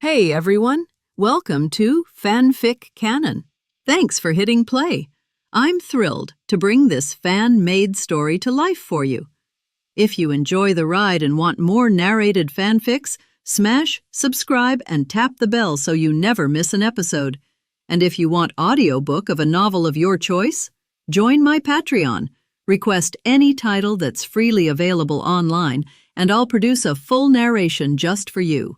Hey everyone, welcome to FanFic Canon. Thanks for hitting play. I'm thrilled to bring this fan-made story to life for you. If you enjoy the ride and want more narrated fanfics, smash, subscribe, and tap the bell so you never miss an episode. And if you want audiobook of a novel of your choice, join my Patreon. Request any title that's freely available online, and I'll produce a full narration just for you.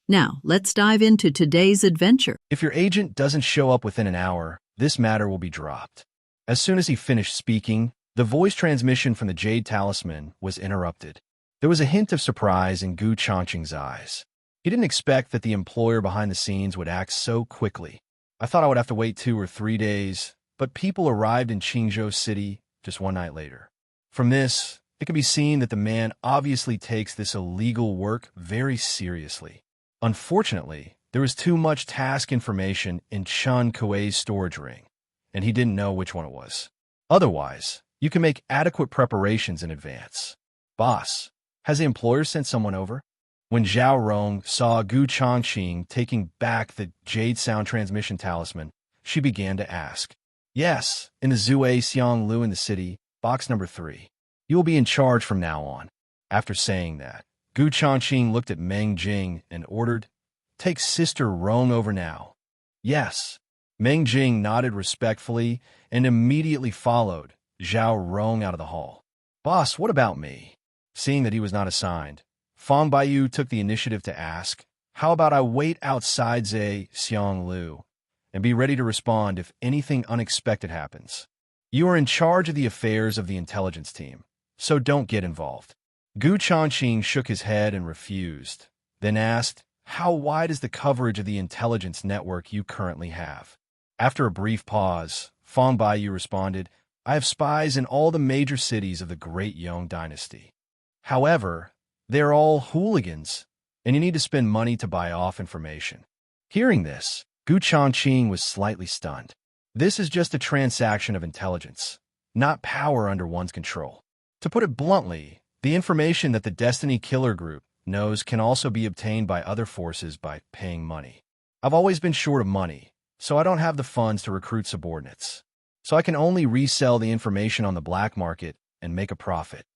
Now, let's dive into today's adventure. If your agent doesn't show up within an hour, this matter will be dropped. As soon as he finished speaking, the voice transmission from the Jade Talisman was interrupted. There was a hint of surprise in Changqing's eyes. He didn't expect that the employer behind the scenes would act so quickly. I thought I would have to wait 2 or 3 days, but people arrived in Qingzhou City just one night later. From this, it can be seen that the man obviously takes this illegal work very seriously. Unfortunately, there was too much task information in Chen Kuei's storage ring, and he didn't know which one it was. Otherwise, you can make adequate preparations in advance. Boss, has the employer sent someone over? When Zhao Rong saw Changqing taking back the Jade Sound Transmission Talisman, she began to ask. Yes, in the Zue Xiang Lu in the city, box number 3. You will be in charge from now on. After saying that, Changqing looked at Meng Jing and ordered, Take Sister Rong over now. Yes. Meng Jing nodded respectfully and immediately followed Zhao Rong out of the hall. Boss, what about me? Seeing that he was not assigned, Fang Baiyu took the initiative to ask, How about I wait outside Zhe Xiang Lu and be ready to respond if anything unexpected happens? You are in charge of the affairs of the intelligence team, so don't get involved. Changqing shook his head and refused, then asked, How wide is the coverage of the intelligence network you currently have? After a brief pause, Fang Baiyu responded, I have spies in all the major cities of the Great Yong Dynasty. However, they are all hooligans, and you need to spend money to buy off information. Hearing this, Changqing was slightly stunned. This is just a transaction of intelligence, not power under one's control. To put it bluntly, the information that the Destiny Killer Group knows can also be obtained by other forces by paying money. I've always been short of money, so I don't have the funds to recruit subordinates. So I can only resell the information on the black market and make a profit.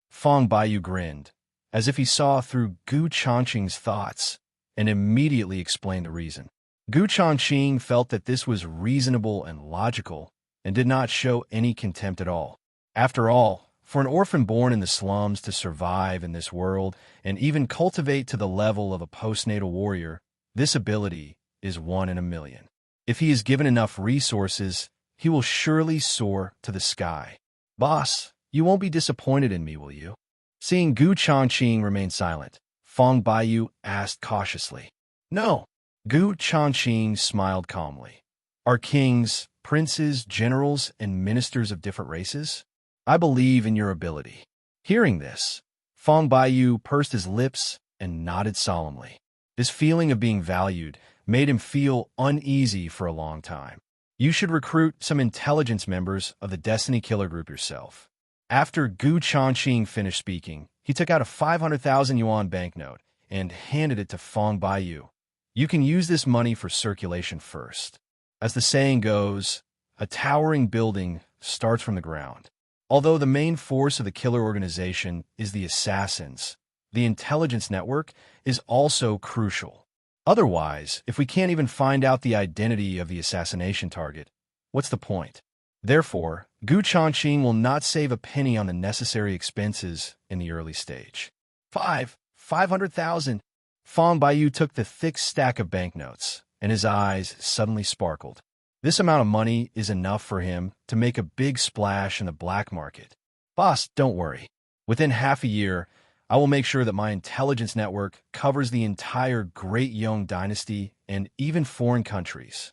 Fang Baiyu grinned, as if he saw through Changqing's thoughts, and immediately explained the reason. Changqing felt that this was reasonable and logical, and did not show any contempt at all. After all, for an orphan born in the slums to survive in this world and even cultivate to the level of a postnatal warrior, this ability is 1 in a million. If he is given enough resources, he will surely soar to the sky. Boss, you won't be disappointed in me, will you? Seeing Changqing remain silent, Fang Baiyu asked cautiously. No. Changqing smiled calmly. Are kings, princes, generals, and ministers of different races? I believe in your ability. Hearing this, Fang Baiyu pursed his lips and nodded solemnly. This feeling of being valued made him feel uneasy for a long time. You should recruit some intelligence members of the Destiny Killer Group yourself. After Changqing finished speaking, he took out a 500,000 yuan banknote and handed it to Fang Baiyu. You can use this money for circulation first. As the saying goes, a towering building starts from the ground. Although the main force of the killer organization is the assassins, the intelligence network is also crucial. Otherwise, if we can't even find out the identity of the assassination target, what's the point? Therefore, Changqing will not save a penny on the necessary expenses in the early stage. 500,000. Fang Baiyu took the thick stack of banknotes, and his eyes suddenly sparkled. This amount of money is enough for him to make a big splash in the black market. Boss, don't worry. Within half a year, I will make sure that my intelligence network covers the entire Great Yong Dynasty and even foreign countries.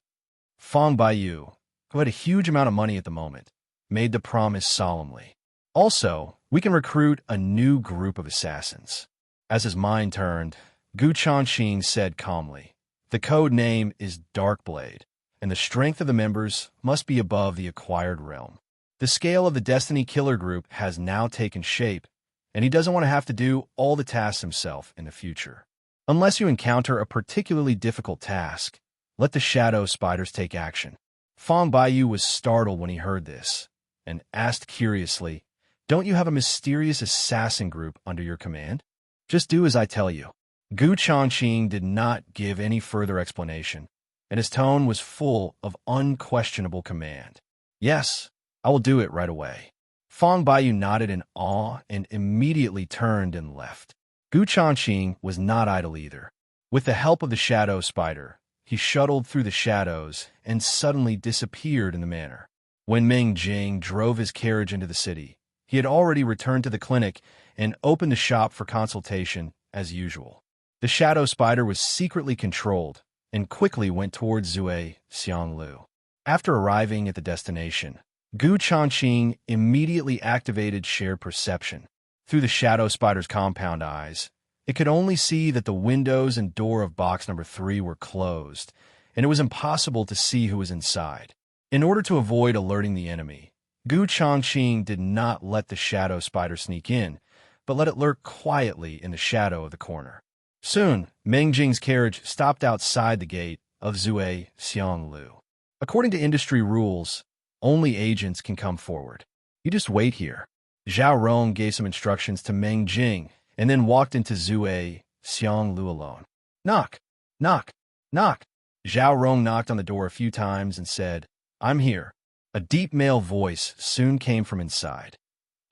Fang Baiyu, who had a huge amount of money at the moment, made the promise solemnly. Also, we can recruit a new group of assassins. As his mind turned, Changqing said calmly, The code name is Darkblade, and the strength of the members must be above the acquired realm. The scale of the Destiny Killer Group has now taken shape, and he doesn't want to have to do all the tasks himself in the future. Unless you encounter a particularly difficult task, let the shadow spiders take action. Fang Baiyu was startled when he heard this, and asked curiously, "Don't you have a mysterious assassin group under your command? Just do as I tell you." Changqing did not give any further explanation, and his tone was full of unquestionable command. "Yes, I will do it right away." Fang Baiyu nodded in awe and immediately turned and left. Changqing was not idle either. With the help of the shadow spider, he shuttled through the shadows and suddenly disappeared in the manor. When Meng Jing drove his carriage into the city, he had already returned to the clinic and opened the shop for consultation as usual. The shadow spider was secretly controlled and quickly went towards Zui Xianglu. After arriving at the destination, Changqing immediately activated shared perception. Through the shadow spider's compound eyes, it could only see that the windows and door of box number 3 were closed, and it was impossible to see who was inside. In order to avoid alerting the enemy, Changqing did not let the shadow spider sneak in, but let it lurk quietly in the shadow of the corner. Soon, Meng Jing's carriage stopped outside the gate of Zui Xianglu. According to industry rules, only agents can come forward. "You just wait here." Zhao Rong gave some instructions to Meng Jing and then walked into Zui Xianglu alone. "Knock, knock, knock." Zhao Rong knocked on the door a few times and said, "I'm here." A deep male voice soon came from inside.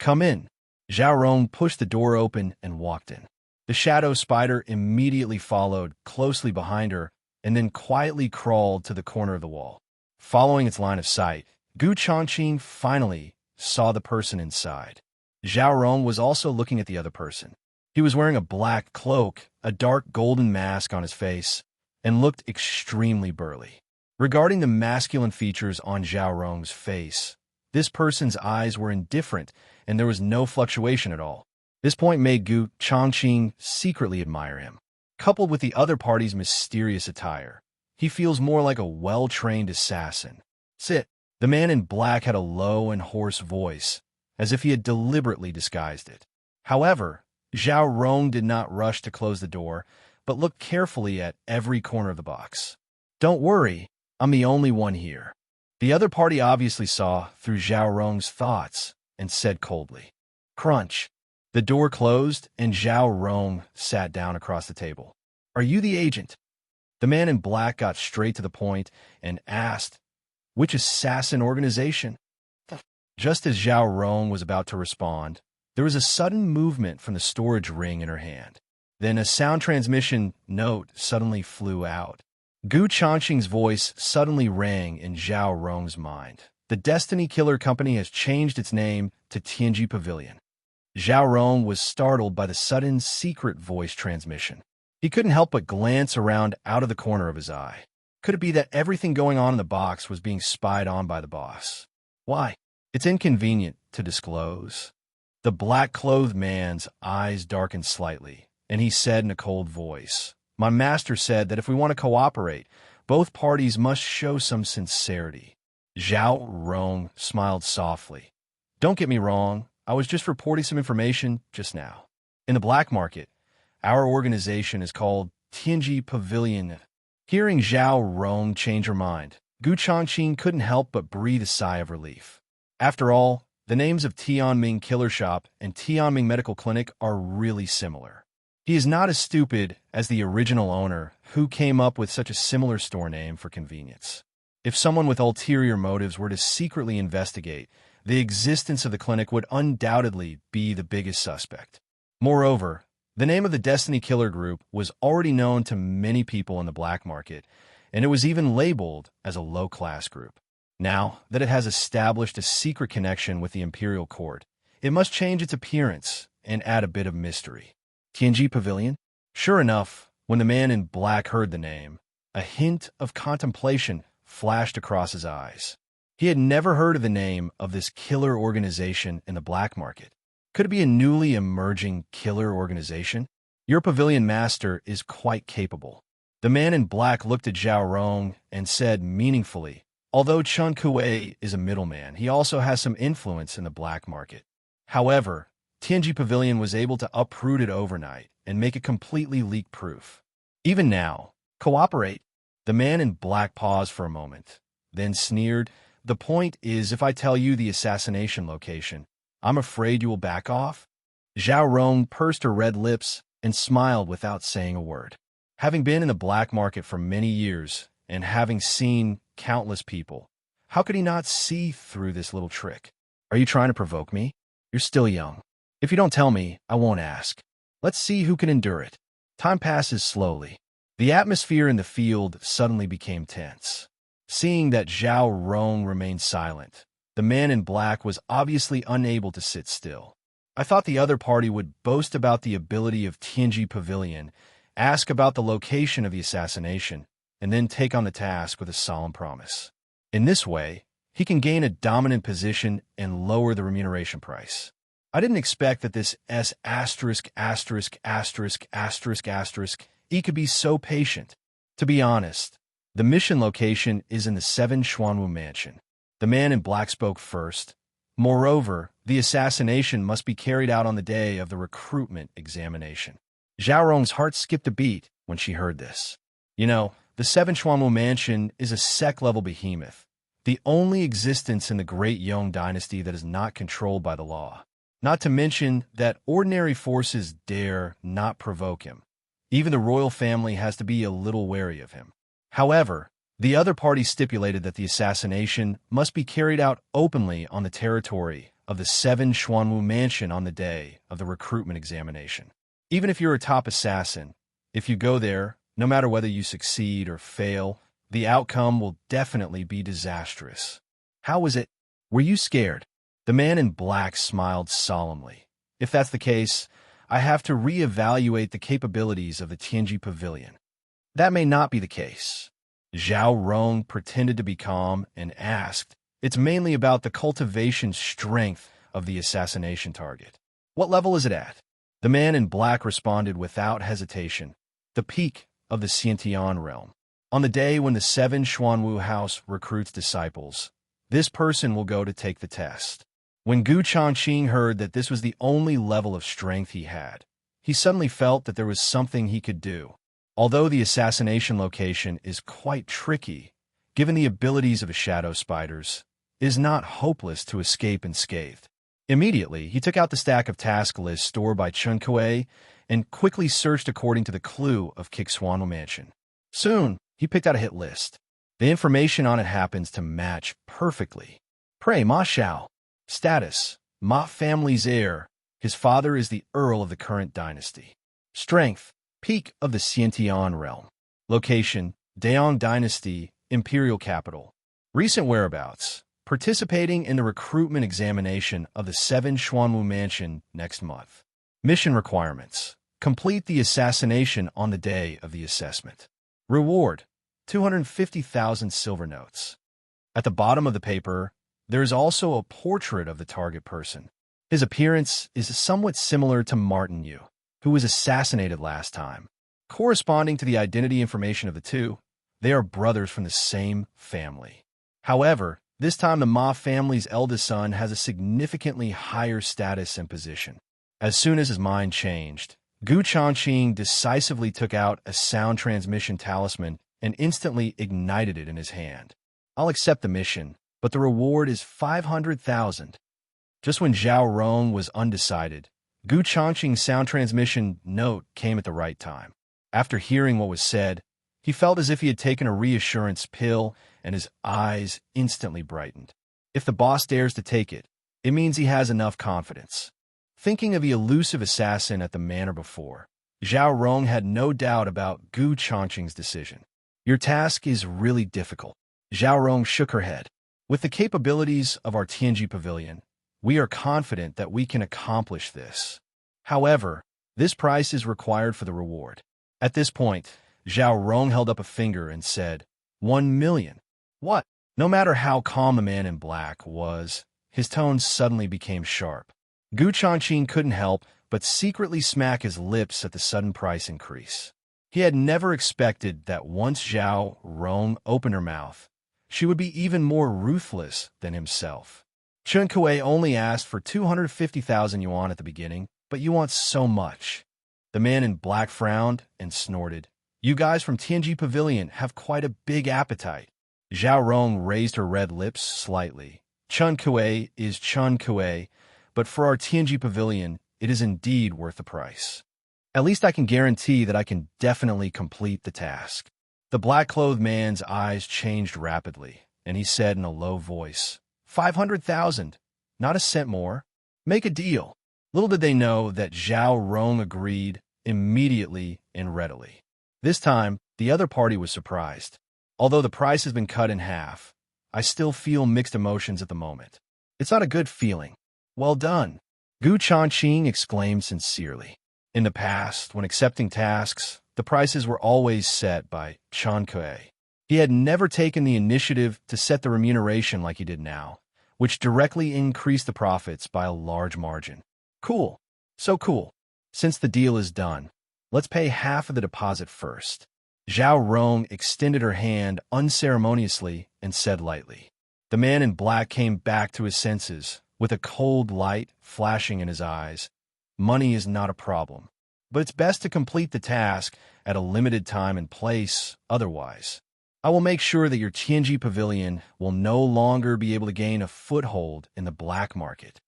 "Come in." Zhao Rong pushed the door open and walked in. The shadow spider immediately followed closely behind her and then quietly crawled to the corner of the wall. Following its line of sight, Changqing finally saw the person inside. Zhao Rong was also looking at the other person. He was wearing a black cloak, a dark golden mask on his face, and looked extremely burly. Regarding the masculine features on Zhao Rong's face, this person's eyes were indifferent and there was no fluctuation at all. This point made Changqing secretly admire him. Coupled with the other party's mysterious attire, he feels more like a well-trained assassin. "Sit." The man in black had a low and hoarse voice, as if he had deliberately disguised it. However, Zhao Rong did not rush to close the door, but looked carefully at every corner of the box. "Don't worry, I'm the only one here." The other party obviously saw through Zhao Rong's thoughts and said coldly, "Crunch." The door closed and Zhao Rong sat down across the table. "Are you the agent?" The man in black got straight to the point and asked, "Which assassin organization?" Just as Zhao Rong was about to respond, there was a sudden movement from the storage ring in her hand. Then a sound transmission note suddenly flew out. Changqing's voice suddenly rang in Zhao Rong's mind. "The Destiny Killer Company has changed its name to Tianji Pavilion." Zhao Rong was startled by the sudden secret voice transmission. He couldn't help but glance around out of the corner of his eye. Could it be that everything going on in the box was being spied on by the boss? "Why? It's inconvenient to disclose." The black-clothed man's eyes darkened slightly, and he said in a cold voice, "My master said that if we want to cooperate, both parties must show some sincerity." Zhao Rong smiled softly. "Don't get me wrong, I was just reporting some information just now. In the black market, our organization is called Tianji Pavilion." Hearing Zhao Rong change her mind, Changqing couldn't help but breathe a sigh of relief. After all, the names of Tianming Killer Shop and Tianming Medical Clinic are really similar. He is not as stupid as the original owner who came up with such a similar store name for convenience. If someone with ulterior motives were to secretly investigate, the existence of the clinic would undoubtedly be the biggest suspect. Moreover, the name of the Destiny Killer Group was already known to many people in the black market, and it was even labeled as a low-class group. Now that it has established a secret connection with the Imperial Court, it must change its appearance and add a bit of mystery. Tianji Pavilion? Sure enough, when the man in black heard the name, a hint of contemplation flashed across his eyes. He had never heard of the name of this killer organization in the black market. Could it be a newly emerging killer organization? Your pavilion master is quite capable. The man in black looked at Zhao Rong and said meaningfully, although Chun Kuei is a middleman, he also has some influence in the black market. However, Tianji Pavilion was able to uproot it overnight and make it completely leak-proof. Even now, cooperate. The man in black paused for a moment, then sneered, "The point is, if I tell you the assassination location, I'm afraid you will back off?" Zhao Rong pursed her red lips and smiled without saying a word. Having been in the black market for many years and having seen countless people, how could he not see through this little trick? Are you trying to provoke me? You're still young. If you don't tell me, I won't ask. Let's see who can endure it. Time passes slowly. The atmosphere in the field suddenly became tense. Seeing that Zhao Rong remained silent, the man in black was obviously unable to sit still. I thought the other party would boast about the ability of Tianji Pavilion, ask about the location of the assassination, and then take on the task with a solemn promise. In this way, he can gain a dominant position and lower the remuneration price. I didn't expect that this he could be so patient. To be honest, the mission location is in the 7 Xuanwu mansion. The man in black spoke first. Moreover, the assassination must be carried out on the day of the recruitment examination. Zhao Rong's heart skipped a beat when she heard this. You know, the 7 Xuanwu mansion is a sect-level behemoth, the only existence in the Great Yong dynasty that is not controlled by the law. Not to mention that ordinary forces dare not provoke him. Even the royal family has to be a little wary of him. However, the other party stipulated that the assassination must be carried out openly on the territory of the 7 Xuanwu mansion on the day of the recruitment examination. Even if you're a top assassin, if you go there, no matter whether you succeed or fail, the outcome will definitely be disastrous. How was it? Were you scared? The man in black smiled solemnly. If that's the case, I have to reevaluate the capabilities of the Tianji Pavilion. That may not be the case. Zhao Rong pretended to be calm and asked, "It's mainly about the cultivation strength of the assassination target. What level is it at?" The man in black responded without hesitation, "The peak of the Xiantian realm. On the day when the 7 Xuanwu house recruits disciples, this person will go to take the test." When Changqing heard that this was the only level of strength he had, he suddenly felt that there was something he could do. Although the assassination location is quite tricky, given the abilities of shadow spiders, it is not hopeless to escape unscathed. Immediately, he took out the stack of task lists stored by Changqing and quickly searched according to the clue of Kixuanwu Mansion. Soon, he picked out a hit list. The information on it happens to match perfectly. Pray Ma Xiao. Status: Ma family's heir. His father is the Earl of the current dynasty. Strength: peak of the Xiantian realm. Location: Daong dynasty, imperial capital. Recent whereabouts: participating in the recruitment examination of the 7 Xuanwu mansion next month. Mission requirements: complete the assassination on the day of the assessment. Reward: 250,000 silver notes. At the bottom of the paper, there is also a portrait of the target person. His appearance is somewhat similar to Martin Yu, who was assassinated last time. Corresponding to the identity information of the two, they are brothers from the same family. However, this time the Ma family's eldest son has a significantly higher status and position. As soon as his mind changed, Changqing decisively took out a sound transmission talisman and instantly ignited it in his hand. "I'll accept the mission, but the reward is 500,000. Just when Zhao Rong was undecided, Changqing's sound transmission note came at the right time. After hearing what was said, he felt as if he had taken a reassurance pill, and his eyes instantly brightened. If the boss dares to take it, it means he has enough confidence. Thinking of the elusive assassin at the manor before, Zhao Rong had no doubt about Changqing's decision. "Your task is really difficult." Zhao Rong shook her head. "With the capabilities of our Tianji Pavilion, we are confident that we can accomplish this. However, this price is required for the reward." At this point, Zhao Rong held up a finger and said, 1 million. "What?" No matter how calm the man in black was, his tone suddenly became sharp. Changqing couldn't help but secretly smack his lips at the sudden price increase. He had never expected that once Zhao Rong opened her mouth, she would be even more ruthless than himself. Changqing only asked for 250,000 yuan at the beginning, but you want so much. The man in black frowned and snorted. You guys from Tianji Pavilion have quite a big appetite. Zhao Rong raised her red lips slightly. Chun Kue is Chun Kue, but for our Tianji Pavilion, it is indeed worth the price. At least I can guarantee that I can definitely complete the task. The black-clothed man's eyes changed rapidly, and he said in a low voice, 500,000, not a cent more. Make a deal. Little did they know that Zhao Rong agreed immediately and readily. This time, the other party was surprised. Although the price has been cut in half, I still feel mixed emotions at the moment. It's not a good feeling. Well done. Gu Changqing exclaimed sincerely. In the past, when accepting tasks, the prices were always set by Changqing. He had never taken the initiative to set the remuneration like he did now, which directly increased the profits by a large margin. Cool. So cool. Since the deal is done, let's pay half of the deposit first. Zhao Rong extended her hand unceremoniously and said lightly. The man in black came back to his senses, with a cold light flashing in his eyes. Money is not a problem, but it's best to complete the task at a limited time and place, otherwise. I will make sure that your Tianji Pavilion will no longer be able to gain a foothold in the black market.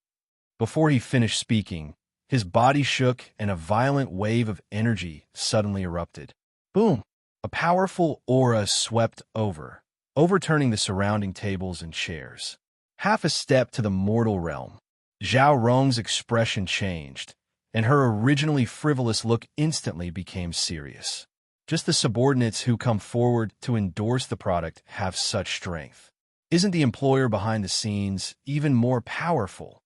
Before he finished speaking, his body shook and a violent wave of energy suddenly erupted. Boom! A powerful aura swept over, overturning the surrounding tables and chairs. Half a step to the mortal realm. Zhao Rong's expression changed, and her originally frivolous look instantly became serious. Just the subordinates who come forward to endorse the product have such strength. Isn't the employer behind the scenes even more powerful?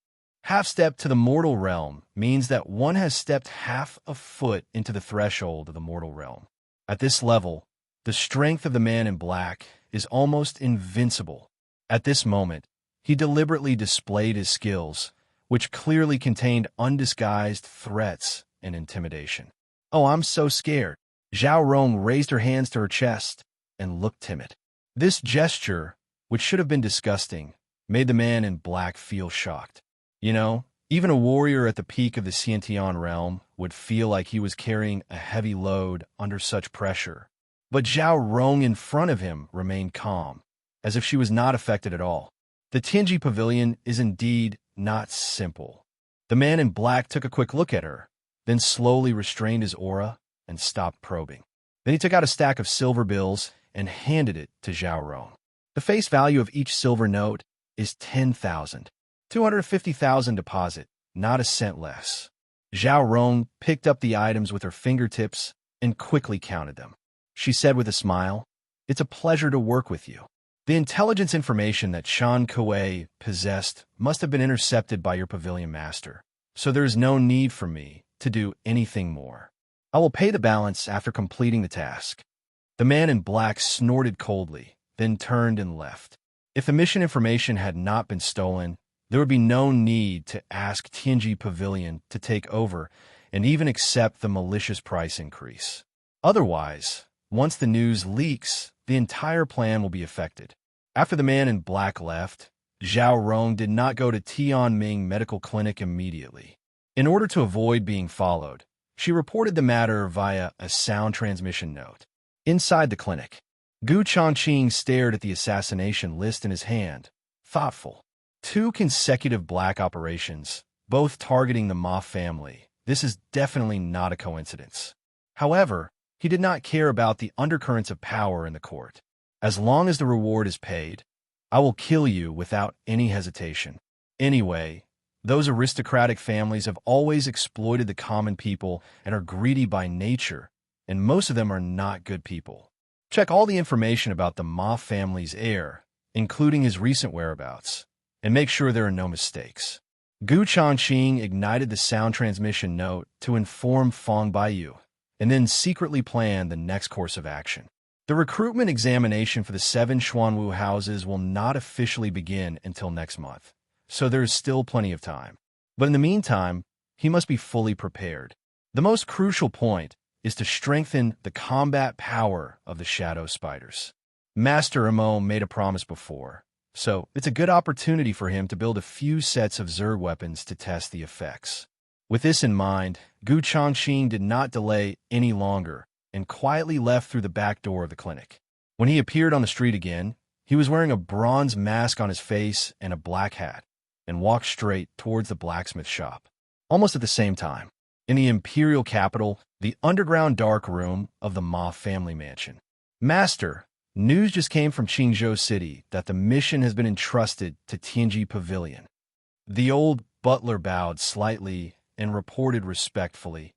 Half step to the mortal realm means that one has stepped half a foot into the threshold of the mortal realm. At this level, the strength of the man in black is almost invincible. At this moment, he deliberately displayed his skills, which clearly contained undisguised threats and intimidation. Oh, I'm so scared. Zhao Rong raised her hands to her chest and looked timid. This gesture, which should have been disgusting, made the man in black feel shocked. You know, even a warrior at the peak of the Xiantian realm would feel like he was carrying a heavy load under such pressure. But Zhao Rong in front of him remained calm, as if she was not affected at all. The Tianji Pavilion is indeed not simple. The man in black took a quick look at her, then slowly restrained his aura and stopped probing. Then he took out a stack of silver bills and handed it to Zhao Rong. The face value of each silver note is 10,000. 250,000 deposit, not a cent less. Zhao Rong picked up the items with her fingertips and quickly counted them. She said with a smile, "It's a pleasure to work with you. The intelligence information that Chun Kue possessed must have been intercepted by your pavilion master, so there is no need for me to do anything more. I will pay the balance after completing the task." The man in black snorted coldly, then turned and left. If the mission information had not been stolen, there would be no need to ask Tianji Pavilion to take over and even accept the malicious price increase. Otherwise, once the news leaks, the entire plan will be affected. After the man in black left, Zhao Rong did not go to Tianming Medical Clinic immediately. In order to avoid being followed, she reported the matter via a sound transmission note. Inside the clinic, Gu Changqing stared at the assassination list in his hand, thoughtful. 2 consecutive black operations, both targeting the Ma family. This is definitely not a coincidence. However, he did not care about the undercurrents of power in the court. As long as the reward is paid, I will kill you without any hesitation. Anyway, those aristocratic families have always exploited the common people and are greedy by nature, and most of them are not good people. Check all the information about the Ma family's heir, including his recent whereabouts, and make sure there are no mistakes. Gu Changqing ignited the sound transmission note to inform Feng Baiyu, and then secretly planned the next course of action. The recruitment examination for the 7 Xuanwu houses will not officially begin until next month, so there is still plenty of time. But in the meantime, he must be fully prepared. The most crucial point is to strengthen the combat power of the shadow spiders. Master Imo made a promise before, so it's a good opportunity for him to build a few sets of Zerg weapons to test the effects. With this in mind, Gu Changqing did not delay any longer, and quietly left through the back door of the clinic. When he appeared on the street again, he was wearing a bronze mask on his face and a black hat, and walked straight towards the blacksmith shop. Almost at the same time, in the imperial capital, the underground dark room of the Ma family mansion. Master, news just came from Qingzhou City that the mission has been entrusted to Tianji Pavilion. The old butler bowed slightly and reported respectfully.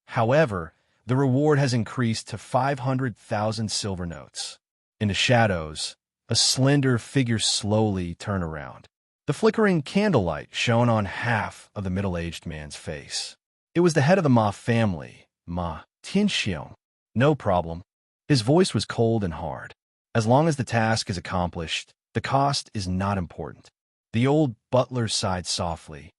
However, the reward has increased to 500,000 silver notes. In the shadows, a slender figure slowly turned around. The flickering candlelight shone on half of the middle-aged man's face. It was the head of the Ma family, Ma Tianxiong. No problem. His voice was cold and hard. As long as the task is accomplished, the cost is not important. The old butler sighed softly.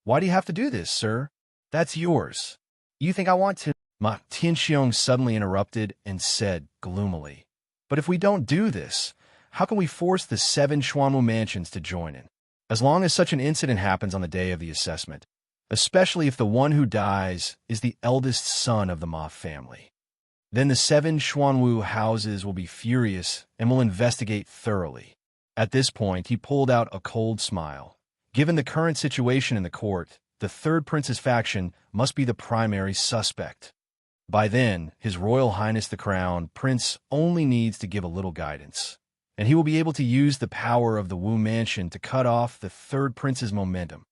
Why do you have to do this, sir? That's yours. You think I want to? Ma Tianxiong suddenly interrupted and said gloomily. But if we don't do this, how can we force the 7 Xuanwu mansions to join in? As long as such an incident happens on the day of the assessment, especially if the one who dies is the eldest son of the Ma family, then the 7 Xuanwu houses will be furious and will investigate thoroughly. At this point, he pulled out a cold smile. Given the current situation in the court, the third prince's faction must be the primary suspect. By then, His Royal Highness the Crown Prince only needs to give a little guidance, and he will be able to use the power of the Wu Mansion to cut off the third prince's momentum.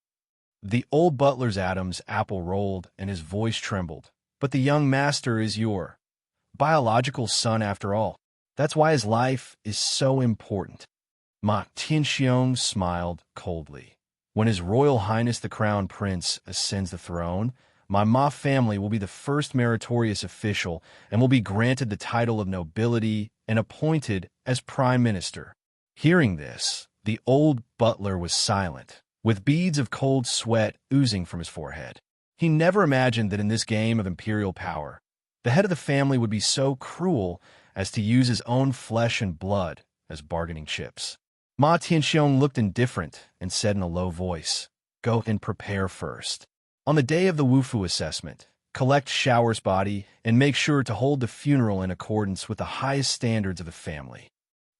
The old butler's Adam's apple rolled and his voice trembled. But the young master is your biological son after all. That's why his life is so important. Ma Tianxiong smiled coldly. When His Royal Highness the Crown Prince ascends the throne, my Ma family will be the first meritorious official and will be granted the title of nobility and appointed as Prime Minister. Hearing this, the old butler was silent, with beads of cold sweat oozing from his forehead. He never imagined that in this game of imperial power, the head of the family would be so cruel as to use his own flesh and blood as bargaining chips. Ma Tianxiong looked indifferent and said in a low voice, "Go and prepare first. On the day of the Wufu assessment, collect Shower's body and make sure to hold the funeral in accordance with the highest standards of the family."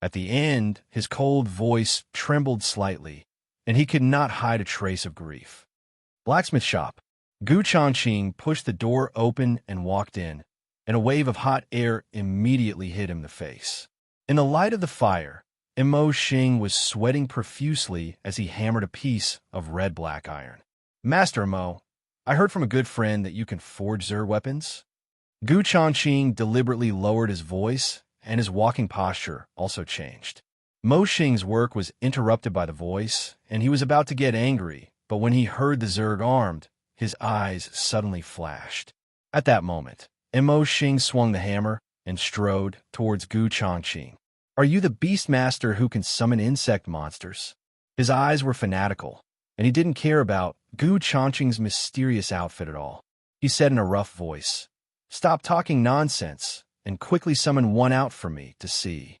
At the end, his cold voice trembled slightly, and he could not hide a trace of grief. Blacksmith shop. Changqing pushed the door open and walked in, and a wave of hot air immediately hit him in the face. In the light of the fire, Xing was sweating profusely as he hammered a piece of red-black iron. "Master Mo, I heard from a good friend that you can forge Zerg weapons." Changqing deliberately lowered his voice, and his walking posture also changed. Xing's work was interrupted by the voice, and he was about to get angry, but when he heard the Zerg armed, his eyes suddenly flashed. At that moment, Xing swung the hammer and strode towards Changqing. "Are you the Beastmaster who can summon insect monsters?" His eyes were fanatical, and he didn't care about Changqing's mysterious outfit at all. He said in a rough voice, "Stop talking nonsense, and quickly summon one out for me to see."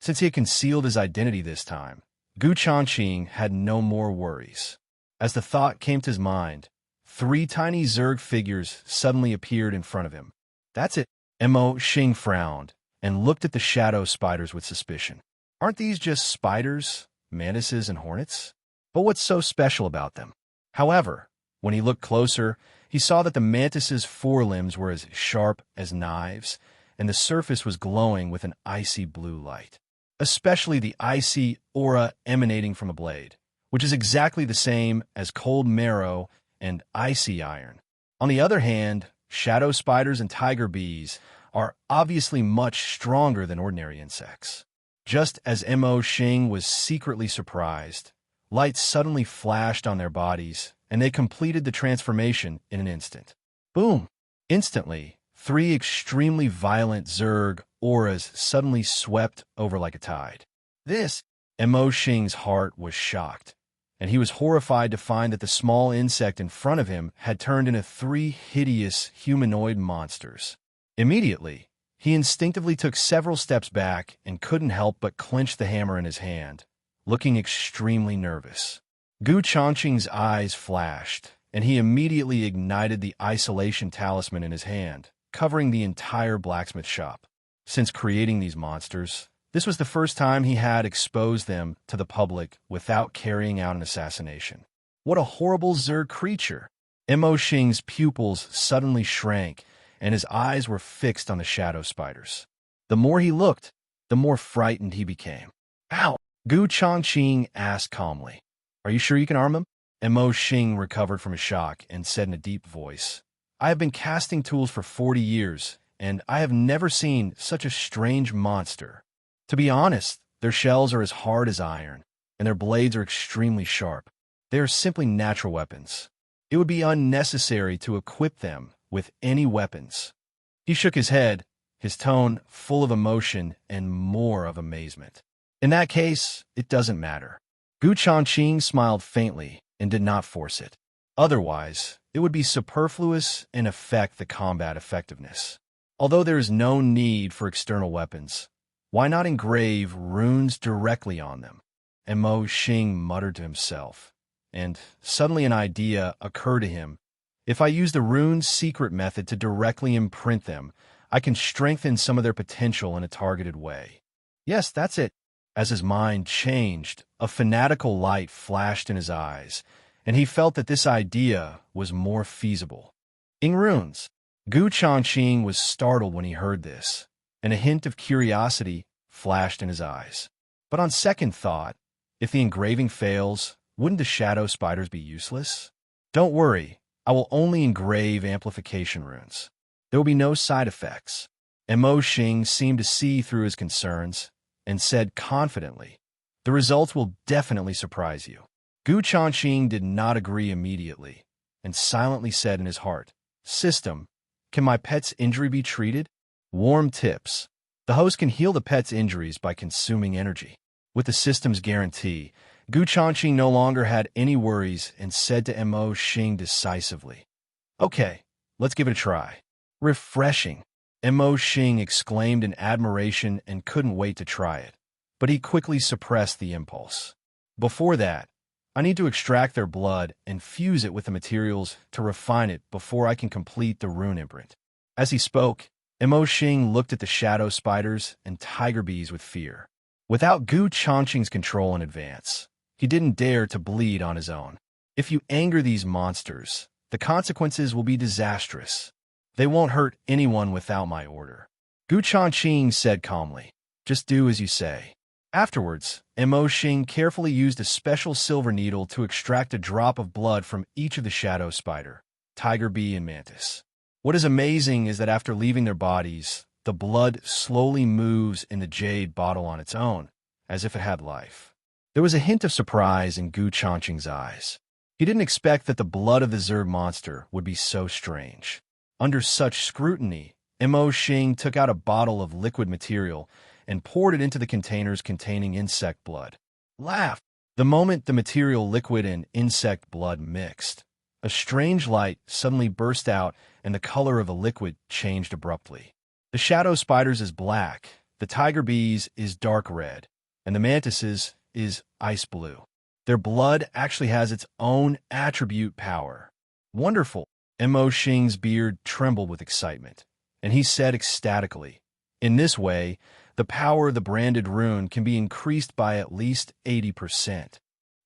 Since he had concealed his identity this time, Changqing had no more worries. As the thought came to his mind, 3 tiny Zerg figures suddenly appeared in front of him. "That's it." Xing frowned and looked at the shadow spiders with suspicion. "Aren't these just spiders, mantises, and hornets? But what's so special about them?" However, when he looked closer, he saw that the mantis's forelimbs were as sharp as knives, and the surface was glowing with an icy blue light, especially the icy aura emanating from the blade, which is exactly the same as cold marrow and icy iron. On the other hand, shadow spiders and tiger bees are obviously much stronger than ordinary insects. Just as Xing was secretly surprised, light suddenly flashed on their bodies, and they completed the transformation in an instant. Boom! Instantly, 3 extremely violent Zerg auras suddenly swept over like a tide. Xing's heart was shocked, and he was horrified to find that the small insect in front of him had turned into 3 hideous humanoid monsters. Immediately, he instinctively took several steps back and couldn't help but clench the hammer in his hand, looking extremely nervous. Changqing's eyes flashed, and he immediately ignited the isolation talisman in his hand, covering the entire blacksmith shop. Since creating these monsters, this was the first time he had exposed them to the public without carrying out an assassination. What a horrible Zerg creature! Mo Xing's pupils suddenly shrank, and his eyes were fixed on the shadow spiders. The more he looked, the more frightened he became. Ow! Changqing asked calmly. Are you sure you can arm him? Mo Xing recovered from his shock and said in a deep voice, I have been casting tools for 40 years, and I have never seen such a strange monster. To be honest, their shells are as hard as iron, and their blades are extremely sharp. They are simply natural weapons. It would be unnecessary to equip them with any weapons. He shook his head, his tone full of emotion and more of amazement. In that case, it doesn't matter. Changqing smiled faintly and did not force it. Otherwise, it would be superfluous and affect the combat effectiveness. Although there is no need for external weapons, why not engrave runes directly on them? Mo Xing muttered to himself, and suddenly an idea occurred to him. If I use the rune's secret method to directly imprint them, I can strengthen some of their potential in a targeted way. Yes, that's it. As his mind changed, a fanatical light flashed in his eyes, and he felt that this idea was more feasible. In runes, Changqing was startled when he heard this, and a hint of curiosity flashed in his eyes. But on second thought, if the engraving fails, wouldn't the shadow spiders be useless? Don't worry, I will only engrave amplification runes. There will be no side effects. Mo Xing seemed to see through his concerns and said confidently, the results will definitely surprise you. Changqing did not agree immediately and silently said in his heart, System, can my pet's injury be treated? Warm tips. The host can heal the pet's injuries by consuming energy. With the system's guarantee, Changqing no longer had any worries and said to Mo Xing decisively, Okay, let's give it a try. Refreshing. Mo Xing exclaimed in admiration and couldn't wait to try it, but he quickly suppressed the impulse. Before that, I need to extract their blood and fuse it with the materials to refine it before I can complete the rune imprint. As he spoke, Mo Xing looked at the shadow spiders and tiger bees with fear. Without Changqing's control in advance, he didn't dare to bleed on his own. If you anger these monsters, the consequences will be disastrous. They won't hurt anyone without my order. Changqing said calmly, Just do as you say. Afterwards, Mo Xing carefully used a special silver needle to extract a drop of blood from each of the shadow spider, tiger bee, and mantis. What is amazing is that after leaving their bodies, the blood slowly moves in the jade bottle on its own, as if it had life. There was a hint of surprise in Changqing's eyes. He didn't expect that the blood of the Zerg monster would be so strange. Under such scrutiny, Mo Xing took out a bottle of liquid material and poured it into the containers containing insect blood. Laugh! The moment the material liquid and insect blood mixed, a strange light suddenly burst out and the color of the liquid changed abruptly. The shadow spiders is black, the tiger bees is dark red, and the mantises is ice blue. Their blood actually has its own attribute power. Wonderful! Mo Xing's beard trembled with excitement, and he said ecstatically, In this way, the power of the branded rune can be increased by at least 80%.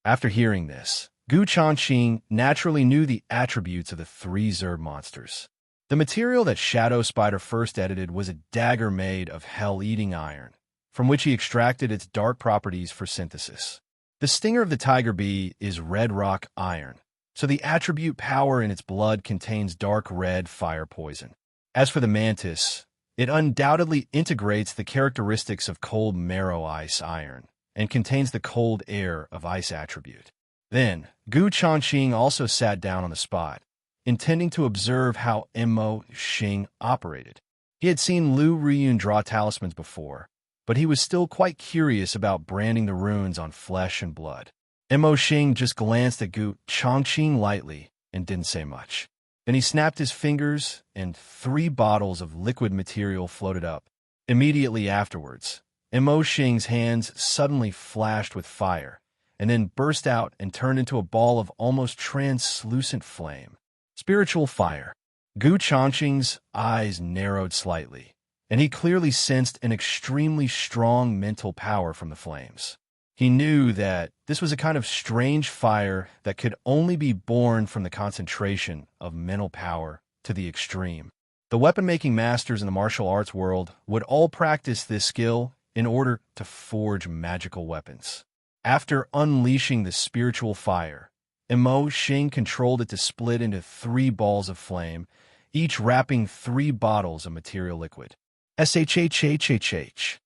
After hearing this, Changqing naturally knew the attributes of the 3 Zerg monsters. The material that Shadow Spider first edited was a dagger made of hell-eating iron, from which he extracted its dark properties for synthesis. The stinger of the tiger bee is red rock iron, so the attribute power in its blood contains dark red fire poison. As for the mantis, it undoubtedly integrates the characteristics of cold marrow ice iron and contains the cold air of ice attribute. Then, Changqing also sat down on the spot, intending to observe how Mo Xing operated. He had seen Lu Riyun draw talismans before, but he was still quite curious about branding the runes on flesh and blood. Mo Xing just glanced at Changqing lightly and didn't say much. Then he snapped his fingers, and 3 bottles of liquid material floated up. Immediately afterwards, Mo Xing's hands suddenly flashed with fire, and then burst out and turned into a ball of almost translucent flame. Spiritual fire. Gu Changqing's eyes narrowed slightly, and he clearly sensed an extremely strong mental power from the flames. He knew that this was a kind of strange fire that could only be born from the concentration of mental power to the extreme. The weapon-making masters in the martial arts world would all practice this skill in order to forge magical weapons. After unleashing the spiritual fire, Emo Xing controlled it to split into 3 balls of flame, each wrapping 3 bottles of material liquid. Shhhhhh.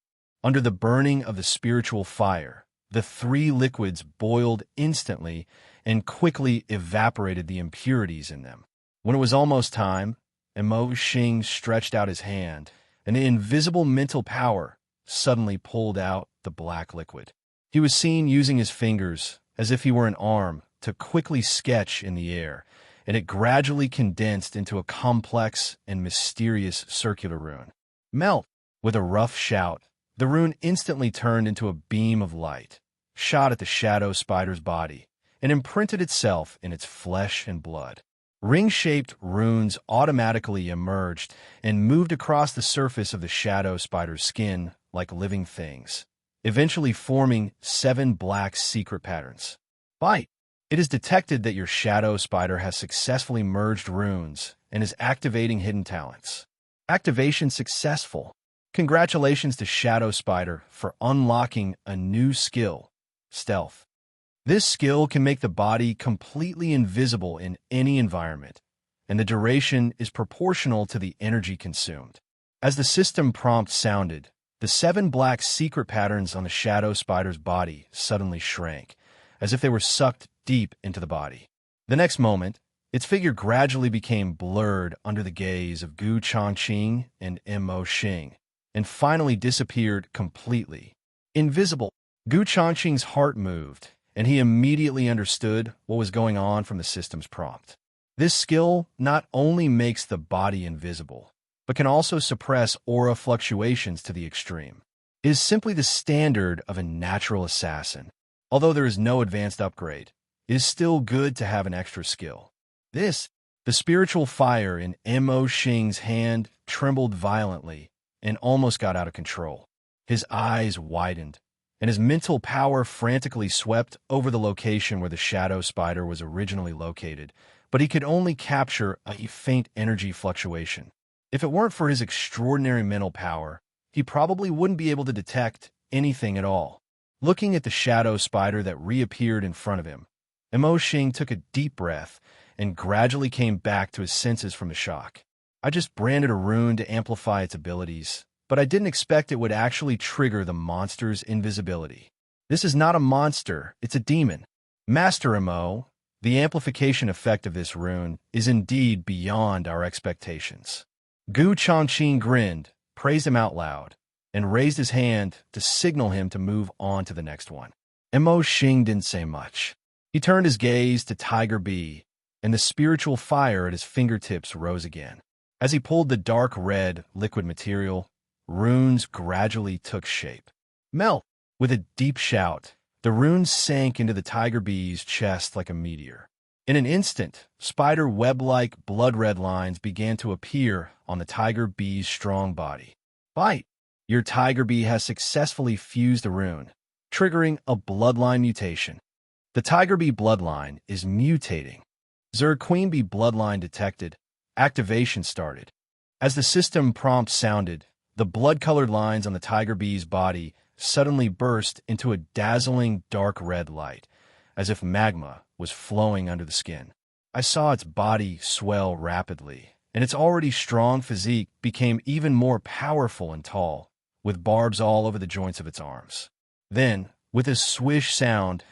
Under the burning of the spiritual fire, the 3 liquids boiled instantly and quickly evaporated the impurities in them. When it was almost time, Emo Xing stretched out his hand, and the invisible mental power suddenly pulled out the black liquid. He was seen using his fingers, as if he were an arm, to quickly sketch in the air, and it gradually condensed into a complex and mysterious circular rune. Melt! With a rough shout, the rune instantly turned into a beam of light, shot at the shadow spider's body, and imprinted itself in its flesh and blood. Ring-shaped runes automatically emerged and moved across the surface of the shadow spider's skin like living things, eventually forming 7 black secret patterns. Bite! It is detected that your shadow spider has successfully merged runes and is activating hidden talents. Activation successful. Congratulations to Shadow Spider for unlocking a new skill, Stealth. This skill can make the body completely invisible in any environment, and the duration is proportional to the energy consumed. As the system prompt sounded, the 7 black secret patterns on the Shadow Spider's body suddenly shrank, as if they were sucked deep into the body. The next moment, its figure gradually became blurred under the gaze of Gu Changqing and Emo Xing, and finally disappeared completely. Invisible. Gu Changqing's heart moved, and he immediately understood what was going on from the system's prompt. This skill not only makes the body invisible, but can also suppress aura fluctuations to the extreme. It is simply the standard of a natural assassin. Although there is no advanced upgrade, it is still good to have an extra skill. The spiritual fire in Emo Xing's hand trembled violently and almost got out of control. His eyes widened, and his mental power frantically swept over the location where the shadow spider was originally located, but he could only capture a faint energy fluctuation. If it weren't for his extraordinary mental power, he probably wouldn't be able to detect anything at all. Looking at the shadow spider that reappeared in front of him, Emo Xing took a deep breath and gradually came back to his senses from the shock. I just branded a rune to amplify its abilities, but I didn't expect it would actually trigger the monster's invisibility. This is not a monster, it's a demon. Master Emo, the amplification effect of this rune is indeed beyond our expectations. Gu Changqing grinned, praised him out loud, and raised his hand to signal him to move on to the next one. Emo Xing didn't say much. He turned his gaze to Tiger B, and the spiritual fire at his fingertips rose again. As he pulled the dark red liquid material, runes gradually took shape. Melt! With a deep shout, the runes sank into the Tiger Bee's chest like a meteor. In an instant, spider web-like blood-red lines began to appear on the Tiger Bee's strong body. Bite! Your Tiger Bee has successfully fused a rune, triggering a bloodline mutation. The Tiger Bee bloodline is mutating. Zerg Queen Bee bloodline detected. Activation started. As the system prompt sounded, the blood-colored lines on the Tiger Bee's body suddenly burst into a dazzling dark red light, as if magma was flowing under the skin. I saw its body swell rapidly, and its already strong physique became even more powerful and tall, with barbs all over the joints of its arms. Then, with a swish sound,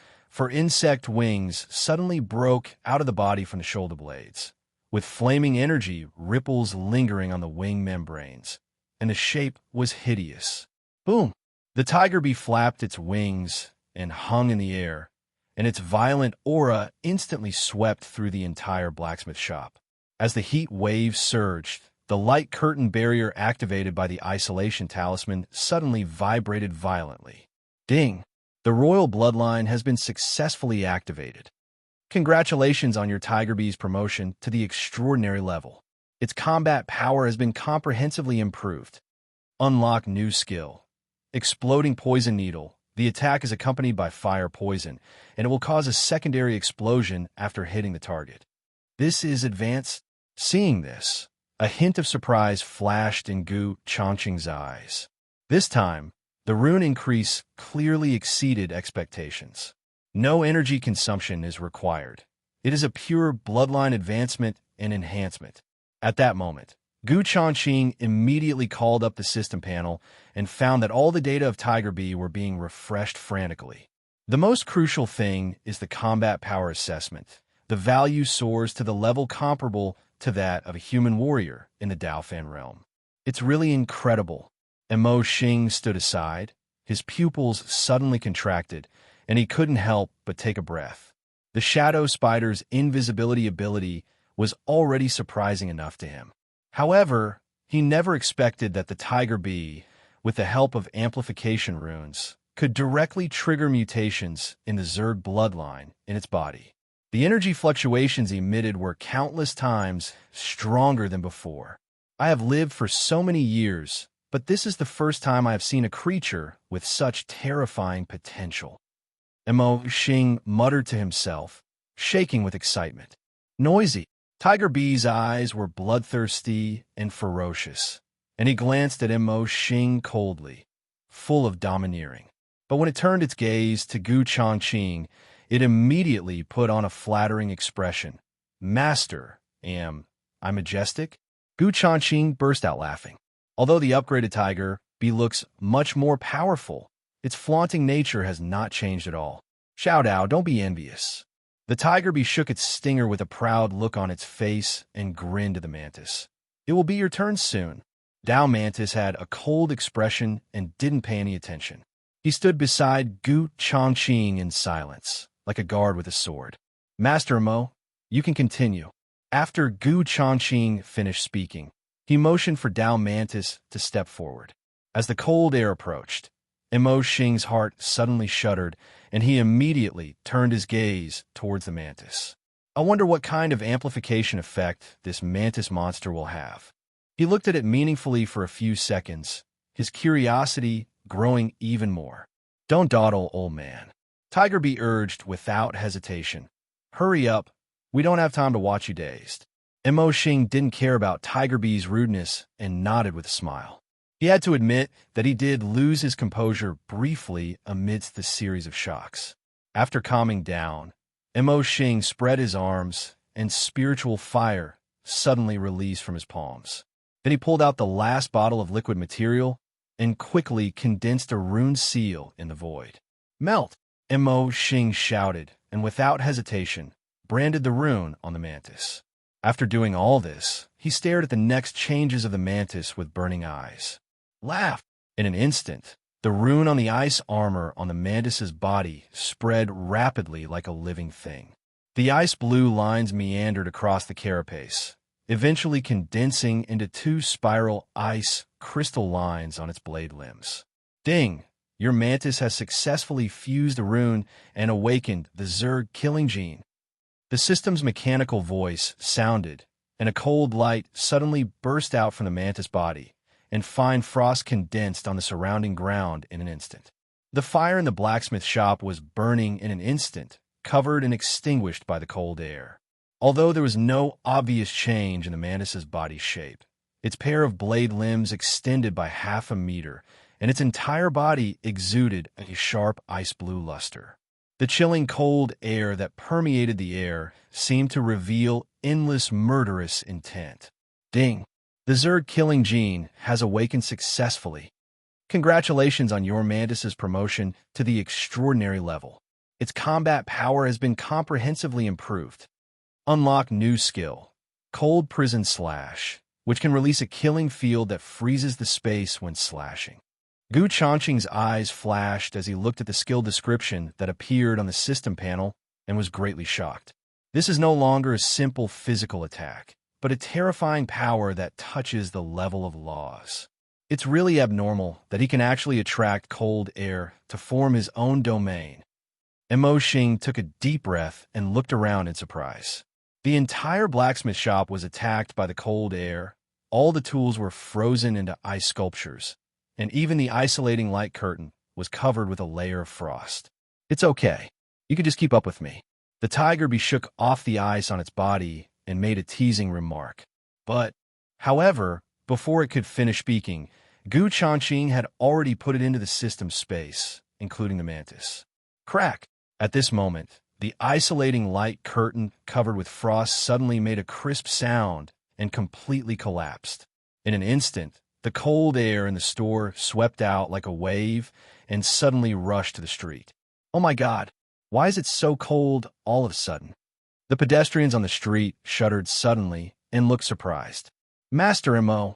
insect wings suddenly broke out of the body from the shoulder blades, with flaming energy ripples lingering on the wing membranes, and the shape was hideous. Boom! The Tiger Bee flapped its wings and hung in the air, and its violent aura instantly swept through the entire blacksmith shop. As the heat wave surged, the light curtain barrier activated by the isolation talisman suddenly vibrated violently. Ding! The royal bloodline has been successfully activated. Congratulations on your Tiger Bee's promotion to the extraordinary level. Its combat power has been comprehensively improved. Unlock new skill. Exploding poison needle. The attack is accompanied by fire poison, and it will cause a secondary explosion after hitting the target. This is advanced. Seeing this, a hint of surprise flashed in Changqing's eyes. This time, the rune increase clearly exceeded expectations. No energy consumption is required. It is a pure bloodline advancement and enhancement. At that moment, Changqing immediately called up the system panel and found that all the data of Tiger Bee were being refreshed frantically. The most crucial thing is the combat power assessment. The value soars to the level comparable to that of a human warrior in the Daofan realm. It's really incredible. Mo Xing stood aside. His pupils suddenly contracted, and he couldn't help but take a breath. The Shadow Spider's invisibility ability was already surprising enough to him. However, he never expected that the Tiger Bee, with the help of amplification runes, could directly trigger mutations in the Zerg bloodline in its body. The energy fluctuations emitted were countless times stronger than before. I have lived for so many years, but this is the first time I have seen a creature with such terrifying potential. Mo Xing muttered to himself, shaking with excitement. Noisy. Tiger Bee's eyes were bloodthirsty and ferocious, and he glanced at Mo Xing coldly, full of domineering. But when it turned its gaze to Changqing, it immediately put on a flattering expression. Master, I majestic? Changqing burst out laughing. Although the upgraded Tiger Bee looks much more powerful, its flaunting nature has not changed at all. Xiao Dao, don't be envious. The Tiger Bee shook its stinger with a proud look on its face and grinned to the Mantis. It will be your turn soon. Dao Mantis had a cold expression and didn't pay any attention. He stood beside Changqing in silence, like a guard with a sword. Master Mo, you can continue. After Changqing finished speaking, he motioned for Dao Mantis to step forward. As the cold air approached, Mo Xing's heart suddenly shuddered, and he immediately turned his gaze towards the Mantis. I wonder what kind of amplification effect this Mantis monster will have. He looked at it meaningfully for a few seconds, his curiosity growing even more. Don't dawdle, old man. Tiger Bee urged without hesitation. Hurry up, we don't have time to watch you dazed. Mo Xing didn't care about Tiger Bee's rudeness and nodded with a smile. He had to admit that he did lose his composure briefly amidst the series of shocks. After calming down, Mo Xing spread his arms, and spiritual fire suddenly released from his palms. Then he pulled out the last bottle of liquid material and quickly condensed a rune seal in the void. Melt! Mo Xing shouted, and without hesitation, branded the rune on the Mantis. After doing all this, he stared at the next changes of the Mantis with burning eyes. Laugh! In an instant, the rune on the ice armor on the Mantis's body spread rapidly like a living thing. The ice blue lines meandered across the carapace, eventually condensing into two spiral ice crystal lines on its blade limbs. Ding! Your Mantis has successfully fused a rune and awakened the Zerg killing gene. The system's mechanical voice sounded, and a cold light suddenly burst out from the Mantis body, and fine frost condensed on the surrounding ground in an instant. The fire in the blacksmith shop was burning in an instant, covered and extinguished by the cold air. Although there was no obvious change in the Mantis's body shape, its pair of blade limbs extended by 1/2 meter, and its entire body exuded a sharp ice blue luster. The chilling cold air that permeated the air seemed to reveal endless murderous intent. Ding! The Zerg killing gene has awakened successfully. Congratulations on your Mantis's promotion to the extraordinary level. Its combat power has been comprehensively improved. Unlock new skill, Cold Prison Slash, which can release a killing field that freezes the space when slashing. Changqing's eyes flashed as he looked at the skill description that appeared on the system panel and was greatly shocked. This is no longer a simple physical attack, but a terrifying power that touches the level of laws. It's really abnormal that he can actually attract cold air to form his own domain. Mo Xing took a deep breath and looked around in surprise. The entire blacksmith shop was attacked by the cold air. All the tools were frozen into ice sculptures, and even the isolating light curtain was covered with a layer of frost. It's okay. You can just keep up with me. The tiger bee shook off the ice on its body and made a teasing remark. But, however, before it could finish speaking, Changqing had already put it into the system space, including the mantis. Crack! At this moment, the isolating light curtain covered with frost suddenly made a crisp sound and completely collapsed. In an instant, the cold air in the store swept out like a wave and suddenly rushed to the street. Oh my God, why is it so cold all of a sudden? The pedestrians on the street shuddered suddenly and looked surprised. Master Mo,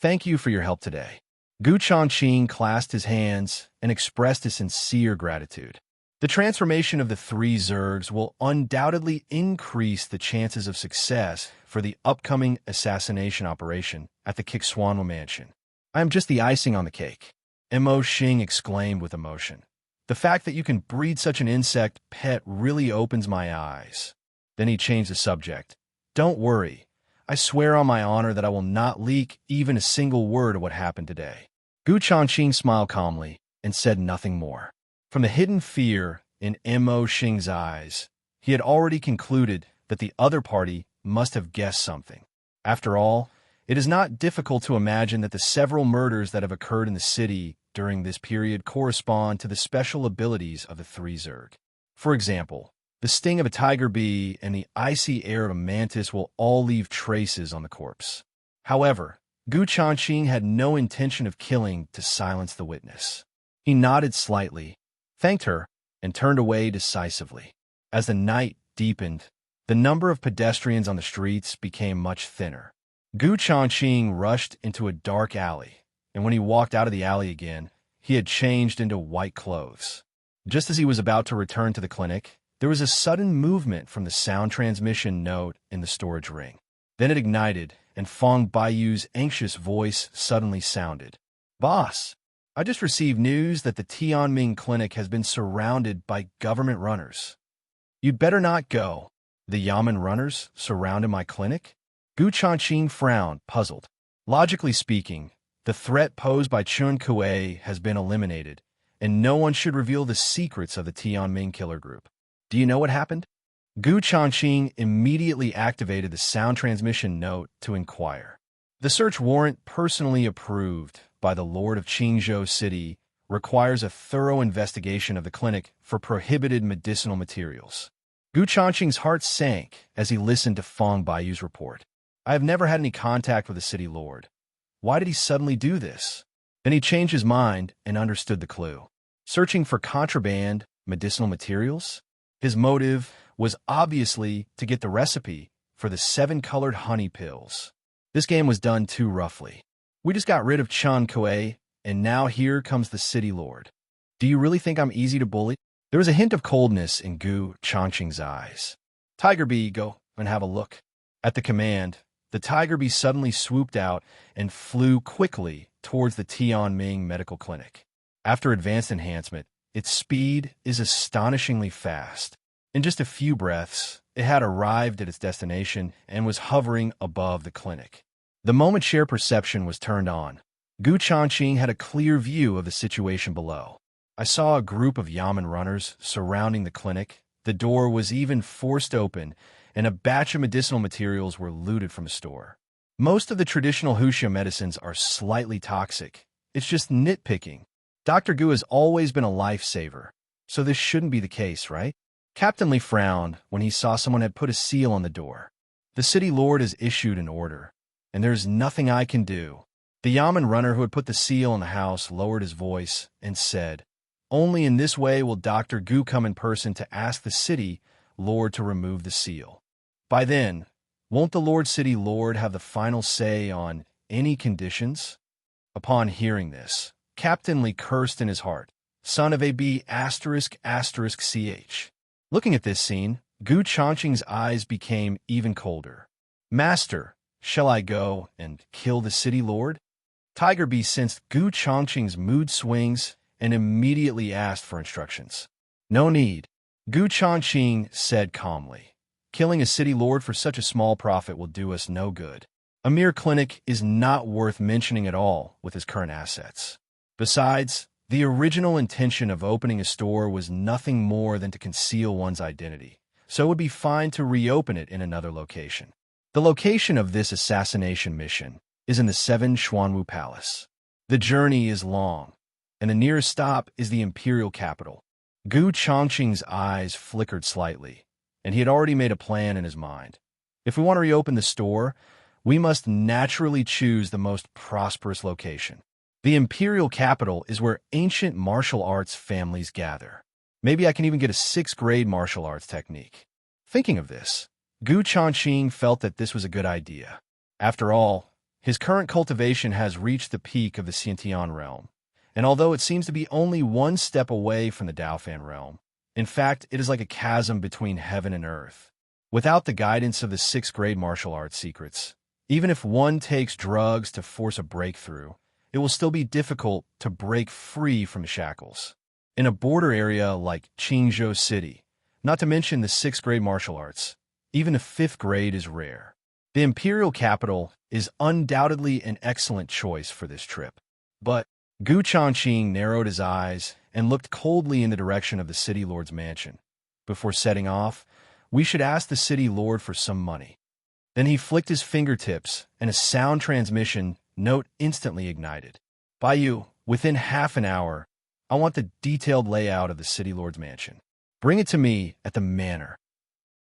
thank you for your help today. Changqing clasped his hands and expressed his sincere gratitude. The transformation of the 3 Zergs will undoubtedly increase the chances of success for the upcoming assassination operation at the Kixwanwa mansion. I am just the icing on the cake, Mo Xing exclaimed with emotion. The fact that you can breed such an insect pet really opens my eyes. Then he changed the subject. Don't worry. I swear on my honor that I will not leak even a single word of what happened today. Changqing smiled calmly and said nothing more. From the hidden fear in Mo Xing's eyes, he had already concluded that the other party must have guessed something. After all, it is not difficult to imagine that the several murders that have occurred in the city during this period correspond to the special abilities of the 3 Zerg. For example, the sting of a tiger bee and the icy air of a mantis will all leave traces on the corpse. However, Changqing had no intention of killing to silence the witness. He nodded slightly, thanked her, and turned away decisively. As the night deepened, the number of pedestrians on the streets became much thinner. Changqing rushed into a dark alley, and when he walked out of the alley again, he had changed into white clothes. Just as he was about to return to the clinic, there was a sudden movement from the sound transmission node in the storage ring. Then it ignited, and Fang Baiyu's anxious voice suddenly sounded. Boss, I just received news that the Tianming clinic has been surrounded by government runners. You'd better not go. The Yamen runners surrounded my clinic? Changqing frowned, puzzled. Logically speaking, the threat posed by Chun Kuei has been eliminated, and no one should reveal the secrets of the Tianming killer group. Do you know what happened? Changqing immediately activated the sound transmission note to inquire. The search warrant personally approved by the Lord of Qingzhou City requires a thorough investigation of the clinic for prohibited medicinal materials. Changqing's heart sank as he listened to Fang Baiyu's report. I have never had any contact with the city lord. Why did he suddenly do this? Then he changed his mind and understood the clue. Searching for contraband medicinal materials? His motive was obviously to get the recipe for the 7-colored honey pills. This game was done too roughly. We just got rid of Chun Kuei, and now here comes the city lord. Do you really think I'm easy to bully? There was a hint of coldness in Changqing's eyes. Tiger Bee, go and have a look. At the command, the Tiger Bee suddenly swooped out and flew quickly towards the Tianming medical clinic. After advanced enhancement, its speed is astonishingly fast. In just a few breaths, it had arrived at its destination and was hovering above the clinic. The moment share perception was turned on, Changqing had a clear view of the situation below. I saw a group of Yamen runners surrounding the clinic. The door was even forced open, and a batch of medicinal materials were looted from the store. Most of the traditional Huxia medicines are slightly toxic. It's just nitpicking. Dr. Gu has always been a lifesaver, so this shouldn't be the case, right? Captain Li frowned when he saw someone had put a seal on the door. The city lord has issued an order, and there's nothing I can do. The Yamen runner who had put the seal on the house lowered his voice and said, only in this way will Dr. Gu come in person to ask the city lord to remove the seal. By then, won't the Lord City Lord have the final say on any conditions? Upon hearing this, Captain Li cursed in his heart, son of a B******ch. Looking at this scene, Changqing's eyes became even colder. Master, shall I go and kill the city lord? Tiger Bee sensed Changqing's mood swings and immediately asked for instructions. No need, Changqing said calmly. Killing a city lord for such a small profit will do us no good. A mere clinic is not worth mentioning at all with his current assets. Besides, the original intention of opening a store was nothing more than to conceal one's identity, so it would be fine to reopen it in another location. The location of this assassination mission is in the 7 Xuanwu Palace. The journey is long, and the nearest stop is the imperial capital. Gu Changqing's eyes flickered slightly, and he had already made a plan in his mind. If we want to reopen the store, we must naturally choose the most prosperous location. The imperial capital is where ancient martial arts families gather. Maybe I can even get a 6th grade martial arts technique. Thinking of this, Gu Changqing felt that this was a good idea. After all, his current cultivation has reached the peak of the Xintian realm, and although it seems to be only one step away from the Daofan realm, in fact, it is like a chasm between heaven and earth. Without the guidance of the 6th grade martial arts secrets, even if one takes drugs to force a breakthrough, it will still be difficult to break free from the shackles. In a border area like Qingzhou City, not to mention the 6th grade martial arts, even the 5th grade is rare. The imperial capital is undoubtedly an excellent choice for this trip. But Gu Changqing narrowed his eyes and looked coldly in the direction of the city lord's mansion. Before setting off, we should ask the city lord for some money. Then he flicked his fingertips, and a sound transmission note instantly ignited. Baiyu, within half an hour, I want the detailed layout of the city lord's mansion. Bring it to me at the manor.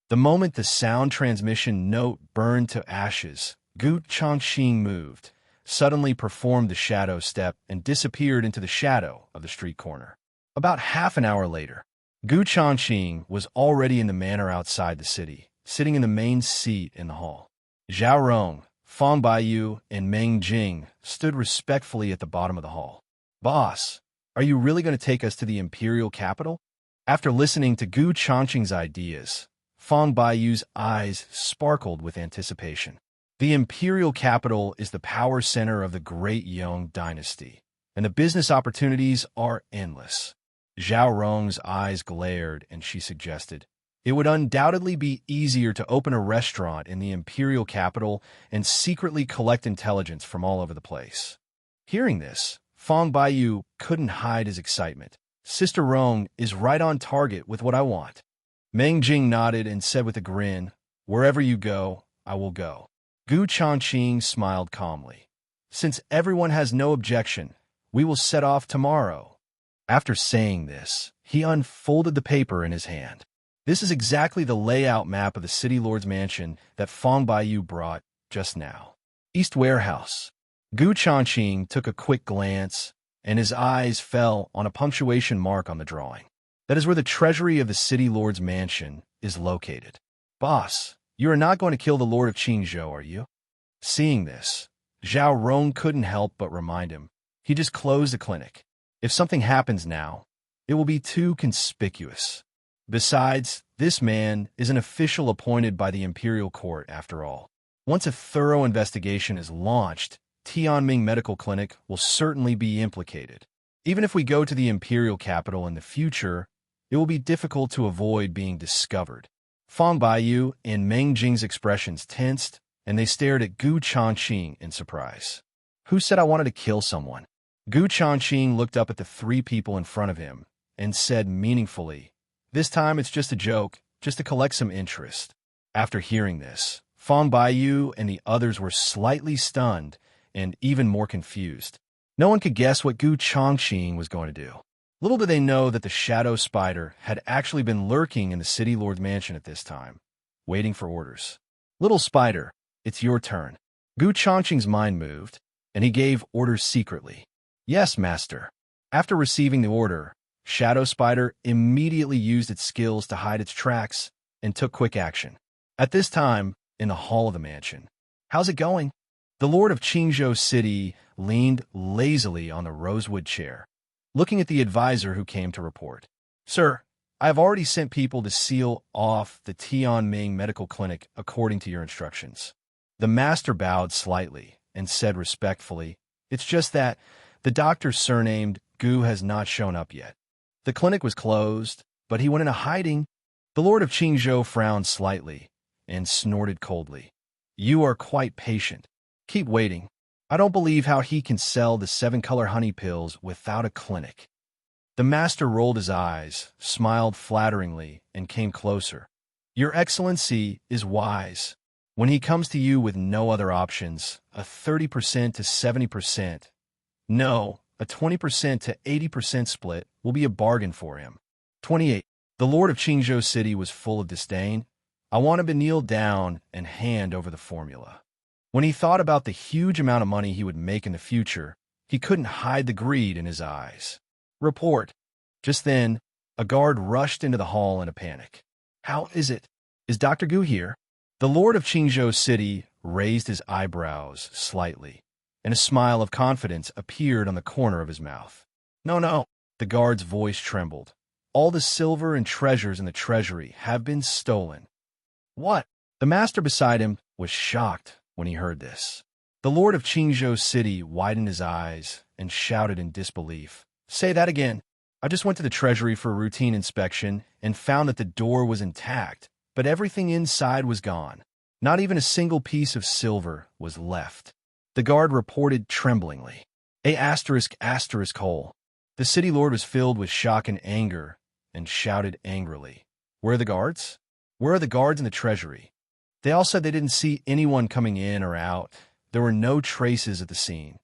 The moment the sound transmission note burned to ashes, Gu Changqing moved, suddenly performed the shadow step, and disappeared into the shadow of the street corner. About half an hour later, Gu Changqing was already in the manor outside the city, sitting in the main seat in the hall. Zhao Rong, Fang Baiyu, and Meng Jing stood respectfully at the bottom of the hall. Boss, are you really going to take us to the imperial capital? After listening to Gu Changqing's ideas, Fang Baiyu's eyes sparkled with anticipation. The imperial capital is the power center of the Great Yong dynasty, and the business opportunities are endless. Zhao Rong's eyes glared, and she suggested, it would undoubtedly be easier to open a restaurant in the imperial capital and secretly collect intelligence from all over the place. Hearing this, Fang Baiyu couldn't hide his excitement. Sister Rong is right on target with what I want. Meng Jing nodded and said with a grin, wherever you go, I will go. Gu Changqing smiled calmly. Since everyone has no objection, we will set off tomorrow. After saying this, he unfolded the paper in his hand. This is exactly the layout map of the city lord's mansion that Fang Baiyu brought just now. East Warehouse. Gu Changqing took a quick glance, and his eyes fell on a punctuation mark on the drawing. That is where the treasury of the city lord's mansion is located. Boss, you are not going to kill the Lord of Qingzhou, are you? Seeing this, Zhao Rong couldn't help but remind him. He just closed the clinic. If something happens now, it will be too conspicuous. Besides, this man is an official appointed by the imperial court after all. Once a thorough investigation is launched, Tianming Medical Clinic will certainly be implicated. Even if we go to the imperial capital in the future, it will be difficult to avoid being discovered. Fang Baiyu and Meng Jing's expressions tensed, and they stared at Gu Changqing in surprise. Who said I wanted to kill someone? Gu Changqing looked up at the 3 people in front of him and said meaningfully, this time it's just a joke, just to collect some interest. After hearing this, Fang Baiyu and the others were slightly stunned and even more confused. No one could guess what Gu Changqing was going to do. Little did they know that the shadow spider had actually been lurking in the city lord's mansion at this time, waiting for orders. Little spider, it's your turn. Gu Changqing's mind moved, and he gave orders secretly. Yes, master. After receiving the order, Shadow Spider immediately used its skills to hide its tracks and took quick action. At this time, in the hall of the mansion. How's it going? The Lord of Qingzhou City leaned lazily on the rosewood chair, looking at the advisor who came to report. Sir, I have already sent people to seal off the Tianming Medical Clinic according to your instructions. The master bowed slightly and said respectfully, it's just that the doctor surnamed Gu has not shown up yet. The clinic was closed, but he went into hiding. The Lord of Qingzhou frowned slightly and snorted coldly. You are quite patient. Keep waiting. I don't believe how he can sell the 7-color honey pills without a clinic. The master rolled his eyes, smiled flatteringly, and came closer. Your Excellency is wise. When he comes to you with no other options, a 30% to 70%, no, a 20% to 80% split will be a bargain for him. 28. The Lord of Qingzhou City was full of disdain. I wanted to kneel down and hand over the formula. When he thought about the huge amount of money he would make in the future, he couldn't hide the greed in his eyes. Report. Just then, a guard rushed into the hall in a panic. How is it? Is Dr. Gu here? The Lord of Qingzhou City raised his eyebrows slightly, and a smile of confidence appeared on the corner of his mouth. No, no. The guard's voice trembled. All the silver and treasures in the treasury have been stolen. What? The master beside him was shocked when he heard this. The Lord of Qingzhou City widened his eyes and shouted in disbelief. Say that again. I just went to the treasury for a routine inspection and found that the door was intact, but everything inside was gone. Not even a single piece of silver was left. The guard reported tremblingly. **** hole. The city lord was filled with shock and anger and shouted angrily. Where are the guards? Where are the guards in the treasury? They all said they didn't see anyone coming in or out. There were no traces at the scene.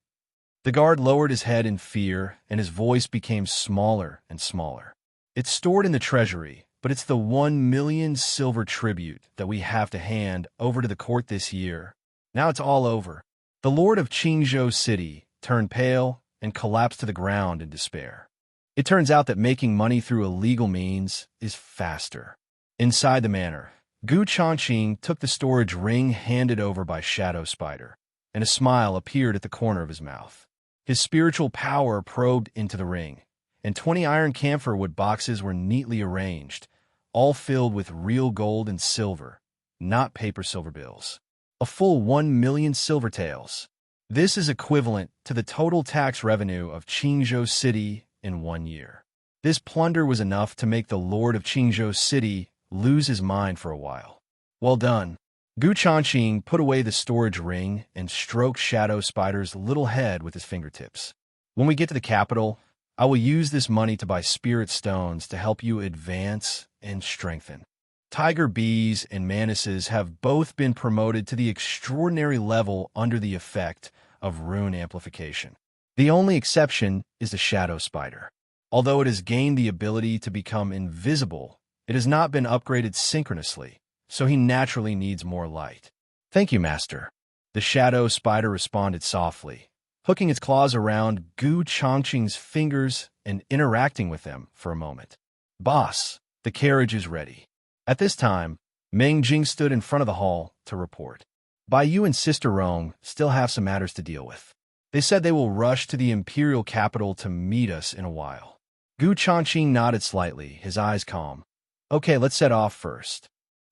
The guard lowered his head in fear, and his voice became smaller and smaller. It's stored in the treasury, but it's the 1 million silver tribute that we have to hand over to the court this year. Now it's all over. The Lord of Qingzhou City turned pale and collapsed to the ground in despair. It turns out that making money through illegal means is faster. Inside the manor, Changqing took the storage ring handed over by Shadow Spider, and a smile appeared at the corner of his mouth. His spiritual power probed into the ring, and 20 iron camphor wood boxes were neatly arranged, all filled with real gold and silver, not paper silver bills. A full 1 million silver taels. This is equivalent to the total tax revenue of Qingzhou City in 1 year. This plunder was enough to make the Lord of Qingzhou City lose his mind for a while. Well done. Changqing put away the storage ring and stroked Shadow Spider's little head with his fingertips. When we get to the capital, I will use this money to buy spirit stones to help you advance and strengthen. Tiger bees and mantises have both been promoted to the extraordinary level under the effect of rune amplification. The only exception is the Shadow Spider. Although it has gained the ability to become invisible, it has not been upgraded synchronously, so he naturally needs more light. Thank you, Master. The Shadow Spider responded softly, hooking its claws around Changqing's fingers and interacting with them for a moment. Boss, the carriage is ready. At this time, Meng Jing stood in front of the hall to report. Bai Yu and Sister Rong still have some matters to deal with. They said they will rush to the imperial capital to meet us in a while. Changqing nodded slightly, his eyes calm. Okay, let's set off first.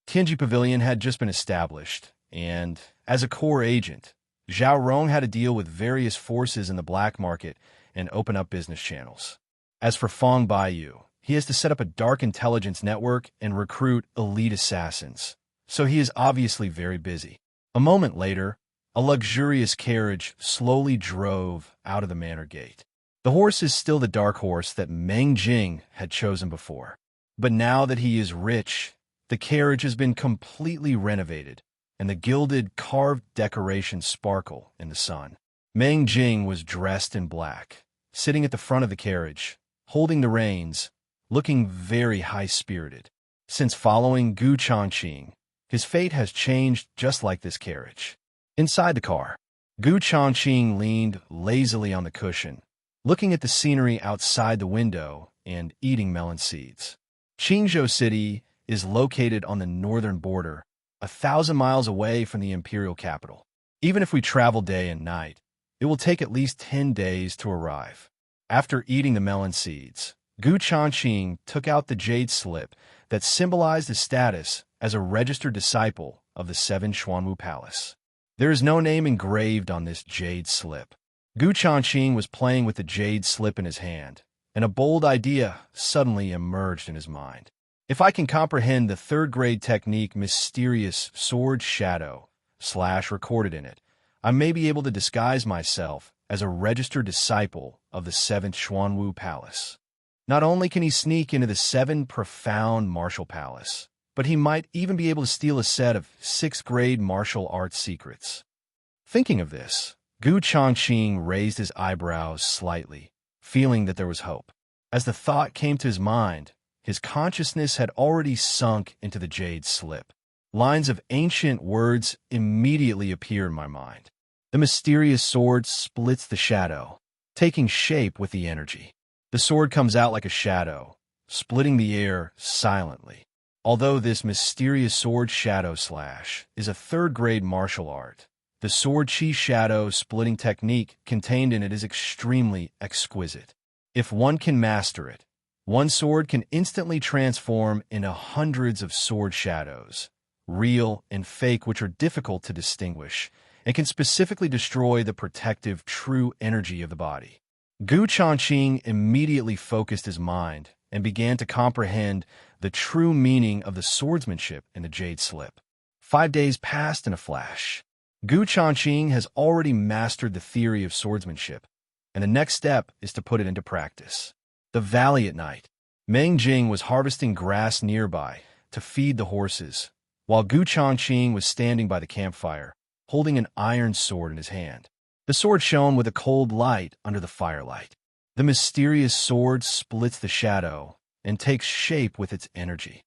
Tianji Pavilion had just been established, and, as a core agent, Zhao Rong had to deal with various forces in the black market and open up business channels. As for Fong Baiyu, he has to set up a dark intelligence network and recruit elite assassins, so he is obviously very busy. A moment later, a luxurious carriage slowly drove out of the manor gate. The horse is still the dark horse that Meng Jing had chosen before, but now that he is rich, the carriage has been completely renovated, and the gilded, carved decorations sparkle in the sun. Meng Jing was dressed in black, sitting at the front of the carriage, holding the reins, looking very high-spirited. Since following Changqing, his fate has changed just like this carriage. Inside the car, Changqing leaned lazily on the cushion, looking at the scenery outside the window and eating melon seeds. Qingzhou City is located on the northern border, 1,000 miles away from the imperial capital. Even if we travel day and night, it will take at least 10 days to arrive. After eating the melon seeds, Changqing took out the jade slip that symbolized his status as a registered disciple of the 7 Xuanwu Palace. There is no name engraved on this jade slip. Changqing was playing with the jade slip in his hand, and a bold idea suddenly emerged in his mind. If I can comprehend the third-grade technique mysterious sword shadow / recorded in it, I may be able to disguise myself as a registered disciple of the 7th Xuanwu Palace. Not only can he sneak into the 7 profound martial palace, but he might even be able to steal a set of 6th-grade martial arts secrets. Thinking of this, Changqing raised his eyebrows slightly, feeling that there was hope. As the thought came to his mind, his consciousness had already sunk into the jade slip. Lines of ancient words immediately appear in my mind. The mysterious sword splits the shadow, taking shape with the energy. The sword comes out like a shadow, splitting the air silently. Although this mysterious sword shadow slash is a third-grade martial art, the sword chi shadow splitting technique contained in it is extremely exquisite. If one can master it, one sword can instantly transform into hundreds of sword shadows, real and fake, which are difficult to distinguish, and can specifically destroy the protective true energy of the body. Changqing immediately focused his mind and began to comprehend the true meaning of the swordsmanship in the jade slip. 5 days passed in a flash. Changqing has already mastered the theory of swordsmanship, and the next step is to put it into practice. The valley at night. Meng Jing was harvesting grass nearby to feed the horses, while Changqing was standing by the campfire, holding an iron sword in his hand. The sword shone with a cold light under the firelight. The mysterious sword splits the shadow and takes shape with its energy.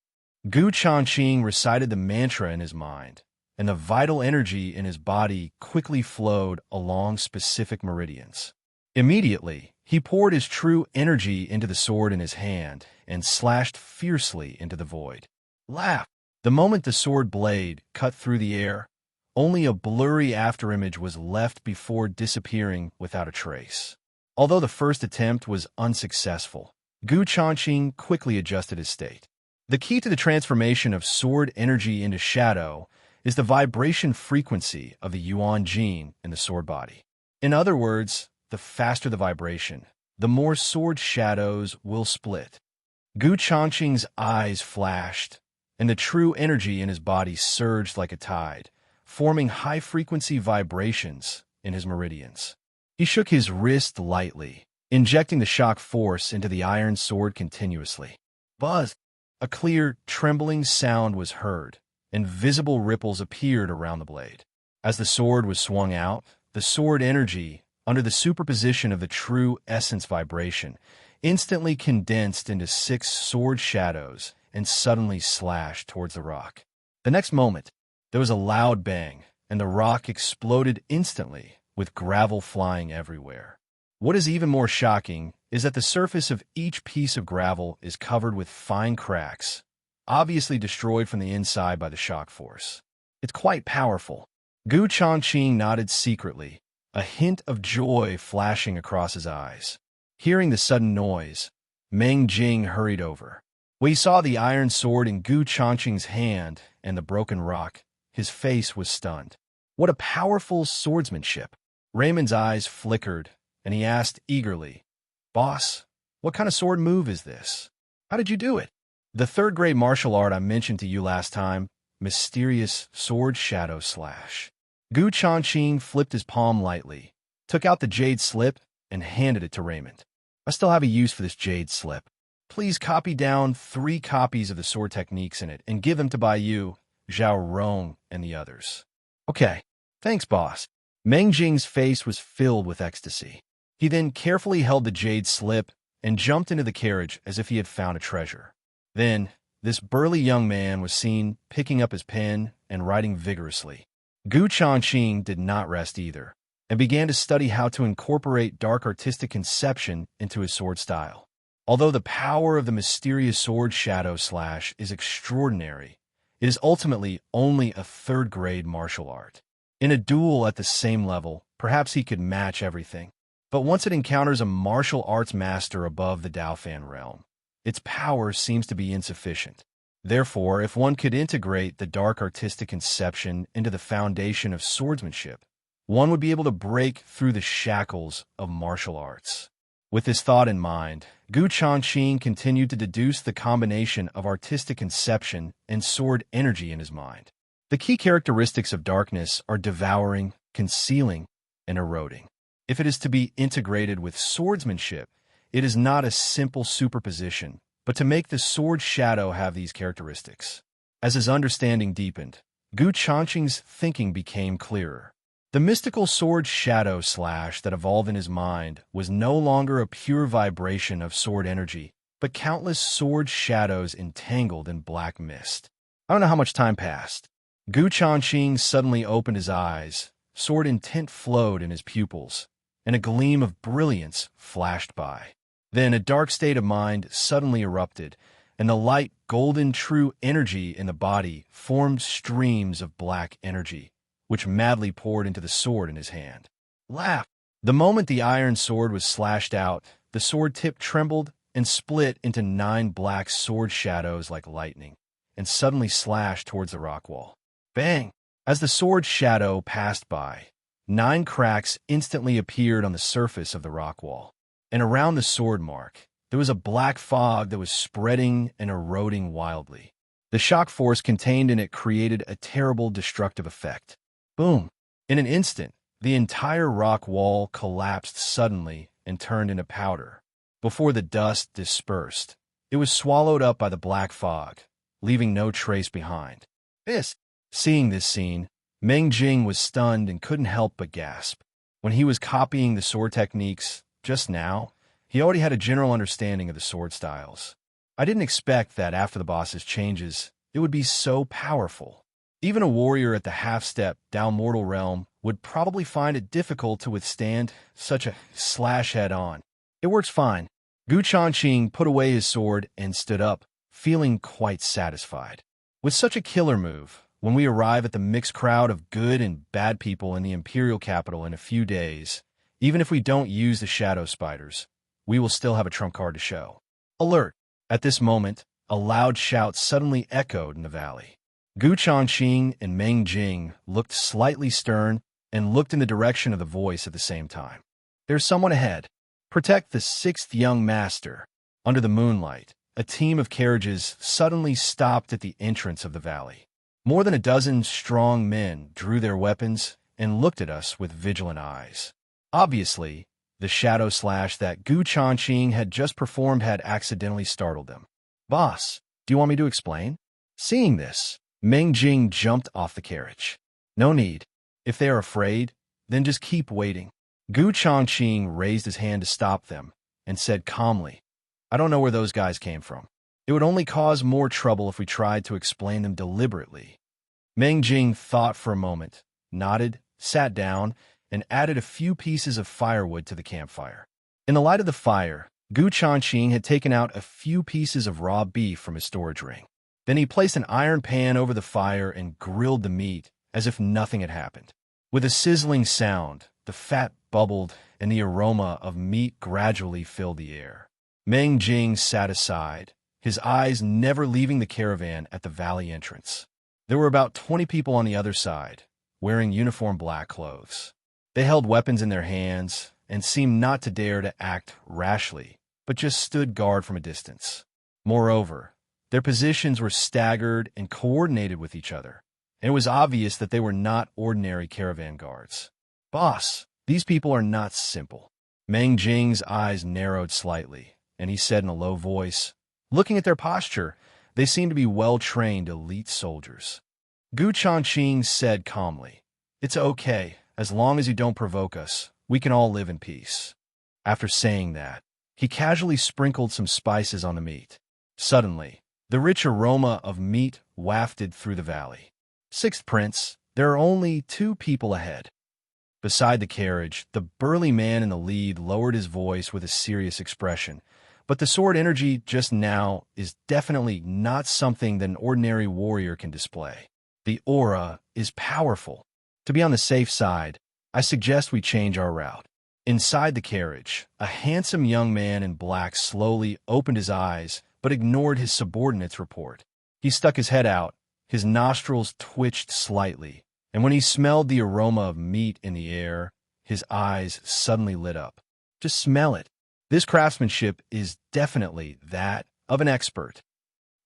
Changqing recited the mantra in his mind, and the vital energy in his body quickly flowed along specific meridians. Immediately, he poured his true energy into the sword in his hand and slashed fiercely into the void. Laugh! The moment the sword blade cut through the air, only a blurry afterimage was left before disappearing without a trace. Although the first attempt was unsuccessful, Changqing quickly adjusted his state. The key to the transformation of sword energy into shadow is the vibration frequency of the Yuan gene in the sword body. In other words, the faster the vibration, the more sword shadows will split. Changqing's eyes flashed, and the true energy in his body surged like a tide, forming high-frequency vibrations in his meridians. He shook his wrist lightly, injecting the shock force into the iron sword continuously. Buzz! A clear, trembling sound was heard, and visible ripples appeared around the blade. As the sword was swung out, the sword energy, under the superposition of the true essence vibration, instantly condensed into 6 sword shadows and suddenly slashed towards the rock. The next moment, there was a loud bang, and the rock exploded instantly, with gravel flying everywhere. What is even more shocking is that the surface of each piece of gravel is covered with fine cracks, obviously destroyed from the inside by the shock force. It's quite powerful. Changqing nodded secretly, a hint of joy flashing across his eyes. Hearing the sudden noise, Meng Jing hurried over. When he saw the iron sword in Changqing's hand and the broken rock, his face was stunned. What a powerful swordsmanship! Raymond's eyes flickered, and he asked eagerly, "Boss, what kind of sword move is this? How did you do it?" "The third-grade martial art I mentioned to you last time, mysterious sword shadow slash." Changqing flipped his palm lightly, took out the jade slip, and handed it to Raymond. "I still have a use for this jade slip. Please copy down 3 copies of the sword techniques in it and give them to Bai Yu, Zhao Rong, and the others." "Okay, thanks, boss." Meng Jing's face was filled with ecstasy. He then carefully held the jade slip and jumped into the carriage as if he had found a treasure. Then, this burly young man was seen picking up his pen and writing vigorously. Changqing did not rest either, and began to study how to incorporate dark artistic conception into his sword style. Although the power of the mysterious sword shadow slash is extraordinary, it is ultimately only a third-grade martial art. In a duel at the same level, perhaps he could match everything. But once it encounters a martial arts master above the Daofan realm, its power seems to be insufficient. Therefore, if one could integrate the dark artistic conception into the foundation of swordsmanship, one would be able to break through the shackles of martial arts. With this thought in mind, Changqing continued to deduce the combination of artistic conception and sword energy in his mind. The key characteristics of darkness are devouring, concealing, and eroding. If it is to be integrated with swordsmanship, it is not a simple superposition, but to make the sword shadow have these characteristics. As his understanding deepened, Changqing's thinking became clearer. The mystical sword shadow slash that evolved in his mind was no longer a pure vibration of sword energy, but countless sword shadows entangled in black mist. I don't know how much time passed. Changqing suddenly opened his eyes, sword intent flowed in his pupils, and a gleam of brilliance flashed by. Then a dark state of mind suddenly erupted, and the light, golden, true energy in the body formed streams of black energy, which madly poured into the sword in his hand. Laugh! The moment the iron sword was slashed out, the sword tip trembled and split into 9 black sword shadows like lightning, and suddenly slashed towards the rock wall. Bang! As the sword shadow passed by, 9 cracks instantly appeared on the surface of the rock wall, and around the sword mark, there was a black fog that was spreading and eroding wildly. The shock force contained in it created a terrible destructive effect. Boom! In an instant, the entire rock wall collapsed suddenly and turned into powder. Before the dust dispersed, it was swallowed up by the black fog, leaving no trace behind. Seeing this scene, Meng Jing was stunned and couldn't help but gasp. When he was copying the sword techniques just now, he already had a general understanding of the sword styles. I didn't expect that after the boss's changes, it would be so powerful. Even a warrior at the half-step down mortal realm would probably find it difficult to withstand such a slash head-on. It works fine. Changqing put away his sword and stood up, feeling quite satisfied. With such a killer move, when we arrive at the mixed crowd of good and bad people in the imperial capital in a few days, even if we don't use the shadow spiders, we will still have a trump card to show. Alert! At this moment, a loud shout suddenly echoed in the valley. Changqing and Meng Jing looked slightly stern and looked in the direction of the voice at the same time. There's someone ahead. Protect the 6th young master. Under the moonlight, a team of carriages suddenly stopped at the entrance of the valley. More than a dozen strong men drew their weapons and looked at us with vigilant eyes. Obviously, the shadow slash that Changqing had just performed had accidentally startled them. Boss, do you want me to explain? Seeing this, Meng Jing jumped off the carriage. No need. If they are afraid, then just keep waiting. Changqing raised his hand to stop them and said calmly, I don't know where those guys came from. It would only cause more trouble if we tried to explain them deliberately. Meng Jing thought for a moment, nodded, sat down, and added a few pieces of firewood to the campfire. In the light of the fire, Changqing had taken out a few pieces of raw beef from his storage ring. Then he placed an iron pan over the fire and grilled the meat as if nothing had happened. With a sizzling sound, the fat bubbled and the aroma of meat gradually filled the air. Meng Jing sat aside, his eyes never leaving the caravan at the valley entrance. There were about 20 people on the other side, wearing uniform black clothes. They held weapons in their hands and seemed not to dare to act rashly, but just stood guard from a distance. Moreover, their positions were staggered and coordinated with each other, and it was obvious that they were not ordinary caravan guards. Boss, these people are not simple. Meng Jing's eyes narrowed slightly, and he said in a low voice, looking at their posture, they seem to be well-trained elite soldiers. Changqing said calmly, It's okay, as long as you don't provoke us, we can all live in peace. After saying that, he casually sprinkled some spices on the meat. Suddenly, the rich aroma of meat wafted through the valley. 6th Prince, there are only 2 people ahead. Beside the carriage, the burly man in the lead lowered his voice with a serious expression. But the sword energy just now is definitely not something that an ordinary warrior can display. The aura is powerful. To be on the safe side, I suggest we change our route. Inside the carriage, a handsome young man in black slowly opened his eyes but ignored his subordinate's report. He stuck his head out, his nostrils twitched slightly, and when he smelled the aroma of meat in the air, his eyes suddenly lit up. Just smell it. This craftsmanship is definitely that of an expert.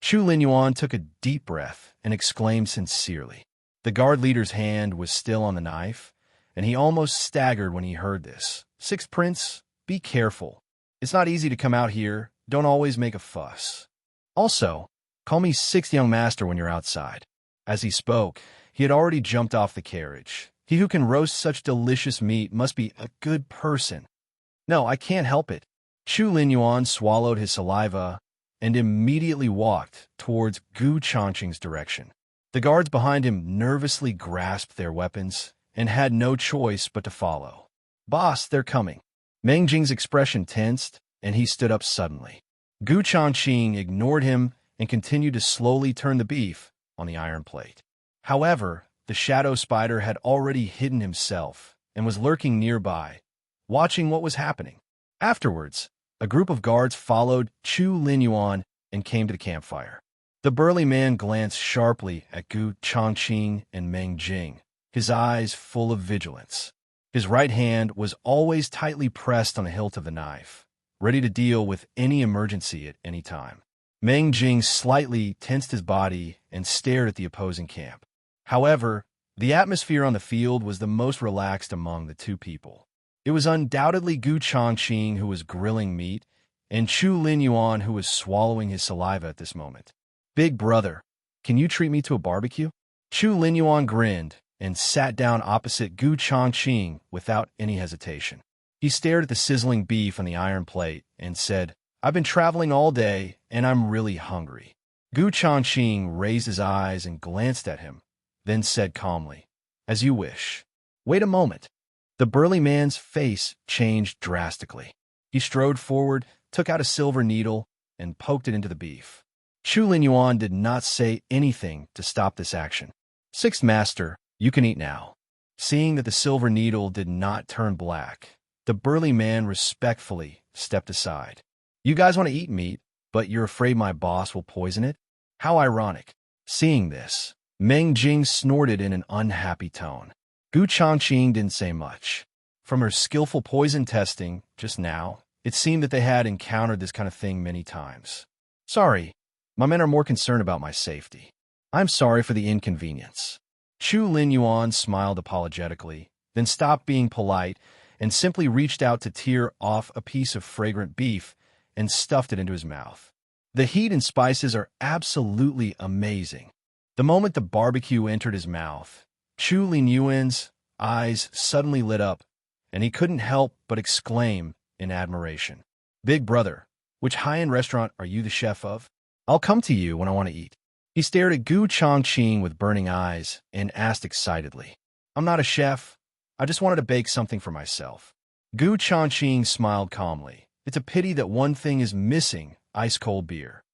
Chu Linyuan took a deep breath and exclaimed sincerely. The guard leader's hand was still on the knife, and he almost staggered when he heard this. Sixth Prince, be careful. It's not easy to come out here. Don't always make a fuss. Also, call me Sixth Young Master when you're outside. As he spoke, he had already jumped off the carriage. He who can roast such delicious meat must be a good person. No, I can't help it. Chu Linyuan swallowed his saliva and immediately walked towards Gu Changqing's direction. The guards behind him nervously grasped their weapons and had no choice but to follow. Boss, they're coming. Meng Jing's expression tensed, and he stood up suddenly. Gu Changqing ignored him and continued to slowly turn the beef on the iron plate. However, the shadow spider had already hidden himself and was lurking nearby, watching what was happening. Afterwards, a group of guards followed Chu Linyuan and came to the campfire. The burly man glanced sharply at Gu Changqing and Meng Jing, his eyes full of vigilance. His right hand was always tightly pressed on the hilt of the knife, ready to deal with any emergency at any time. Meng Jing slightly tensed his body and stared at the opposing camp. However, the atmosphere on the field was the most relaxed among the two people. It was undoubtedly Gu Changqing who was grilling meat, and Chu Linyuan who was swallowing his saliva at this moment. Big brother, can you treat me to a barbecue? Chu Linyuan grinned and sat down opposite Gu Changqing without any hesitation. He stared at the sizzling beef on the iron plate and said, I've been traveling all day, and I'm really hungry. Gu Changqing raised his eyes and glanced at him, then said calmly, As you wish. Wait a moment. The burly man's face changed drastically. He strode forward, took out a silver needle, and poked it into the beef. Chu Linyuan did not say anything to stop this action. Sixth Master, you can eat now. Seeing that the silver needle did not turn black, the burly man respectfully stepped aside. You guys want to eat meat, but you're afraid my boss will poison it? How ironic. Seeing this, Meng Jing snorted in an unhappy tone. Gu Changqing didn't say much. From her skillful poison testing just now, it seemed that they had encountered this kind of thing many times. Sorry, my men are more concerned about my safety. I'm sorry for the inconvenience. Chu Linyuan smiled apologetically, then stopped being polite and simply reached out to tear off a piece of fragrant beef and stuffed it into his mouth. The heat and spices are absolutely amazing. The moment the barbecue entered his mouth, Chu Linyuan's eyes suddenly lit up, and he couldn't help but exclaim in admiration. Big brother, which high-end restaurant are you the chef of? I'll come to you when I want to eat. He stared at Gu Changqing with burning eyes and asked excitedly, I'm not a chef. I just wanted to bake something for myself. Gu Changqing smiled calmly. It's a pity that one thing is missing, ice-cold beer.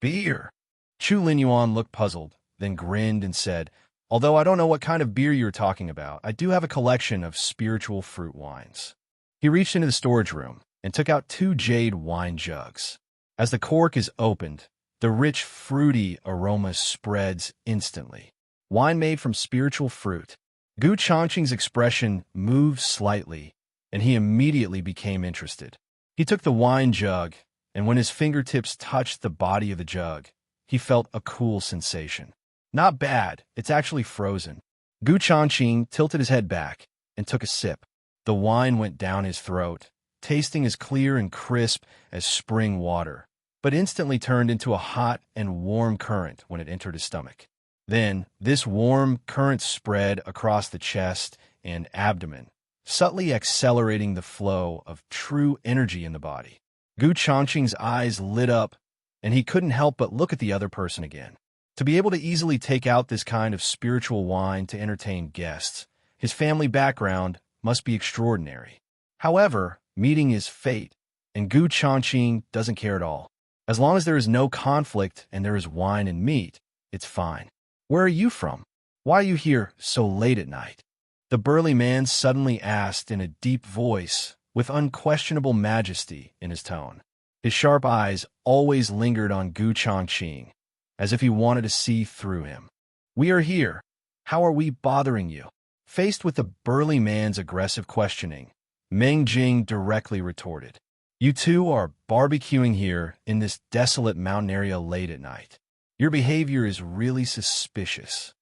Beer? Chu Linyuan looked puzzled, then grinned and said, Although I don't know what kind of beer you're talking about, I do have a collection of spiritual fruit wines. He reached into the storage room and took out 2 jade wine jugs. As the cork is opened, the rich, fruity aroma spreads instantly. Wine made from spiritual fruit. Gu Changqing's expression moved slightly, and he immediately became interested. He took the wine jug, and when his fingertips touched the body of the jug, he felt a cool sensation. Not bad, it's actually frozen. Gu Changqing tilted his head back and took a sip. The wine went down his throat, tasting as clear and crisp as spring water, but instantly turned into a hot and warm current when it entered his stomach. Then, this warm current spread across the chest and abdomen, subtly accelerating the flow of true energy in the body. Gu Changqing's eyes lit up, and he couldn't help but look at the other person again. To be able to easily take out this kind of spiritual wine to entertain guests, his family background must be extraordinary. However, meeting is fate, and Gu Changqing doesn't care at all. As long as there is no conflict and there is wine and meat, it's fine. Where are you from? Why are you here so late at night? The burly man suddenly asked in a deep voice, with unquestionable majesty in his tone. His sharp eyes always lingered on Gu Changqing, as if he wanted to see through him. We are here. How are we bothering you? Faced with the burly man's aggressive questioning, Meng Jing directly retorted. You two are barbecuing here in this desolate mountain area late at night. Your behavior is really suspicious.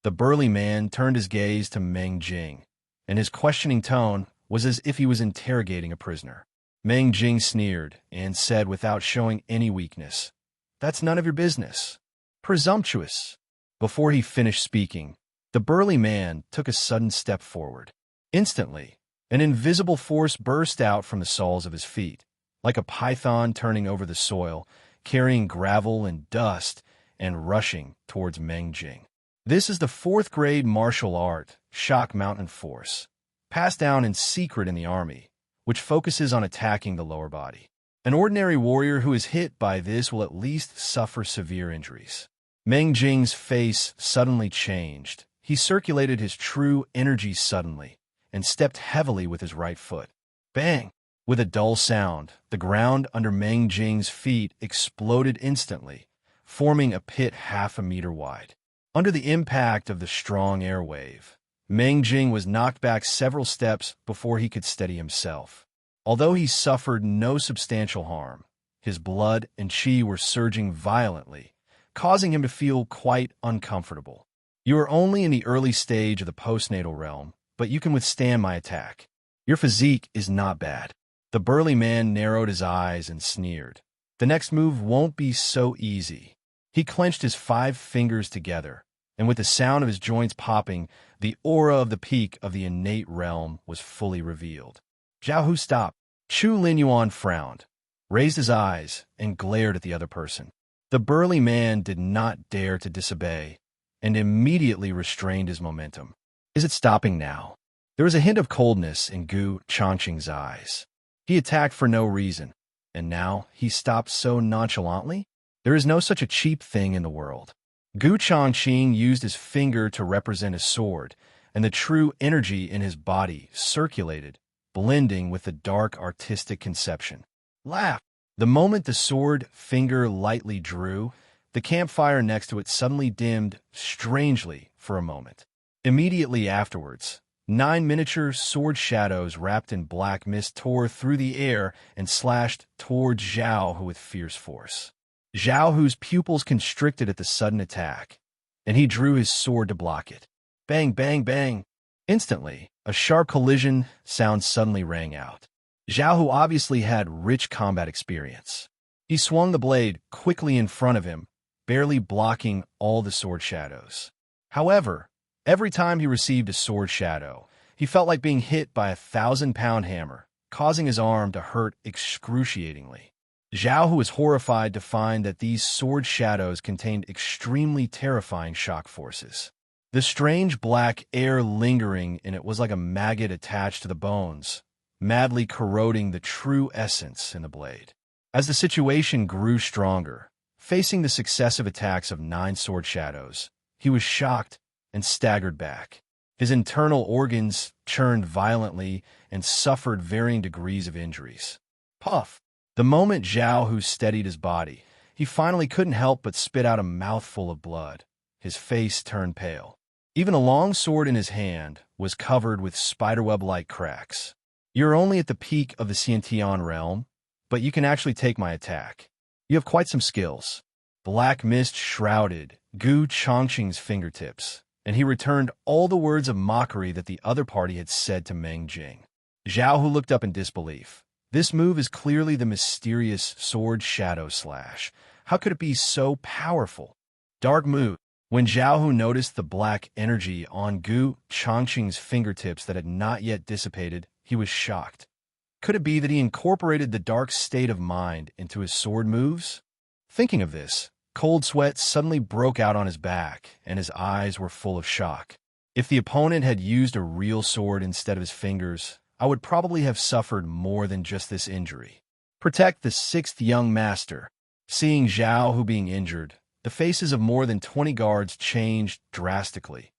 The burly man turned his gaze to Meng Jing, and his questioning tone was as if he was interrogating a prisoner. Meng Jing sneered and said without showing any weakness, "That's none of your business." Presumptuous. Before he finished speaking, the burly man took a sudden step forward. Instantly, an invisible force burst out from the soles of his feet, like a python turning over the soil, carrying gravel and dust and rushing towards Meng Jing. This is the 4th grade martial art, Shock Mountain Force, passed down in secret in the army, which focuses on attacking the lower body. An ordinary warrior who is hit by this will at least suffer severe injuries. Meng Jing's face suddenly changed. He circulated his true energy suddenly and stepped heavily with his right foot. Bang! With a dull sound, the ground under Meng Jing's feet exploded instantly, forming a pit half a meter wide. Under the impact of the strong air wave, Meng Jing was knocked back several steps before he could steady himself. Although he suffered no substantial harm, his blood and qi were surging violently, causing him to feel quite uncomfortable. You are only in the early stage of the postnatal realm, but you can withstand my attack. Your physique is not bad. The burly man narrowed his eyes and sneered. The next move won't be so easy. He clenched his 5 fingers together, and with the sound of his joints popping, the aura of the peak of the innate realm was fully revealed. Zhao Hu stopped. Chu Linyuan frowned, raised his eyes, and glared at the other person. The burly man did not dare to disobey, and immediately restrained his momentum. Is it stopping now? There was a hint of coldness in Gu Changqing's eyes. He attacked for no reason, and now he stopped so nonchalantly? There is no such a cheap thing in the world. Gu Changqing used his finger to represent his sword, and the true energy in his body circulated, blending with the dark artistic conception. Laugh! The moment the sword finger lightly drew, the campfire next to it suddenly dimmed strangely for a moment. Immediately afterwards, 9 miniature sword shadows wrapped in black mist tore through the air and slashed towards Zhao Hu with fierce force. Zhao Hu's pupils constricted at the sudden attack, and he drew his sword to block it. Bang, bang, bang! Instantly, a sharp collision sound suddenly rang out. Zhao Hu obviously had rich combat experience. He swung the blade quickly in front of him, barely blocking all the sword shadows. However, every time he received a sword shadow, he felt like being hit by a 1,000-pound hammer, causing his arm to hurt excruciatingly. Zhao Hu was horrified to find that these sword shadows contained extremely terrifying shock forces. The strange black air lingering in it was like a maggot attached to the bones, madly corroding the true essence in the blade. As the situation grew stronger, facing the successive attacks of 9 sword shadows, he was shocked and staggered back. His internal organs churned violently and suffered varying degrees of injuries. Puff! The moment Zhao Hu steadied his body, he finally couldn't help but spit out a mouthful of blood. His face turned pale. Even a long sword in his hand was covered with spiderweb-like cracks. You're only at the peak of the Xiantian realm, but you can actually take my attack. You have quite some skills. Black mist shrouded Gu Changqing's fingertips, and he returned all the words of mockery that the other party had said to Meng Jing. Zhao Hu looked up in disbelief. This move is clearly the mysterious sword shadow slash. How could it be so powerful? Dark mood. When Zhao Hu noticed the black energy on Gu Changqing's fingertips that had not yet dissipated, he was shocked. Could it be that he incorporated the dark state of mind into his sword moves? Thinking of this, cold sweat suddenly broke out on his back, and his eyes were full of shock. If the opponent had used a real sword instead of his fingers, I would probably have suffered more than just this injury. Protect the 6th young master. Seeing Zhao Hu being injured, the faces of more than 20 guards changed drastically,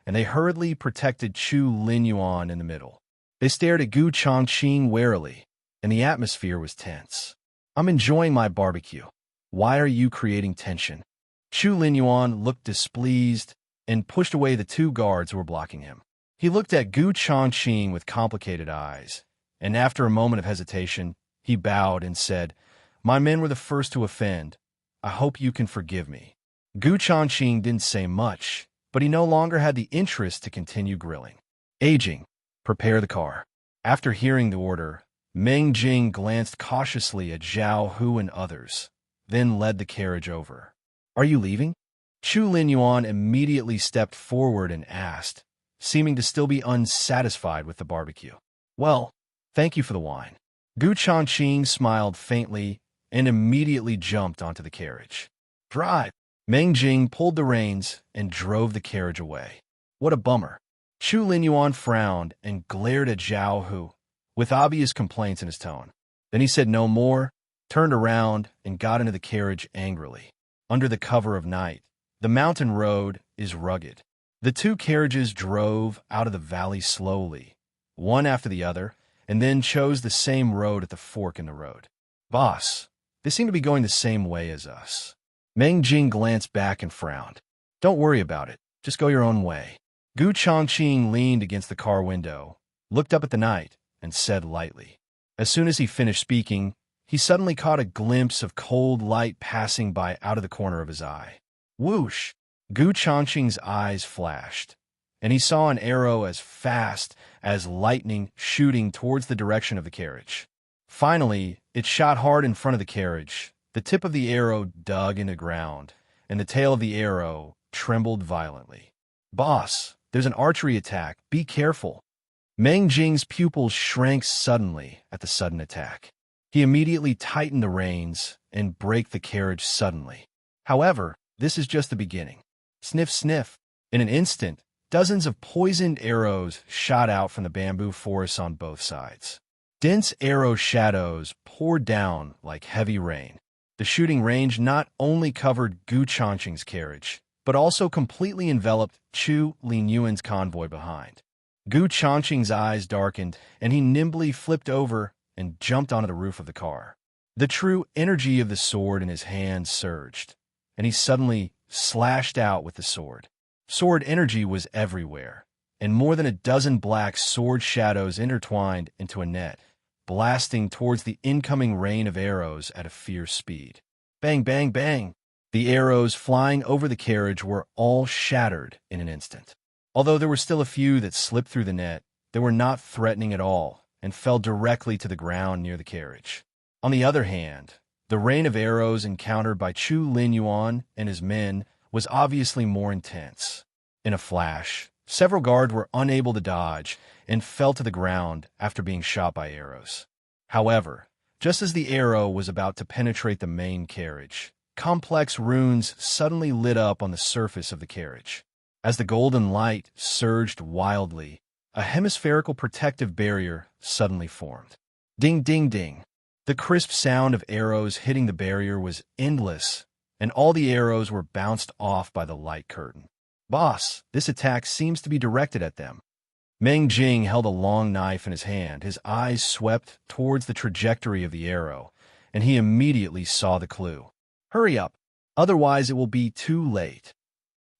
and they hurriedly protected Chu Linyuan in the middle. They stared at Gu Changqing warily, and the atmosphere was tense. I'm enjoying my barbecue. Why are you creating tension? Chu Linyuan looked displeased and pushed away the 2 guards who were blocking him. He looked at Gu Changqing with complicated eyes, and after a moment of hesitation, He bowed and said, "My men were the first to offend. I hope you can forgive me." Changqing didn't say much, but he no longer had the interest to continue grilling. Aging, prepare the car. After hearing the order, Meng Jing glanced cautiously at Zhao Hu and others, then led the carriage over. "Are you leaving?" Chu Linyuan immediately stepped forward and asked, seeming to still be unsatisfied with the barbecue. "Well, thank you for the wine." Changqing smiled faintly and immediately jumped onto the carriage. "Drive." Meng Jing pulled the reins and drove the carriage away. "What a bummer." Chu Linyuan frowned and glared at Zhao Hu, with obvious complaints in his tone. Then he said no more, turned around, and got into the carriage angrily. Under the cover of night, the mountain road is rugged. The two carriages drove out of the valley slowly, one after the other, and then chose the same road at the fork in the road. "Boss, they seem to be going the same way as us." Meng Jing glanced back and frowned. "Don't worry about it. Just go your own way." Changqing leaned against the car window, looked up at the night, and said lightly. As soon as he finished speaking, he suddenly caught a glimpse of cold light passing by out of the corner of his eye. Whoosh! Changqing's eyes flashed, and he saw an arrow as fast as lightning shooting towards the direction of the carriage. Finally, it shot hard in front of the carriage. The tip of the arrow dug into the ground, and the tail of the arrow trembled violently. "Boss, there's an archery attack. Be careful." Meng Jing's pupils shrank suddenly at the sudden attack. He immediately tightened the reins and braked the carriage suddenly. However, this is just the beginning. Sniff, sniff. In an instant, dozens of poisoned arrows shot out from the bamboo forests on both sides. Dense arrow shadows poured down like heavy rain. The shooting range not only covered Changqing's carriage, but also completely enveloped Chu Linyuan's convoy behind. Changqing's eyes darkened, and he nimbly flipped over and jumped onto the roof of the car. The true energy of the sword in his hand surged, and he suddenly slashed out with the sword. Sword energy was everywhere, and more than a dozen black sword shadows intertwined into a net, blasting towards the incoming rain of arrows at a fierce speed. Bang, bang, bang! The arrows flying over the carriage were all shattered in an instant. Although there were still a few that slipped through the net, they were not threatening at all and fell directly to the ground near the carriage. On the other hand, the rain of arrows encountered by Chu Linyuan and his men was obviously more intense. In a flash, several guards were unable to dodge and fell to the ground after being shot by arrows. However, just as the arrow was about to penetrate the main carriage, complex runes suddenly lit up on the surface of the carriage. As the golden light surged wildly, a hemispherical protective barrier suddenly formed. Ding, ding, ding. The crisp sound of arrows hitting the barrier was endless, and all the arrows were bounced off by the light curtain. "Boss, this attack seems to be directed at them." Meng Jing held a long knife in his hand. His eyes swept towards the trajectory of the arrow, and he immediately saw the clue. "Hurry up, otherwise it will be too late."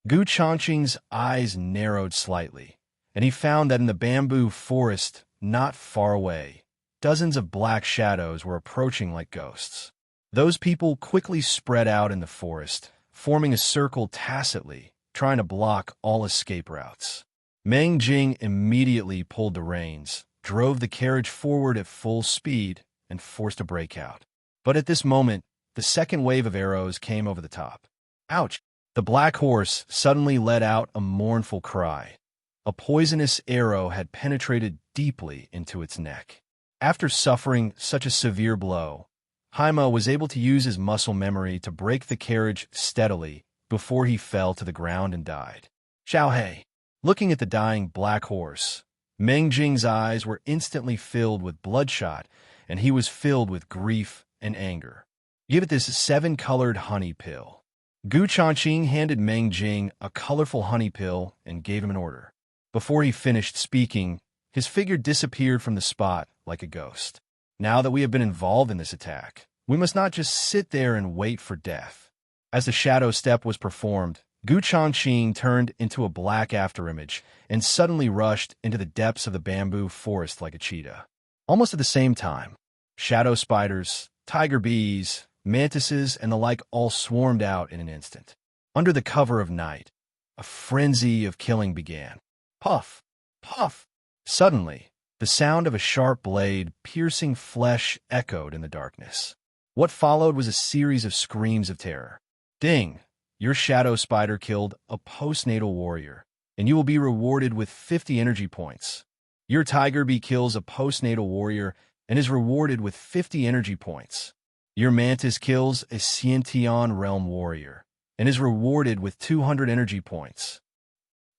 Changqing's eyes narrowed slightly, and he found that in the bamboo forest not far away, dozens of black shadows were approaching like ghosts. Those people quickly spread out in the forest, forming a circle tacitly, trying to block all escape routes. Meng Jing immediately pulled the reins, drove the carriage forward at full speed, and forced a breakout. But at this moment, the second wave of arrows came over the top. Ouch! The black horse suddenly let out a mournful cry. A poisonous arrow had penetrated deeply into its neck. After suffering such a severe blow, Haima was able to use his muscle memory to brake the carriage steadily before he fell to the ground and died. Xiaohei. Looking at the dying black horse, Meng Jing's eyes were instantly filled with bloodshot, and he was filled with grief and anger. "Give it this 7-colored honey pill." Changqing handed Meng Jing a colorful honey pill and gave him an order. Before he finished speaking, his figure disappeared from the spot like a ghost. Now that we have been involved in this attack, we must not just sit there and wait for death. As the shadow step was performed, Changqing turned into a black afterimage and suddenly rushed into the depths of the bamboo forest like a cheetah. Almost at the same time, Shadow spiders, tiger bees, mantises, and the like all swarmed out in an instant. Under the cover of night, a frenzy of killing began. Puff! Puff! Suddenly, the sound of a sharp blade piercing flesh echoed in the darkness. What followed was a series of screams of terror. Ding! Your shadow spider killed a postnatal warrior, and you will be rewarded with 50 energy points. Your tiger bee kills a postnatal warrior and is rewarded with 50 energy points. Your mantis kills a Xiantian realm warrior and is rewarded with 200 energy points.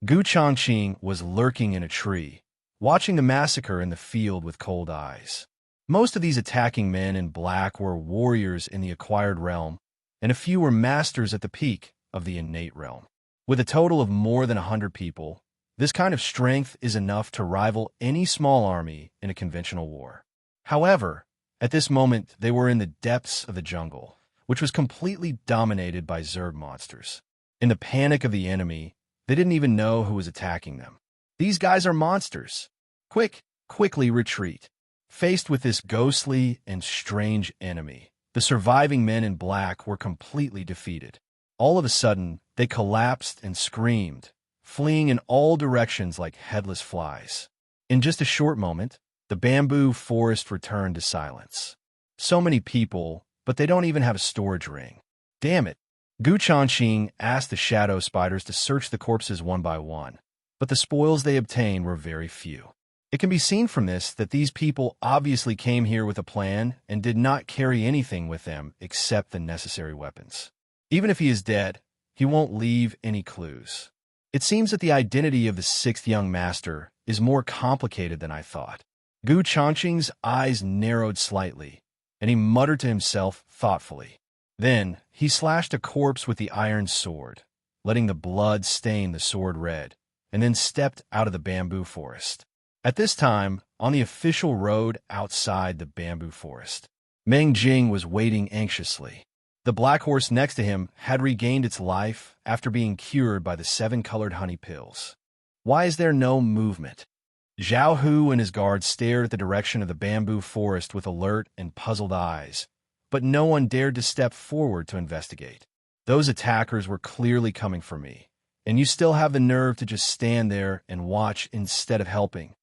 Changqing was lurking in a tree, watching the massacre in the field with cold eyes. Most of these attacking men in black were warriors in the acquired realm, and a few were masters at the peak of the innate realm. With a total of more than 100 people, this kind of strength is enough to rival any small army in a conventional war. However, at this moment they were in the depths of the jungle, which was completely dominated by Zerg monsters. In the panic of the enemy, they didn't even know who was attacking them. These guys are monsters. Quickly retreat. Faced with this ghostly and strange enemy, the surviving men in black were completely defeated. All of a sudden, they collapsed and screamed, fleeing in all directions like headless flies. In just a short moment, the bamboo forest returned to silence. So many people, but they don't even have a storage ring. Damn it. Changqing asked the shadow spiders to search the corpses one by one, but the spoils they obtained were very few. It can be seen from this that these people obviously came here with a plan and did not carry anything with them except the necessary weapons. Even if he is dead, he won't leave any clues. It seems that the identity of the sixth young master is more complicated than I thought. Changqing's eyes narrowed slightly, and he muttered to himself thoughtfully. Then he slashed a corpse with the iron sword, letting the blood stain the sword red, and then stepped out of the bamboo forest. At this time, on the official road outside the bamboo forest, Meng Jing was waiting anxiously. The black horse next to him had regained its life after being cured by the 7-colored honey pills. Why is there no movement? Zhao Hu and his guards stared at the direction of the bamboo forest with alert and puzzled eyes, but no one dared to step forward to investigate. Those attackers were clearly coming for me, and you still have the nerve to just stand there and watch instead of helping.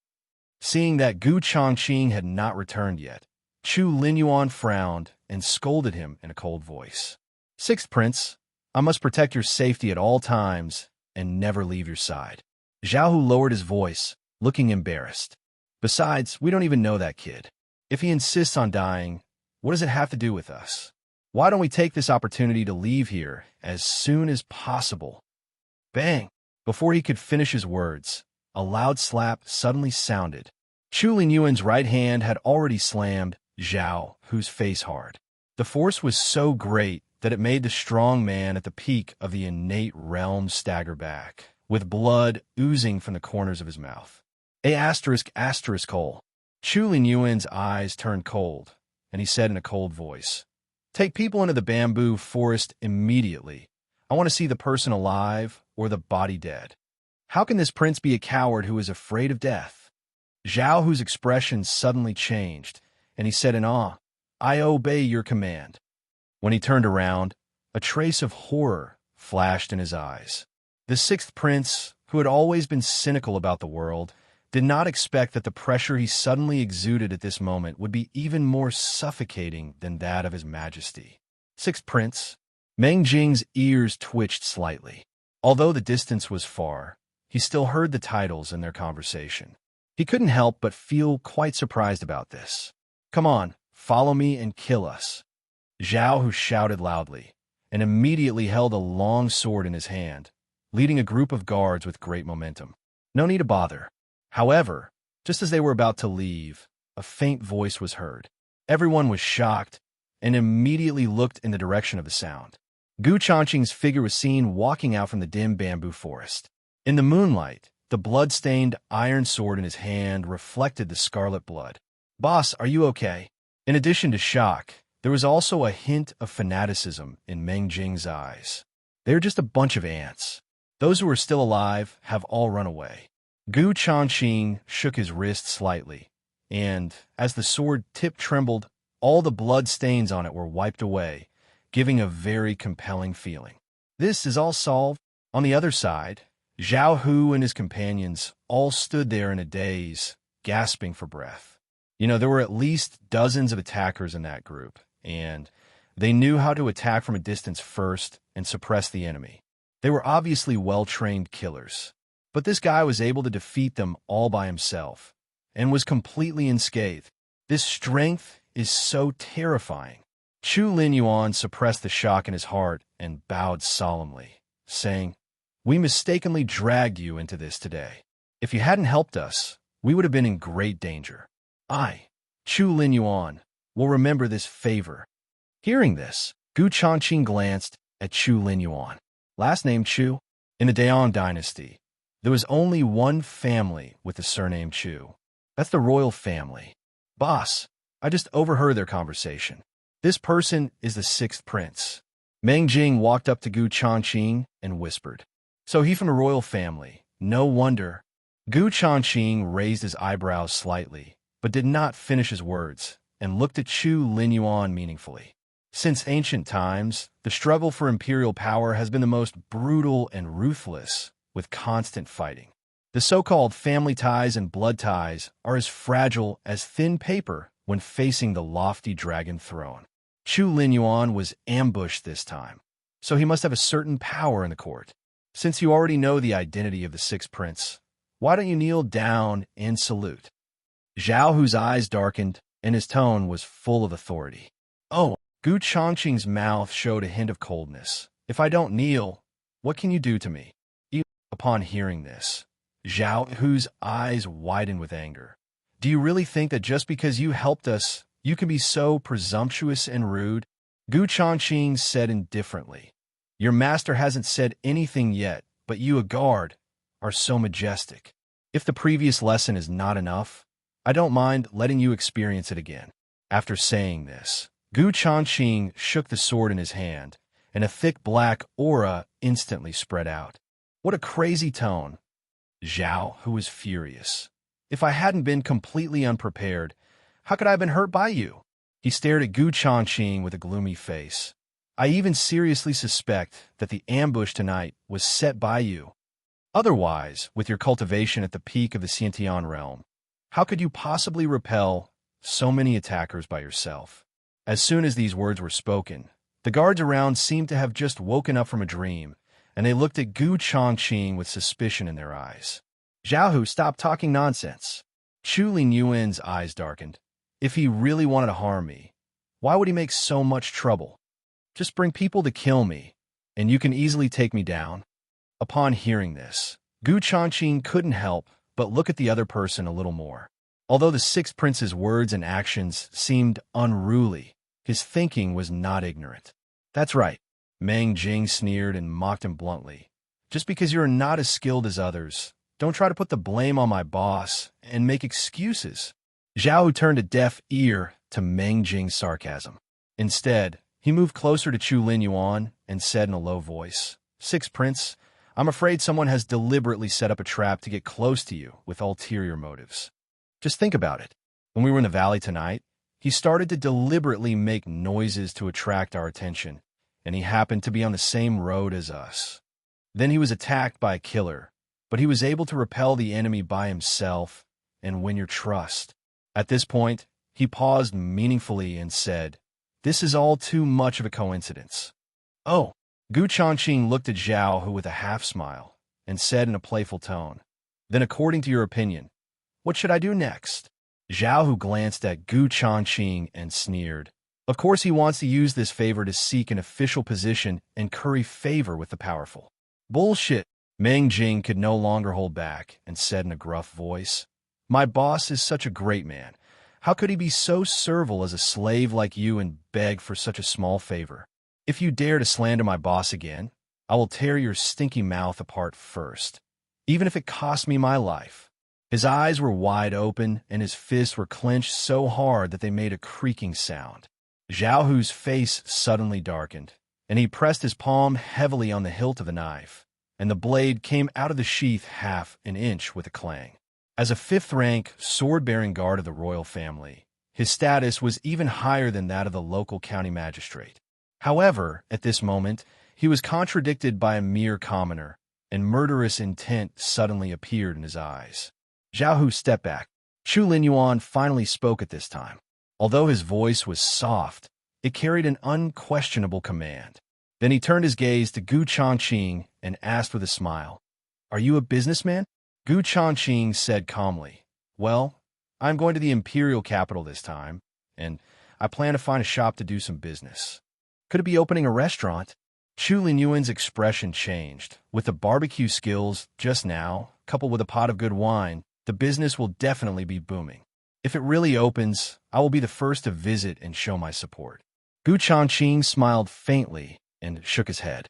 Seeing that Changqing had not returned yet, Chu Linyuan frowned and scolded him in a cold voice. Sixth Prince, I must protect your safety at all times and never leave your side. Zhao Hu lowered his voice, looking embarrassed. Besides, we don't even know that kid. If he insists on dying, what does it have to do with us? Why don't we take this opportunity to leave here as soon as possible? Bang! Before he could finish his words, a loud slap suddenly sounded. Chu Linyuan's right hand had already slammed Zhao Hu's face hard. The force was so great that it made the strong man at the peak of the innate realm stagger back, with blood oozing from the corners of his mouth. Hole. Chu Linyuan's eyes turned cold, and he said in a cold voice, Take people into the bamboo forest immediately. I want to see the person alive or the body dead. How can this prince be a coward who is afraid of death? Zhao Hu's expression suddenly changed, and he said in awe, I obey your command. When he turned around, a trace of horror flashed in his eyes. The sixth prince, who had always been cynical about the world, did not expect that the pressure he suddenly exuded at this moment would be even more suffocating than that of his majesty. Sixth prince, Meng Jing's ears twitched slightly. Although the distance was far, he still heard the titles in their conversation. He couldn't help but feel quite surprised about this. Come on, follow me and kill us. Zhao Hu shouted loudly, and immediately held a long sword in his hand, leading a group of guards with great momentum. No need to bother. However, just as they were about to leave, a faint voice was heard. Everyone was shocked and immediately looked in the direction of the sound. Changqing's figure was seen walking out from the dim bamboo forest. In the moonlight, the blood-stained iron sword in his hand reflected the scarlet blood. Boss, are you okay? In addition to shock, there was also a hint of fanaticism in Meng Jing's eyes. They're just a bunch of ants. Those who are still alive have all run away. Changqing shook his wrist slightly, and, as the sword tip trembled, All the blood stains on it were wiped away, giving a very compelling feeling. This is all solved. On the other side, Zhao Hu and his companions all stood there in a daze, gasping for breath. There were at least dozens of attackers in that group, and they knew how to attack from a distance first and suppress the enemy. They were obviously well-trained killers, but this guy was able to defeat them all by himself and was completely unscathed. This strength is so terrifying. Chu Linyuan suppressed the shock in his heart and bowed solemnly, saying, "We mistakenly dragged you into this today. If you hadn't helped us, we would have been in great danger. I, Chu Linyuan, will remember this favor." Hearing this, Changqing glanced at Chu Linyuan. Last name Chu. In the Daon dynasty, there was only one family with the surname Chu. That's the royal family. "Boss, I just overheard their conversation. This person is the sixth prince." Meng Jing walked up to Changqing and whispered, "So he from the royal family. No wonder." Changqing raised his eyebrows slightly, but did not finish his words, and looked at Chu Linyuan meaningfully. Since ancient times, the struggle for imperial power has been the most brutal and ruthless, with constant fighting. The so-called family ties and blood ties are as fragile as thin paper when facing the lofty dragon throne. Chu Linyuan was ambushed this time, so he must have a certain power in the court. Since you already know the identity of the sixth prince, why don't you kneel down and salute? Zhao Hu's eyes darkened, and his tone was full of authority. "Oh." Changqing's mouth showed a hint of coldness. "If I don't kneel, what can you do to me?" Upon hearing this, Zhao Hu's eyes widened with anger. "Do you really think that just because you helped us, you can be so presumptuous and rude?" Changqing said indifferently, "Your master hasn't said anything yet, but you, a guard, are so majestic. If the previous lesson is not enough, I don't mind letting you experience it again." After saying this, Changqing shook the sword in his hand, and a thick black aura instantly spread out. What a crazy tone! Zhao, who was furious. "If I hadn't been completely unprepared, how could I have been hurt by you?" He stared at Changqing with a gloomy face. "I even seriously suspect that the ambush tonight was set by you. Otherwise, with your cultivation at the peak of the Xiantian realm, how could you possibly repel so many attackers by yourself?" As soon as these words were spoken, the guards around seemed to have just woken up from a dream, and they looked at Changqing with suspicion in their eyes. "Zhao Hu, stop talking nonsense." Chu Linyuan's eyes darkened. "If he really wanted to harm me, why would he make so much trouble? Just bring people to kill me, and you can easily take me down." Upon hearing this, Changqing couldn't help but look at the other person a little more. Although the sixth prince's words and actions seemed unruly, his thinking was not ignorant. "That's right," Meng Jing sneered and mocked him bluntly. "Just because you're not as skilled as others, don't try to put the blame on my boss and make excuses." Zhao turned a deaf ear to Meng Jing's sarcasm. Instead, he moved closer to Chu Linyuan and said in a low voice, "Sixth Prince, I'm afraid someone has deliberately set up a trap to get close to you with ulterior motives. Just think about it. When we were in the valley tonight, he started to deliberately make noises to attract our attention, and he happened to be on the same road as us. Then he was attacked by a killer, but he was able to repel the enemy by himself and win your trust." At this point, he paused meaningfully and said, "This is all too much of a coincidence." "Oh." Changqing looked at Zhao Hu with a half-smile and said in a playful tone, "Then according to your opinion, what should I do next?" Zhao Hu glanced at Changqing and sneered. Of course he wants to use this favor to seek an official position and curry favor with the powerful. "Bullshit." Meng Jing could no longer hold back and said in a gruff voice, "My boss is such a great man. How could he be so servile as a slave like you and beg for such a small favor? If you dare to slander my boss again, I will tear your stinky mouth apart first, even if it costs me my life." His eyes were wide open, and his fists were clenched so hard that they made a creaking sound. Zhao Hu's face suddenly darkened, and he pressed his palm heavily on the hilt of the knife, and the blade came out of the sheath half an inch with a clang. As a fifth-rank, sword-bearing guard of the royal family, His status was even higher than that of the local county magistrate. However, at this moment, he was contradicted by a mere commoner, and murderous intent suddenly appeared in his eyes. Zhao Hu stepped back. Chu Linyuan finally spoke at this time. Although his voice was soft, it carried an unquestionable command. Then he turned his gaze to Gu Changqing and asked with a smile, "Are you a businessman?" Gu Changqing said calmly, "Well, I'm going to the imperial capital this time, and I plan to find a shop to do some business. Could it be opening a restaurant?" Chu Linyuan's expression changed. With the barbecue skills just now, coupled with a pot of good wine, the business will definitely be booming. If it really opens, I will be the first to visit and show my support. Gu Changqing smiled faintly and shook his head.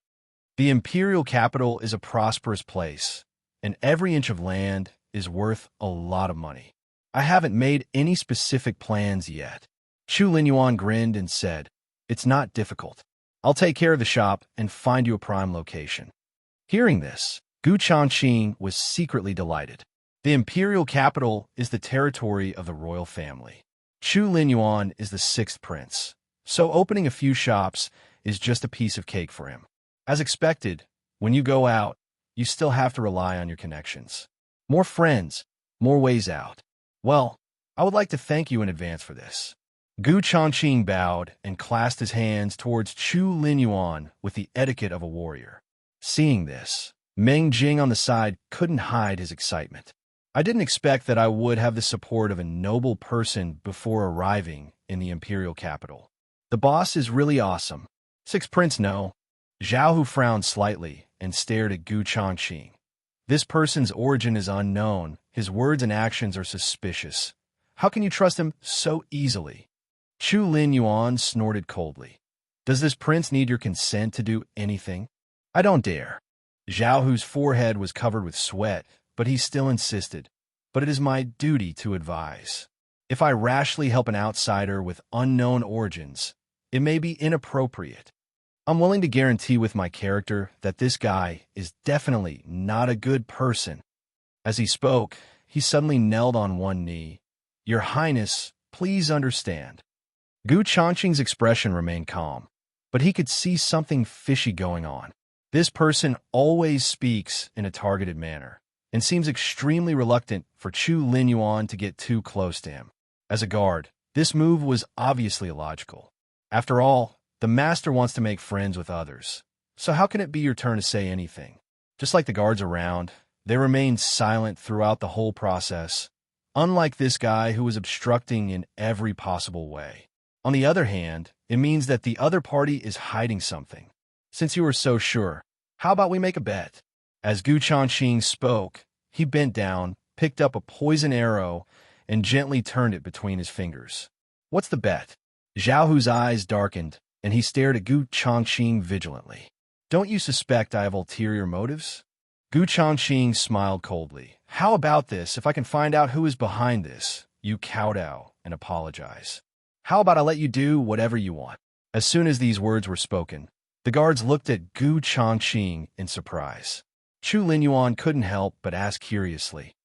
The imperial capital is a prosperous place, and every inch of land is worth a lot of money. I haven't made any specific plans yet. Chu Linyuan grinned and said, "It's not difficult. I'll take care of the shop and find you a prime location." Hearing this, Gu Changqing was secretly delighted. The imperial capital is the territory of the royal family. Chu Linyuan is the sixth prince, so opening a few shops is just a piece of cake for him. As expected, when you go out, you still have to rely on your connections. More friends, more ways out. Well, I would like to thank you in advance for this. Gu Changqing bowed and clasped his hands towards Chu Linyuan with the etiquette of a warrior. Seeing this, Meng Jing on the side couldn't hide his excitement. I didn't expect that I would have the support of a noble person before arriving in the imperial capital. The boss is really awesome. Sixth Prince, no. Zhao Hu frowned slightly and stared at Gu Changqing. This person's origin is unknown. His words and actions are suspicious. How can you trust him so easily? Chu Linyuan snorted coldly. Does this prince need your consent to do anything? I don't dare. Zhao Hu's forehead was covered with sweat, but he still insisted. But it is my duty to advise. If I rashly help an outsider with unknown origins, it may be inappropriate. I'm willing to guarantee with my character that this guy is definitely not a good person. As he spoke, he suddenly knelt on one knee. Your Highness, please understand. Gu Changqing's expression remained calm, but he could see something fishy going on. This person always speaks in a targeted manner, and seems extremely reluctant for Chu Linyuan to get too close to him. As a guard, this move was obviously illogical. After all, the master wants to make friends with others, so how can it be your turn to say anything? Just like the guards around, they remained silent throughout the whole process, unlike this guy who was obstructing in every possible way. On the other hand, it means that the other party is hiding something. Since you are so sure, how about we make a bet? As Gu Changqing spoke, he bent down, picked up a poison arrow, and gently turned it between his fingers. What's the bet? Zhao Hu's eyes darkened, and he stared at Gu Changqing vigilantly. Don't you suspect I have ulterior motives? Gu Changqing smiled coldly. How about this if I can find out who is behind this? You kowtow and apologize. How about I let you do whatever you want? As soon as these words were spoken, the guards looked at Gu Changqing in surprise. Chu Linyuan couldn't help but ask curiously,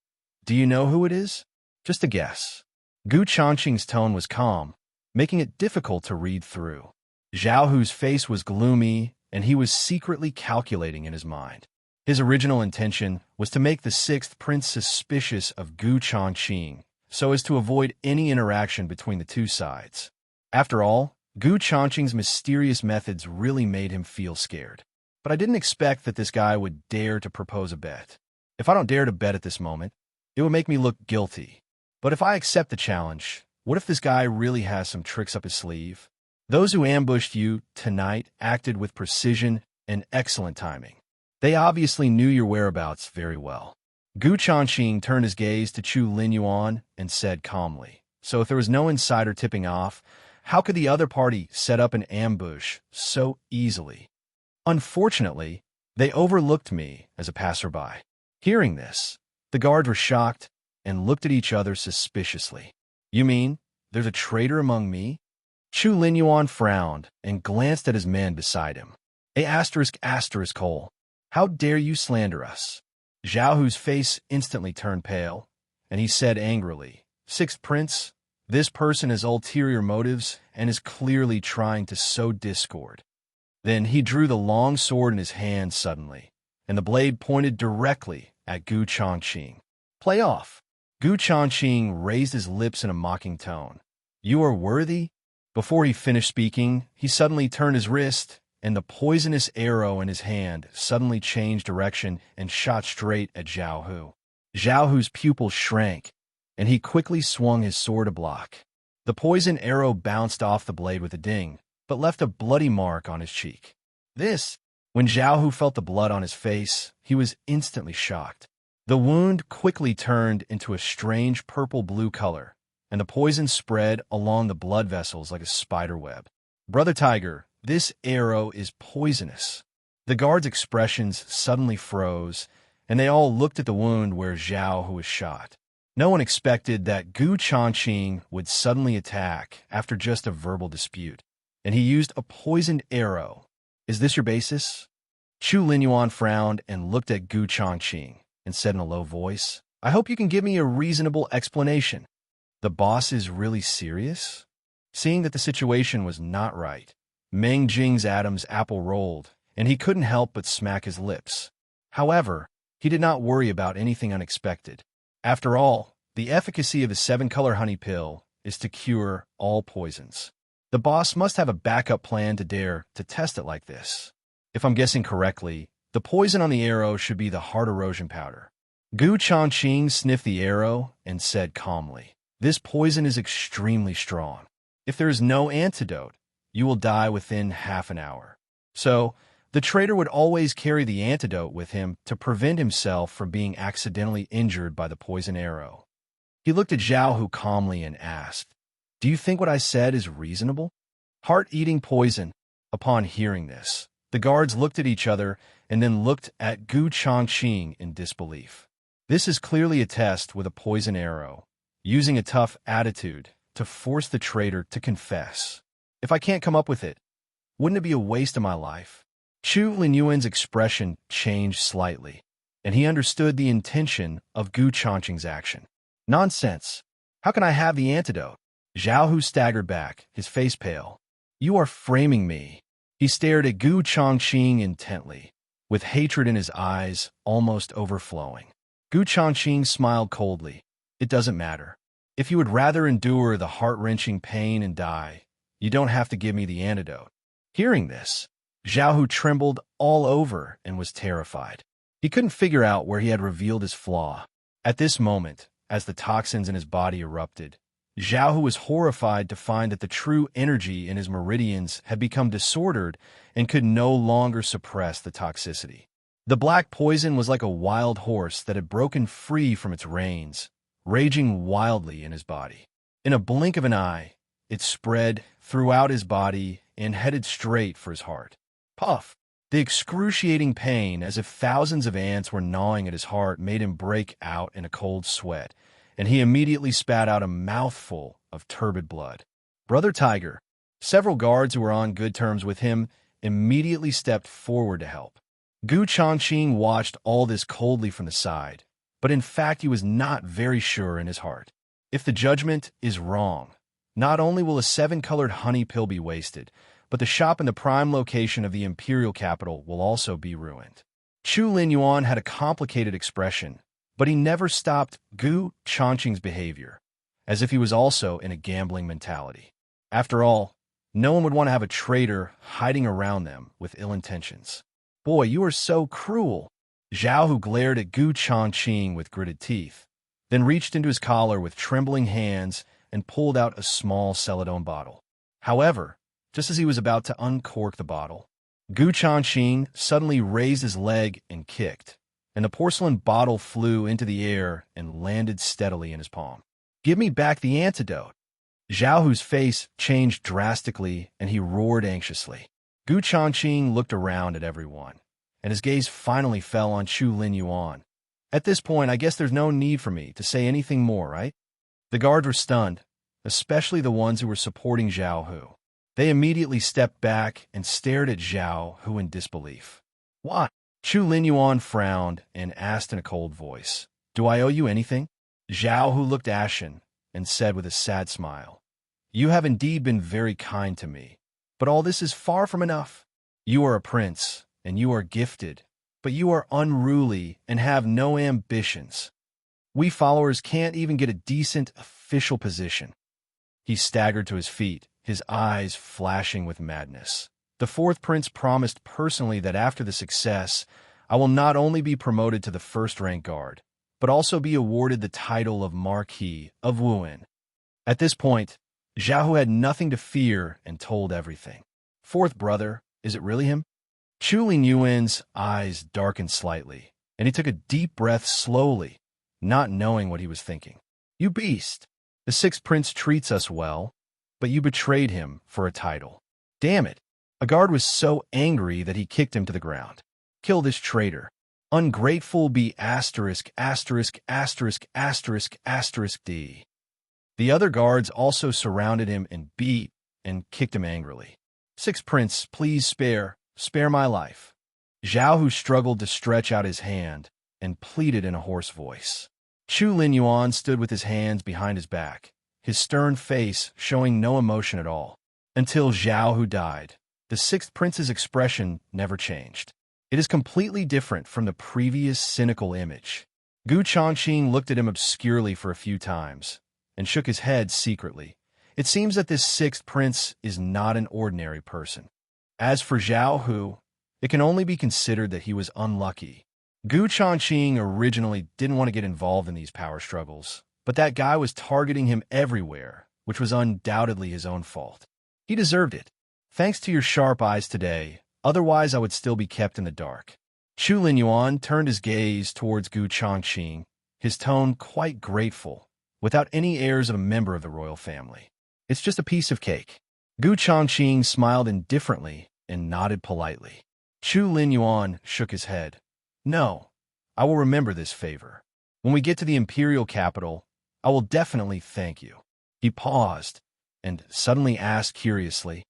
"Do you know who it is?" Just a guess. Gu Changqing's tone was calm, making it difficult to read through. Zhao Hu's face was gloomy, and he was secretly calculating in his mind. His original intention was to make the sixth prince suspicious of Gu Changqing, so as to avoid any interaction between the two sides. After all, Gu Changqing's mysterious methods really made him feel scared. But I didn't expect that this guy would dare to propose a bet. If I don't dare to bet at this moment, it would make me look guilty. But if I accept the challenge, what if this guy really has some tricks up his sleeve? Those who ambushed you tonight acted with precision and excellent timing. They obviously knew your whereabouts very well. Gu Changqing turned his gaze to Chu Linyuan and said calmly, so if there was no insider tipping off, how could the other party set up an ambush so easily? Unfortunately, they overlooked me as a passerby. Hearing this, the guards were shocked and looked at each other suspiciously. You mean there's a traitor among me? Chu Linyuan frowned and glanced at his men beside him. ****, how dare you slander us? Zhao Hu's face instantly turned pale, and he said angrily, Sixth Prince, This person has ulterior motives and is clearly trying to sow discord. Then he drew the long sword in his hand suddenly, and the blade pointed directly at Changqing. Play off. Changqing raised his lips in a mocking tone. You are worthy? Before he finished speaking, he suddenly turned his wrist, and the poisonous arrow in his hand suddenly changed direction and shot straight at Zhao Hu. Zhao Hu's pupils shrank, and he quickly swung his sword to block. The poison arrow bounced off the blade with a ding, but left a bloody mark on his cheek. When Zhao Hu felt the blood on his face, he was instantly shocked. The wound quickly turned into a strange purple-blue color, and the poison spread along the blood vessels like a spider web. Brother Tiger, this arrow is poisonous. The guards' expressions suddenly froze, and they all looked at the wound where Zhao Hu was shot. No one expected that Changqing would suddenly attack after just a verbal dispute, and he used a poisoned arrow. Is this your basis? Chu Linyuan frowned and looked at Changqing and said in a low voice, I hope you can give me a reasonable explanation. The boss is really serious? Seeing that the situation was not right, Meng Jing's Adam's apple rolled, and he couldn't help but smack his lips. However, he did not worry about anything unexpected. After all, the efficacy of the 7-color honey pill is to cure all poisons. The boss must have a backup plan to dare to test it like this. If I'm guessing correctly, the poison on the arrow should be the heart erosion powder. Changqing sniffed the arrow and said calmly, This poison is extremely strong. If there is no antidote, you will die within half an hour. So, the traitor would always carry the antidote with him to prevent himself from being accidentally injured by the poison arrow. He looked at Zhao Hu calmly and asked, Do you think what I said is reasonable? Heart-eating poison. Upon hearing this, the guards looked at each other and then looked at Changqing in disbelief. This is clearly a test with a poison arrow, using a tough attitude to force the traitor to confess. If I can't come up with it, wouldn't it be a waste of my life? Chu Linyuan's expression changed slightly, and he understood the intention of Changqing's action. Nonsense. How can I have the antidote? Zhao Hu staggered back, his face pale. You are framing me. He stared at Changqing intently, with hatred in his eyes almost overflowing. Changqing smiled coldly. It doesn't matter. If you would rather endure the heart-wrenching pain and die, you don't have to give me the antidote. Hearing this, Zhao Hu trembled all over and was terrified. He couldn't figure out where he had revealed his flaw. At this moment, as the toxins in his body erupted, Zhao Hu was horrified to find that the true energy in his meridians had become disordered and could no longer suppress the toxicity. The black poison was like a wild horse that had broken free from its reins, raging wildly in his body. In a blink of an eye, it spread throughout his body and headed straight for his heart. Puff! The excruciating pain, as if thousands of ants were gnawing at his heart, made him break out in a cold sweat, and he immediately spat out a mouthful of turbid blood. Brother Tiger, several guards who were on good terms with him, immediately stepped forward to help. Changqing watched all this coldly from the side, but in fact he was not very sure in his heart. If the judgment is wrong, not only will a 7-colored honey pill be wasted, but the shop in the prime location of the imperial capital will also be ruined. Chu Linyuan had a complicated expression, but he never stopped Changqing's behavior, as if he was also in a gambling mentality. After all, no one would want to have a traitor hiding around them with ill intentions. Boy, you are so cruel. Zhao Hu glared at Changqing with gritted teeth, then reached into his collar with trembling hands and pulled out a small celadone bottle. However, just as he was about to uncork the bottle, Changqing suddenly raised his leg and kicked, and the porcelain bottle flew into the air and landed steadily in his palm. Give me back the antidote. Zhao Hu's face changed drastically, and he roared anxiously. Changqing looked around at everyone, and his gaze finally fell on Chu Linyuan. At this point, I guess there's no need for me to say anything more, right? The guards were stunned, especially the ones who were supporting Zhao Hu. They immediately stepped back and stared at Zhao Hu in disbelief. What? Chu Linyuan frowned and asked in a cold voice, Do I owe you anything? Zhao Hu looked ashen and said with a sad smile, "You have indeed been very kind to me, but all this is far from enough. You are a prince, and you are gifted, but you are unruly and have no ambitions. We followers can't even get a decent official position." He staggered to his feet, his eyes flashing with madness. The fourth prince promised personally that after the success, I will not only be promoted to the first-rank guard, but also be awarded the title of Marquis of Wuan. At this point, Zhao had nothing to fear and told everything. "Fourth brother, is it really him?" Chu Lingyuan's eyes darkened slightly, and he took a deep breath slowly, not knowing what he was thinking. "You beast! The sixth prince treats us well, but you betrayed him for a title. Damn it!" A guard was so angry that he kicked him to the ground. "Kill this traitor. Ungrateful be asterisk asterisk asterisk asterisk asterisk D." The other guards also surrounded him and beat and kicked him angrily. "Sixth prince, please spare my life." Zhao, who struggled to stretch out his hand, and pleaded in a hoarse voice. Chu Linyuan stood with his hands behind his back, his stern face showing no emotion at all. Until Zhao, who died, the sixth prince's expression never changed. It is completely different from the previous cynical image. Gu Changqing looked at him obscurely for a few times, and shook his head secretly. It seems that this sixth prince is not an ordinary person. As for Zhao Hu, it can only be considered that he was unlucky. Gu Changqing originally didn't want to get involved in these power struggles, but that guy was targeting him everywhere, which was undoubtedly his own fault. He deserved it. Thanks to your sharp eyes today, otherwise I would still be kept in the dark. Chu Linyuan turned his gaze towards Gu Changqing, his tone quite grateful, without any airs of a member of the royal family. "It's just a piece of cake." Gu Changqing smiled indifferently and nodded politely. Chu Linyuan shook his head. "No, I will remember this favor. When we get to the imperial capital, I will definitely thank you." He paused and suddenly asked curiously,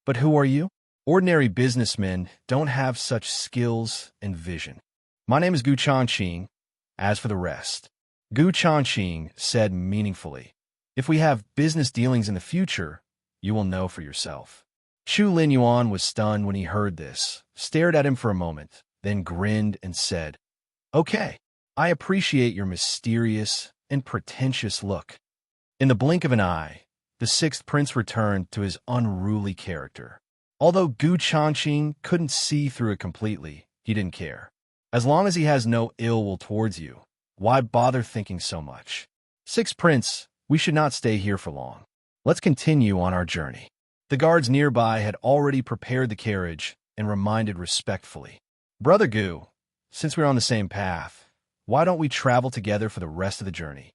"But who are you?" "Ordinary businessmen don't have such skills and vision. My name is Gu Changqing. As for the rest," Gu Changqing said meaningfully, "if we have business dealings in the future, you will know for yourself." Chu Linyuan was stunned when he heard this, stared at him for a moment, then grinned and said, "Okay, I appreciate your mysterious and pretentious look." In the blink of an eye, the sixth prince returned to his unruly character. Although Gu Changqing couldn't see through it completely, he didn't care. As long as he has no ill will towards you, why bother thinking so much? "Sixth prince, we should not stay here for long. Let's continue on our journey." The guards nearby had already prepared the carriage and reminded respectfully, "Brother Gu, since we're on the same path, why don't we travel together for the rest of the journey?"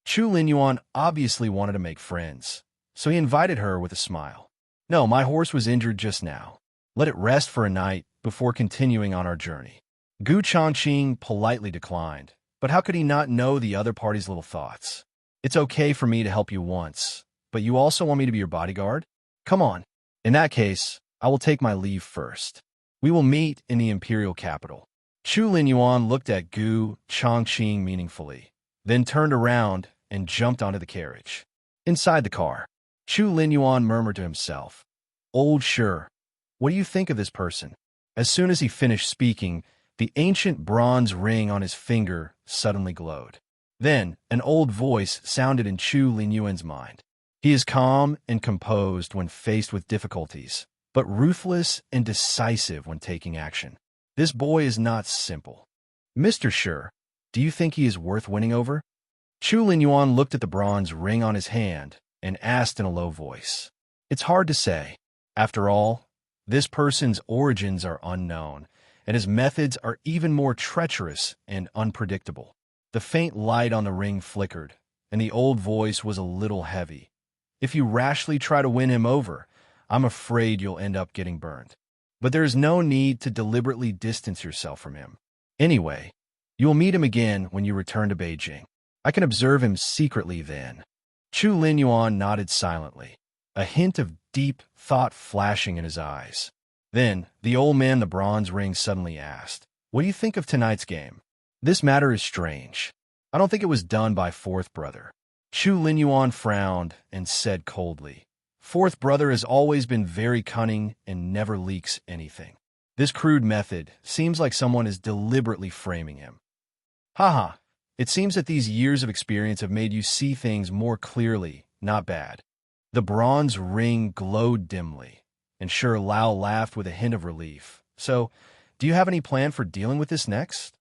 Chu Linyuan obviously wanted to make friends, so he invited her with a smile. "No, my horse was injured just now. Let it rest for a night before continuing on our journey." Gu Changqing politely declined, but how could he not know the other party's little thoughts? "It's okay for me to help you once, but you also want me to be your bodyguard? Come on. In that case, I will take my leave first. We will meet in the imperial capital." Chu Linyuan looked at Gu Changqing meaningfully, then turned around and jumped onto the carriage. Inside the car, Chu Linyuan murmured to himself, "Old Sure, what do you think of this person?" As soon as he finished speaking, the ancient bronze ring on his finger suddenly glowed. Then, an old voice sounded in Chu Linyuan's mind. "He is calm and composed when faced with difficulties, but ruthless and decisive when taking action. This boy is not simple. Mr. Sure, do you think he is worth winning over?" Chu Linyuan looked at the bronze ring on his hand and asked in a low voice. "It's hard to say. After all, this person's origins are unknown, and his methods are even more treacherous and unpredictable." The faint light on the ring flickered, and the old voice was a little heavy. "If you rashly try to win him over, I'm afraid you'll end up getting burned. But there is no need to deliberately distance yourself from him. Anyway, you will meet him again when you return to Beijing. I can observe him secretly then." Chu Linyuan nodded silently, a hint of deep thought flashing in his eyes. Then, the old man in the bronze ring suddenly asked, "What do you think of tonight's game? This matter is strange. I don't think it was done by fourth brother. Chu Linyuan frowned and said coldly, "Fourth brother has always been very cunning and never leaks anything. This crude method seems like someone is deliberately framing him. Haha, it seems that these years of experience have made you see things more clearly, not bad." The bronze ring glowed dimly, and Sure Lao laughed with a hint of relief. "So, do you have any plan for dealing with this next?"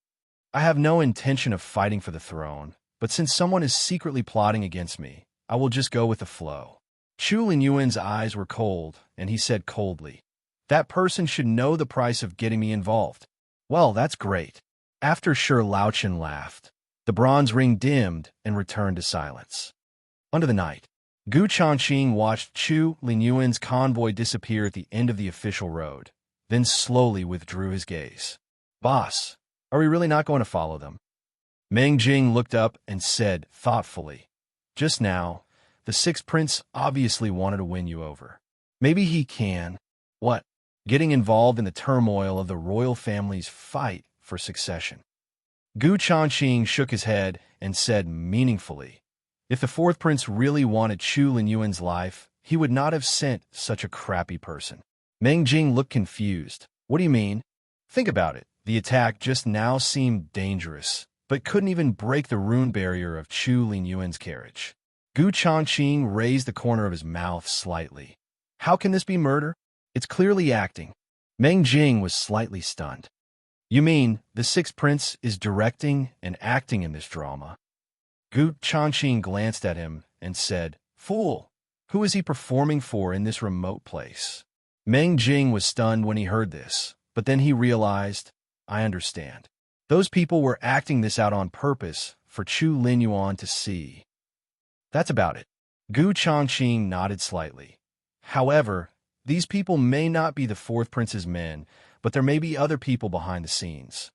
"I have no intention of fighting for the throne, but since someone is secretly plotting against me, I will just go with the flow." Chu Linyuan's eyes were cold, and he said coldly, "That person should know the price of getting me involved." "Well, that's great." After Sure Laochen laughed, the bronze ring dimmed and returned to silence. Under the night, Gu Changqing watched Chu Linyuan's convoy disappear at the end of the official road, then slowly withdrew his gaze. "Boss, are we really not going to follow them?" Meng Jing looked up and said thoughtfully, "Just now, the Sixth Prince obviously wanted to win you over. Maybe he can, what, getting involved in the turmoil of the royal family's fight for succession." Gu Changqing shook his head and said meaningfully, "If the Fourth Prince really wanted Chu Linyuan's life, he would not have sent such a crappy person." Meng Jing looked confused. "What do you mean?" "Think about it. The attack just now seemed dangerous, but couldn't even break the rune barrier of Chu Linyuan's carriage." Gu Changqing raised the corner of his mouth slightly. "How can this be murder? It's clearly acting." Meng Jing was slightly stunned. "You mean the Sixth Prince is directing and acting in this drama?" Gu Changqing glanced at him and said, "Fool, who is he performing for in this remote place?" Meng Jing was stunned when he heard this, but then he realized, "I understand. Those people were acting this out on purpose for Chu Linyuan to see." "That's about it." Gu Changqing nodded slightly. "However, these people may not be the Fourth Prince's men, but there may be other people behind the scenes."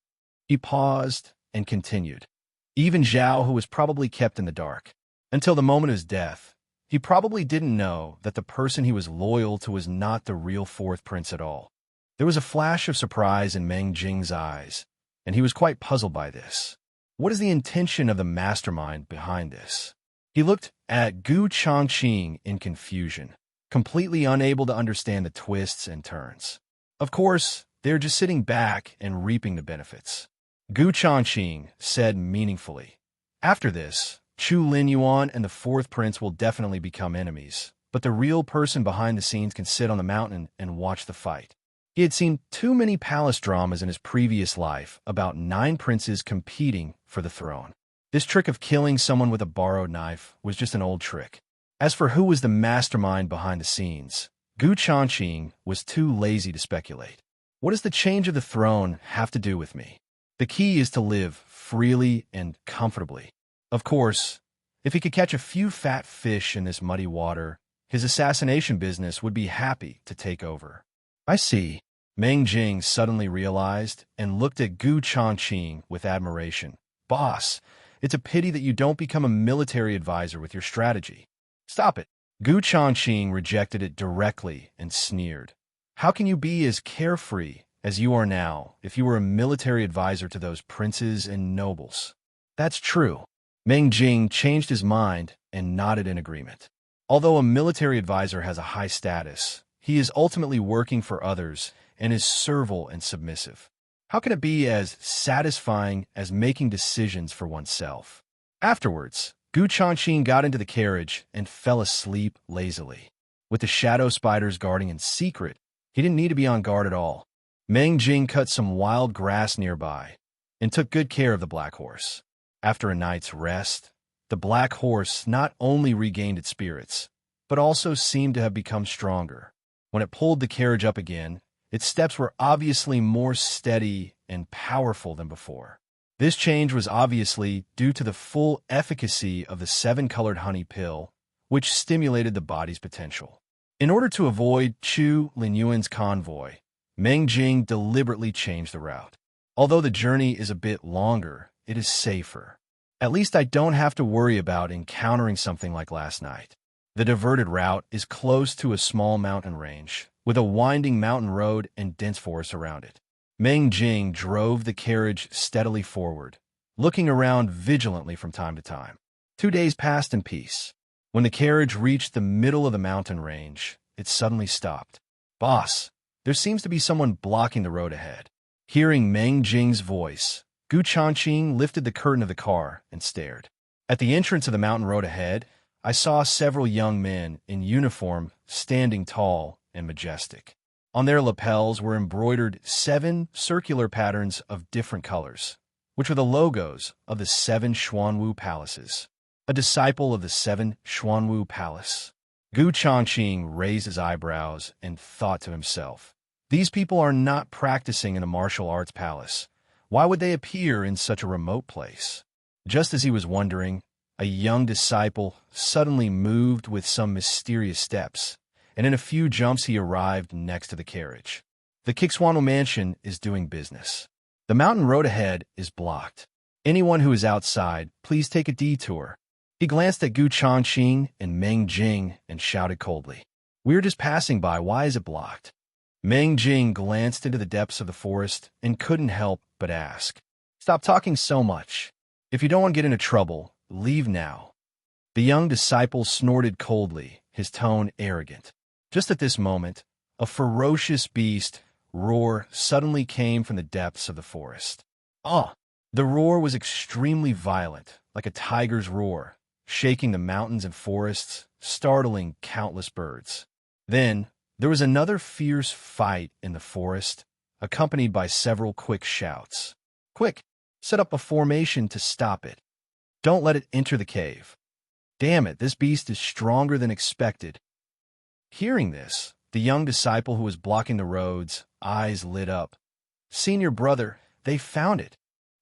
He paused and continued. "Even Zhao, who was probably kept in the dark. Until the moment of his death, he probably didn't know that the person he was loyal to was not the real Fourth Prince at all." There was a flash of surprise in Meng Jing's eyes, and he was quite puzzled by this. What is the intention of the mastermind behind this? He looked at Gu Changqing in confusion, completely unable to understand the twists and turns. Of course, they're just sitting back and reaping the benefits. Gu Changqing said meaningfully, "After this, Chu Linyuan and the Fourth Prince will definitely become enemies, but the real person behind the scenes can sit on the mountain and watch the fight." He had seen too many palace dramas in his previous life about 9 princes competing for the throne. This trick of killing someone with a borrowed knife was just an old trick. As for who was the mastermind behind the scenes, Gu Changqing was too lazy to speculate. What does the change of the throne have to do with me? The key is to live freely and comfortably. Of course, if he could catch a few fat fish in this muddy water, his assassination business would be happy to take over. "I see," Meng Jing suddenly realized and looked at Gu Changqing with admiration. "Boss, it's a pity that you don't become a military advisor with your strategy." "Stop it." Gu Changqing rejected it directly and sneered. "How can you be as carefree as you are now if you were a military advisor to those princes and nobles?" "That's true." Meng Jing changed his mind and nodded in agreement. Although a military advisor has a high status, he is ultimately working for others and is servile and submissive. How can it be as satisfying as making decisions for oneself? Afterwards, Gu Changqing got into the carriage and fell asleep lazily. With the shadow spiders guarding in secret, he didn't need to be on guard at all. Meng Jing cut some wild grass nearby and took good care of the black horse. After a night's rest, the black horse not only regained its spirits, but also seemed to have become stronger. When it pulled the carriage up again, its steps were obviously more steady and powerful than before. This change was obviously due to the full efficacy of the 7-colored honey pill, which stimulated the body's potential. In order to avoid Chu Linyuan's convoy, Meng Jing deliberately changed the route. Although the journey is a bit longer, it is safer. At least I don't have to worry about encountering something like last night. The diverted route is close to a small mountain range, with a winding mountain road and dense forest around it. Meng Jing drove the carriage steadily forward, looking around vigilantly from time to time. 2 days passed in peace. When the carriage reached the middle of the mountain range, it suddenly stopped. "Boss, there seems to be someone blocking the road ahead." Hearing Meng Jing's voice, Changqing lifted the curtain of the car and stared. At the entrance of the mountain road ahead, I saw several young men in uniform standing tall and majestic. On their lapels were embroidered 7 circular patterns of different colors, which were the logos of the 7 Xuanwu palaces. A disciple of the 7 Xuanwu palace. Changqing raised his eyebrows and thought to himself, "These people are not practicing in a martial arts palace. Why would they appear in such a remote place?" Just as he was wondering, a young disciple suddenly moved with some mysterious steps, and in a few jumps he arrived next to the carriage. "The Xuanwu mansion is doing business. The mountain road ahead is blocked. Anyone who is outside, please take a detour." He glanced at Changqing and Meng Jing and shouted coldly, "We're just passing by. Why is it blocked?" Meng Jing glanced into the depths of the forest and couldn't help but ask, "Stop talking so much. If you don't want to get into trouble, leave now." The young disciple snorted coldly, his tone arrogant. Just at this moment, a ferocious beast roar suddenly came from the depths of the forest. The roar was extremely violent, like a tiger's roar, shaking the mountains and forests, startling countless birds. Then, there was another fierce fight in the forest, accompanied by several quick shouts. "Quick, set up a formation to stop it. Don't let it enter the cave. Damn it, this beast is stronger than expected." Hearing this, the young disciple who was blocking the roads, eyes lit up. "Senior brother, they found it."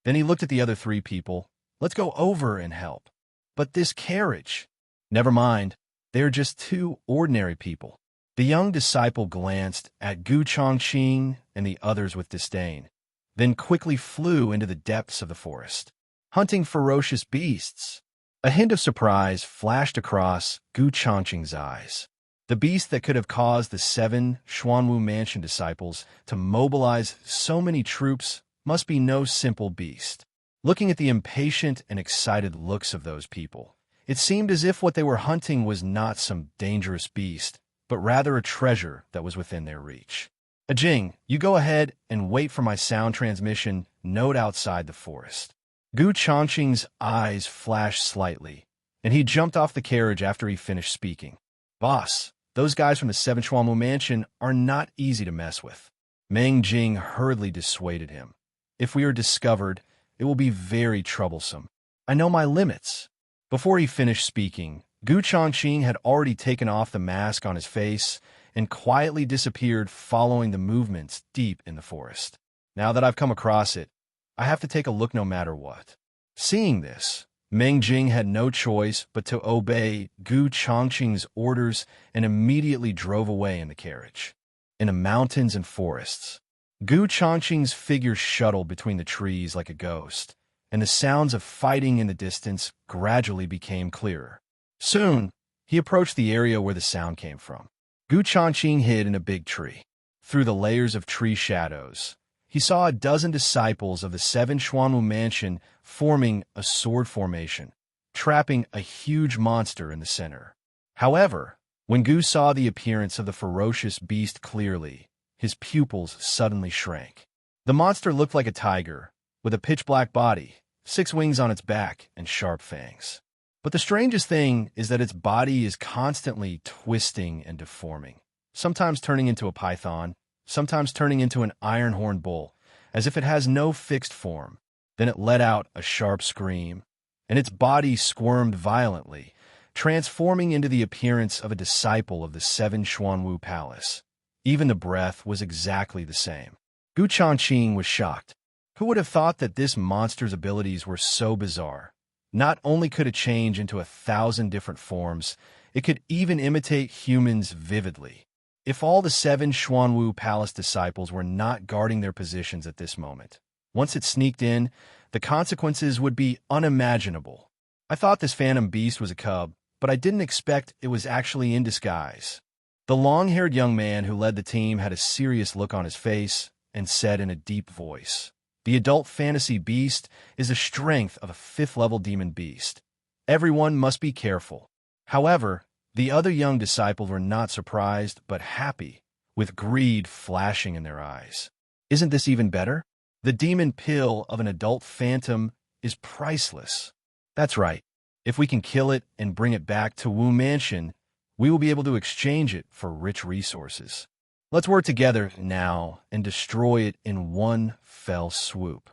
Then he looked at the other 3 people. "Let's go over and help." "But this carriage—" "Never mind, they are just 2 ordinary people." The young disciple glanced at Changqing and the others with disdain, then quickly flew into the depths of the forest. "Hunting ferocious beasts." A hint of surprise flashed across Changqing's eyes. The beast that could have caused the 7 Xuanwu mansion disciples to mobilize so many troops must be no simple beast. Looking at the impatient and excited looks of those people, it seemed as if what they were hunting was not some dangerous beast, but rather a treasure that was within their reach. "Jing, you go ahead and wait for my sound transmission node outside the forest." Changqing's eyes flashed slightly, and he jumped off the carriage after he finished speaking. "Boss, those guys from the 7 Xuanwu mansion are not easy to mess with." Meng Jing hurriedly dissuaded him. "If we are discovered, it will be very troublesome. I know my limits." Before he finished speaking, Changqing had already taken off the mask on his face and quietly disappeared following the movements deep in the forest. "Now that I've come across it, I have to take a look no matter what." Seeing this, Meng Jing had no choice but to obey Changqing's orders and immediately drove away in the carriage. In the mountains and forests, Changqing's figure shuttled between the trees like a ghost, and the sounds of fighting in the distance gradually became clearer. Soon, he approached the area where the sound came from. Changqing hid in a big tree. Through the layers of tree shadows, he saw a dozen disciples of the 7 Xuanwu mansion forming a sword formation, trapping a huge monster in the center. However, when Gu saw the appearance of the ferocious beast clearly, his pupils suddenly shrank. The monster looked like a tiger, with a pitch-black body, 6 wings on its back, and sharp fangs. But the strangest thing is that its body is constantly twisting and deforming, sometimes turning into a python, sometimes turning into an iron-horned bull, as if it has no fixed form. Then it let out a sharp scream, and its body squirmed violently, transforming into the appearance of a disciple of the 7 Xuanwu palace. Even the breath was exactly the same. Changqing was shocked. Who would have thought that this monster's abilities were so bizarre? Not only could it change into 1,000 different forms, it could even imitate humans vividly. If all the 7 Xuanwu palace disciples were not guarding their positions at this moment, once it sneaked in, the consequences would be unimaginable. I thought this phantom beast was a cub, but I didn't expect it was actually in disguise. The long-haired young man who led the team had a serious look on his face and said in a deep voice, "The adult fantasy beast is the strength of a 5th-level demon beast. Everyone must be careful. However, the other young disciples were not surprised, but happy, with greed flashing in their eyes. Isn't this even better? The demon pill of an adult phantom is priceless. That's right. If we can kill it and bring it back to Wu Mansion, we will be able to exchange it for rich resources. Let's work together now and destroy it in one fell swoop.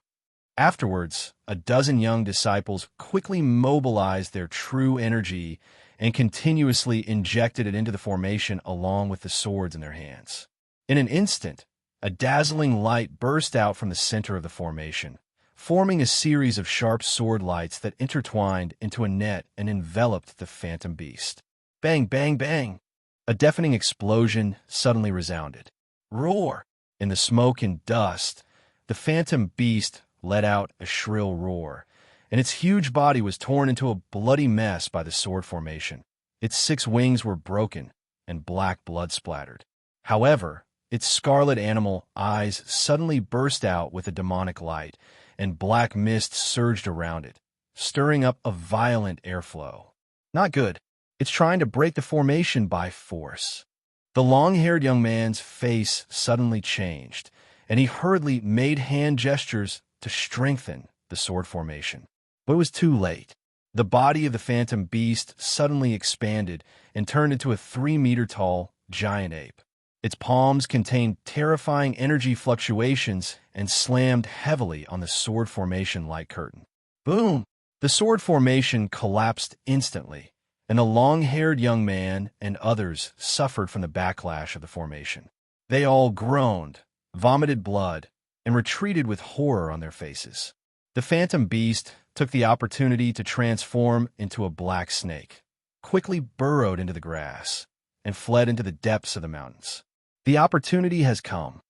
Afterwards, a dozen young disciples quickly mobilized their true energy and continuously injected it into the formation along with the swords in their hands. In an instant, a dazzling light burst out from the center of the formation, forming a series of sharp sword lights that intertwined into a net and enveloped the phantom beast. Bang, bang, bang! A deafening explosion suddenly resounded. Roar! In the smoke and dust, the phantom beast let out a shrill roar, and its huge body was torn into a bloody mess by the sword formation. Its 6 wings were broken, and black blood splattered. However, its scarlet animal eyes suddenly burst out with a demonic light, and black mist surged around it, stirring up a violent airflow. Not good. It's trying to break the formation by force. The long-haired young man's face suddenly changed, and he hurriedly made hand gestures to strengthen the sword formation. But it was too late. The body of the phantom beast suddenly expanded and turned into a 3-meter-tall giant ape. Its palms contained terrifying energy fluctuations and slammed heavily on the sword formation light curtain. Boom! The sword formation collapsed instantly, and the long-haired young man and others suffered from the backlash of the formation. They all groaned, vomited blood, and retreated with horror on their faces. The phantom beast took the opportunity to transform into a black snake, quickly burrowed into the grass, and fled into the depths of the mountains. The opportunity has come.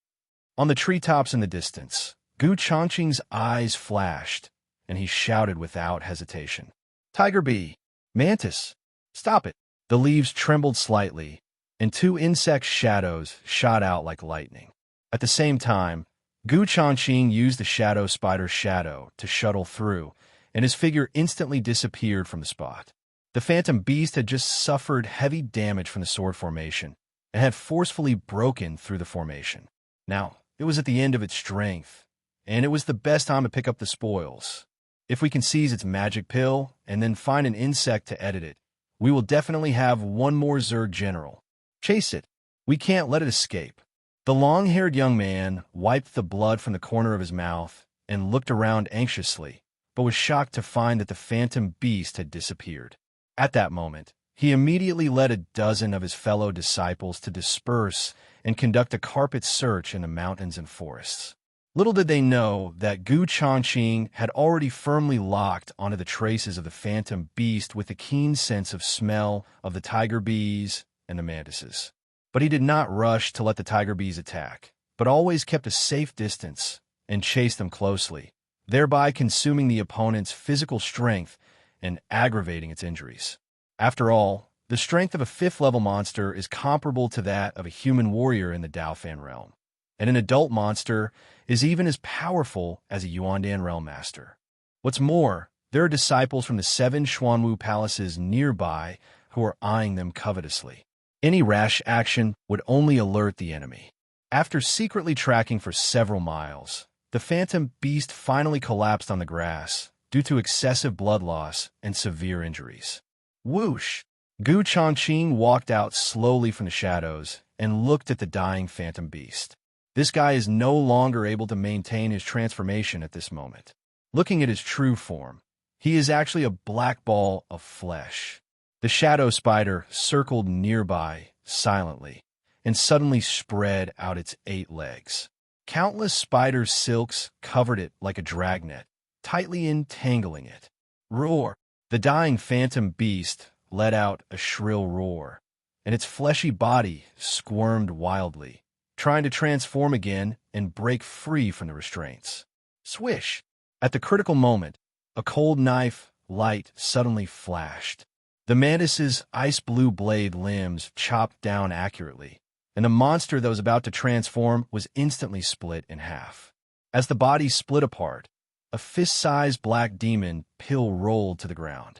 On the treetops in the distance, Changqing's eyes flashed, and he shouted without hesitation. Tiger bee! Mantis! Stop it! The leaves trembled slightly, and 2 insect shadows shot out like lightning. At the same time, Changqing used the shadow spider's shadow to shuttle through, and his figure instantly disappeared from the spot. The phantom beast had just suffered heavy damage from the sword formation and had forcefully broken through the formation. Now, it was at the end of its strength, and it was the best time to pick up the spoils. If we can seize its magic pill and then find an insect to edit it, we will definitely have one more Zerg general. Chase it. We can't let it escape. The long-haired young man wiped the blood from the corner of his mouth and looked around anxiously, but was shocked to find that the phantom beast had disappeared. At that moment, he immediately led a dozen of his fellow disciples to disperse and conduct a carpet search in the mountains and forests. Little did they know that Changqing had already firmly locked onto the traces of the phantom beast with a keen sense of smell of the tiger bees and the mantises. But he did not rush to let the tiger bees attack, but always kept a safe distance and chased them closely, thereby consuming the opponent's physical strength and aggravating its injuries. After all, the strength of a 5th-level monster is comparable to that of a human warrior in the Daofan realm, and an adult monster is even as powerful as a Yuandan realm master. What's more, there are disciples from the 7 Xuanwu palaces nearby who are eyeing them covetously. Any rash action would only alert the enemy. After secretly tracking for several miles, the phantom beast finally collapsed on the grass due to excessive blood loss and severe injuries. Whoosh! Changqing walked out slowly from the shadows and looked at the dying phantom beast. This guy is no longer able to maintain his transformation at this moment. Looking at his true form, he is actually a black ball of flesh. The shadow spider circled nearby silently and suddenly spread out its 8 legs. Countless spider silks covered it like a dragnet, tightly entangling it. Roar! The dying phantom beast let out a shrill roar, and its fleshy body squirmed wildly, trying to transform again and break free from the restraints. Swish! At the critical moment, a cold knife light suddenly flashed. The mantis's ice-blue blade limbs chopped down accurately, and the monster that was about to transform was instantly split in half. As the body split apart, a fist-sized black demon pill rolled to the ground.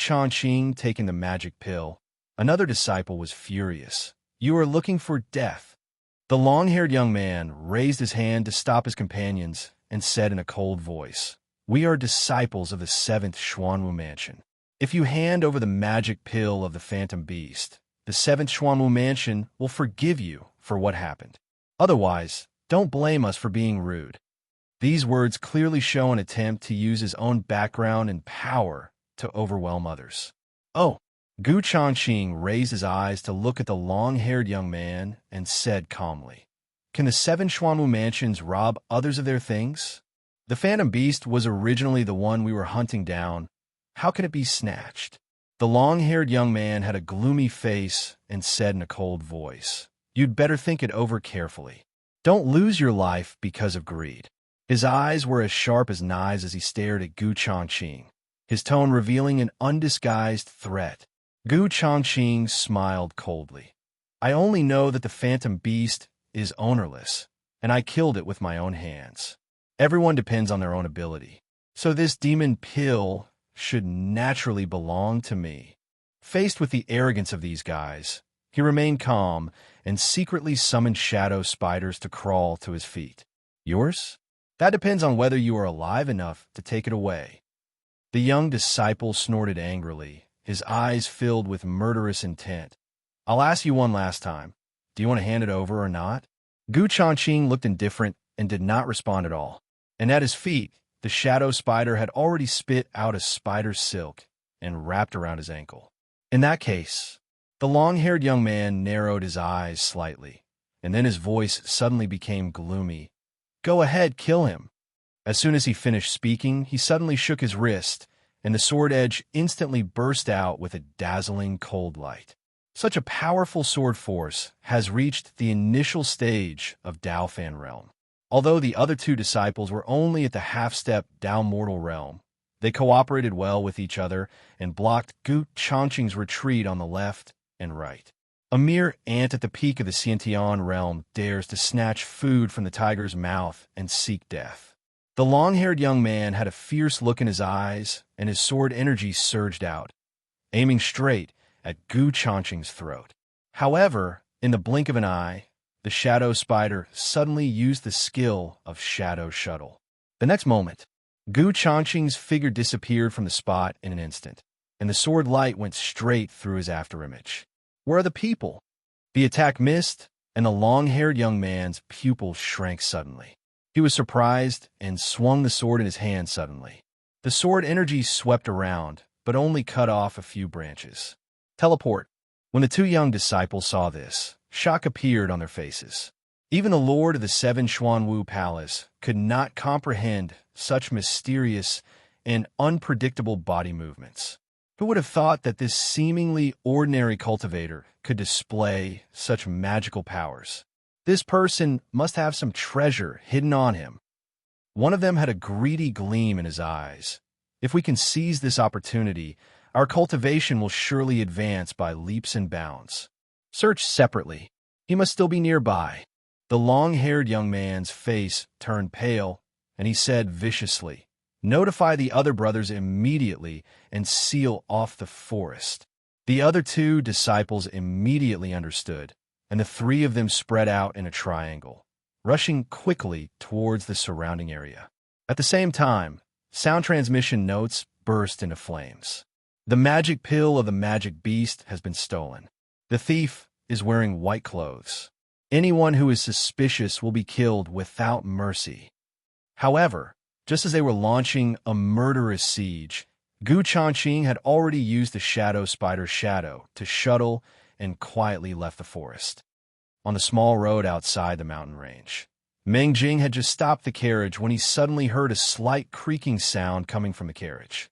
Changqing taking the magic pill. Another disciple was furious. You are looking for death. The long-haired young man raised his hand to stop his companions and said in a cold voice, We are disciples of the 7th Xuanwu Mansion. If you hand over the magic pill of the Phantom Beast, the 7th Xuanwu Mansion will forgive you for what happened. Otherwise, don't blame us for being rude. These words clearly show an attempt to use his own background and power to overwhelm others. Oh, Gu Changqing raised his eyes to look at the long-haired young man and said calmly, Can the 7 Xuanwu Mansions rob others of their things? The Phantom Beast was originally the one we were hunting down. How can it be snatched? The long-haired young man had a gloomy face and said in a cold voice, You'd better think it over carefully. Don't lose your life because of greed. His eyes were as sharp as knives as he stared at Gu Changqing, his tone revealing an undisguised threat. Gu Changqing smiled coldly. I only know that the Phantom Beast is ownerless, and I killed it with my own hands. Everyone depends on their own ability, so this demon pill should naturally belong to me. Faced with the arrogance of these guys, he remained calm and secretly summoned shadow spiders to crawl to his feet. Yours? That depends on whether you are alive enough to take it away. The young disciple snorted angrily, his eyes filled with murderous intent. I'll ask you one last time. Do you want to hand it over or not? Gu Changqing looked indifferent and did not respond at all. And at his feet, the shadow spider had already spit out a spider's silk and wrapped around his ankle. In that case, the long-haired young man narrowed his eyes slightly, and then his voice suddenly became gloomy. Go ahead, kill him. As soon as he finished speaking, he suddenly shook his wrist, and the sword edge instantly burst out with a dazzling cold light. Such a powerful sword force has reached the initial stage of Daofan realm. Although the other 2 disciples were only at the half-step Dao mortal realm, they cooperated well with each other and blocked Gu Changqing's retreat on the left and right. A mere ant at the peak of the Xiantian realm dares to snatch food from the tiger's mouth and seek death. The long-haired young man had a fierce look in his eyes, and his sword energy surged out, aiming straight at Gu Changqing's throat. However, in the blink of an eye, the shadow spider suddenly used the skill of Shadow Shuttle. The next moment, Gu Changqing's figure disappeared from the spot in an instant, and the sword light went straight through his afterimage. Where are the people? The attack missed, and the long-haired young man's pupil shrank suddenly. He was surprised and swung the sword in his hand suddenly. The sword energy swept around, but only cut off a few branches. Teleport. When the 2 young disciples saw this, shock appeared on their faces. Even the lord of the 7 Xuanwu Palace could not comprehend such mysterious and unpredictable body movements. Who would have thought that this seemingly ordinary cultivator could display such magical powers? This person must have some treasure hidden on him. One of them had a greedy gleam in his eyes. If we can seize this opportunity, our cultivation will surely advance by leaps and bounds. Search separately. He must still be nearby. The long-haired young man's face turned pale, and he said viciously, "Notify the other brothers immediately and seal off the forest." The other two disciples immediately understood, and the three of them spread out in a triangle, rushing quickly towards the surrounding area. At the same time, sound transmission notes burst into flames. The magic pill of the magic beast has been stolen. The thief is wearing white clothes. Anyone who is suspicious will be killed without mercy. However, just as they were launching a murderous siege, Changqing had already used the shadow spider's shadow to shuttle and quietly left the forest. On the small road outside the mountain range, Jing had just stopped the carriage when he suddenly heard a slight creaking sound coming from the carriage.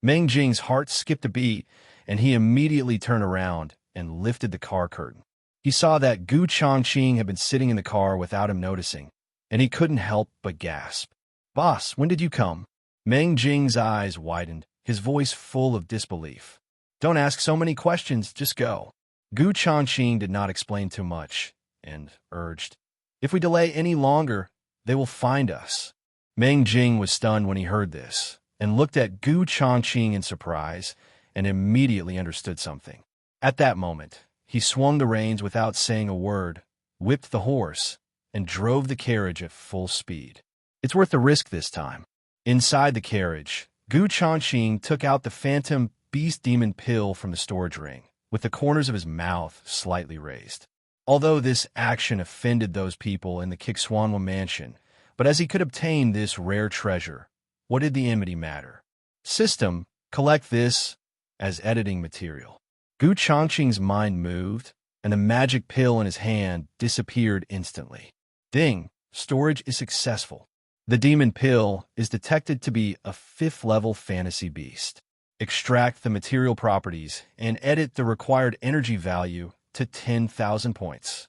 Jing's heart skipped a beat, and he immediately turned around and lifted the car curtain. He saw that Changqing had been sitting in the car without him noticing, and he couldn't help but gasp. "Boss, when did you come?" Jing's eyes widened, his voice full of disbelief. "Don't ask so many questions, just go." Changqing did not explain too much, and urged, "If we delay any longer, they will find us." Jing was stunned when he heard this, and looked at Changqing in surprise, and immediately understood something. At that moment, he swung the reins without saying a word, whipped the horse, and drove the carriage at full speed. It's worth the risk this time. Inside the carriage, Changqing took out the phantom beast demon pill from the storage ring, with the corners of his mouth slightly raised. Although this action offended those people in the Kixwanwa mansion, but as he could obtain this rare treasure, what did the enmity matter? System, collect this as editing material. Changqing's mind moved, and the magic pill in his hand disappeared instantly. Ding! Storage is successful. The demon pill is detected to be a 5th-level fantasy beast. Extract the material properties and edit the required energy value to 10,000 points.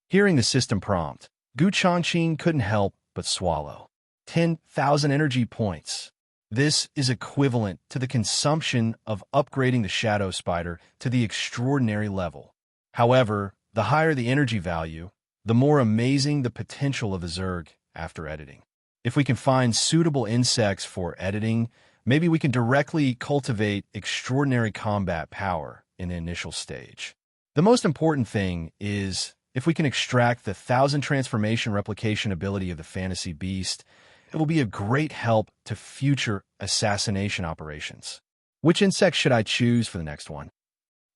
Hearing the system prompt, Changqing couldn't help but swallow. 10,000 energy points. This is equivalent to the consumption of upgrading the Shadow Spider to the extraordinary level. However, the higher the energy value, the more amazing the potential of the Zerg after editing. If we can find suitable insects for editing, maybe we can directly cultivate extraordinary combat power in the initial stage. The most important thing is, if we can extract the 1,000 transformation replication ability of the fantasy beast, it will be a great help to future assassination operations. Which insect should I choose for the next one?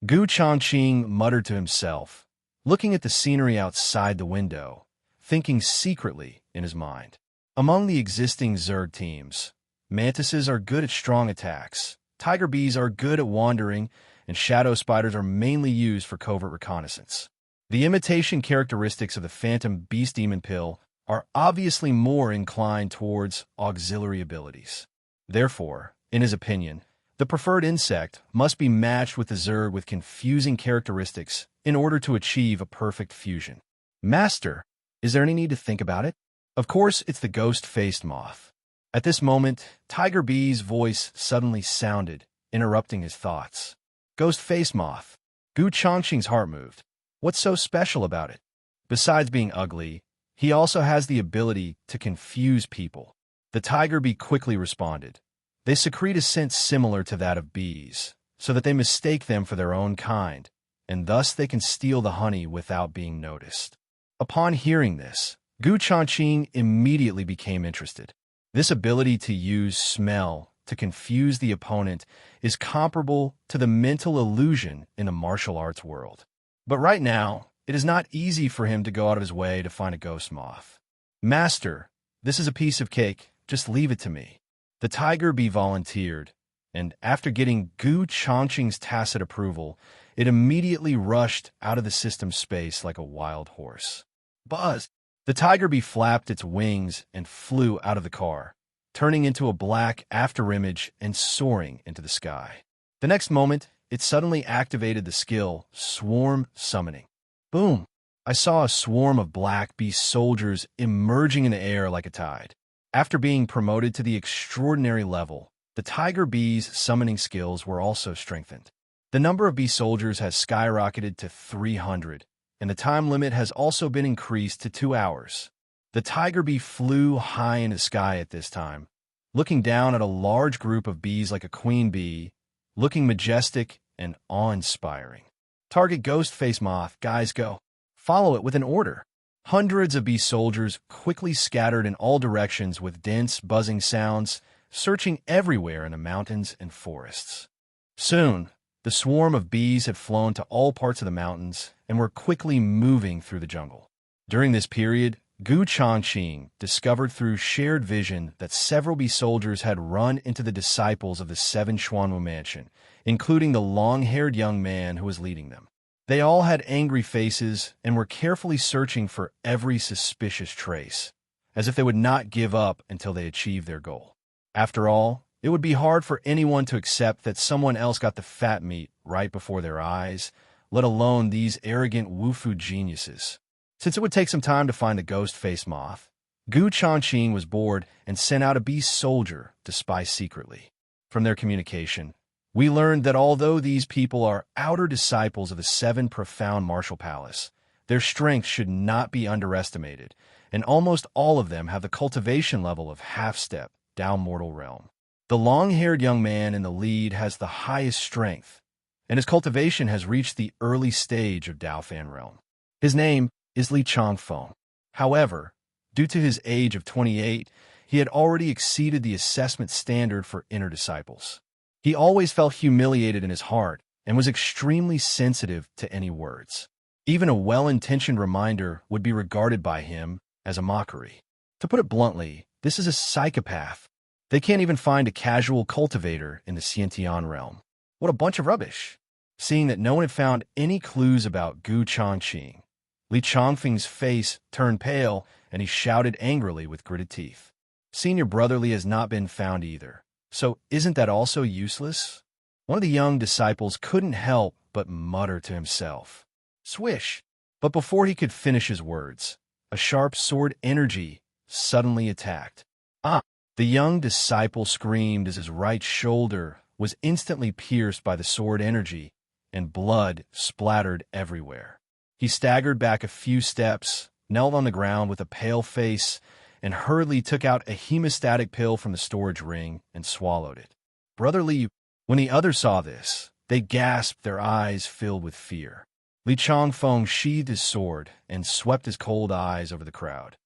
Changqing muttered to himself, looking at the scenery outside the window, thinking secretly in his mind. Among the existing Zerg teams, mantises are good at strong attacks, tiger bees are good at wandering, and shadow spiders are mainly used for covert reconnaissance. The imitation characteristics of the phantom beast demon pill are obviously more inclined towards auxiliary abilities. Therefore, in his opinion, the preferred insect must be matched with the Zerg with confusing characteristics in order to achieve a perfect fusion. Master, is there any need to think about it? Of course, it's the ghost-faced moth. At this moment, Tiger Bee's voice suddenly sounded, interrupting his thoughts. Ghost-faced moth. Changqing's heart moved. What's so special about it? Besides being ugly, he also has the ability to confuse people. The tiger bee quickly responded. They secrete a scent similar to that of bees, so that they mistake them for their own kind, and thus they can steal the honey without being noticed. Upon hearing this, Changqing immediately became interested. This ability to use smell to confuse the opponent is comparable to the mental illusion in the martial arts world. But right now, it is not easy for him to go out of his way to find a ghost moth. Master, this is a piece of cake. Just leave it to me. The tiger bee volunteered, and after getting Changqing's tacit approval, it immediately rushed out of the system space like a wild horse. Buzz! The tiger bee flapped its wings and flew out of the car, turning into a black afterimage and soaring into the sky. The next moment, it suddenly activated the skill Swarm Summoning. Boom! I saw a swarm of black beast soldiers emerging in the air like a tide. After being promoted to the extraordinary level, the Tiger Bee's summoning skills were also strengthened. The number of beast soldiers has skyrocketed to 300, and the time limit has also been increased to 2 hours. The Tiger Bee flew high in the sky at this time, looking down at a large group of bees like a queen bee, looking majestic and awe-inspiring. Target Ghostface Moth, guys go. Follow it with an order. Hundreds of bee soldiers quickly scattered in all directions with dense, buzzing sounds, searching everywhere in the mountains and forests. Soon, the swarm of bees had flown to all parts of the mountains and were quickly moving through the jungle. During this period, Changqing discovered through shared vision that several bee soldiers had run into the disciples of the 7 Xuanwu mansion, including the long-haired young man who was leading them. They all had angry faces and were carefully searching for every suspicious trace, as if they would not give up until they achieved their goal. After all, it would be hard for anyone to accept that someone else got the fat meat right before their eyes, let alone these arrogant Wufu geniuses. Since it would take some time to find the ghost-faced moth, Changqing was bored and sent out a beast soldier to spy secretly. From their communication, we learned that although these people are outer disciples of the 7 profound martial palace, their strength should not be underestimated, and almost all of them have the cultivation level of half-step down mortal realm. The long-haired young man in the lead has the highest strength, and his cultivation has reached the early stage of Daofan realm. His name is Li Changfeng. However, due to his age of 28, he had already exceeded the assessment standard for inner disciples. He always felt humiliated in his heart and was extremely sensitive to any words. Even a well-intentioned reminder would be regarded by him as a mockery. To put it bluntly, this is a psychopath. They can't even find a casual cultivator in the Xiantian realm. What a bunch of rubbish. Seeing that no one had found any clues about Changqing, Li Changfeng's face turned pale and he shouted angrily with gritted teeth. Senior Brotherly has not been found either. So isn't that also useless? One of the young disciples couldn't help but mutter to himself. Swish! But before he could finish his words, a sharp sword energy suddenly attacked. Ah! The young disciple screamed as his right shoulder was instantly pierced by the sword energy, and blood splattered everywhere. He staggered back a few steps, knelt on the ground with a pale face, and hurriedly took out a hemostatic pill from the storage ring and swallowed it. Brother Li, when the others saw this, they gasped, their eyes filled with fear. Li Changfeng sheathed his sword and swept his cold eyes over the crowd.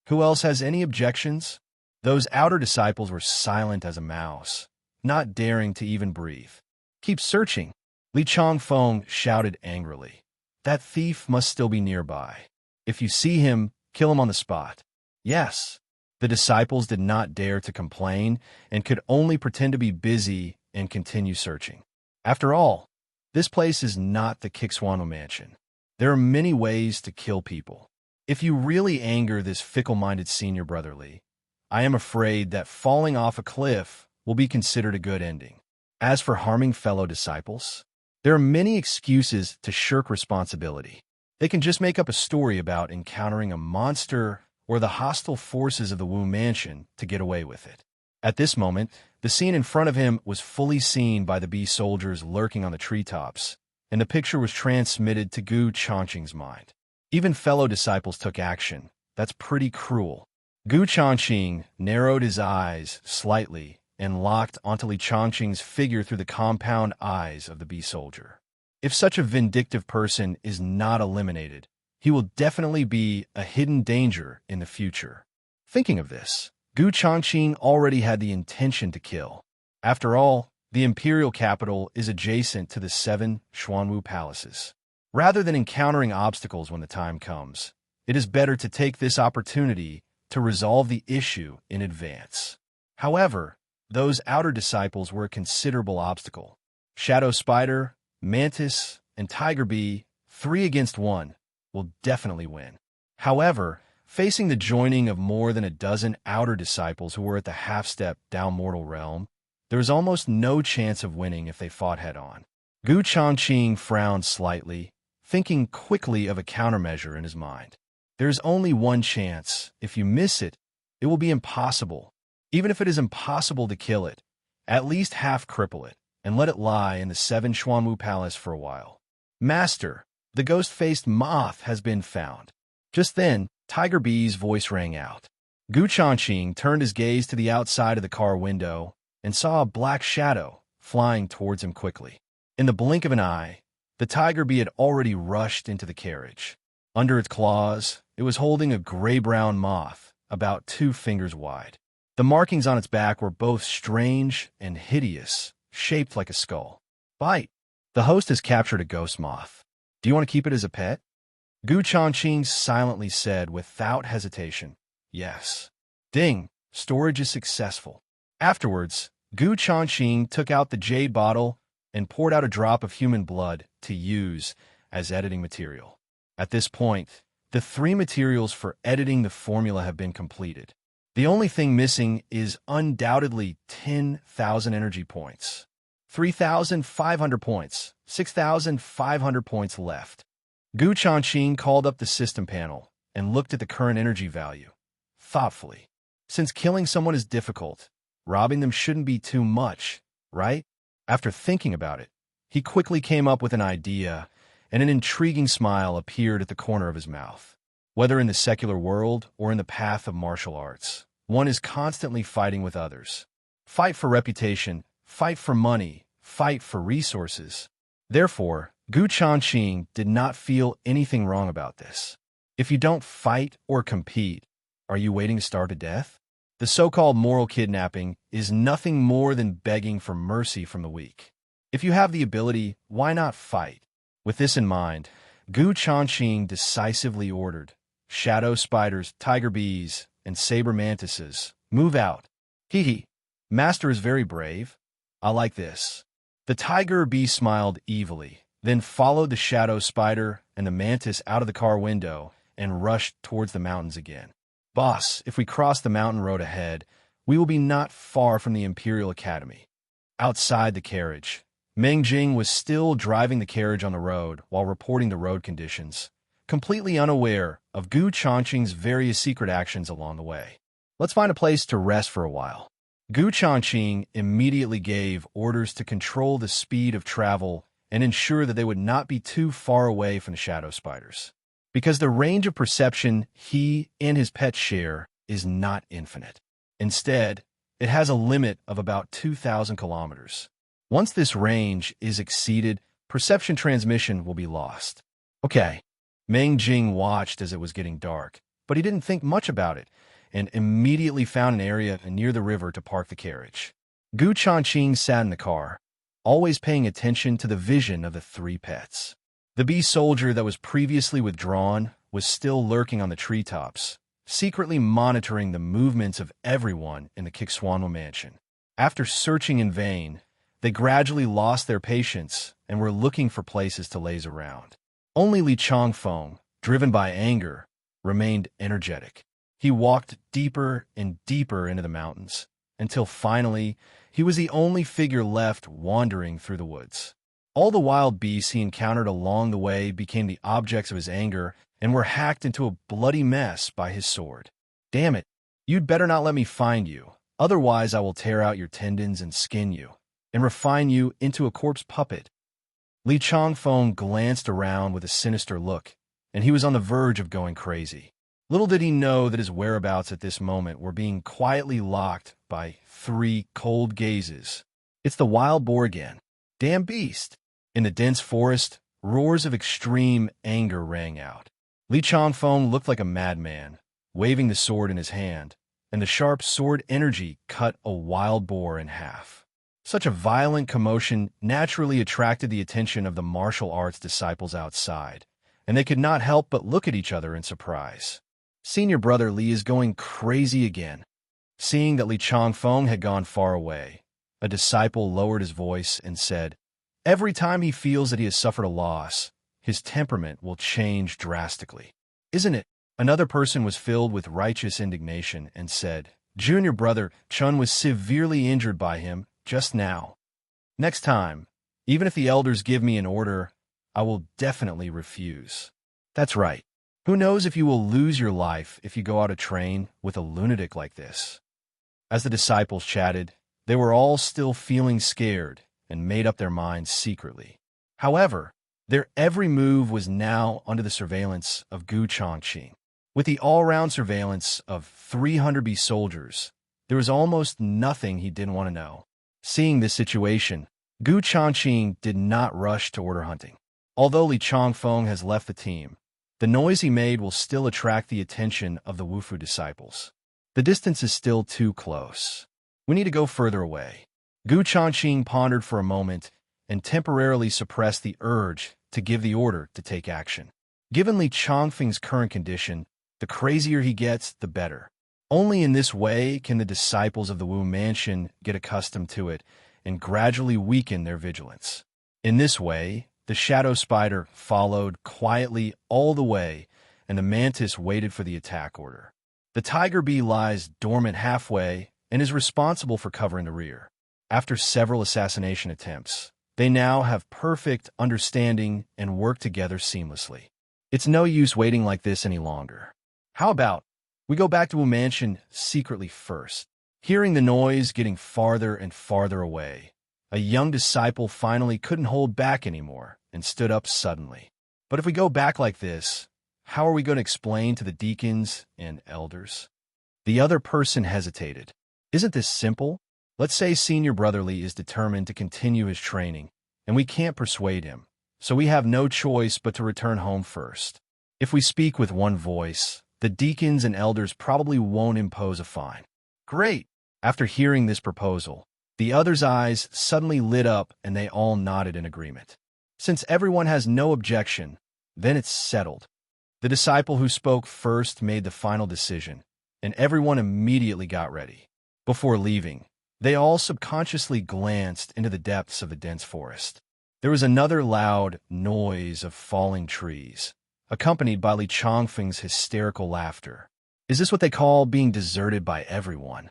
Who else has any objections? Those outer disciples were silent as a mouse, not daring to even breathe. Keep searching, Li Changfeng shouted angrily. That thief must still be nearby. If you see him, kill him on the spot. Yes, the disciples did not dare to complain and could only pretend to be busy and continue searching. After all, this place is not the Xuanwu mansion. There are many ways to kill people. If you really anger this fickle-minded Senior Brotherly, I am afraid that falling off a cliff will be considered a good ending. As for harming fellow disciples, there are many excuses to shirk responsibility. They can just make up a story about encountering a monster or the hostile forces of the Wu Mansion to get away with it. At this moment, the scene in front of him was fully seen by the bee soldiers lurking on the treetops, and the picture was transmitted to Changqing's mind. Even fellow disciples took action. That's pretty cruel. Changqing narrowed his eyes slightly and locked onto Li Changqing's figure through the compound eyes of the bee soldier. If such a vindictive person is not eliminated, he will definitely be a hidden danger in the future. Thinking of this, Changqing already had the intention to kill. After all, the imperial capital is adjacent to the 7 Xuanwu palaces. Rather than encountering obstacles when the time comes, it is better to take this opportunity to resolve the issue in advance. However, those outer disciples were a considerable obstacle. Shadow Spider, Mantis, and Tiger Bee, 3 against 1, will definitely win. However, Facing the joining of more than a dozen outer disciples who were at the half-step down mortal realm, there was almost no chance of winning if they fought head-on. Changqing frowned slightly, thinking quickly of a countermeasure in his mind. There's only one chance. If you miss it, it will be impossible. Even if it is impossible to kill it, at least half cripple it, and let it lie in the 7 Xuanwu Palace for a while. Master, the ghost-faced moth has been found. Just then, Tiger Bee's voice rang out. Changqing turned his gaze to the outside of the car window and saw a black shadow flying towards him quickly. In the blink of an eye, the tiger bee had already rushed into the carriage. Under its claws, it was holding a gray-brown moth, about 2 fingers wide. The markings on its back were both strange and hideous, shaped like a skull. Bite! The host has captured a ghost moth. Do you want to keep it as a pet? Changqing silently said without hesitation, yes. Ding! Storage is successful. Afterwards, Changqing took out the jade bottle and poured out a drop of human blood to use as editing material. At this point, the 3 materials for editing the formula have been completed. The only thing missing is undoubtedly 10,000 energy points. 3,500 points, 6,500 points left. Changqing called up the system panel and looked at the current energy value, thoughtfully. Since killing someone is difficult, robbing them shouldn't be too much, right? After thinking about it, he quickly came up with an idea, and an intriguing smile appeared at the corner of his mouth. Whether in the secular world or in the path of martial arts, one is constantly fighting with others. Fight for reputation, fight for money, fight for resources. Therefore, Changqing did not feel anything wrong about this. If you don't fight or compete, are you waiting to starve to death? The so-called moral kidnapping is nothing more than begging for mercy from the weak. If you have the ability, why not fight? With this in mind, Changqing decisively ordered, shadow spiders, tiger bees, and saber mantises, move out. Hee. Master is very brave. I like this. The tiger bee smiled evilly, then followed the shadow spider and the mantis out of the car window and rushed towards the mountains again. Boss, if we cross the mountain road ahead, we will be not far from the Imperial Academy. Outside the carriage, Meng Jing was still driving the carriage on the road while reporting the road conditions, completely unaware of Changqing's various secret actions along the way. Let's find a place to rest for a while. Changqing immediately gave orders to control the speed of travel and ensure that they would not be too far away from the shadow spiders. Because the range of perception he and his pets share is not infinite. Instead, it has a limit of about 2,000 kilometers. Once this range is exceeded, perception transmission will be lost. Okay, Meng Jing watched as it was getting dark, but he didn't think much about it and immediately found an area near the river to park the carriage. Changqing sat in the car, always paying attention to the vision of the 3 pets. The bee soldier that was previously withdrawn was still lurking on the treetops, secretly monitoring the movements of everyone in the Kixwanwa mansion. After searching in vain, they gradually lost their patience and were looking for places to laze around. Only Li Changfeng, driven by anger, remained energetic. He walked deeper and deeper into the mountains, until finally he was the only figure left wandering through the woods. All the wild beasts he encountered along the way became the objects of his anger and were hacked into a bloody mess by his sword. Damn it, you'd better not let me find you, otherwise I will tear out your tendons and skin you, and refine you into a corpse puppet. Li Changfeng glanced around with a sinister look, and he was on the verge of going crazy. Little did he know that his whereabouts at this moment were being quietly locked by 3 cold gazes. It's the wild boar again. Damn beast! In the dense forest, roars of extreme anger rang out. Li Changfeng looked like a madman, waving the sword in his hand, and the sharp sword energy cut a wild boar in half. Such a violent commotion naturally attracted the attention of the martial arts disciples outside, and they could not help but look at each other in surprise. Senior brother Li is going crazy again. Seeing that Li Changfeng had gone far away, a disciple lowered his voice and said, "Every time he feels that he has suffered a loss, his temperament will change drastically. Isn't it?" Another person was filled with righteous indignation and said, "Junior brother Chun was severely injured by him just now. Next time, even if the elders give me an order, I will definitely refuse." That's right. Who knows if you will lose your life if you go out to train with a lunatic like this? As the disciples chatted, they were all still feeling scared and made up their minds secretly. However, their every move was now under the surveillance of Changqing. With the all-round surveillance of 300 soldiers, there was almost nothing he didn't want to know. Seeing this situation, Changqing did not rush to order hunting. Although Li Changfeng has left the team, the noise he made will still attract the attention of the Wufu disciples. The distance is still too close. We need to go further away. Changqing pondered for a moment and temporarily suppressed the urge to give the order to take action. Given Li Changfeng's current condition, the crazier he gets, the better. Only in this way can the disciples of the Wu Mansion get accustomed to it and gradually weaken their vigilance. In this way, the shadow spider followed quietly all the way, and the mantis waited for the attack order. The tiger bee lies dormant halfway and is responsible for covering the rear. After several assassination attempts, they now have perfect understanding and work together seamlessly. It's no use waiting like this any longer. How about we go back to Wu Mansion secretly first? Hearing the noise getting farther and farther away, a young disciple finally couldn't hold back anymore and stood up suddenly. But if we go back like this, how are we going to explain to the deacons and elders? The other person hesitated. Isn't this simple? Let's say Senior Brotherly is determined to continue his training, and we can't persuade him, so we have no choice but to return home first. If we speak with one voice, the deacons and elders probably won't impose a fine. Great! After hearing this proposal, the others' eyes suddenly lit up and they all nodded in agreement. Since everyone has no objection, then it's settled. The disciple who spoke first made the final decision, and everyone immediately got ready. Before leaving, they all subconsciously glanced into the depths of the dense forest. There was another loud noise of falling trees, accompanied by Li Changfeng's hysterical laughter. Is this what they call being deserted by everyone?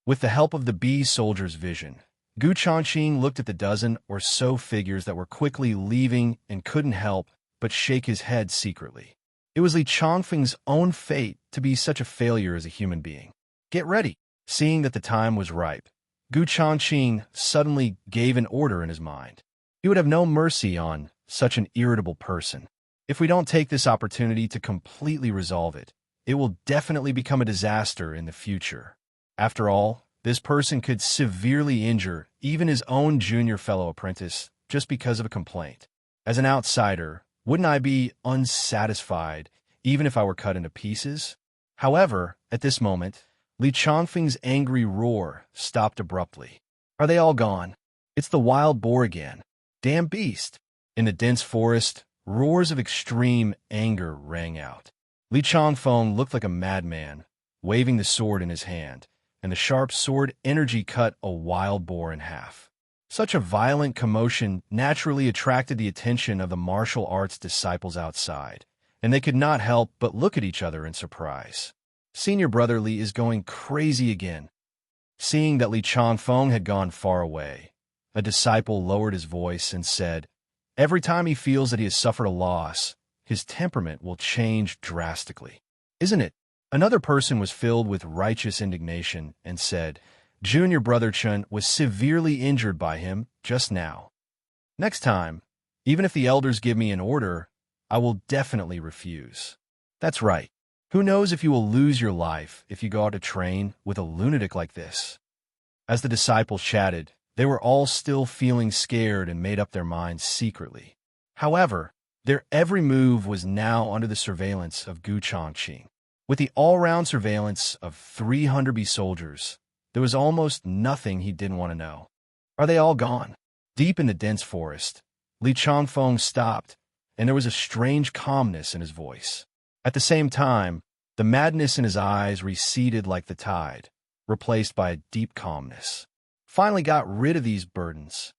With the help of the bee soldier's vision, Changqing looked at the dozen or so figures that were quickly leaving and couldn't help but shake his head secretly. It was Li Changfeng's own fate to be such a failure as a human being. Get ready! Seeing that the time was ripe, Changqing suddenly gave an order in his mind. He would have no mercy on such an irritable person. If we don't take this opportunity to completely resolve it, it will definitely become a disaster in the future. After all, this person could severely injure even his own junior fellow apprentice just because of a complaint. As an outsider, wouldn't I be unsatisfied even if I were cut into pieces? However, at this moment, Li Changfeng's angry roar stopped abruptly. Are they all gone? It's the wild boar again. Damn beast! In the dense forest, roars of extreme anger rang out. Li Changfeng looked like a madman, waving the sword in his hand, and the sharp sword energy cut a wild boar in half. Such a violent commotion naturally attracted the attention of the martial arts disciples outside, and they could not help but look at each other in surprise. Senior Brotherly is going crazy again. Seeing that Li Changfeng had gone far away, a disciple lowered his voice and said, "Every time he feels that he has suffered a loss, his temperament will change drastically. Isn't it?" Another person was filled with righteous indignation and said, "Junior Brother Chun was severely injured by him just now. Next time, even if the elders give me an order, I will definitely refuse." That's right. Who knows if you will lose your life if you go out to train with a lunatic like this? As the disciples chatted, they were all still feeling scared and made up their minds secretly. However, their every move was now under the surveillance of Changqing. With the all-round surveillance of 300 soldiers, there was almost nothing he didn't want to know. Are they all gone? Deep in the dense forest, Li Changfeng stopped, and there was a strange calmness in his voice. At the same time, the madness in his eyes receded like the tide, replaced by a deep calmness. Finally got rid of these burdens.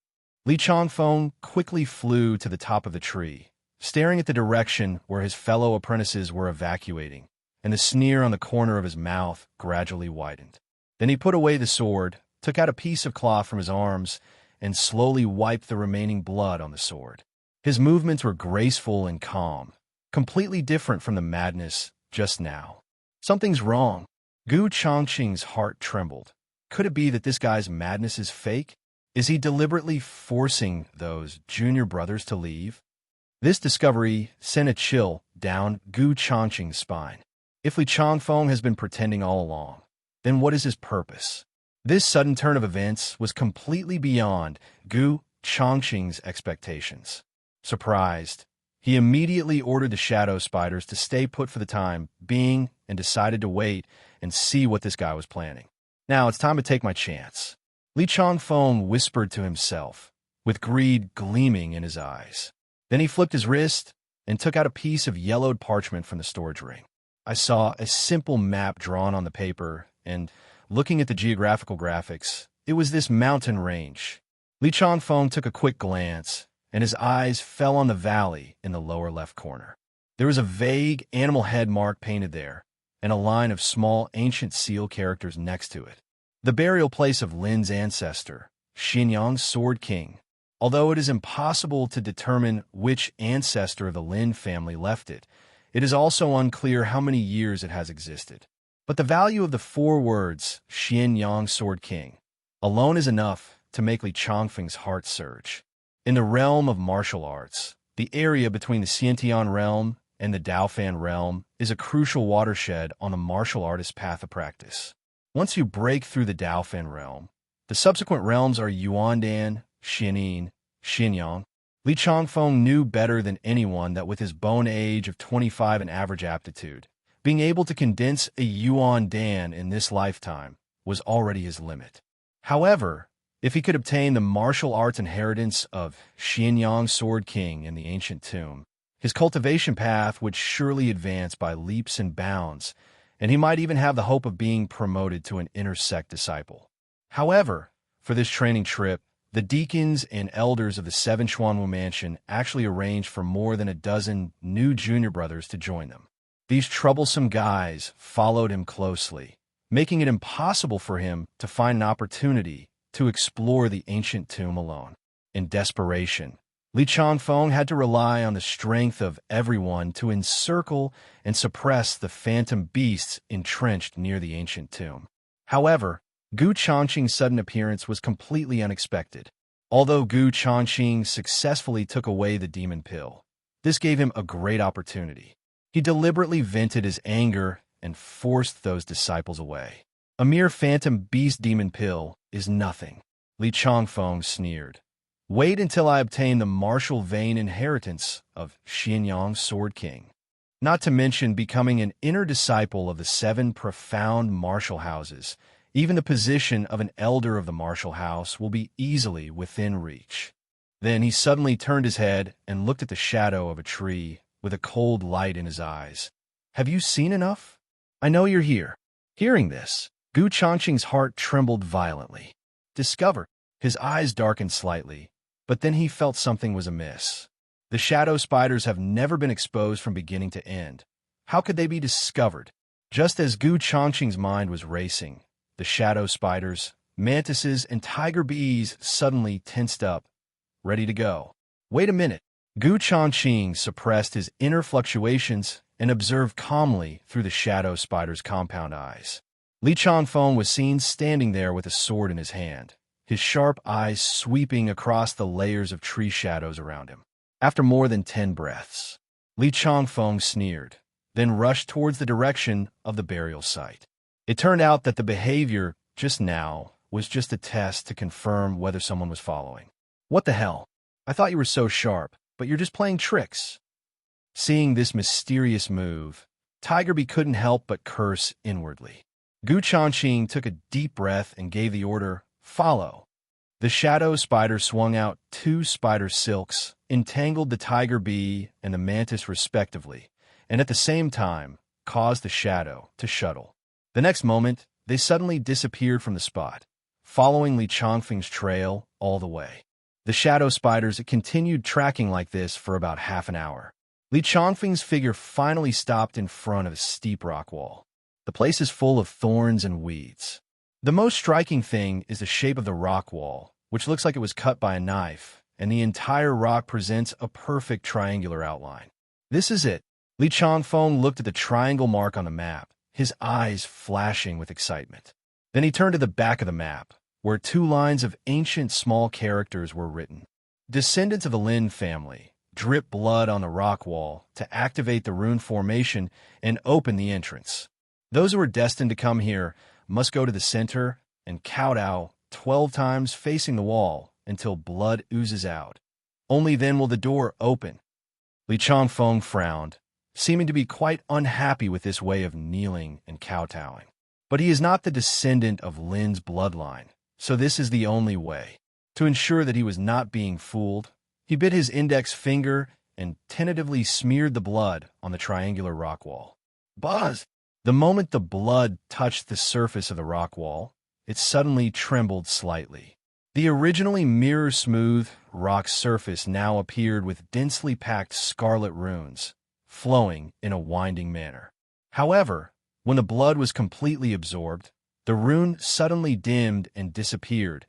Li Changfeng quickly flew to the top of the tree, staring at the direction where his fellow apprentices were evacuating, and the sneer on the corner of his mouth gradually widened. Then he put away the sword, took out a piece of cloth from his arms, and slowly wiped the remaining blood on the sword. His movements were graceful and calm, completely different from the madness just now. Something's wrong. Gu Changqing's heart trembled. Could it be that this guy's madness is fake? Is he deliberately forcing those junior brothers to leave? This discovery sent a chill down Gu Changqing's spine. If Li Changfeng has been pretending all along, then what is his purpose? This sudden turn of events was completely beyond Gu Changqing's expectations. Surprised, he immediately ordered the shadow spiders to stay put for the time being and decided to wait and see what this guy was planning. Now it's time to take my chance. Li Changfeng whispered to himself, with greed gleaming in his eyes. Then he flipped his wrist and took out a piece of yellowed parchment from the storage ring. I saw a simple map drawn on the paper, and looking at the geographical graphics, it was this mountain range. Li Changfeng took a quick glance, and his eyes fell on the valley in the lower left corner. There was a vague animal head mark painted there, and a line of small ancient seal characters next to it. The burial place of Lin's ancestor, Xianyang's Sword King. Although it is impossible to determine which ancestor of the Lin family left it, it is also unclear how many years it has existed. But the value of the 4 words, Xianyang Sword King, alone is enough to make Li Changfeng's heart surge. In the realm of martial arts, the area between the Xiantian realm and the Daofan realm is a crucial watershed on the martial artist's path of practice. Once you break through the Daofan realm, the subsequent realms are Yuandan, Xianin, Xianyang. Li Changfeng knew better than anyone that with his bone age of 25 and average aptitude, being able to condense a Yuan Dan in this lifetime was already his limit. However, if he could obtain the martial arts inheritance of Xianyang Sword King in the ancient tomb, his cultivation path would surely advance by leaps and bounds, and he might even have the hope of being promoted to an inner sect disciple. However, for this training trip, the deacons and elders of the 7 Xuanwu Mansion actually arranged for more than a dozen new junior brothers to join them. These troublesome guys followed him closely, making it impossible for him to find an opportunity to explore the ancient tomb alone. In desperation, Li Changfeng had to rely on the strength of everyone to encircle and suppress the phantom beasts entrenched near the ancient tomb. However, Gu Changqing's sudden appearance was completely unexpected. Although Gu Changqing successfully took away the demon pill, this gave him a great opportunity. He deliberately vented his anger and forced those disciples away. A mere phantom beast demon pill is nothing, Li Changfeng sneered. Wait until I obtain the martial vein inheritance of Xianyang Sword King. Not to mention becoming an inner disciple of the 7 profound martial houses. Even the position of an elder of the martial house will be easily within reach. Then he suddenly turned his head and looked at the shadow of a tree with a cold light in his eyes. Have you seen enough? I know you're here. Hearing this, Gu Changqing's heart trembled violently. Discovered. His eyes darkened slightly, but then he felt something was amiss. The shadow spiders have never been exposed from beginning to end. How could they be discovered? Just as Gu Changqing's mind was racing, the shadow spiders, mantises, and tiger bees suddenly tensed up, ready to go. Wait a minute. Gu Changqing suppressed his inner fluctuations and observed calmly through the shadow spider's compound eyes. Li Changfeng was seen standing there with a sword in his hand, his sharp eyes sweeping across the layers of tree shadows around him. After more than 10 breaths, Li Changfeng sneered, then rushed towards the direction of the burial site. It turned out that the behavior just now was just a test to confirm whether someone was following. What the hell? I thought you were so sharp, but you're just playing tricks. Seeing this mysterious move, Tigerbee couldn't help but curse inwardly. Gu Changqing took a deep breath and gave the order, "Follow." The shadow spider swung out 2 spider silks, entangled the tiger bee and the mantis respectively, and at the same time caused the shadow to shuttle. The next moment, they suddenly disappeared from the spot, following Li Changfeng's trail all the way. The shadow spiders continued tracking like this for about half an hour. Li Changfeng's figure finally stopped in front of a steep rock wall. The place is full of thorns and weeds. The most striking thing is the shape of the rock wall, which looks like it was cut by a knife, and the entire rock presents a perfect triangular outline. This is it. Li Changfeng looked at the triangle mark on the map, his eyes flashing with excitement. Then he turned to the back of the map, where 2 lines of ancient small characters were written. Descendants of the Lin family, drip blood on the rock wall to activate the rune formation and open the entrance. Those who are destined to come here must go to the center and kowtow 12 times facing the wall until blood oozes out. Only then will the door open. Li Changfeng frowned, seeming to be quite unhappy with this way of kneeling and kowtowing. But he is not the descendant of Lin's bloodline, so this is the only way. To ensure that he was not being fooled, he bit his index finger and tentatively smeared the blood on the triangular rock wall. Buzz! The moment the blood touched the surface of the rock wall, it suddenly trembled slightly. The originally mirror-smooth rock surface now appeared with densely packed scarlet runes, flowing in a winding manner. However, when the blood was completely absorbed, the rune suddenly dimmed and disappeared.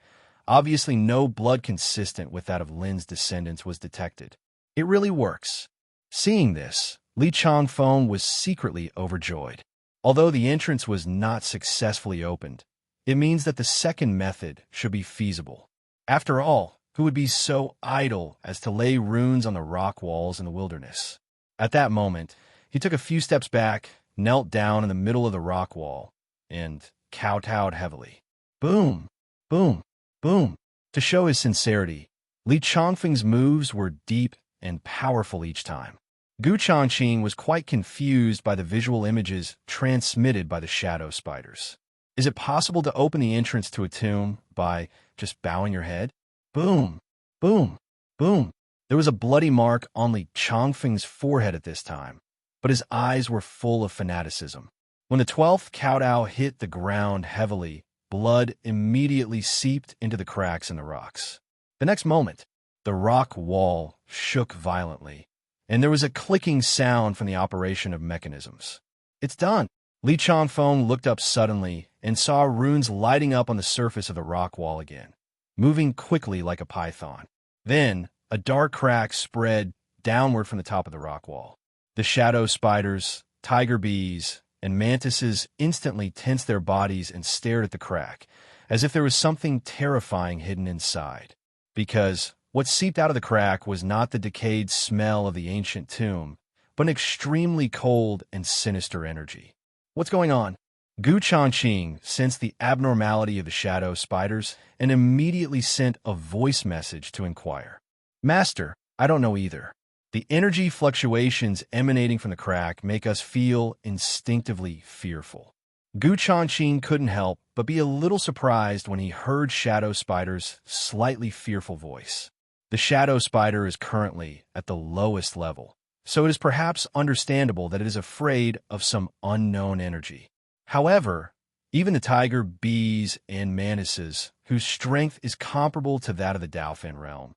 Obviously, no blood consistent with that of Lin's descendants was detected. It really works. Seeing this, Li Changfeng was secretly overjoyed. Although the entrance was not successfully opened, it means that the second method should be feasible. After all, who would be so idle as to lay runes on the rock walls in the wilderness? At that moment, he took a few steps back, knelt down in the middle of the rock wall, and kowtowed heavily. Boom! Boom! Boom! To show his sincerity, Li Changfeng's moves were deep and powerful each time. Changqing was quite confused by the visual images transmitted by the shadow spiders. Is it possible to open the entrance to a tomb by just bowing your head? Boom! Boom! Boom! There was a bloody mark on Li Changfeng's forehead at this time, but his eyes were full of fanaticism. When the 12th kowtow hit the ground heavily, blood immediately seeped into the cracks in the rocks. The next moment, the rock wall shook violently, and there was a clicking sound from the operation of mechanisms. It's done! Li Changfeng looked up suddenly and saw runes lighting up on the surface of the rock wall again, moving quickly like a python. Then, a dark crack spread downward from the top of the rock wall. The shadow spiders, tiger bees, and mantises instantly tensed their bodies and stared at the crack, as if there was something terrifying hidden inside. Because what seeped out of the crack was not the decayed smell of the ancient tomb, but an extremely cold and sinister energy. What's going on? Changqing sensed the abnormality of the shadow spiders and immediately sent a voice message to inquire. Master, I don't know either. The energy fluctuations emanating from the crack make us feel instinctively fearful. Changqing couldn't help but be a little surprised when he heard Shadow Spider's slightly fearful voice. The Shadow Spider is currently at the lowest level, so it is perhaps understandable that it is afraid of some unknown energy. However, even the tiger, bees, and mantises, whose strength is comparable to that of the Dauphin realm,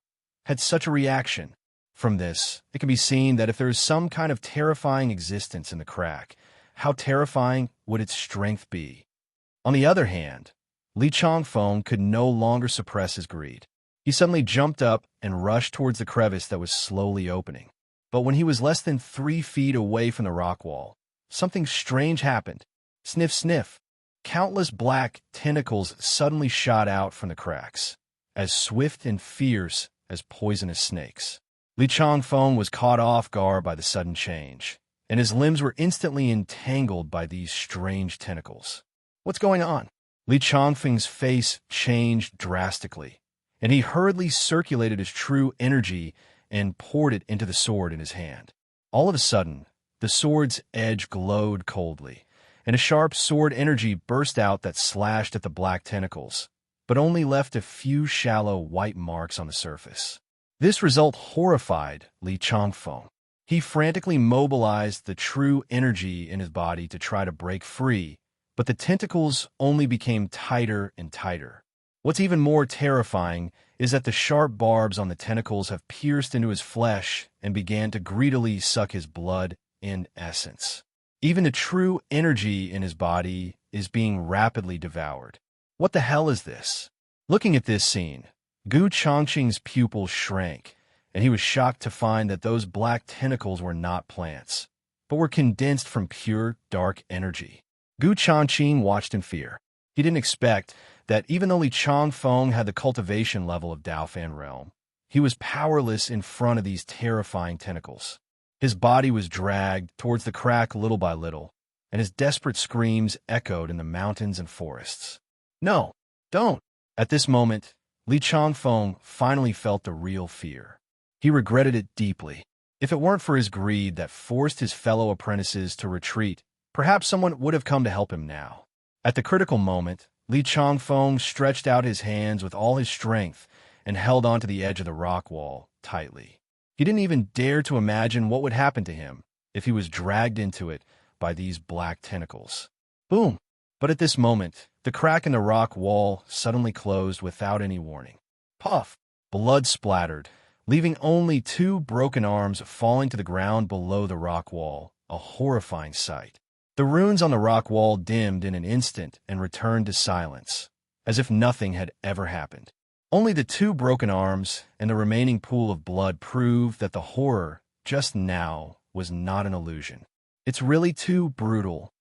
had such a reaction. From this, it can be seen that if there is some kind of terrifying existence in the crack, how terrifying would its strength be? On the other hand, Li Changfeng could no longer suppress his greed. He suddenly jumped up and rushed towards the crevice that was slowly opening. But when he was less than 3 feet away from the rock wall, something strange happened. Sniff, sniff. Countless black tentacles suddenly shot out from the cracks, as swift and fierce as poisonous snakes. Li Changfeng was caught off guard by the sudden change, and his limbs were instantly entangled by these strange tentacles. What's going on? Li Changfeng's face changed drastically, and he hurriedly circulated his true energy and poured it into the sword in his hand. All of a sudden, the sword's edge glowed coldly, and a sharp sword energy burst out that slashed at the black tentacles, but only left a few shallow white marks on the surface. This result horrified Li Changfeng. He frantically mobilized the true energy in his body to try to break free, but the tentacles only became tighter and tighter. What's even more terrifying is that the sharp barbs on the tentacles have pierced into his flesh and began to greedily suck his blood in essence. Even the true energy in his body is being rapidly devoured. What the hell is this? Looking at this scene, Changqing's pupils shrank, and he was shocked to find that those black tentacles were not plants, but were condensed from pure dark energy. Changqing watched in fear. He didn't expect that even though Li Changfeng had the cultivation level of Daofan realm, he was powerless in front of these terrifying tentacles. His body was dragged towards the crack little by little, and his desperate screams echoed in the mountains and forests. No, don't! At this moment, Li Changfeng finally felt the real fear. He regretted it deeply. If it weren't for his greed that forced his fellow apprentices to retreat, perhaps someone would have come to help him now. At the critical moment, Li Changfeng stretched out his hands with all his strength and held onto the edge of the rock wall tightly. He didn't even dare to imagine what would happen to him if he was dragged into it by these black tentacles. Boom! But at this moment, the crack in the rock wall suddenly closed without any warning. Puff! Blood splattered, leaving only 2 broken arms falling to the ground below the rock wall, a horrifying sight. The runes on the rock wall dimmed in an instant and returned to silence, as if nothing had ever happened. Only the 2 broken arms and the remaining pool of blood proved that the horror just now was not an illusion. It's really too brutal.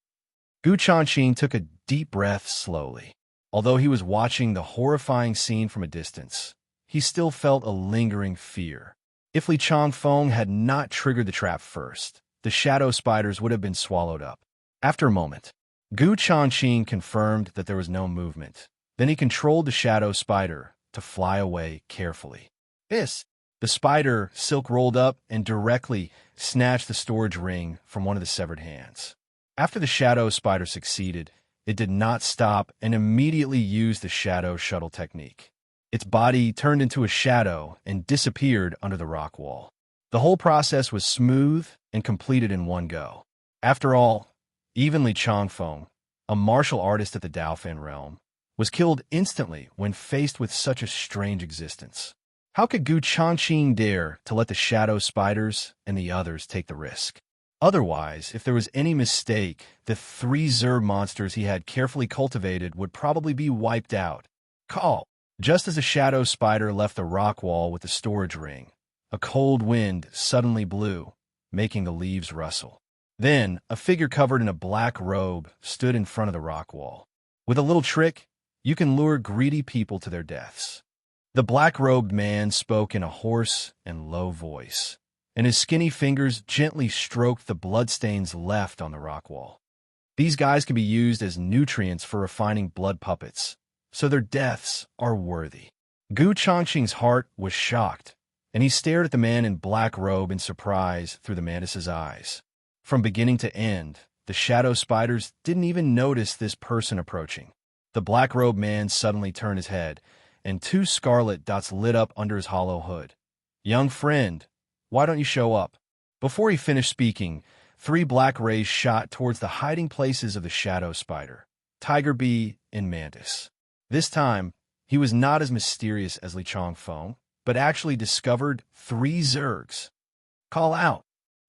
Changqing took a deep breath slowly. Although he was watching the horrifying scene from a distance, he still felt a lingering fear. If Li Changfeng had not triggered the trap first, the shadow spiders would have been swallowed up. After a moment, Changqing confirmed that there was no movement. Then he controlled the shadow spider to fly away carefully. The spider silk rolled up and directly snatched the storage ring from one of the severed hands. After the shadow spider succeeded, it did not stop and immediately used the shadow shuttle technique. Its body turned into a shadow and disappeared under the rock wall. The whole process was smooth and completed in one go. After all, even Li Changfeng, a martial artist at the Daofan realm, was killed instantly when faced with such a strange existence. How could Changqing dare to let the shadow spiders and the others take the risk? Otherwise, if there was any mistake, the 3 Zerg monsters he had carefully cultivated would probably be wiped out. Just as the shadow spider left the rock wall with the storage ring, a cold wind suddenly blew, making the leaves rustle. Then, a figure covered in a black robe stood in front of the rock wall. With a little trick, you can lure greedy people to their deaths. The black-robed man spoke in a hoarse and low voice, and his skinny fingers gently stroked the bloodstains left on the rock wall. These guys can be used as nutrients for refining blood puppets, so their deaths are worthy. Changqing's heart was shocked, and he stared at the man in black robe in surprise through the mantis's eyes. From beginning to end, the shadow spiders didn't even notice this person approaching. The black-robed man suddenly turned his head, and 2 scarlet dots lit up under his hollow hood. "Young friend, why don't you show up?" Before he finished speaking, 3 black rays shot towards the hiding places of the shadow spider, tiger bee, and mantis. This time, he was not as mysterious as Li Changfeng, but actually discovered 3 Zergs. "Call out!"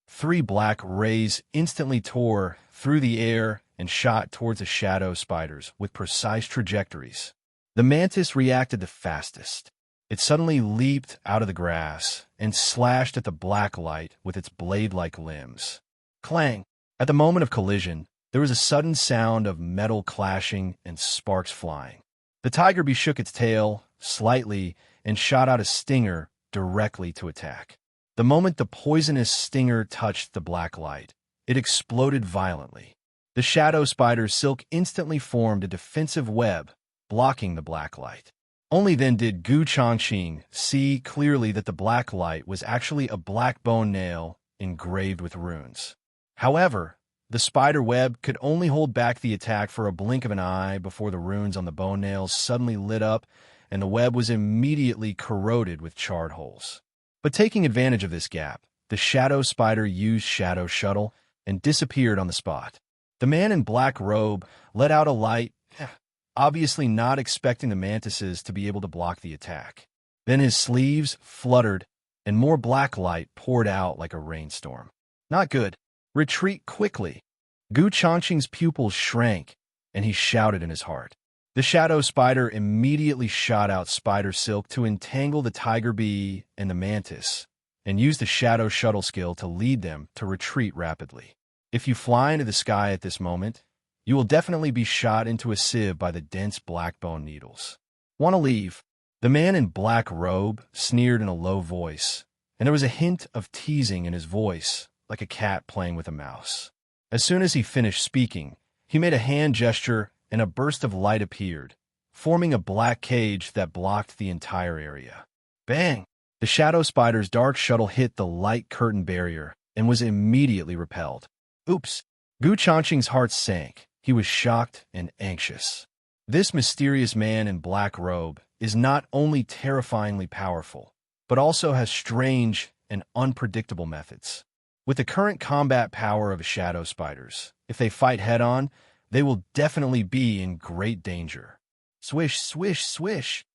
3 black rays instantly tore through the air and shot towards the shadow spiders with precise trajectories. The mantis reacted the fastest. It suddenly leaped out of the grass and slashed at the black light with its blade-like limbs. Clang! At the moment of collision, there was a sudden sound of metal clashing and sparks flying. The tiger bee shook its tail slightly and shot out a stinger directly to attack. The moment the poisonous stinger touched the black light, it exploded violently. The shadow spider's silk instantly formed a defensive web, blocking the black light. Only then did Changqing see clearly that the black light was actually a black bone nail engraved with runes. However, the spider web could only hold back the attack for a blink of an eye before the runes on the bone nails suddenly lit up and the web was immediately corroded with charred holes. But taking advantage of this gap, the shadow spider used Shadow Shuttle and disappeared on the spot. The man in black robe let out a light, obviously not expecting the mantises to be able to block the attack. Then his sleeves fluttered, and more black light poured out like a rainstorm. Not good. Retreat quickly. Changqing's pupils shrank, and he shouted in his heart. The shadow spider immediately shot out spider silk to entangle the tiger bee and the mantis, and used the shadow shuttle skill to lead them to retreat rapidly. If you fly into the sky at this moment, you will definitely be shot into a sieve by the dense black bone needles. Want to leave? The man in black robe sneered in a low voice, and there was a hint of teasing in his voice, like a cat playing with a mouse. As soon as he finished speaking, he made a hand gesture and a burst of light appeared, forming a black cage that blocked the entire area. Bang! The shadow spider's dark shuttle hit the light curtain barrier and was immediately repelled. Oops! Changqing's heart sank. He was shocked and anxious. This mysterious man in black robe is not only terrifyingly powerful, but also has strange and unpredictable methods. With the current combat power of shadow spiders, if they fight head-on, they will definitely be in great danger. Swish, swish, swish.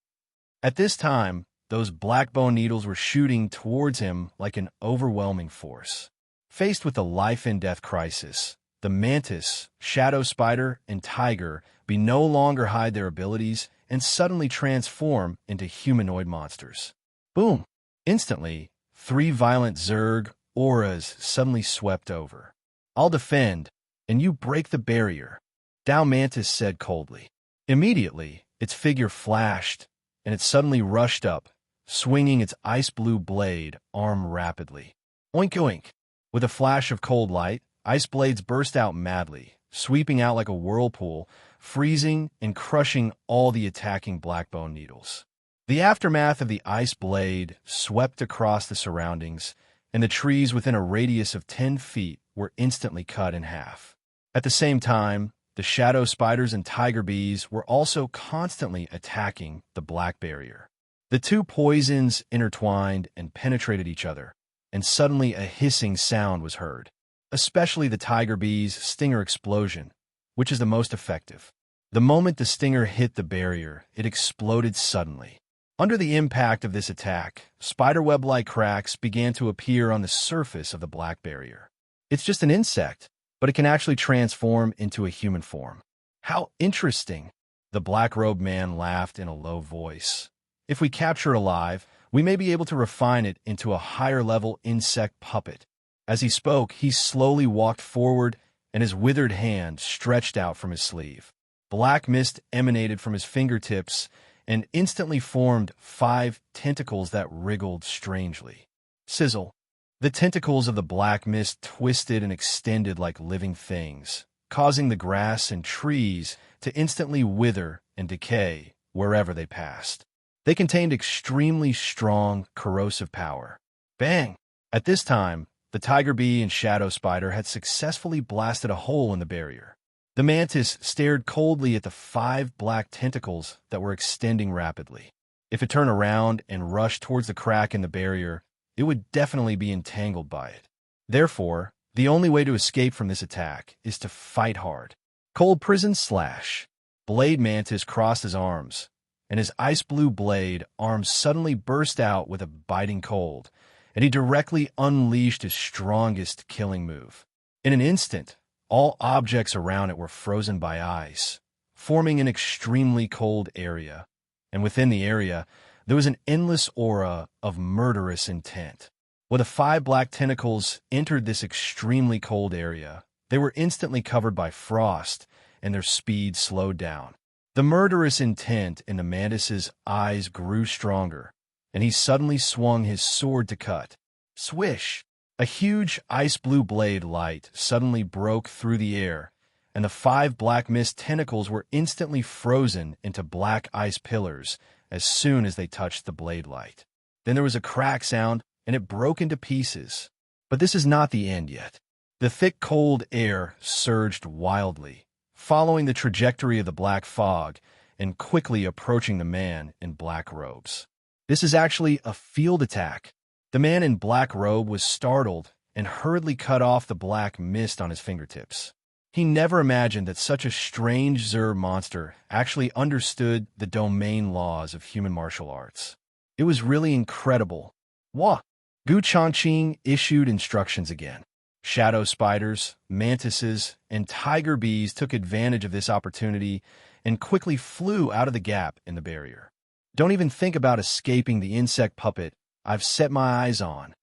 At this time, those black bone needles were shooting towards him like an overwhelming force. Faced with a life-and-death crisis, the mantis, shadow spider, and tiger be no longer hide their abilities and suddenly transform into humanoid monsters. Boom! Instantly, 3 violent Zerg auras suddenly swept over. I'll defend, and you break the barrier, Dow Mantis said coldly. Immediately, its figure flashed, and it suddenly rushed up, swinging its ice-blue blade arm rapidly. Oink oink! With a flash of cold light, ice blades burst out madly, sweeping out like a whirlpool, freezing and crushing all the attacking black bone needles. The aftermath of the ice blade swept across the surroundings, and the trees within a radius of 10 feet were instantly cut in half. At the same time, the shadow spiders and tiger bees were also constantly attacking the black barrier. The two poisons intertwined and penetrated each other, and suddenly a hissing sound was heard, especially the tiger bee's stinger explosion, which is the most effective. The moment the stinger hit the barrier, it exploded suddenly. Under the impact of this attack, spiderweb-like cracks began to appear on the surface of the black barrier. It's just an insect, but it can actually transform into a human form. How interesting! The black-robed man laughed in a low voice. If we capture it alive, we may be able to refine it into a higher-level insect puppet. As he spoke, he slowly walked forward, and his withered hand stretched out from his sleeve. Black mist emanated from his fingertips and instantly formed 5 tentacles that wriggled strangely. Sizzle! The tentacles of the black mist twisted and extended like living things, causing the grass and trees to instantly wither and decay wherever they passed. They contained extremely strong, corrosive power. Bang! At this time, the tiger bee and shadow spider had successfully blasted a hole in the barrier. The mantis stared coldly at the 5 black tentacles that were extending rapidly. If it turned around and rushed towards the crack in the barrier, it would definitely be entangled by it. Therefore, the only way to escape from this attack is to fight hard. Cold prison slash. Blade Mantis crossed his arms, and his ice-blue blade arm suddenly burst out with a biting cold, and he directly unleashed his strongest killing move. In an instant, all objects around it were frozen by ice, forming an extremely cold area, and within the area, there was an endless aura of murderous intent. When the 5 black tentacles entered this extremely cold area, they were instantly covered by frost, and their speed slowed down. The murderous intent in the mantis's eyes grew stronger, and he suddenly swung his sword to cut. Swish! A huge ice-blue blade light suddenly broke through the air, and the 5 black mist tentacles were instantly frozen into black ice pillars as soon as they touched the blade light. Then there was a crack sound, and it broke into pieces. But this is not the end yet. The thick, cold air surged wildly, following the trajectory of the black fog and quickly approaching the man in black robes. This is actually a field attack. The man in black robe was startled and hurriedly cut off the black mist on his fingertips. He never imagined that such a strange Zerg monster actually understood the domain laws of human martial arts. It was really incredible. Wah! Changqing issued instructions again. Shadow spiders, mantises, and tiger bees took advantage of this opportunity and quickly flew out of the gap in the barrier. Don't even think about escaping the insect puppet I've set my eyes on.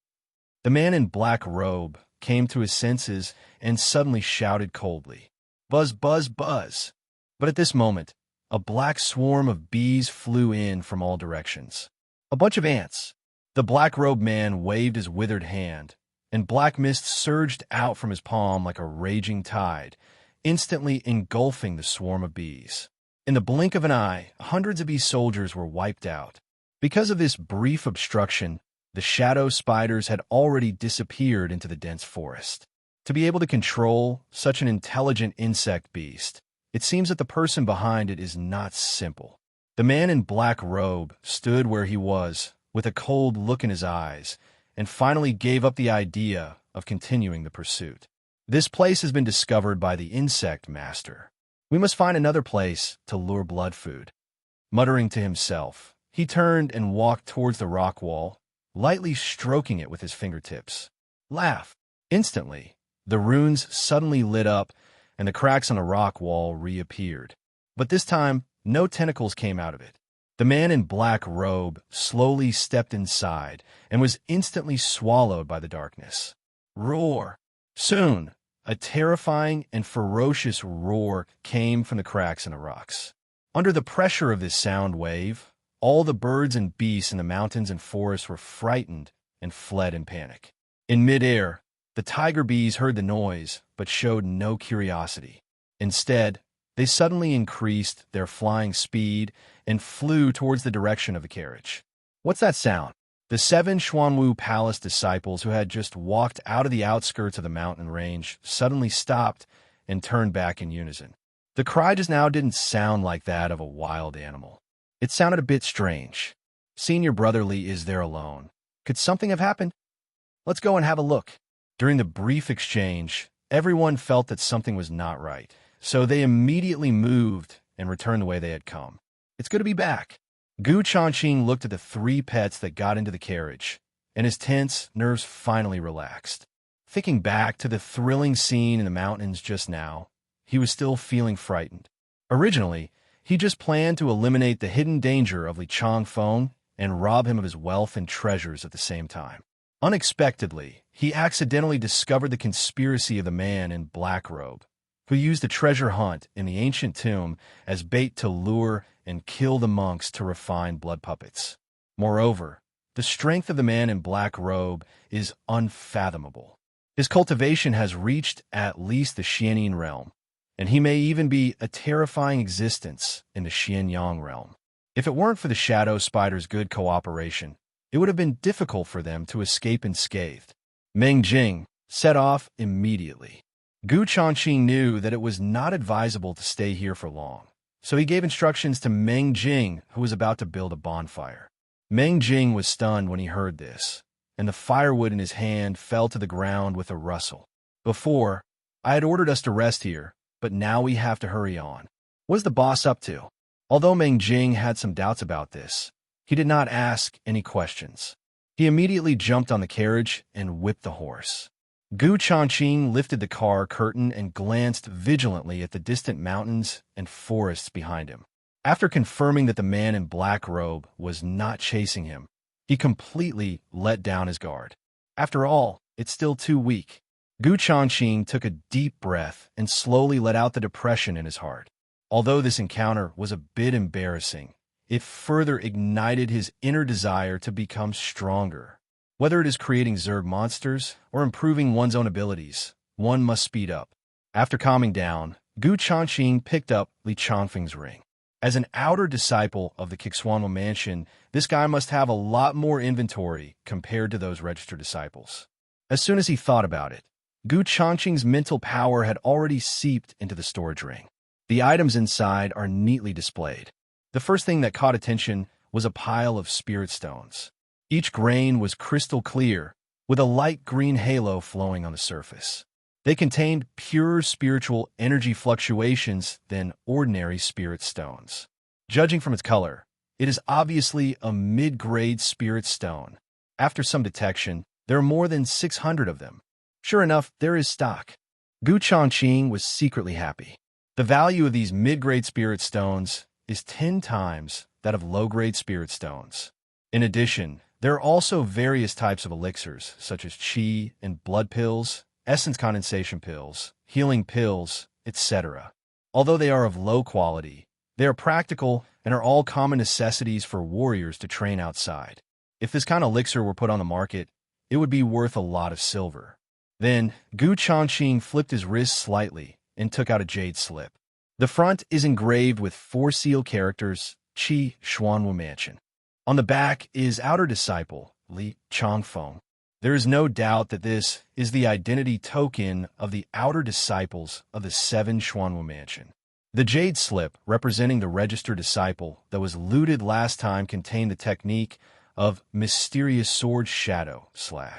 The man in black robe came to his senses and suddenly shouted coldly, "Buzz, buzz, buzz!" But at this moment, a black swarm of bees flew in from all directions. A bunch of ants. The black-robed man waved his withered hand, and black mist surged out from his palm like a raging tide, instantly engulfing the swarm of bees. In the blink of an eye, hundreds of bee soldiers were wiped out. Because of this brief obstruction, the shadow spiders had already disappeared into the dense forest. To be able to control such an intelligent insect beast, it seems that the person behind it is not simple. The man in black robe stood where he was, with a cold look in his eyes, and finally gave up the idea of continuing the pursuit. This place has been discovered by the insect master. We must find another place to lure blood food. Muttering to himself, he turned and walked towards the rock wall, lightly stroking it with his fingertips. Laugh! Instantly, the runes suddenly lit up, and the cracks on the rock wall reappeared. But this time, no tentacles came out of it. The man in black robe slowly stepped inside and was instantly swallowed by the darkness. Roar! Soon, a terrifying and ferocious roar came from the cracks in the rocks. Under the pressure of this sound wave, all the birds and beasts in the mountains and forests were frightened and fled in panic. In midair, the tiger bees heard the noise but showed no curiosity. Instead, they suddenly increased their flying speed and flew towards the direction of the carriage. What's that sound? The 7 Xuanwu Palace disciples who had just walked out of the outskirts of the mountain range suddenly stopped and turned back in unison. The cry just now didn't sound like that of a wild animal. It sounded a bit strange. Senior Brotherly is there alone. Could something have happened? Let's go and have a look. During the brief exchange, everyone felt that something was not right, so they immediately moved and returned the way they had come. It's good to be back. Changqing looked at the 3 pets that got into the carriage, and his tense nerves finally relaxed. Thinking back to the thrilling scene in the mountains just now, he was still feeling frightened. Originally, he just planned to eliminate the hidden danger of Li Changfeng and rob him of his wealth and treasures at the same time. Unexpectedly, he accidentally discovered the conspiracy of the man in black robe, who used the treasure hunt in the ancient tomb as bait to lure and kill the monks to refine blood puppets. Moreover, the strength of the man in black robe is unfathomable. His cultivation has reached at least the Xianying realm, and he may even be a terrifying existence in the Xianyang realm. If it weren't for the shadow spider's good cooperation, it would have been difficult for them to escape unscathed. Meng Jing set off immediately. Changqing knew that it was not advisable to stay here for long, so he gave instructions to Meng Jing, who was about to build a bonfire. Meng Jing was stunned when he heard this, and the firewood in his hand fell to the ground with a rustle. Before, I had ordered us to rest here, but now we have to hurry on. What is the boss up to? Although Meng Jing had some doubts about this, he did not ask any questions. He immediately jumped on the carriage and whipped the horse. Changqing lifted the car curtain and glanced vigilantly at the distant mountains and forests behind him. After confirming that the man in black robe was not chasing him, he completely let down his guard. After all, it's still too weak. Changqing took a deep breath and slowly let out the depression in his heart. Although this encounter was a bit embarrassing, it further ignited his inner desire to become stronger. Whether it is creating Zerg monsters or improving one's own abilities, one must speed up. After calming down, Changqing picked up Li Changfeng's ring. As an outer disciple of the Kixuanwo mansion, this guy must have a lot more inventory compared to those registered disciples. As soon as he thought about it, Changqing's mental power had already seeped into the storage ring. The items inside are neatly displayed. The first thing that caught attention was a pile of spirit stones. Each grain was crystal clear, with a light green halo flowing on the surface. They contained purer spiritual energy fluctuations than ordinary spirit stones. Judging from its color, it is obviously a mid-grade spirit stone. After some detection, there are more than 600 of them. Sure enough, there is stock. Changqing was secretly happy. The value of these mid-grade spirit stones is 10 times that of low-grade spirit stones. In addition, there are also various types of elixirs, such as qi and blood pills, essence condensation pills, healing pills, etc. Although they are of low quality, they are practical and are all common necessities for warriors to train outside. If this kind of elixir were put on the market, it would be worth a lot of silver. Then, Changqing flipped his wrist slightly and took out a jade slip. The front is engraved with 4 seal characters, Qi Xuanwu Mansion. On the back is Outer Disciple, Li Changfeng. There is no doubt that this is the identity token of the Outer Disciples of the 7 Xuanwu Mansion. The jade slip, representing the registered disciple that was looted last time, contained the technique of Mysterious Sword Shadow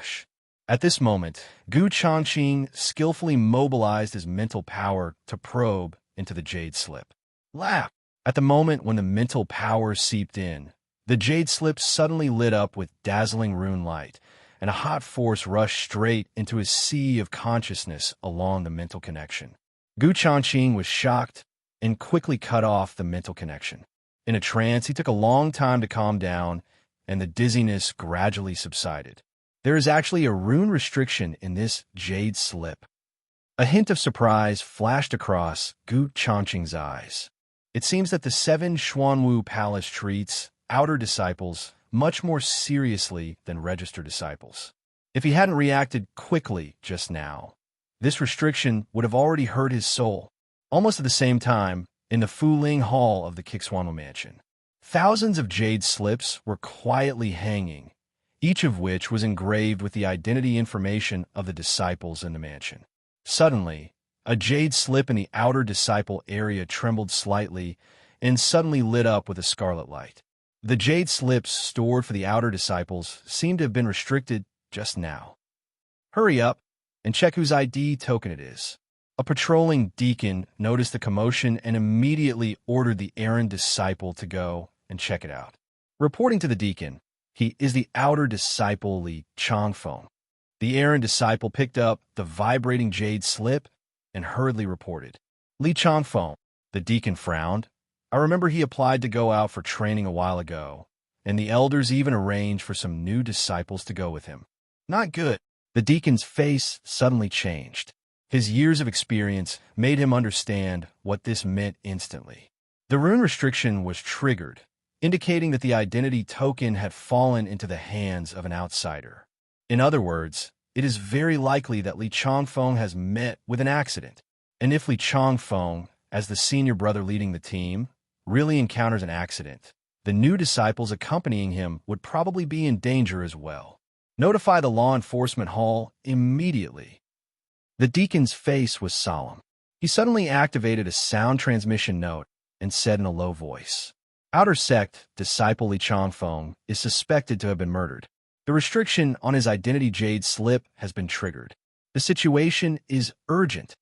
/ At this moment, Changqing skillfully mobilized his mental power to probe into the jade slip. Laugh! At the moment when the mental power seeped in, the jade slip suddenly lit up with dazzling rune light, and a hot force rushed straight into his sea of consciousness along the mental connection. Changqing was shocked and quickly cut off the mental connection. In a trance, he took a long time to calm down, and the dizziness gradually subsided. There is actually a rune restriction in this jade slip. A hint of surprise flashed across Changqing's eyes. It seems that the 7 Xuanwu Palace treats outer disciples much more seriously than registered disciples. If he hadn't reacted quickly just now, this restriction would have already hurt his soul. Almost at the same time, in the Fuling Hall of the Xuanwu Mansion, thousands of jade slips were quietly hanging, each of which was engraved with the identity information of the disciples in the mansion. Suddenly, a jade slip in the outer disciple area trembled slightly and suddenly lit up with a scarlet light. The jade slips stored for the outer disciples seem to have been restricted just now. Hurry up and check whose ID token it is. A patrolling deacon noticed the commotion and immediately ordered the errand disciple to go and check it out. Reporting to the deacon, he is the outer disciple Li Changfeng. The errand disciple picked up the vibrating jade slip and hurriedly reported. Li Changfeng, the deacon frowned. I remember he applied to go out for training a while ago, and the elders even arranged for some new disciples to go with him. Not good. The deacon's face suddenly changed. His years of experience made him understand what this meant instantly. The rune restriction was triggered, indicating that the identity token had fallen into the hands of an outsider. In other words, it is very likely that Li Changfeng has met with an accident. And if Li Changfeng, as the senior brother leading the team, really encounters an accident, the new disciples accompanying him would probably be in danger as well. Notify the law enforcement hall immediately. The deacon's face was solemn. He suddenly activated a sound transmission note and said in a low voice, Outer sect disciple Li Changfeng is suspected to have been murdered. The restriction on his identity jade slip has been triggered. The situation is urgent.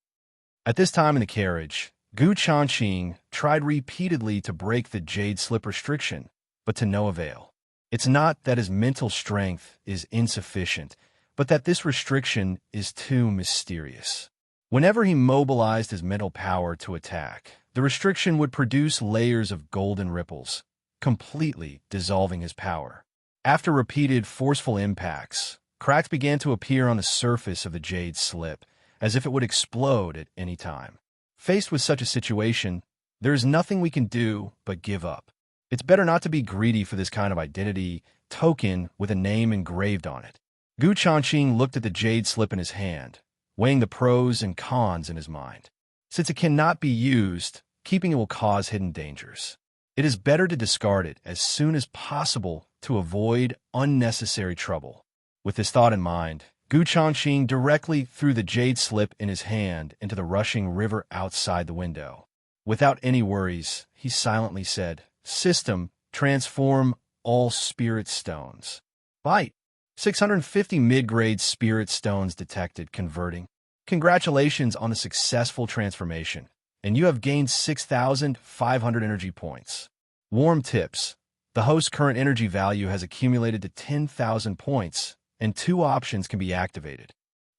At this time in the carriage, Changqing tried repeatedly to break the jade slip restriction, but to no avail. It's not that his mental strength is insufficient, but that this restriction is too mysterious. Whenever he mobilized his mental power to attack, the restriction would produce layers of golden ripples, completely dissolving his power. After repeated forceful impacts, cracks began to appear on the surface of the jade slip, as if it would explode at any time. Faced with such a situation, there is nothing we can do but give up. It's better not to be greedy for this kind of identity token with a name engraved on it. Changqing looked at the jade slip in his hand, weighing the pros and cons in his mind. Since it cannot be used, keeping it will cause hidden dangers. It is better to discard it as soon as possible to avoid unnecessary trouble. With this thought in mind, Changqing directly threw the jade slip in his hand into the rushing river outside the window. Without any worries, he silently said, System, transform all spirit stones. Bite. 650 mid-grade spirit stones detected converting. Congratulations on the successful transformation, and you have gained 6,500 energy points. Warm tips. The host's current energy value has accumulated to 10,000 points, and 2 options can be activated.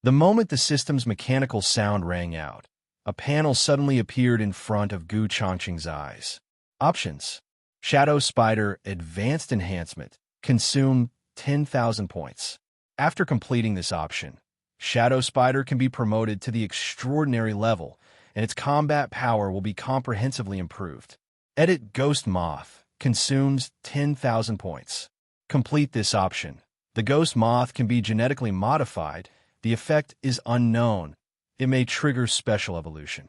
The moment the system's mechanical sound rang out, a panel suddenly appeared in front of Changqing's eyes. Options. Shadow Spider Advanced Enhancement. Consume 10,000 points. After completing this option, Shadow Spider can be promoted to the extraordinary level, and its combat power will be comprehensively improved. Edit Ghost Moth. Consumes 10,000 points. Complete this option. The Ghost Moth can be genetically modified. The effect is unknown. It may trigger special evolution.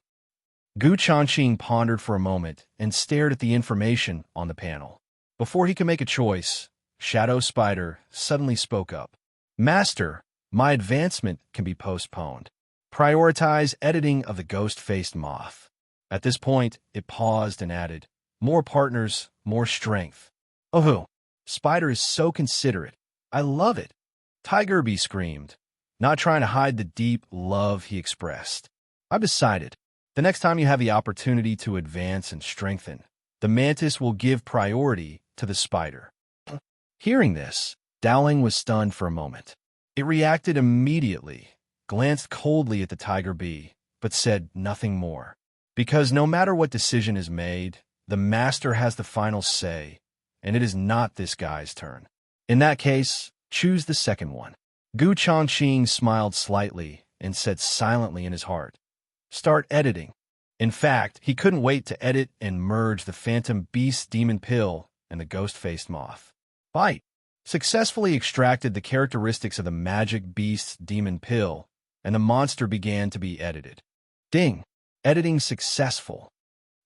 Changqing pondered for a moment and stared at the information on the panel. Before he could make a choice, Shadow Spider suddenly spoke up. Master, my advancement can be postponed. Prioritize editing of the ghost-faced moth. At this point, it paused and added, more partners, more strength. Oh, Spider is so considerate. I love it. Tiger Bee screamed, not trying to hide the deep love he expressed. I've decided, the next time you have the opportunity to advance and strengthen, the Mantis will give priority to the Spider. Hearing this, Dowling was stunned for a moment. It reacted immediately, glanced coldly at the Tiger Bee, but said nothing more. Because no matter what decision is made, the Master has the final say, and it is not this guy's turn. In that case, choose the second one. Changqing smiled slightly and said silently in his heart, start editing. In fact, he couldn't wait to edit and merge the Phantom Beast Demon Pill and the Ghost-Faced Moth. Fight! Successfully extracted the characteristics of the Magic Beast's Demon Pill, and the monster began to be edited. Ding! Editing successful.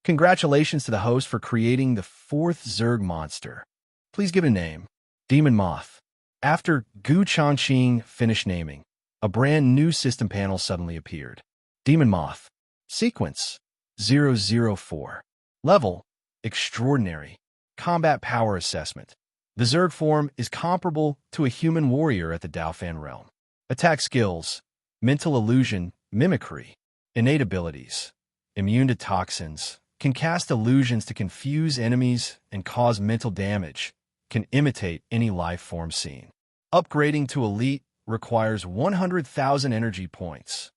Congratulations to the host for creating the 4th Zerg monster. Please give it a name. Demon Moth. After Changqing finished naming, a brand new system panel suddenly appeared. Demon Moth. Sequence 004. Level Extraordinary. Combat Power Assessment. The Zerg form is comparable to a human warrior at the Daofan realm. Attack skills: Mental Illusion, Mimicry. Innate abilities: Immune to toxins, can cast illusions to confuse enemies and cause mental damage, can imitate any life form seen. Upgrading to Elite requires 100,000 energy points.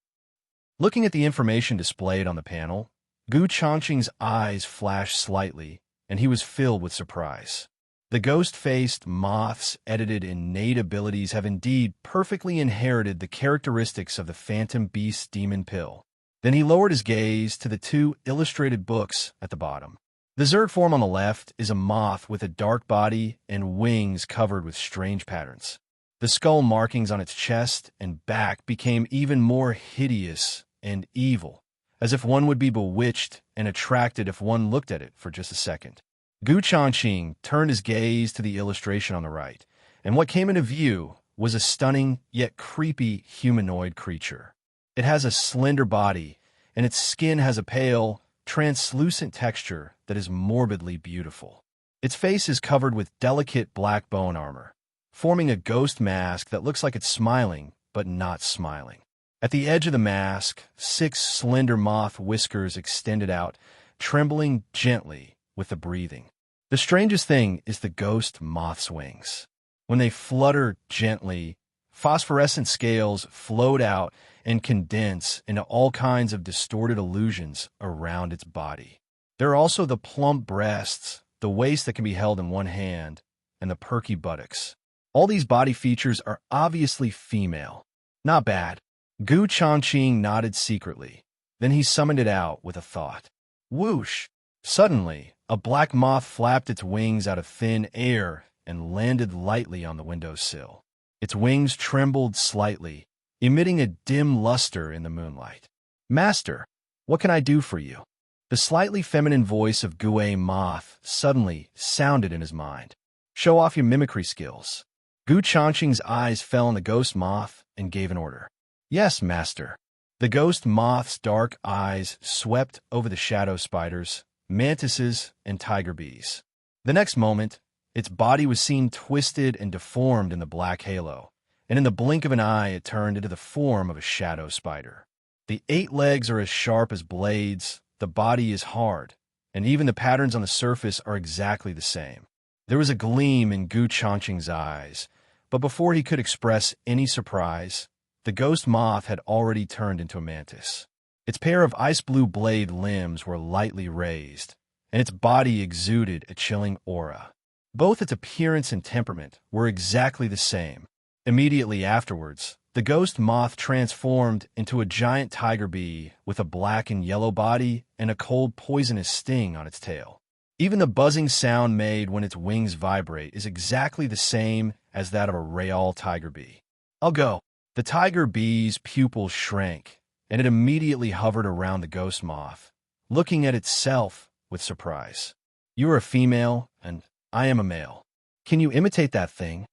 Looking at the information displayed on the panel, Changqing's eyes flashed slightly, and he was filled with surprise. The ghost-faced moth's edited innate abilities have indeed perfectly inherited the characteristics of the Phantom Beast Demon Pill. Then he lowered his gaze to the 2 illustrated books at the bottom. The Zerg form on the left is a moth with a dark body and wings covered with strange patterns. The skull markings on its chest and back became even more hideous and evil, as if one would be bewitched and attracted if one looked at it for just a second. Changqing turned his gaze to the illustration on the right, and what came into view was a stunning yet creepy humanoid creature. It has a slender body, and its skin has a pale, translucent texture that is morbidly beautiful. Its face is covered with delicate black bone armor, forming a ghost mask that looks like it's smiling, but not smiling. At the edge of the mask, 6 slender moth whiskers extended out, trembling gently with the breathing. The strangest thing is the ghost moth's wings. When they flutter gently, phosphorescent scales float out and condense into all kinds of distorted illusions around its body. There are also the plump breasts, the waist that can be held in one hand, and the perky buttocks. All these body features are obviously female. Not bad. Changqing nodded secretly. Then he summoned it out with a thought. Whoosh! Suddenly, a black moth flapped its wings out of thin air and landed lightly on the windowsill. Its wings trembled slightly, emitting a dim luster in the moonlight. Master, what can I do for you? The slightly feminine voice of Moth suddenly sounded in his mind. Show off your mimicry skills. Changqing's eyes fell on the ghost moth and gave an order. Yes, master. The ghost moth's dark eyes swept over the shadow spiders, mantises, and tiger bees. The next moment, its body was seen twisted and deformed in the black halo, and in the blink of an eye it turned into the form of a shadow spider. The 8 legs are as sharp as blades, the body is hard, and even the patterns on the surface are exactly the same. There was a gleam in Changqing's eyes, but before he could express any surprise, the ghost moth had already turned into a mantis. Its pair of ice-blue blade limbs were lightly raised, and its body exuded a chilling aura. Both its appearance and temperament were exactly the same. Immediately afterwards, the ghost moth transformed into a giant tiger bee with a black and yellow body and a cold poisonous sting on its tail. Even the buzzing sound made when its wings vibrate is exactly the same as that of a real tiger bee. I'll go. The tiger bee's pupils shrank, and it immediately hovered around the ghost moth, looking at itself with surprise. You are a female, and I am a male. Can you imitate that thing?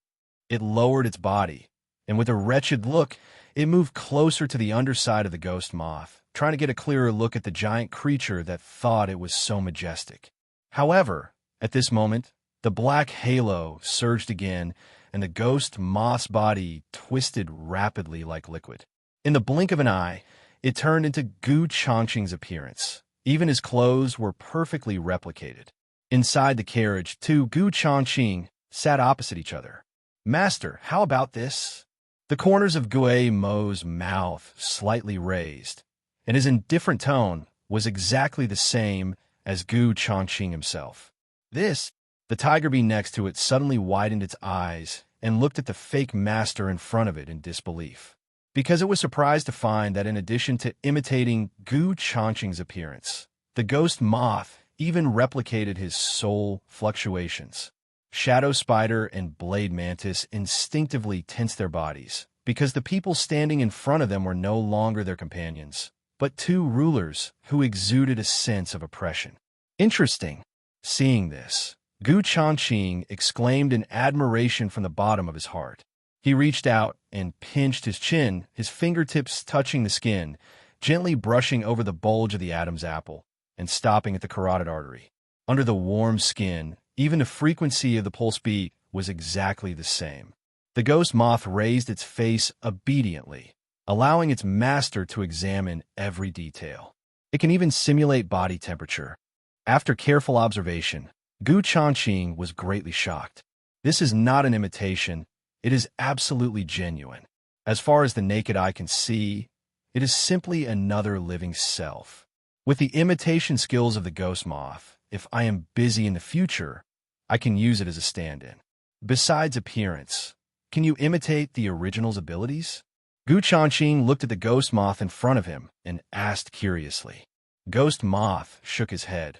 It lowered its body, and with a wretched look, it moved closer to the underside of the ghost moth, trying to get a clearer look at the giant creature that thought it was so majestic. However, at this moment, the black halo surged again, and the ghost moth's body twisted rapidly like liquid. In the blink of an eye, it turned into Changqing's appearance. Even his clothes were perfectly replicated. Inside the carriage, Changqing sat opposite each other. Master, how about this? The corners of Mo's mouth slightly raised, and his indifferent tone was exactly the same as Changqing himself. The tiger bee next to it suddenly widened its eyes and looked at the fake master in front of it in disbelief, because it was surprised to find that in addition to imitating Changqing's appearance, the ghost moth even replicated his soul fluctuations. Shadow Spider and Blade Mantis instinctively tensed their bodies, because the people standing in front of them were no longer their companions, but 2 rulers who exuded a sense of oppression. Interesting. Seeing this, Changqing exclaimed in admiration from the bottom of his heart. He reached out and pinched his chin, his fingertips touching the skin, gently brushing over the bulge of the Adam's apple and stopping at the carotid artery. Under the warm skin, even the frequency of the pulse beat was exactly the same. The ghost moth raised its face obediently, allowing its master to examine every detail. It can even simulate body temperature. After careful observation, Changqing was greatly shocked. This is not an imitation, it is absolutely genuine. As far as the naked eye can see, it is simply another living self. With the imitation skills of the ghost moth, if I am busy in the future, I can use it as a stand-in. Besides appearance, can you imitate the original's abilities? Changqing looked at the ghost moth in front of him and asked curiously. Ghost moth shook his head.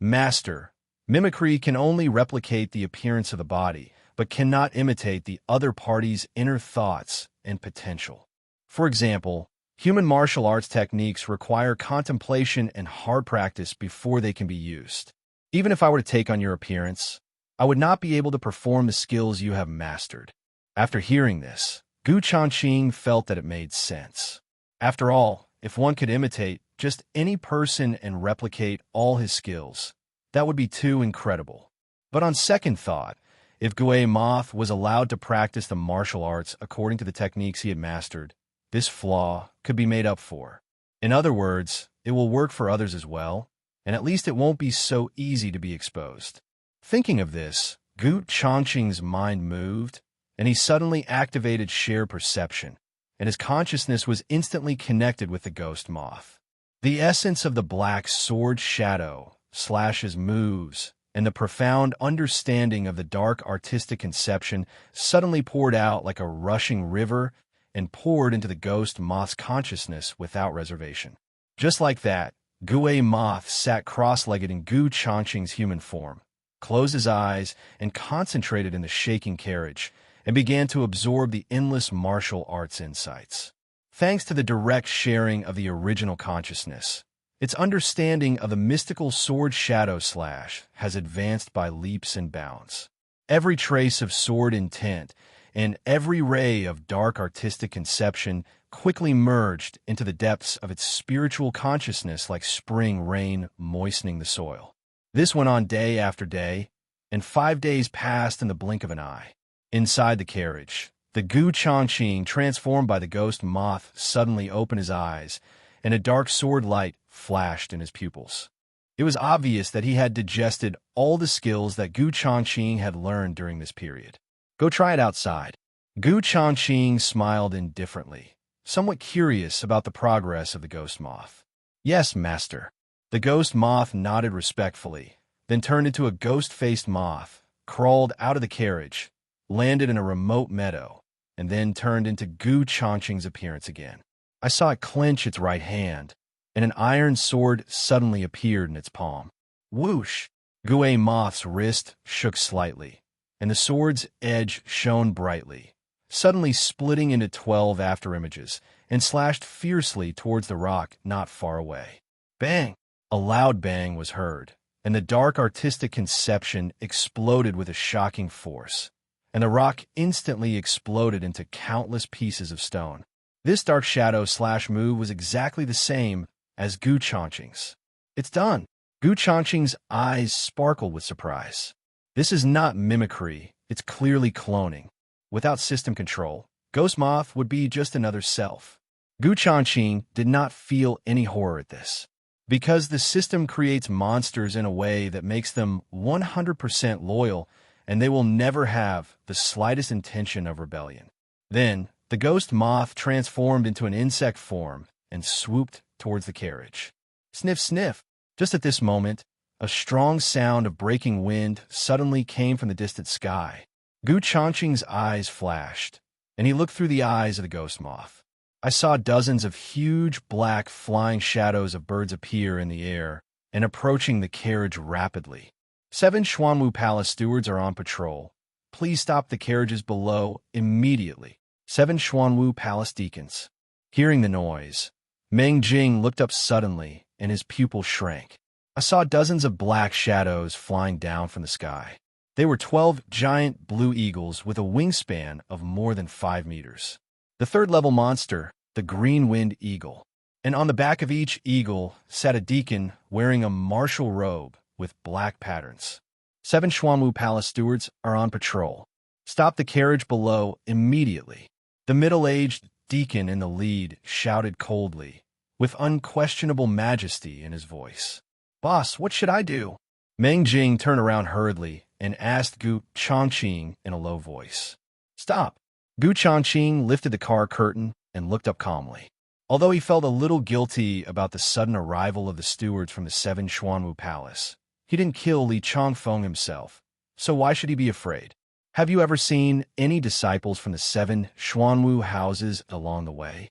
Master, mimicry can only replicate the appearance of the body, but cannot imitate the other party's inner thoughts and potential. For example, human martial arts techniques require contemplation and hard practice before they can be used. Even if I were to take on your appearance, I would not be able to perform the skills you have mastered. After hearing this, Changqing felt that it made sense. After all, if one could imitate just any person and replicate all his skills, that would be too incredible. But on second thought, if Moth was allowed to practice the martial arts according to the techniques he had mastered, this flaw could be made up for. In other words, it will work for others as well, and at least it won't be so easy to be exposed. Thinking of this, Changqing's mind moved, and he suddenly activated shared perception, and his consciousness was instantly connected with the ghost moth. The essence of the black sword shadow, Slash's moves, and the profound understanding of the dark artistic conception suddenly poured out like a rushing river and poured into the ghost moth's consciousness without reservation. Just like that, Moth sat cross-legged in Changqing's human form, closed his eyes, and concentrated in the shaking carriage, and began to absorb the endless martial arts insights. Thanks to the direct sharing of the original consciousness, its understanding of the mystical sword shadow Slash has advanced by leaps and bounds. Every trace of sword intent and every ray of dark artistic conception quickly merged into the depths of its spiritual consciousness like spring rain moistening the soil. This went on day after day, and 5 days passed in the blink of an eye. Inside the carriage, the Changqing, transformed by the ghost moth, suddenly opened his eyes, and a dark sword light flashed in his pupils. It was obvious that he had digested all the skills that Gu Changqing had learned during this period. Go try it outside. Gu Changqing smiled indifferently, somewhat curious about the progress of the ghost moth. Yes, master. The ghost moth nodded respectfully, then turned into a ghost-faced moth, crawled out of the carriage, landed in a remote meadow, and then turned into Gu Changqing's appearance again. I saw it clench its right hand, and an iron sword suddenly appeared in its palm. Whoosh! Gue Moth's wrist shook slightly, and the sword's edge shone brightly, suddenly splitting into 12 afterimages, and slashed fiercely towards the rock not far away. Bang! A loud bang was heard, and the dark artistic conception exploded with a shocking force, and the rock instantly exploded into countless pieces of stone. This dark shadow slash move was exactly the same as Gu Changqing's. It's done! Gu Changqing's eyes sparkled with surprise. This is not mimicry, it's clearly cloning. Without system control, Ghost Moth would be just another self. Gu Changqing did not feel any horror at this, because the system creates monsters in a way that makes them 100% loyal, and they will never have the slightest intention of rebellion. Then, the ghost moth transformed into an insect form and swooped towards the carriage. Sniff, sniff! Just at this moment, a strong sound of breaking wind suddenly came from the distant sky. Gu Changqing's eyes flashed, and he looked through the eyes of the ghost moth. I saw dozens of huge black flying shadows of birds appear in the air and approaching the carriage rapidly. 7 Xuanwu Palace stewards are on patrol. Please stop the carriages below immediately. 7 Xuanwu Palace deacons. Hearing the noise, Meng Jing looked up suddenly, and his pupil shrank. I saw dozens of black shadows flying down from the sky. They were 12 giant blue eagles with a wingspan of more than 5 meters. The third-level monster, the green-winged eagle. And on the back of each eagle sat a deacon wearing a martial robe with black patterns. 7 Xuanwu Palace stewards are on patrol. Stop the carriage below immediately. The middle-aged deacon in the lead shouted coldly, with unquestionable majesty in his voice. Boss, what should I do? Meng Jing turned around hurriedly and asked Gu Changqing in a low voice. Stop! Gu Changqing lifted the car curtain and looked up calmly. Although he felt a little guilty about the sudden arrival of the stewards from the 7 Xuanwu Palace, he didn't kill Li Changfeng himself, so why should he be afraid? Have you ever seen any disciples from the 7 Xuanwu houses along the way?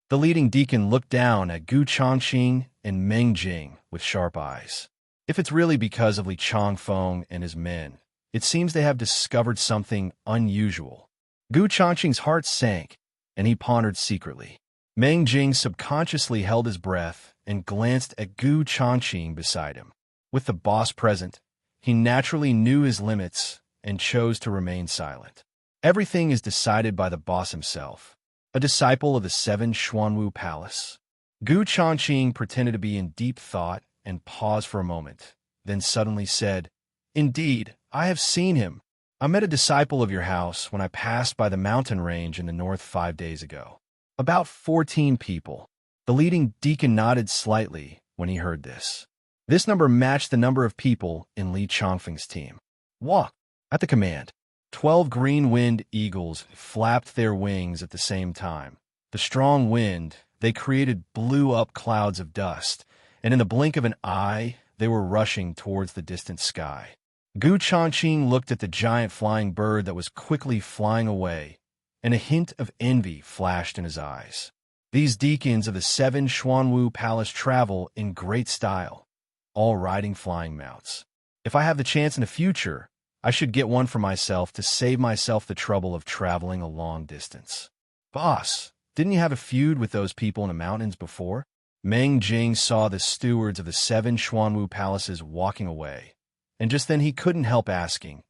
The leading deacon looked down at Gu Changqing and Meng Jing with sharp eyes. If it's really because of Li Changfeng and his men, it seems they have discovered something unusual. Gu Changqing's heart sank, and he pondered secretly. Meng Jing subconsciously held his breath and glanced at Gu Changqing beside him. With the boss present, he naturally knew his limits and chose to remain silent. Everything is decided by the boss himself, a disciple of the 7 Xuanwu Palace. Gu Changqing pretended to be in deep thought and paused for a moment, then suddenly said, Indeed, I have seen him. I met a disciple of your house when I passed by the mountain range in the north 5 days ago. About 14 people. The leading deacon nodded slightly when he heard this. This number matched the number of people in Li Changfeng's team. Walk! At the command, 12 green-winged eagles flapped their wings at the same time. The strong wind they created blew up clouds of dust, and in the blink of an eye, they were rushing towards the distant sky. Gu Changqing looked at the giant flying bird that was quickly flying away, and a hint of envy flashed in his eyes. These deacons of the 7 Xuanwu Palace travel in great style, all riding flying mounts. If I have the chance in the future, I should get one for myself to save myself the trouble of traveling a long distance. Boss, didn't you have a feud with those people in the mountains before? Meng Jing saw the stewards of the 7 Xuanwu Palaces walking away, and just then he couldn't help asking,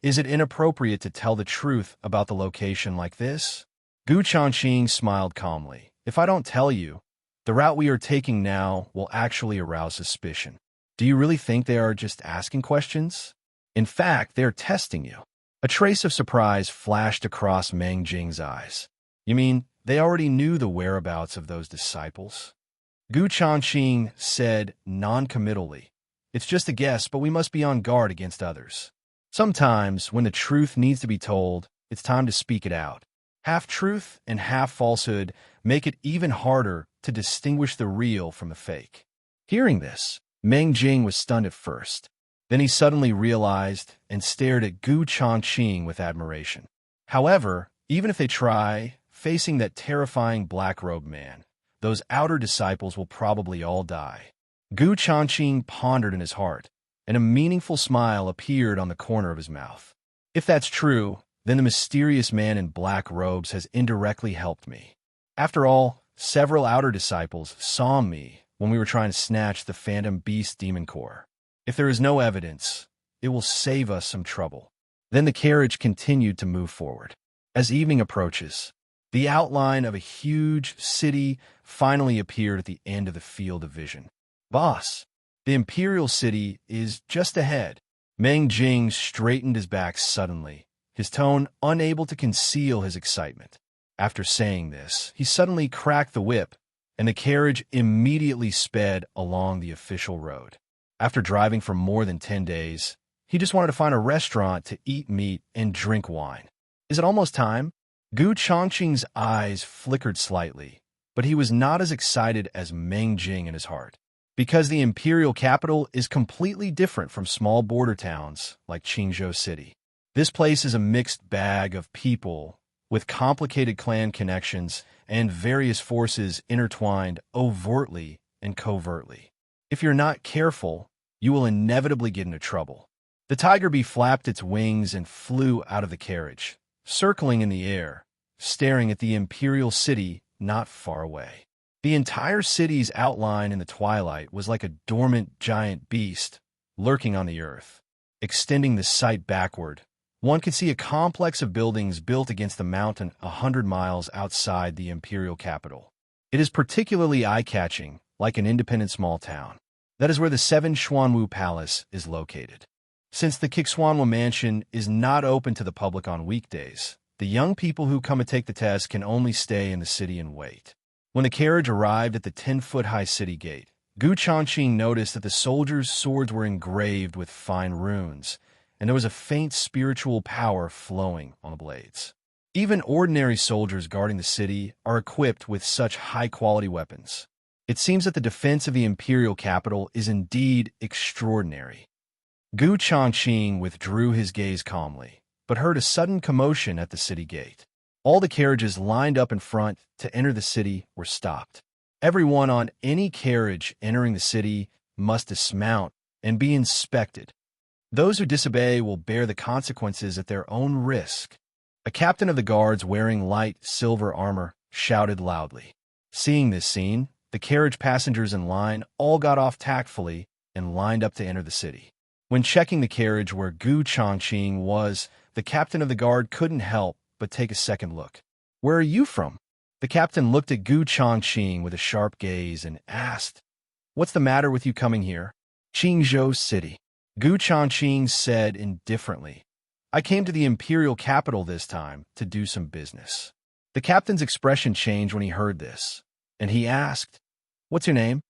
is it inappropriate to tell the truth about the location like this? Gu Changqing smiled calmly. If I don't tell you, the route we are taking now will actually arouse suspicion. Do you really think they are just asking questions? In fact, they are testing you. A trace of surprise flashed across Meng Jing's eyes. You mean, they already knew the whereabouts of those disciples? Gu Changqing said non-committally. It's just a guess, but we must be on guard against others. Sometimes, when the truth needs to be told, it's time to speak it out. Half-truth and half-falsehood make it even harder to distinguish the real from the fake. Hearing this, Meng Jing was stunned at first. Then he suddenly realized and stared at Gu Changqing with admiration. However, even if they try, facing that terrifying black-robed man, those outer disciples will probably all die. Gu Changqing pondered in his heart, and a meaningful smile appeared on the corner of his mouth. If that's true, then the mysterious man in black robes has indirectly helped me. After all, several outer disciples saw me when we were trying to snatch the Phantom Beast Demon Core. If there is no evidence, it will save us some trouble. Then the carriage continued to move forward. As evening approaches, the outline of a huge city finally appeared at the end of the field of vision. Boss, the Imperial City is just ahead. Meng Jing straightened his back suddenly, his tone unable to conceal his excitement. After saying this, he suddenly cracked the whip, and the carriage immediately sped along the official road. After driving for more than 10 days, he just wanted to find a restaurant to eat meat and drink wine. Is it almost time? Gu Changqing's eyes flickered slightly, but he was not as excited as Meng Jing in his heart. Because the imperial capital is completely different from small border towns like Qingzhou City. This place is a mixed bag of people with complicated clan connections and various forces intertwined overtly and covertly. If you're not careful, you will inevitably get into trouble. The tiger bee flapped its wings and flew out of the carriage, circling in the air, staring at the imperial city not far away. The entire city's outline in the twilight was like a dormant giant beast lurking on the earth. Extending the sight backward, one could see a complex of buildings built against the mountain 100 miles outside the imperial capital. It is particularly eye-catching, like an independent small town. That is where the Seven Xuanwu Palace is located. Since the Kixuanwu Mansion is not open to the public on weekdays, the young people who come to take the test can only stay in the city and wait. When the carriage arrived at the 10-foot-high city gate, Gu Changqing noticed that the soldiers' swords were engraved with fine runes, and there was a faint spiritual power flowing on the blades. Even ordinary soldiers guarding the city are equipped with such high-quality weapons. It seems that the defense of the imperial capital is indeed extraordinary. Gu Changqing withdrew his gaze calmly, but heard a sudden commotion at the city gate. All the carriages lined up in front to enter the city were stopped. Everyone on any carriage entering the city must dismount and be inspected. Those who disobey will bear the consequences at their own risk. A captain of the guards wearing light silver armor shouted loudly. Seeing this scene, the carriage passengers in line all got off tactfully and lined up to enter the city. When checking the carriage where Gu Changqing was, the captain of the guard couldn't help but take a second look. Where are you from? The captain looked at Gu Changqing with a sharp gaze and asked, What's the matter with you coming here? Qingzhou City. Gu Changqing said indifferently, I came to the imperial capital this time to do some business. The captain's expression changed when he heard this, and he asked, What's your name?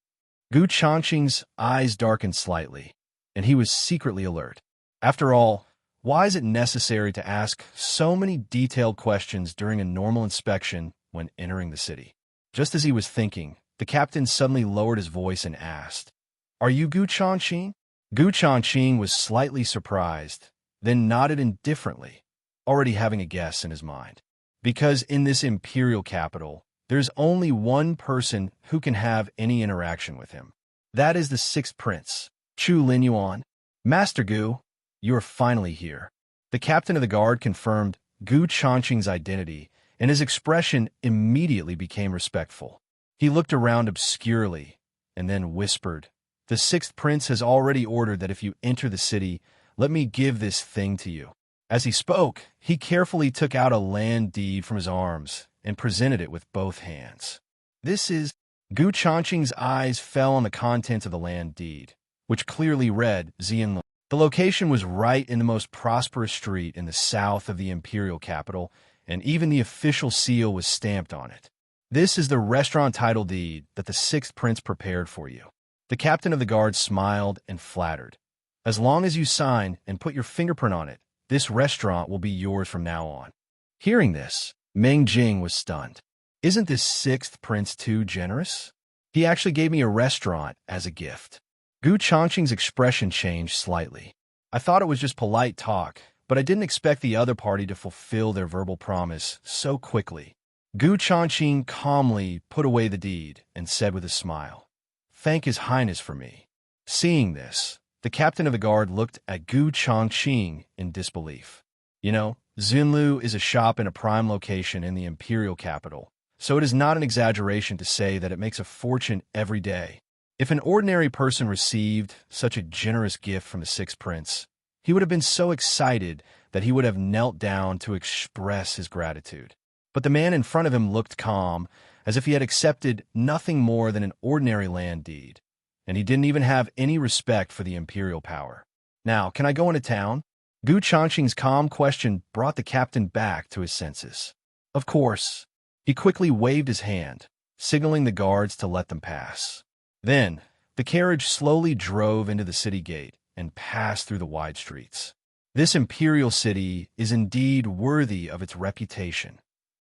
Gu Changqing's eyes darkened slightly, and he was secretly alert. After all, why is it necessary to ask so many detailed questions during a normal inspection when entering the city? Just as he was thinking, the captain suddenly lowered his voice and asked, Are you Gu Changqing? Gu Changqing was slightly surprised, then nodded indifferently, already having a guess in his mind. Because in this imperial capital, there's only one person who can have any interaction with him. That is the sixth prince, Chu Linyuan. Master Gu, you are finally here. The captain of the guard confirmed Gu Changqing's identity, and his expression immediately became respectful. He looked around obscurely, and then whispered, The sixth prince has already ordered that if you enter the city, let me give this thing to you. As he spoke, he carefully took out a land deed from his arms and presented it with both hands. This is... Gu Changqing's eyes fell on the contents of the land deed, which clearly read Xianlu. The location was right in the most prosperous street in the south of the imperial capital, and even the official seal was stamped on it. This is the restaurant title deed that the sixth prince prepared for you. The captain of the guard smiled and flattered. As long as you sign and put your fingerprint on it, this restaurant will be yours from now on. Hearing this, Meng Jing was stunned. Isn't this sixth prince too generous? He actually gave me a restaurant as a gift. Gu Changqing's expression changed slightly. I thought it was just polite talk, but I didn't expect the other party to fulfill their verbal promise so quickly. Gu Changqing calmly put away the deed and said with a smile, "Thank His Highness for me." Seeing this, the captain of the guard looked at Gu Changqing in disbelief. You know, Xunlu is a shop in a prime location in the imperial capital, so it is not an exaggeration to say that it makes a fortune every day. If an ordinary person received such a generous gift from the sixth prince, he would have been so excited that he would have knelt down to express his gratitude. But the man in front of him looked calm, as if he had accepted nothing more than an ordinary land deed, and he didn't even have any respect for the imperial power. "Now, can I go into town?" Gu Changqing's calm question brought the captain back to his senses. Of course. He quickly waved his hand, signaling the guards to let them pass. Then, the carriage slowly drove into the city gate and passed through the wide streets. This imperial city is indeed worthy of its reputation.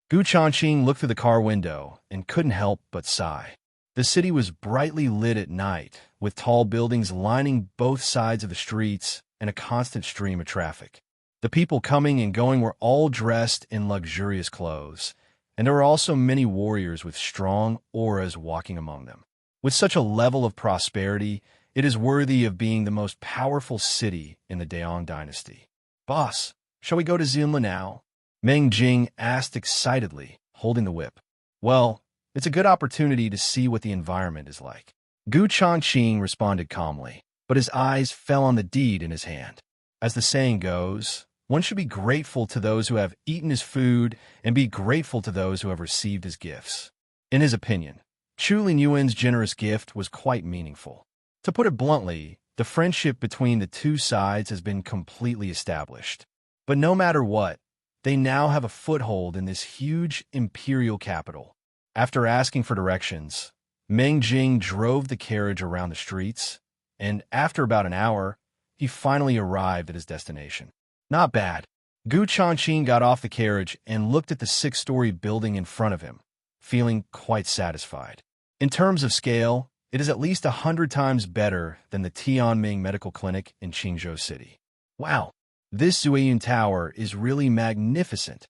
Gu Changqing looked through the car window and couldn't help but sigh. The city was brightly lit at night, with tall buildings lining both sides of the streets and a constant stream of traffic. The people coming and going were all dressed in luxurious clothes, and there were also many warriors with strong auras walking among them. With such a level of prosperity, it is worthy of being the most powerful city in the Daong dynasty. "Boss, shall we go to Xinla now?" Meng Jing asked excitedly, holding the whip. "Well, it's a good opportunity to see what the environment is like." Gu Changqing responded calmly, but his eyes fell on the deed in his hand. As the saying goes, one should be grateful to those who have eaten his food and be grateful to those who have received his gifts. In his opinion, Chu Lingyuan's generous gift was quite meaningful. To put it bluntly, the friendship between the two sides has been completely established. But no matter what, they now have a foothold in this huge imperial capital. After asking for directions, Meng Jing drove the carriage around the streets, and after about an hour, he finally arrived at his destination. Not bad. Gu Changqing got off the carriage and looked at the six-story building in front of him, feeling quite satisfied. In terms of scale, it is at least 100 times better than the Tianming Medical Clinic in Qingzhou City. Wow! This Zuiyun Tower is really magnificent.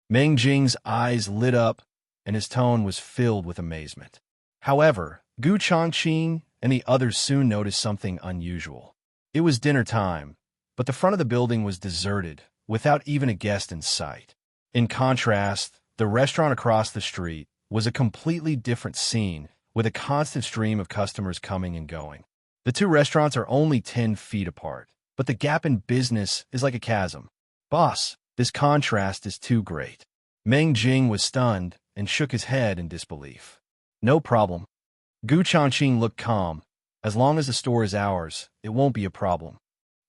Meng Jing's eyes lit up, and his tone was filled with amazement. However, Gu Changqing and the others soon noticed something unusual. It was dinner time, but the front of the building was deserted, without even a guest in sight. In contrast, the restaurant across the street was a completely different scene, with a constant stream of customers coming and going. The two restaurants are only 10 feet apart, but the gap in business is like a chasm. "Boss, this contrast is too great." Meng Jing was stunned and shook his head in disbelief. "No problem." Gu Changqing looked calm. "As long as the store is ours, it won't be a problem."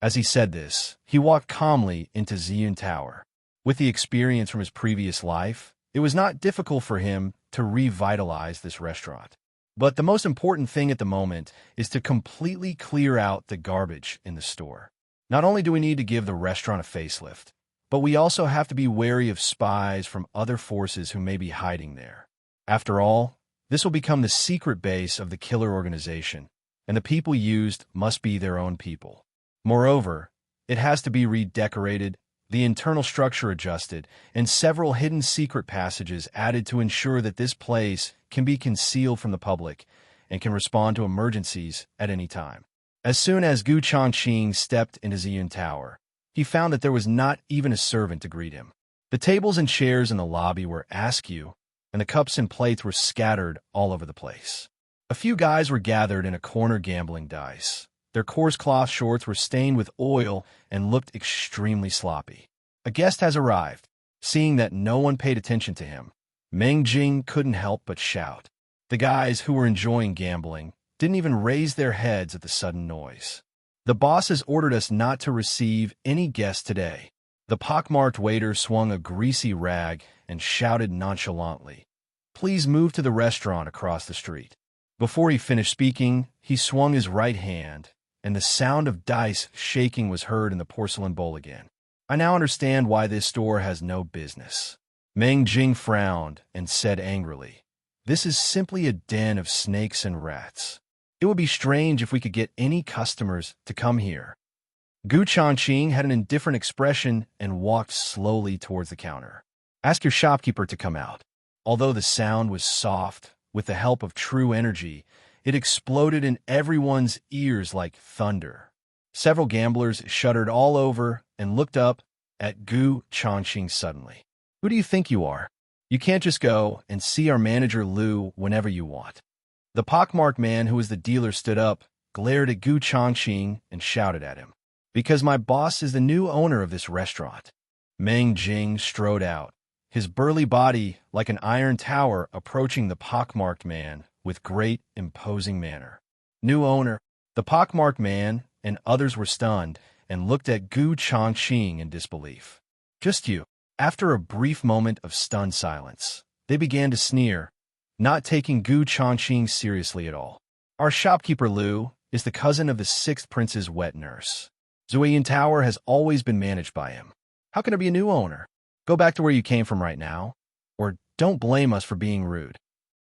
As he said this, he walked calmly into Ziyun Tower. With the experience from his previous life, it was not difficult for him to revitalize this restaurant. But the most important thing at the moment is to completely clear out the garbage in the store. Not only do we need to give the restaurant a facelift, but we also have to be wary of spies from other forces who may be hiding there. After all, this will become the secret base of the killer organization, and the people used must be their own people. Moreover, it has to be redecorated, the internal structure adjusted, and several hidden secret passages added to ensure that this place can be concealed from the public and can respond to emergencies at any time. As soon as Gu Changqing stepped into Ziyun Tower, he found that there was not even a servant to greet him. The tables and chairs in the lobby were askew, and the cups and plates were scattered all over the place. A few guys were gathered in a corner gambling dice. Their coarse cloth shorts were stained with oil and looked extremely sloppy. "A guest has arrived." Seeing that no one paid attention to him, Meng Jing couldn't help but shout. The guys who were enjoying gambling didn't even raise their heads at the sudden noise. "The boss has ordered us not to receive any guests today." The pockmarked waiter swung a greasy rag and shouted nonchalantly, Please move to the restaurant across the street. Before he finished speaking, he swung his right hand, and the sound of dice shaking was heard in the porcelain bowl again. I now understand why this store has no business. Meng Jing frowned and said angrily, "This is simply a den of snakes and rats. It would be strange if we could get any customers to come here." Gu Changqing had an indifferent expression and walked slowly towards the counter. "Ask your shopkeeper to come out." Although the sound was soft, with the help of true energy, it exploded in everyone's ears like thunder. Several gamblers shuddered all over and looked up at Gu Changqing suddenly. "Who do you think you are? You can't just go and see our manager Lu whenever you want." The pockmarked man who was the dealer stood up, glared at Gu Changqing, and shouted at him, "Because my boss is the new owner of this restaurant." Meng Jing strode out, his burly body like an iron tower approaching the pockmarked man with great imposing manner. "New owner?" The pockmarked man and others were stunned and looked at Gu Changqing in disbelief. "Just you." After a brief moment of stunned silence, they began to sneer, not taking Gu Changqing seriously at all. "Our shopkeeper Lu is the cousin of the 6th prince's wet nurse. Zuiyin Tower has always been managed by him. How can there be a new owner? Go back to where you came from right now, or don't blame us for being rude."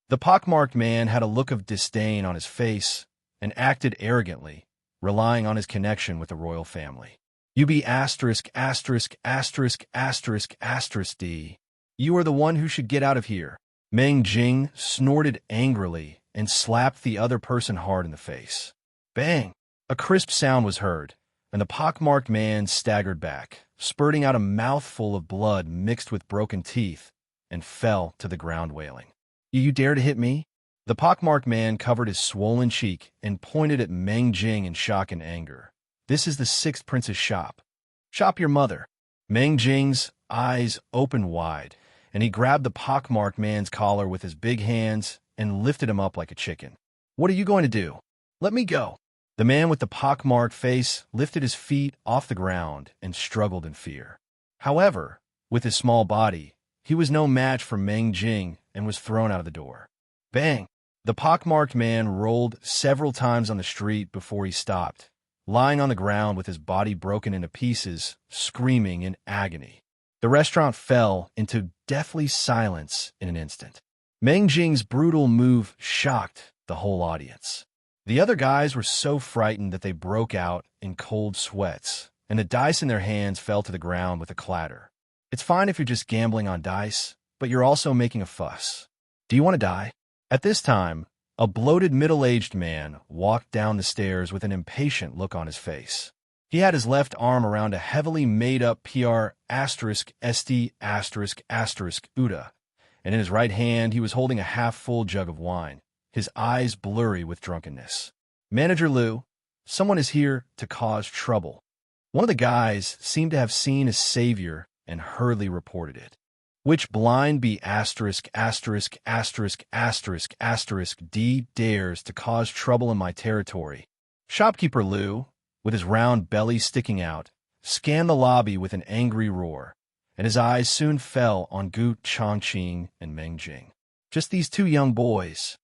The pockmarked man had a look of disdain on his face and acted arrogantly, relying on his connection with the royal family. "You be asterisk, asterisk, asterisk, asterisk, asterisk D. You are the one who should get out of here." Meng Jing snorted angrily and slapped the other person hard in the face. Bang! A crisp sound was heard, and the pockmarked man staggered back, spurting out a mouthful of blood mixed with broken teeth, and fell to the ground wailing. "You dare to hit me?" The pockmarked man covered his swollen cheek and pointed at Meng Jing in shock and anger. "This is the 6th prince's shop. Shop your mother." Meng Jing's eyes opened wide, and he grabbed the pockmarked man's collar with his big hands and lifted him up like a chicken. "What are you going to do? Let me go." The man with the pockmarked face lifted his feet off the ground and struggled in fear. However, with his small body, he was no match for Meng Jing and was thrown out of the door. Bang! The pockmarked man rolled several times on the street before he stopped, lying on the ground with his body broken into pieces, screaming in agony. The restaurant fell into deathly silence in an instant. Meng Jing's brutal move shocked the whole audience. The other guys were so frightened that they broke out in cold sweats, and the dice in their hands fell to the ground with a clatter. It's fine if you're just gambling on dice, but you're also making a fuss. Do you want to die? At this time, a bloated middle-aged man walked down the stairs with an impatient look on his face. He had his left arm around a heavily made-up PR *SD Uda, and in his right hand he was holding a half-full jug of wine, his eyes blurry with drunkenness. "Manager Lu, someone is here to cause trouble." One of the guys seemed to have seen his savior and hurriedly reported it. "Which blind be ******* D dares to cause trouble in my territory?" Shopkeeper Lu, with his round belly sticking out, scanned the lobby with an angry roar, and his eyes soon fell on Gu Changqing and Meng Jing. "Just these two young boys."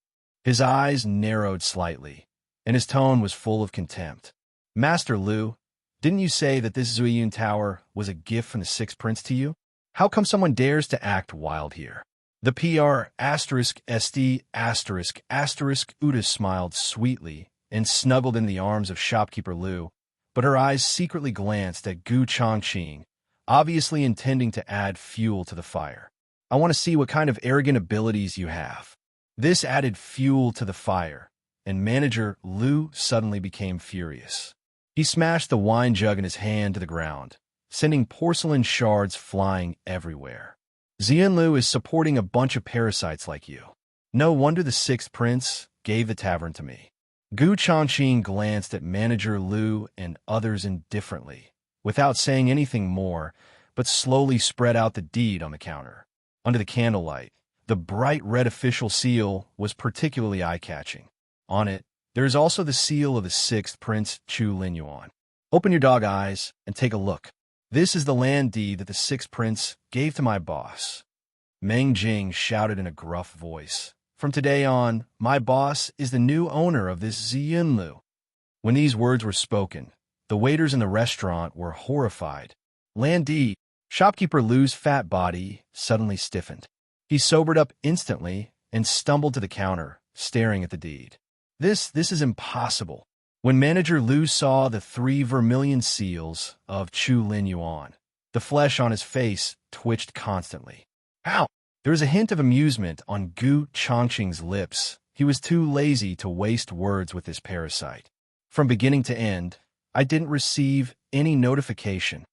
His eyes narrowed slightly, and his tone was full of contempt. "Master Lu, didn't you say that this Zuiyin Tower was a gift from the 6th prince to you? How come someone dares to act wild here?" The PR ***SD** Uda smiled sweetly and snuggled in the arms of shopkeeper Lu, but her eyes secretly glanced at Gu Changqing, obviously intending to add fuel to the fire. "I want to see what kind of arrogant abilities you have." This added fuel to the fire, and Manager Lu suddenly became furious. He smashed the wine jug in his hand to the ground, sending porcelain shards flying everywhere. "Zian Lu is supporting a bunch of parasites like you. No wonder the 6th prince gave the tavern to me." Gu Changqing glanced at Manager Lu and others indifferently, without saying anything more, but slowly spread out the deed on the counter. Under the candlelight, the bright red official seal was particularly eye-catching. On it, there is also the seal of the 6th Prince Chu Linyuan. "Open your dog eyes and take a look. This is the land deed that the 6th Prince gave to my boss. Meng Jing shouted in a gruff voice. From today on, my boss is the new owner of this Ziyunlu. When these words were spoken, the waiters in the restaurant were horrified. Landy, shopkeeper Lu's fat body suddenly stiffened. He sobered up instantly and stumbled to the counter, staring at the deed. This is impossible. When manager Lu saw the 3 vermilion seals of Chu Lin Yuan, the flesh on his face twitched constantly. How? There was a hint of amusement on Gu Changqing's lips. He was too lazy to waste words with this parasite. From beginning to end, I didn't receive any notification.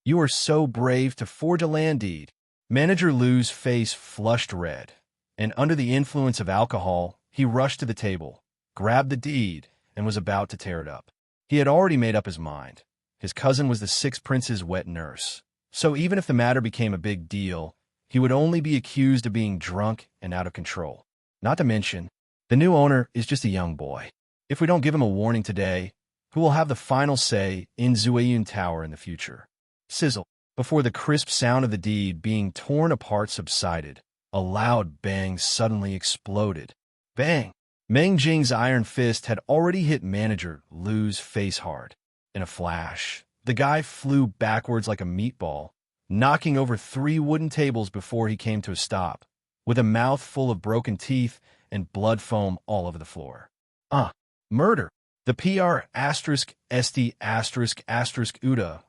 You are so brave to forge a land deed. Manager Lu's face flushed red, and under the influence of alcohol, he rushed to the table, grabbed the deed, and was about to tear it up. He had already made up his mind. His cousin was the 6th prince's wet nurse, so even if the matter became a big deal, he would only be accused of being drunk and out of control. Not to mention, the new owner is just a young boy. If we don't give him a warning today, who will have the final say in Zuiyun Tower in the future? Sizzle. Before the crisp sound of the deed being torn apart subsided, a loud bang suddenly exploded. Bang! Meng Jing's iron fist had already hit manager Lu's face hard. In a flash, the guy flew backwards like a meatball, knocking over 3 wooden tables before he came to a stop, with a mouth full of broken teeth and blood foam all over the floor. Murder! The PR**ST***Uda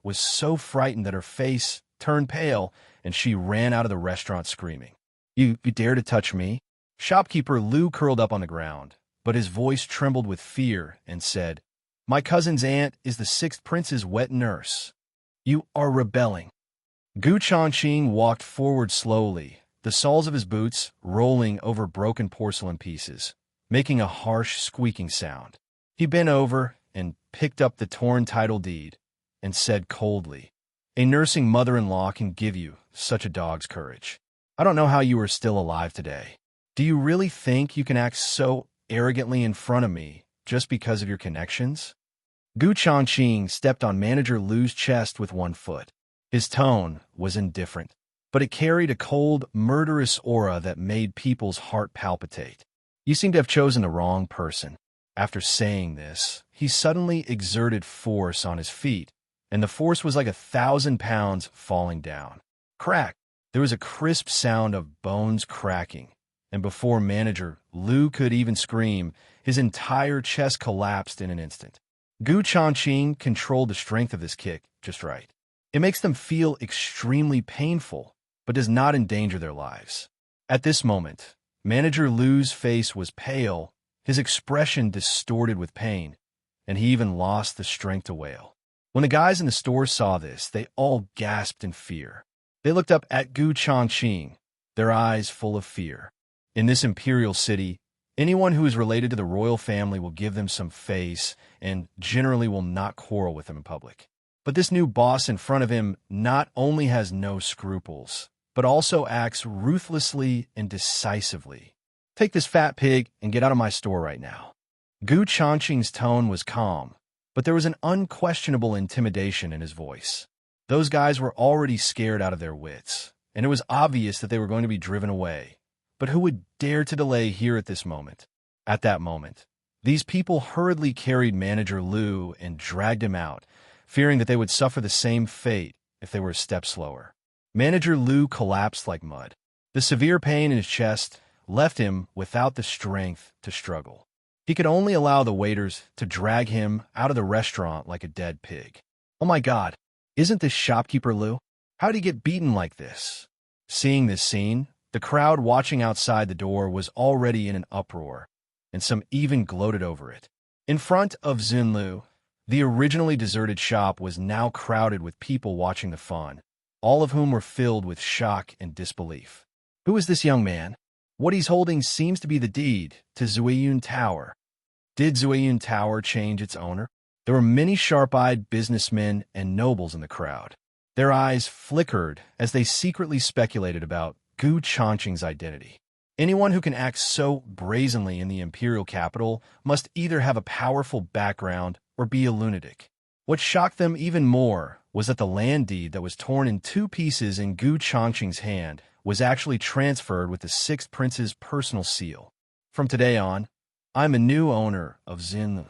was so frightened that her face turned pale and she ran out of the restaurant screaming. You dare to touch me? Shopkeeper Lu curled up on the ground, but his voice trembled with fear and said, My cousin's aunt is the 6th prince's wet nurse. You are rebelling. Gu Changqing walked forward slowly, the soles of his boots rolling over broken porcelain pieces, making a harsh squeaking sound. He bent over and picked up the torn title deed and said coldly, A nursing mother-in-law can give you such a dog's courage. I don't know how you are still alive today. Do you really think you can act so arrogantly in front of me just because of your connections? Gu Changqing stepped on manager Lu's chest with one foot. His tone was indifferent, but it carried a cold, murderous aura that made people's heart palpitate. You seem to have chosen the wrong person. After saying this, he suddenly exerted force on his feet, and the force was like 1,000 pounds falling down. Crack! There was a crisp sound of bones cracking, and before manager Lu could even scream, his entire chest collapsed in an instant. Gu Changqing controlled the strength of this kick just right. It makes them feel extremely painful, but does not endanger their lives. At this moment, manager Lu's face was pale, his expression distorted with pain, and he even lost the strength to wail. When the guys in the store saw this, they all gasped in fear. They looked up at Gu Changqing, their eyes full of fear. In this imperial city, anyone who is related to the royal family will give them some face and generally will not quarrel with them in public. But this new boss in front of him not only has no scruples, but also acts ruthlessly and decisively. Take this fat pig and get out of my store right now. Gu Changqing's tone was calm, but there was an unquestionable intimidation in his voice. Those guys were already scared out of their wits, and it was obvious that they were going to be driven away. But who would dare to delay here at this moment? At that moment, these people hurriedly carried manager Lu and dragged him out, fearing that they would suffer the same fate if they were a step slower. Manager Lu collapsed like mud. The severe pain in his chest left him without the strength to struggle. He could only allow the waiters to drag him out of the restaurant like a dead pig. Oh my God, isn't this shopkeeper Lu? How did he get beaten like this? Seeing this scene, the crowd watching outside the door was already in an uproar, and some even gloated over it. In front of Zunlu, the originally deserted shop was now crowded with people watching the fun, all of whom were filled with shock and disbelief. Who is this young man? What he's holding seems to be the deed to Zuiyun Tower. Did Zuiyun Tower change its owner? There were many sharp-eyed businessmen and nobles in the crowd. Their eyes flickered as they secretly speculated about Gu Changqing's identity. Anyone who can act so brazenly in the imperial capital must either have a powerful background or be a lunatic. What shocked them even more was that the land deed that was torn in 2 pieces in Gu Changqing's hand was actually transferred with the 6th prince's personal seal. From today on, I'm a new owner of Xin.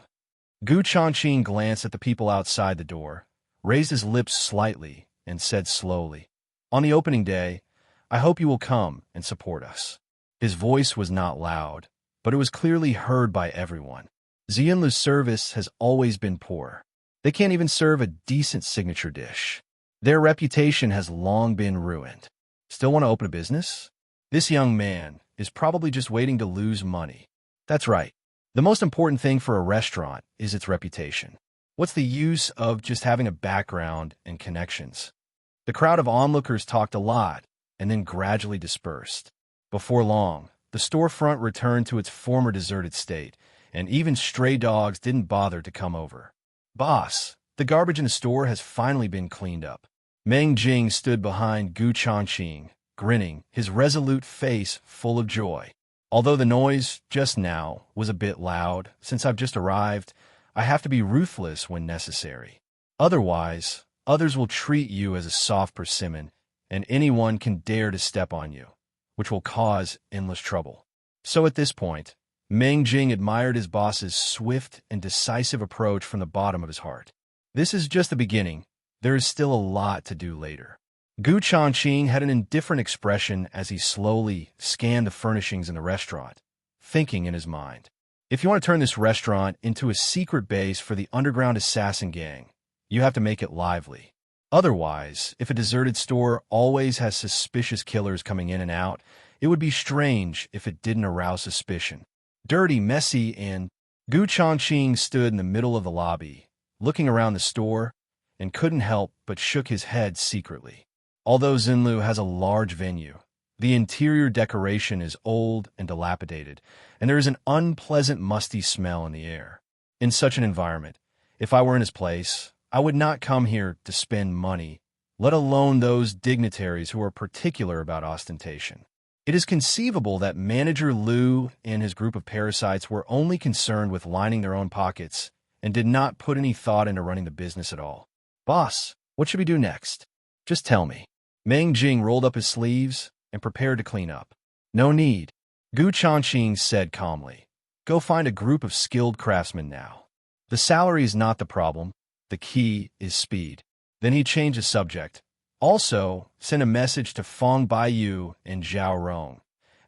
Gu Changqing glanced at the people outside the door, raised his lips slightly, and said slowly, "On the opening day, I hope you will come and support us." His voice was not loud, but it was clearly heard by everyone. Xianlu's service has always been poor. They can't even serve a decent signature dish. Their reputation has long been ruined. Still want to open a business? This young man is probably just waiting to lose money. That's right. The most important thing for a restaurant is its reputation. What's the use of just having a background and connections? The crowd of onlookers talked a lot and then gradually dispersed. Before long, the storefront returned to its former deserted state, and even stray dogs didn't bother to come over. "Boss, the garbage in the store has finally been cleaned up." Meng Jing stood behind Gu Changqing, grinning, his resolute face full of joy. "Although the noise just now was a bit loud, since I've just arrived, I have to be ruthless when necessary. Otherwise, others will treat you as a soft persimmon, and anyone can dare to step on you, which will cause endless trouble." So at this point, Meng Jing admired his boss's swift and decisive approach from the bottom of his heart. This is just the beginning. There is still a lot to do later. Gu Changqing had an indifferent expression as he slowly scanned the furnishings in the restaurant, thinking in his mind, "If you want to turn this restaurant into a secret base for the underground assassin gang, you have to make it lively. Otherwise, if a deserted store always has suspicious killers coming in and out, it would be strange if it didn't arouse suspicion. Dirty, messy, and..." Gu Changqing stood in the middle of the lobby, looking around the store, and couldn't help but shook his head secretly. Although Xinlu has a large venue, the interior decoration is old and dilapidated, and there is an unpleasant musty smell in the air. In such an environment, if I were in his place, I would not come here to spend money, let alone those dignitaries who are particular about ostentation. It is conceivable that Manager Liu and his group of parasites were only concerned with lining their own pockets and did not put any thought into running the business at all. "Boss, what should we do next? Just tell me." Meng Jing rolled up his sleeves and prepared to clean up. "No need," Gu Changqing said calmly. "Go find a group of skilled craftsmen now. The salary is not the problem. The key is speed." Then he changed the subject. "Also, send a message to Feng Baiyu and Zhao Rong,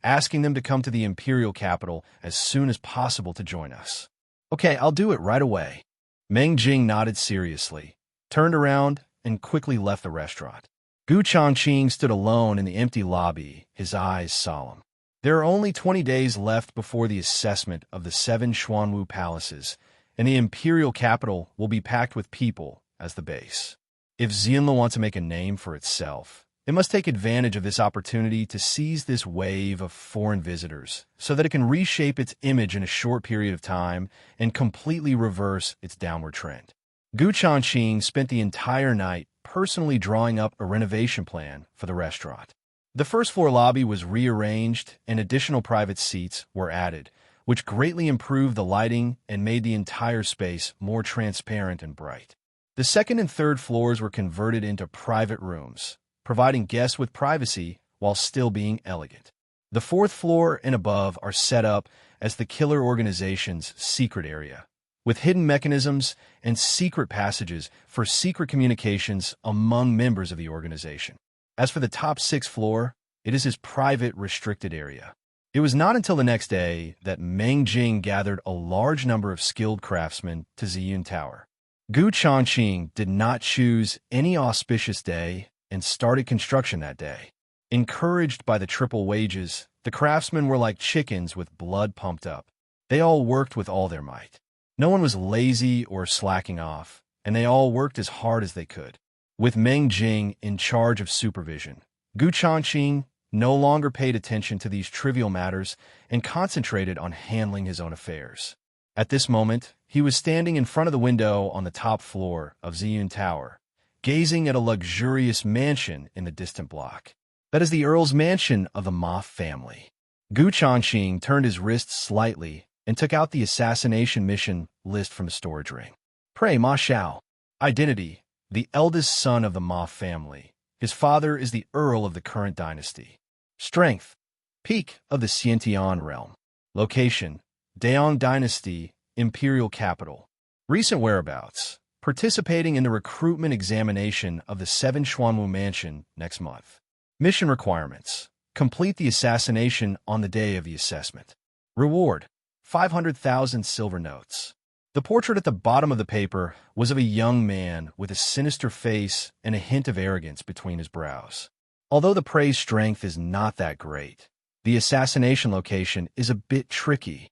asking them to come to the imperial capital as soon as possible to join us." "Okay, I'll do it right away." Meng Jing nodded seriously, turned around, and quickly left the restaurant. Gu Changqing stood alone in the empty lobby, his eyes solemn. There are only 20 days left before the assessment of the 7 Xuanwu palaces, and the imperial capital will be packed with people as the base. If Xianlu wants to make a name for itself, it must take advantage of this opportunity to seize this wave of foreign visitors so that it can reshape its image in a short period of time and completely reverse its downward trend. Gu Changqing spent the entire night personally drawing up a renovation plan for the restaurant. The first floor lobby was rearranged and additional private seats were added, which greatly improved the lighting and made the entire space more transparent and bright. The second and third floors were converted into private rooms, providing guests with privacy while still being elegant. The fourth floor and above are set up as the killer organization's secret area, with hidden mechanisms and secret passages for secret communications among members of the organization. As for the top 6th floor, it is his private, restricted area. It was not until the next day that Meng Jing gathered a large number of skilled craftsmen to Ziyun Tower. Gu Changqing did not choose any auspicious day and started construction that day. Encouraged by the triple wages, the craftsmen were like chickens with blood pumped up. They all worked with all their might. No one was lazy or slacking off, and they all worked as hard as they could. With Meng Jing in charge of supervision, Gu Changqing no longer paid attention to these trivial matters and concentrated on handling his own affairs. At this moment, he was standing in front of the window on the top floor of Ziyun Tower, gazing at a luxurious mansion in the distant block. That is the Earl's mansion of the Ma family. Gu Changqing turned his wrist slightly and took out the assassination mission list from the storage ring. Pray Ma Xiao. Identity: the eldest son of the Ma family. His father is the Earl of the current dynasty. Strength, peak of the Xiantian realm. Location, Daong Dynasty, Imperial Capital. Recent whereabouts, participating in the recruitment examination of the 7 Xuanwu Mansion next month. Mission requirements, complete the assassination on the day of the assessment. Reward, 500,000 silver notes. The portrait at the bottom of the paper was of a young man with a sinister face and a hint of arrogance between his brows. Although the praised strength is not that great, the assassination location is a bit tricky.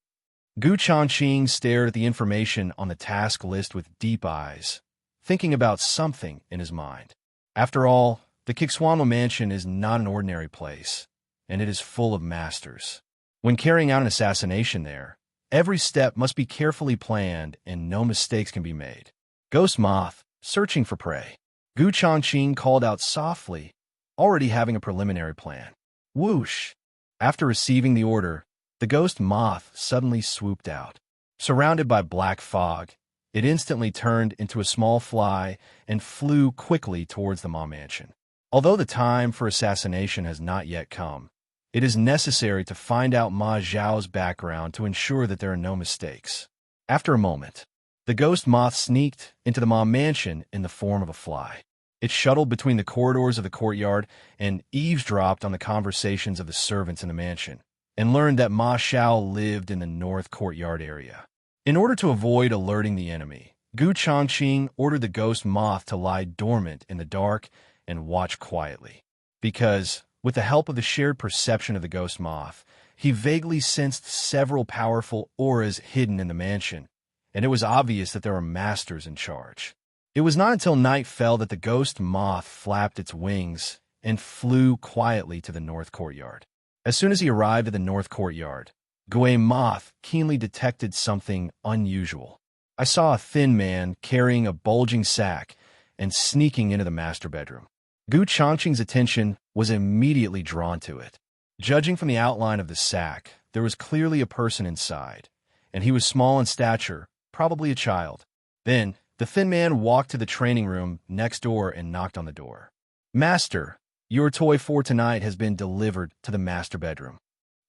Changqing stared at the information on the task list with deep eyes, thinking about something in his mind. After all, the Xuanwu Mansion is not an ordinary place, and it is full of masters. When carrying out an assassination there, every step must be carefully planned and no mistakes can be made. Ghost moth, searching for prey. Changqing called out softly, already having a preliminary plan. Whoosh! After receiving the order, the ghost moth suddenly swooped out. Surrounded by black fog, it instantly turned into a small fly and flew quickly towards the Ma Mansion. Although the time for assassination has not yet come, it is necessary to find out Ma Zhao's background to ensure that there are no mistakes. After a moment, the ghost moth sneaked into the Ma Mansion in the form of a fly. It shuttled between the corridors of the courtyard and eavesdropped on the conversations of the servants in the mansion, and learned that Ma Xiao lived in the north courtyard area. In order to avoid alerting the enemy, Changqing ordered the ghost moth to lie dormant in the dark and watch quietly. Because, with the help of the shared perception of the ghost moth, he vaguely sensed several powerful auras hidden in the mansion, and it was obvious that there were masters in charge. It was not until night fell that the ghost moth flapped its wings and flew quietly to the north courtyard. As soon as he arrived at the north courtyard, Gui Moth keenly detected something unusual. I saw a thin man carrying a bulging sack and sneaking into the master bedroom. Changqing's attention was immediately drawn to it. Judging from the outline of the sack, there was clearly a person inside, and he was small in stature, probably a child. Then, the thin man walked to the training room next door and knocked on the door. Master, your toy for tonight has been delivered to the master bedroom.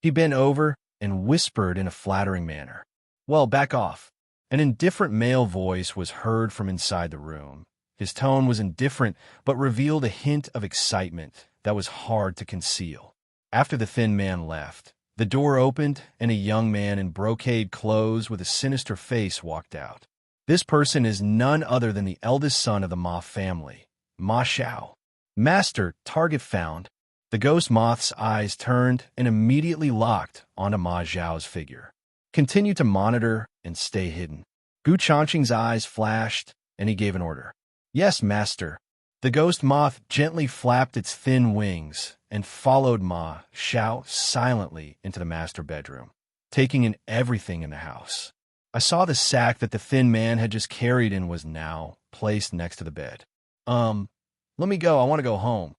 He bent over and whispered in a flattering manner. Well, back off. An indifferent male voice was heard from inside the room. His tone was indifferent, but revealed a hint of excitement that was hard to conceal. After the thin man left, the door opened and a young man in brocade clothes with a sinister face walked out. This person is none other than the eldest son of the Ma family, Ma Xiao. Master, target found. The ghost moth's eyes turned and immediately locked onto Ma Xiao's figure. Continue to monitor and stay hidden. Changqing's eyes flashed and he gave an order. Yes, master. The ghost moth gently flapped its thin wings and followed Ma Xiao silently into the master bedroom, taking in everything in the house. I saw the sack that the thin man had just carried and was now placed next to the bed. Let me go. I want to go home.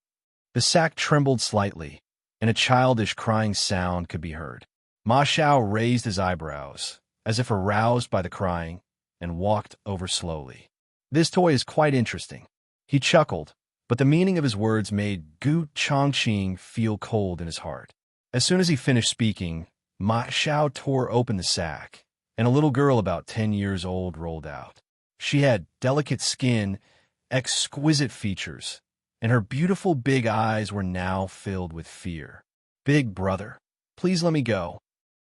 The sack trembled slightly, and a childish crying sound could be heard. Ma Xiao raised his eyebrows, as if aroused by the crying, and walked over slowly. This toy is quite interesting. He chuckled, but the meaning of his words made Changqing feel cold in his heart. As soon as he finished speaking, Ma Xiao tore open the sack, and a little girl about 10 years old rolled out. She had delicate skin, exquisite features, and her beautiful big eyes were now filled with fear. Big brother, please let me go.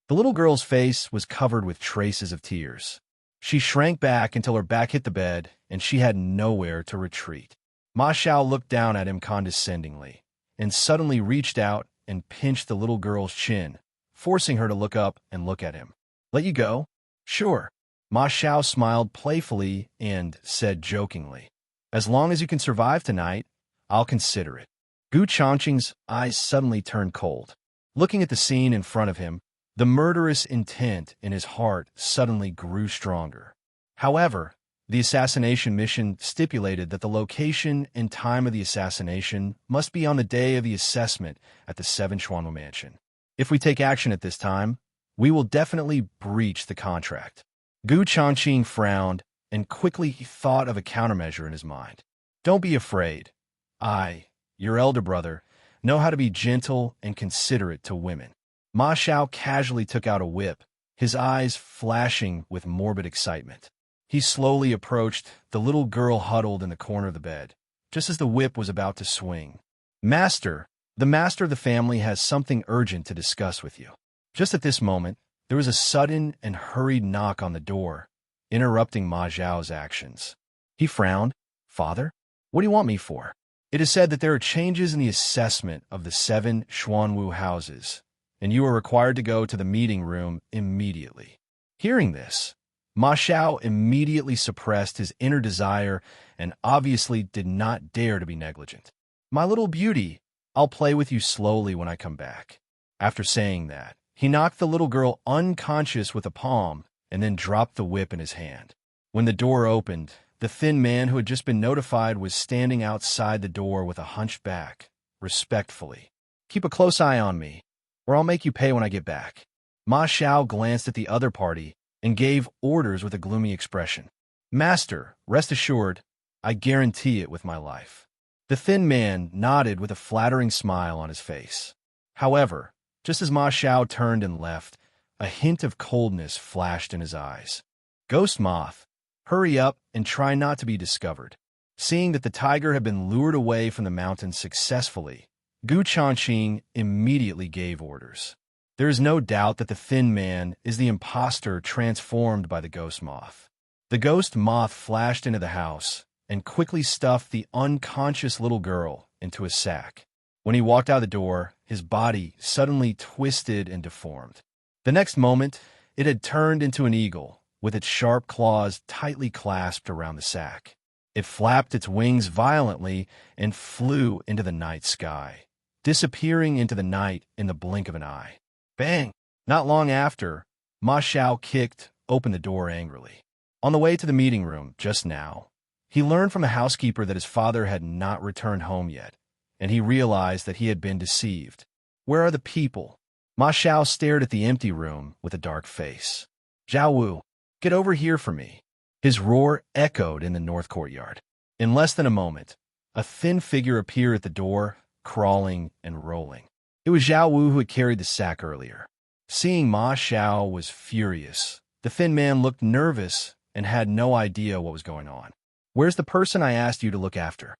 The little girl's face was covered with traces of tears. She shrank back until her back hit the bed, and she had nowhere to retreat. Ma Xiao looked down at him condescendingly, and suddenly reached out and pinched the little girl's chin, forcing her to look up and look at him. Let you go? Sure. Ma Xiao smiled playfully and said jokingly, as long as you can survive tonight, I'll consider it. Changqing's eyes suddenly turned cold. Looking at the scene in front of him, the murderous intent in his heart suddenly grew stronger. However, the assassination mission stipulated that the location and time of the assassination must be on the day of the assessment at the 7 Xuanwu Mansion. If we take action at this time, we will definitely breach the contract. Changqing frowned and quickly thought of a countermeasure in his mind. Don't be afraid. I, your elder brother, know how to be gentle and considerate to women. Ma Xiao casually took out a whip, his eyes flashing with morbid excitement. He slowly approached the little girl huddled in the corner of the bed, just as the whip was about to swing. Master, the master of the family has something urgent to discuss with you. Just at this moment, there was a sudden and hurried knock on the door, interrupting Ma Xiao's actions. He frowned. Father, what do you want me for? It is said that there are changes in the assessment of the 7 Xuanwu houses, and you are required to go to the meeting room immediately. Hearing this, Ma Xiao immediately suppressed his inner desire and obviously did not dare to be negligent. My little beauty, I'll play with you slowly when I come back. After saying that, he knocked the little girl unconscious with a palm and then dropped the whip in his hand. When the door opened, the thin man who had just been notified was standing outside the door with a hunched back, respectfully. Keep a close eye on me, or I'll make you pay when I get back. Ma Xiao glanced at the other party and gave orders with a gloomy expression. Master, rest assured, I guarantee it with my life. The thin man nodded with a flattering smile on his face. However, just as Ma Xiao turned and left, a hint of coldness flashed in his eyes. Ghost Moth, hurry up and try not to be discovered. Seeing that the tiger had been lured away from the mountain successfully, Changqing immediately gave orders. There is no doubt that the thin man is the imposter transformed by the ghost moth. The ghost moth flashed into the house and quickly stuffed the unconscious little girl into a sack. When he walked out the door, his body suddenly twisted and deformed. The next moment, it had turned into an eagle, with its sharp claws tightly clasped around the sack. It flapped its wings violently and flew into the night sky, disappearing into the night in the blink of an eye. Bang! Not long after, Ma Xiao kicked open the door angrily. On the way to the meeting room just now, he learned from the housekeeper that his father had not returned home yet, and he realized that he had been deceived. Where are the people? Ma Xiao stared at the empty room with a dark face. Zhao Wu, get over here for me. His roar echoed in the north courtyard. In less than a moment, a thin figure appeared at the door, crawling and rolling. It was Zhao Wu who had carried the sack earlier. Seeing Ma Xiao was furious. The thin man looked nervous and had no idea what was going on. Where's the person I asked you to look after?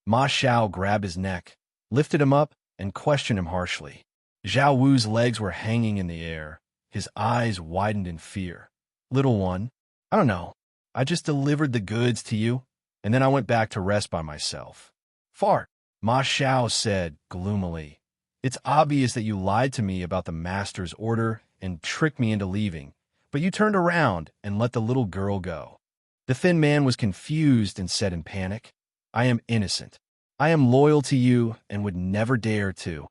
Ma Xiao grabbed his neck, lifted him up, and questioned him harshly. Zhao Wu's legs were hanging in the air. His eyes widened in fear. Little one, I don't know. I just delivered the goods to you, and then I went back to rest by myself. Fart, Ma Xiao said gloomily. It's obvious that you lied to me about the master's order and tricked me into leaving, but you turned around and let the little girl go. The thin man was confused and said in panic, I am innocent. I am loyal to you and would never dare to.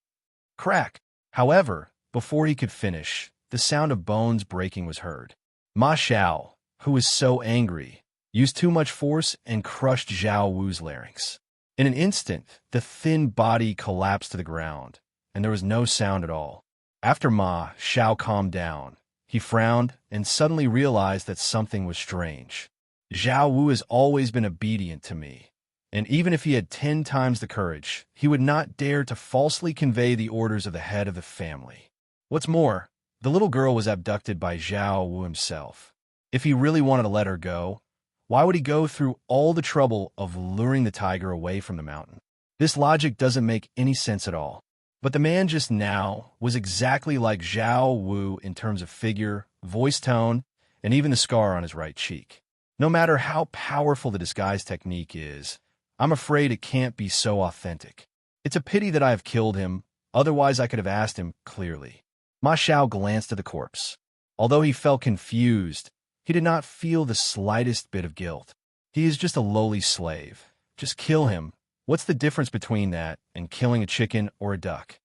Crack. However, before he could finish, the sound of bones breaking was heard. Ma Xiao, who was so angry, used too much force and crushed Zhao Wu's larynx. In an instant, the thin body collapsed to the ground, and there was no sound at all. After Ma Xiao calmed down, he frowned and suddenly realized that something was strange. Zhao Wu has always been obedient to me, and even if he had 10 times the courage, he would not dare to falsely convey the orders of the head of the family. What's more, the little girl was abducted by Zhao Wu himself. If he really wanted to let her go, why would he go through all the trouble of luring the tiger away from the mountain? This logic doesn't make any sense at all. But the man just now was exactly like Zhao Wu in terms of figure, voice tone, and even the scar on his right cheek. No matter how powerful the disguise technique is, I'm afraid it can't be so authentic. It's a pity that I have killed him, otherwise I could have asked him clearly. Ma Xiao glanced at the corpse. Although he felt confused, he did not feel the slightest bit of guilt. He is just a lowly slave. Just kill him. What's the difference between that and killing a chicken or a duck?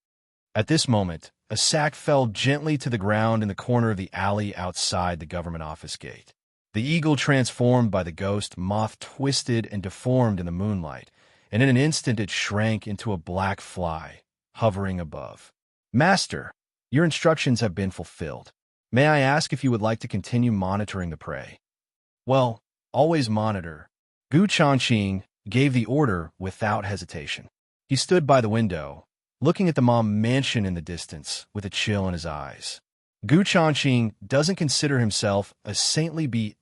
At this moment, a sack fell gently to the ground in the corner of the alley outside the government office gate. The eagle transformed by the ghost moth twisted and deformed in the moonlight, and in an instant it shrank into a black fly, hovering above. Master, your instructions have been fulfilled. May I ask if you would like to continue monitoring the prey? Well, always monitor. Changqing gave the order without hesitation. He stood by the window, looking at the mom mansion in the distance with a chill in his eyes. Gu Changqing doesn't consider himself a saintly ****ch,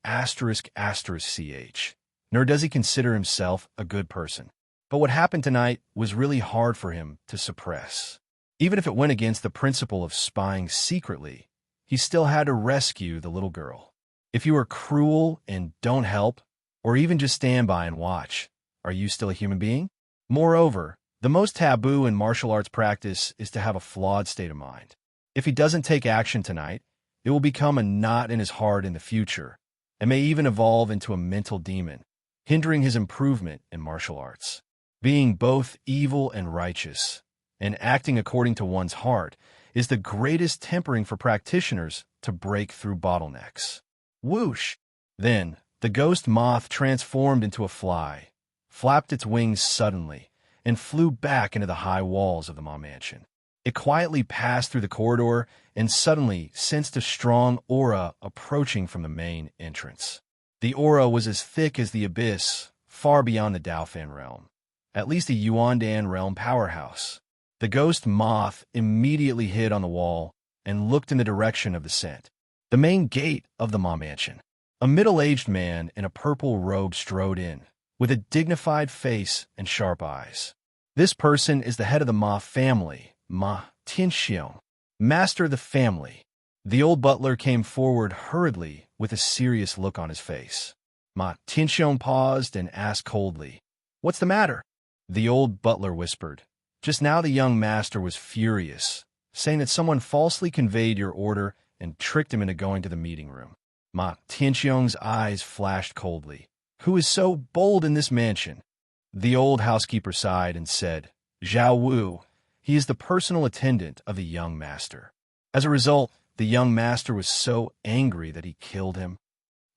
nor does he consider himself a good person. But what happened tonight was really hard for him to suppress. Even if it went against the principle of spying secretly, he still had to rescue the little girl. If you are cruel and don't help, or even just stand by and watch, are you still a human being? Moreover, the most taboo in martial arts practice is to have a flawed state of mind. If he doesn't take action tonight, it will become a knot in his heart in the future, and may even evolve into a mental demon, hindering his improvement in martial arts. Being both evil and righteous, and acting according to one's heart, is the greatest tempering for practitioners to break through bottlenecks. Whoosh! Then, the ghost moth transformed into a fly, flapped its wings suddenly, and flew back into the high walls of the Ma mansion. It quietly passed through the corridor and suddenly sensed a strong aura approaching from the main entrance. The aura was as thick as the abyss, far beyond the Daofan realm, at least a Yuandan realm powerhouse. The ghost moth immediately hid on the wall and looked in the direction of the scent. The main gate of the Ma mansion. A middle-aged man in a purple robe strode in, with a dignified face and sharp eyes. This person is the head of the Ma family, Ma Tianxiong, master of the family. The old butler came forward hurriedly with a serious look on his face. Ma Tianxiong paused and asked coldly, "What's the matter?" The old butler whispered, "Just now the young master was furious, saying that someone falsely conveyed your order and tricked him into going to the meeting room." Ma Tianxiong's eyes flashed coldly. "Who is so bold in this mansion?" The old housekeeper sighed and said, "Zhao Wu. He is the personal attendant of the young master. As a result, the young master was so angry that he killed him."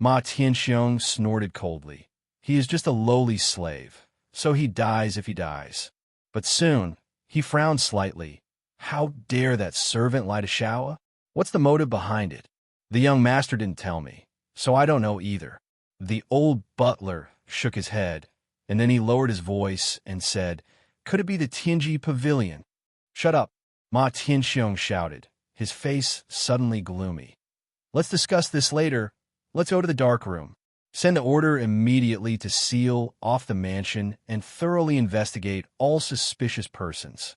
Ma Tianxiong snorted coldly. "He is just a lowly slave, so he dies if he dies." But soon, he frowned slightly. "How dare that servant lie to Shaoa? What's the motive behind it? The young master didn't tell me, so I don't know either." The old butler shook his head, and then he lowered his voice and said, "Could it be the Tianji Pavilion?" "Shut up," Ma Tianxiong shouted, his face suddenly gloomy. "Let's discuss this later. Let's go to the dark room. Send the order immediately to seal off the mansion and thoroughly investigate all suspicious persons.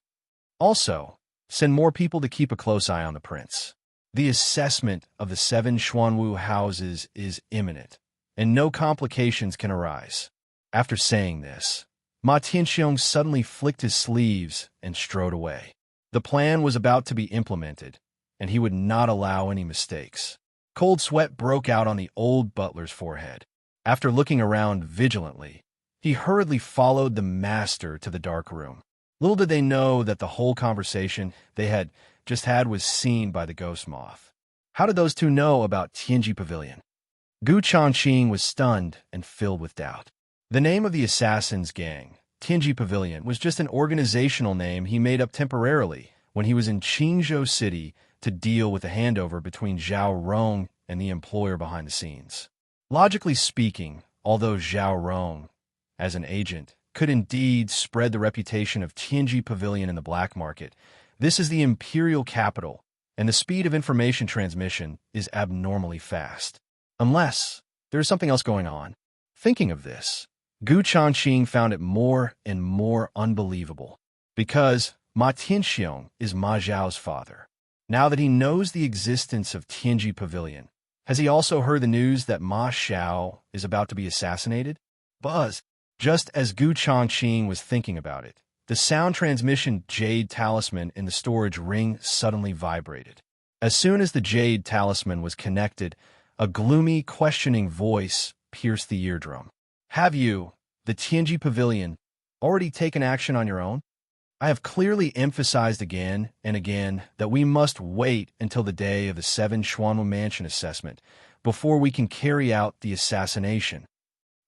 Also, send more people to keep a close eye on the prince. The assessment of the 7 Xuanwu houses is imminent, and no complications can arise." After saying this, Ma Tianxiong suddenly flicked his sleeves and strode away. The plan was about to be implemented, and he would not allow any mistakes. Cold sweat broke out on the old butler's forehead. After looking around vigilantly, he hurriedly followed the master to the dark room. Little did they know that the whole conversation they had just had was seen by the ghost moth. How did those two know about Tianji Pavilion? Gu Changqing was stunned and filled with doubt. The name of the assassin's gang, Tianji Pavilion, was just an organizational name he made up temporarily when he was in Qingzhou City to deal with the handover between Zhao Rong and the employer behind the scenes. Logically speaking, although Zhao Rong, as an agent, could indeed spread the reputation of Tianji Pavilion in the black market, this is the imperial capital, and the speed of information transmission is abnormally fast. Unless there is something else going on. Thinking of this, Gu Changqing found it more and more unbelievable, because Ma Tianxiong is Ma Zhao's father. Now that he knows the existence of Tianji Pavilion, has he also heard the news that Ma Xiao is about to be assassinated? Buzz! Just as Gu Changqing was thinking about it, the sound transmission jade talisman in the storage ring suddenly vibrated. As soon as the jade talisman was connected, a gloomy, questioning voice pierced the eardrum. "Have you, the Tianji Pavilion, already taken action on your own? I have clearly emphasized again and again that we must wait until the day of the 7 Xuanwu Mansion assessment before we can carry out the assassination."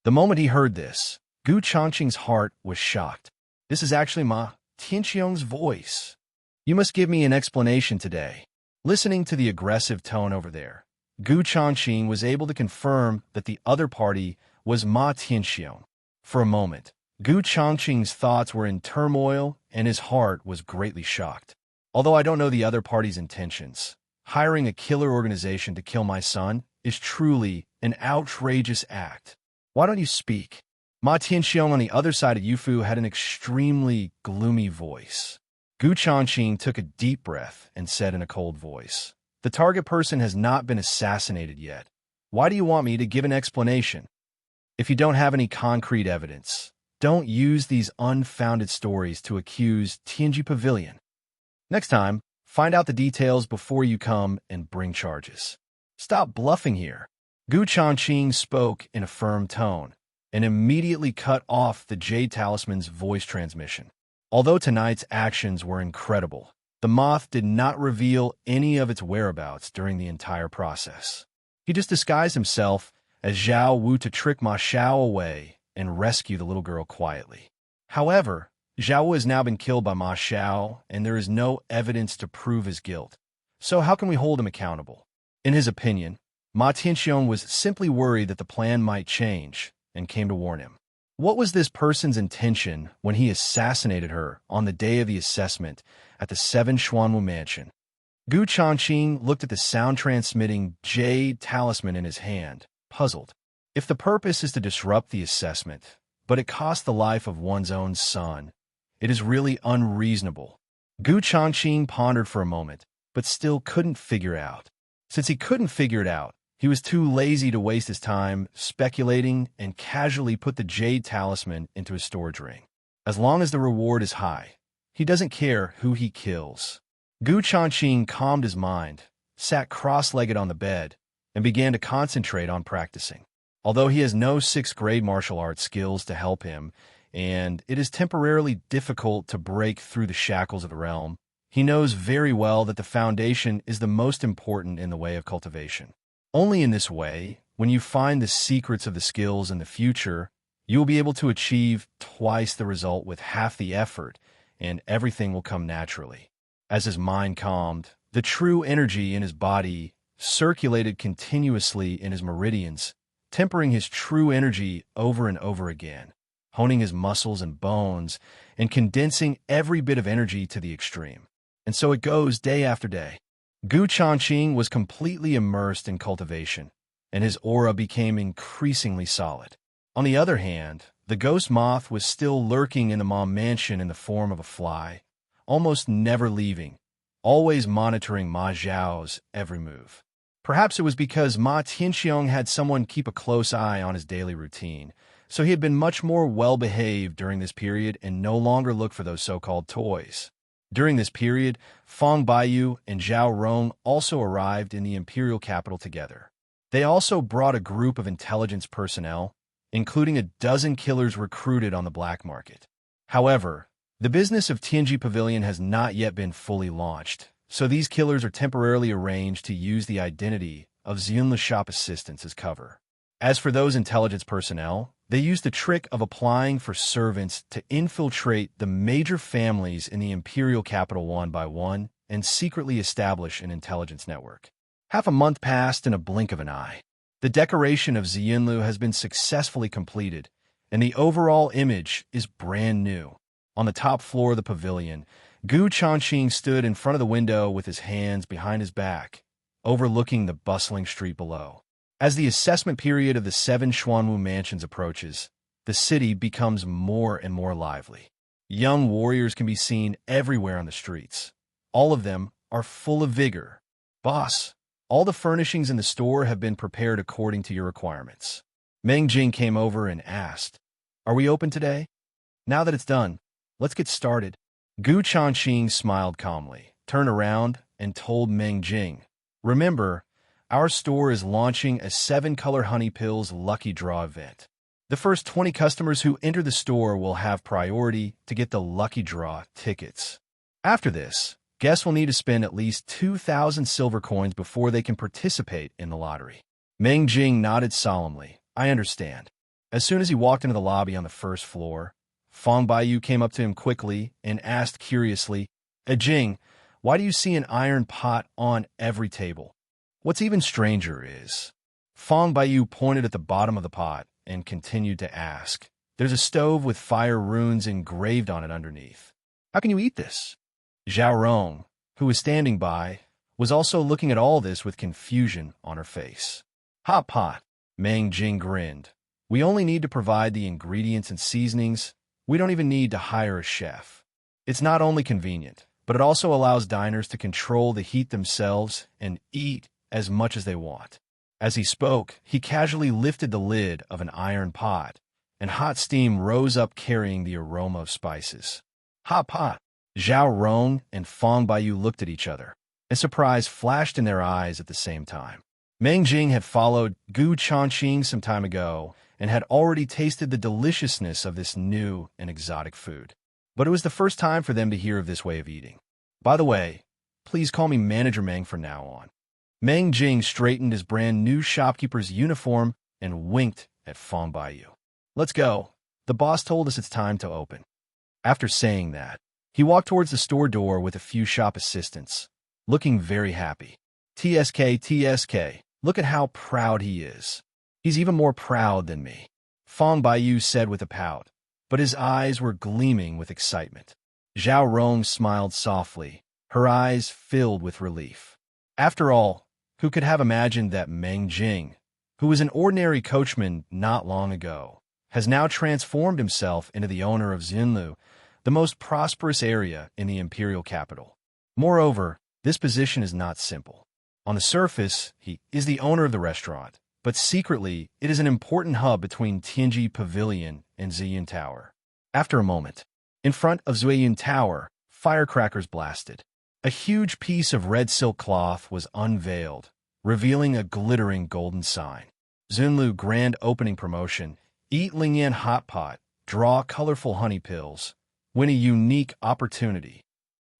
The moment he heard this, Gu Changqing's heart was shocked. "This is actually Ma Tianxiong's voice. You must give me an explanation today." Listening to the aggressive tone over there, Gu Changqing was able to confirm that the other party was Ma Tianxiong. For a moment, Gu Changqing's thoughts were in turmoil, and his heart was greatly shocked. Although I don't know the other party's intentions, hiring a killer organization to kill my son is truly an outrageous act. Why don't you speak? Ma Tianxiong on the other side of Yufu had an extremely gloomy voice. Gu Changqing took a deep breath and said in a cold voice, "The target person has not been assassinated yet. Why do you want me to give an explanation? If you don't have any concrete evidence, don't use these unfounded stories to accuse Tianji Pavilion. Next time, find out the details before you come and bring charges. Stop bluffing here." Gu Changqing spoke in a firm tone and immediately cut off the Jade Talisman's voice transmission. Although tonight's actions were incredible, the moth did not reveal any of its whereabouts during the entire process. He just disguised himself as Zhao Wu to trick Ma Xiao away and rescue the little girl quietly. However, Zhao Wu has now been killed by Ma Xiao, and there is no evidence to prove his guilt. So how can we hold him accountable? In his opinion, Ma Tianxiong was simply worried that the plan might change and came to warn him. What was this person's intention when he assassinated her on the day of the assessment at the 7 Xuanwu mansion? Gu Changqing looked at the sound-transmitting Jade Talisman in his hand, puzzled. If the purpose is to disrupt the assessment, but it costs the life of one's own son, it is really unreasonable. Gu Changqing pondered for a moment, but still couldn't figure out. Since he couldn't figure it out, he was too lazy to waste his time speculating and casually put the Jade Talisman into his storage ring. As long as the reward is high, he doesn't care who he kills. Gu Changqing calmed his mind, sat cross-legged on the bed, and began to concentrate on practicing. Although he has no 6th grade martial arts skills to help him, and it is temporarily difficult to break through the shackles of the realm, he knows very well that the foundation is the most important in the way of cultivation. Only in this way, when you find the secrets of the skills in the future, you will be able to achieve twice the result with half the effort, and everything will come naturally. As his mind calmed, the true energy in his body circulated continuously in his meridians, tempering his true energy over and over again, honing his muscles and bones, and condensing every bit of energy to the extreme. And so it goes day after day. Gu Changqing was completely immersed in cultivation, and his aura became increasingly solid. On the other hand, the ghost moth was still lurking in the Ma mansion in the form of a fly, almost never leaving, always monitoring Ma Zhao's every move. Perhaps it was because Ma Tianxiong had someone keep a close eye on his daily routine, so he had been much more well-behaved during this period and no longer looked for those so-called toys. During this period, Fang Baiyu and Zhao Rong also arrived in the imperial capital together. They also brought a group of intelligence personnel, including a dozen killers recruited on the black market. However, the business of Tianji Pavilion has not yet been fully launched, so these killers are temporarily arranged to use the identity of Ziyunlu shop assistants as cover. As for those intelligence personnel, they use the trick of applying for servants to infiltrate the major families in the imperial capital one by one and secretly establish an intelligence network. Half a month passed in a blink of an eye. The decoration of Ziyunlu has been successfully completed, and the overall image is brand new. On the top floor of the pavilion, Gu Changqing stood in front of the window with his hands behind his back, overlooking the bustling street below. As the assessment period of the 7 Xuanwu mansions approaches, the city becomes more and more lively. Young warriors can be seen everywhere on the streets. All of them are full of vigor. "Boss, all the furnishings in the store have been prepared according to your requirements." Meng Jing came over and asked, "Are we open today?" "Now that it's done, let's get started." Gu Changqing smiled calmly, turned around, and told Meng Jing, "Remember, our store is launching a 7-color honey pills lucky draw event. The first 20 customers who enter the store will have priority to get the lucky draw tickets. After this, guests will need to spend at least 2,000 silver coins before they can participate in the lottery." Meng Jing nodded solemnly. "I understand." As soon as he walked into the lobby on the first floor, Fang Baiyu came up to him quickly and asked curiously, "Jing, why do you see an iron pot on every table?" What's even stranger is, Fang Baiyu pointed at the bottom of the pot and continued to ask, There's a stove with fire runes engraved on it underneath. How can you eat this? Zhao Rong, who was standing by, was also looking at all this with confusion on her face. Hot pot, Meng Jing grinned. We only need to provide the ingredients and seasonings. We don't even need to hire a chef. It's not only convenient, but it also allows diners to control the heat themselves and eat as much as they want. As he spoke, he casually lifted the lid of an iron pot, and hot steam rose up carrying the aroma of spices. Hot pot. Zhao Rong and Fang Baiyu looked at each other, and surprise flashed in their eyes at the same time. Meng Jing had followed Gu Changqing some time ago and had already tasted the deliciousness of this new and exotic food. But it was the first time for them to hear of this way of eating. By the way, please call me Manager Meng from now on. Meng Jing straightened his brand-new shopkeeper's uniform and winked at Fang Baiyu. Let's go. The boss told us it's time to open. After saying that, he walked towards the store door with a few shop assistants, looking very happy. TSK, look at how proud he is. He's even more proud than me, Fang Baiyu said with a pout, but his eyes were gleaming with excitement. Zhao Rong smiled softly, her eyes filled with relief. After all, who could have imagined that Meng Jing, who was an ordinary coachman not long ago, has now transformed himself into the owner of Xinlu, the most prosperous area in the imperial capital. Moreover, this position is not simple. On the surface, he is the owner of the restaurant, but secretly, it is an important hub between Tianji Pavilion and Ziyun Tower. After a moment, in front of Ziyun Tower, firecrackers blasted. A huge piece of red silk cloth was unveiled, revealing a glittering golden sign. Xinlu Grand Opening Promotion. Eat Lingyan Hot Pot. Draw colorful honey pills. Win a unique opportunity.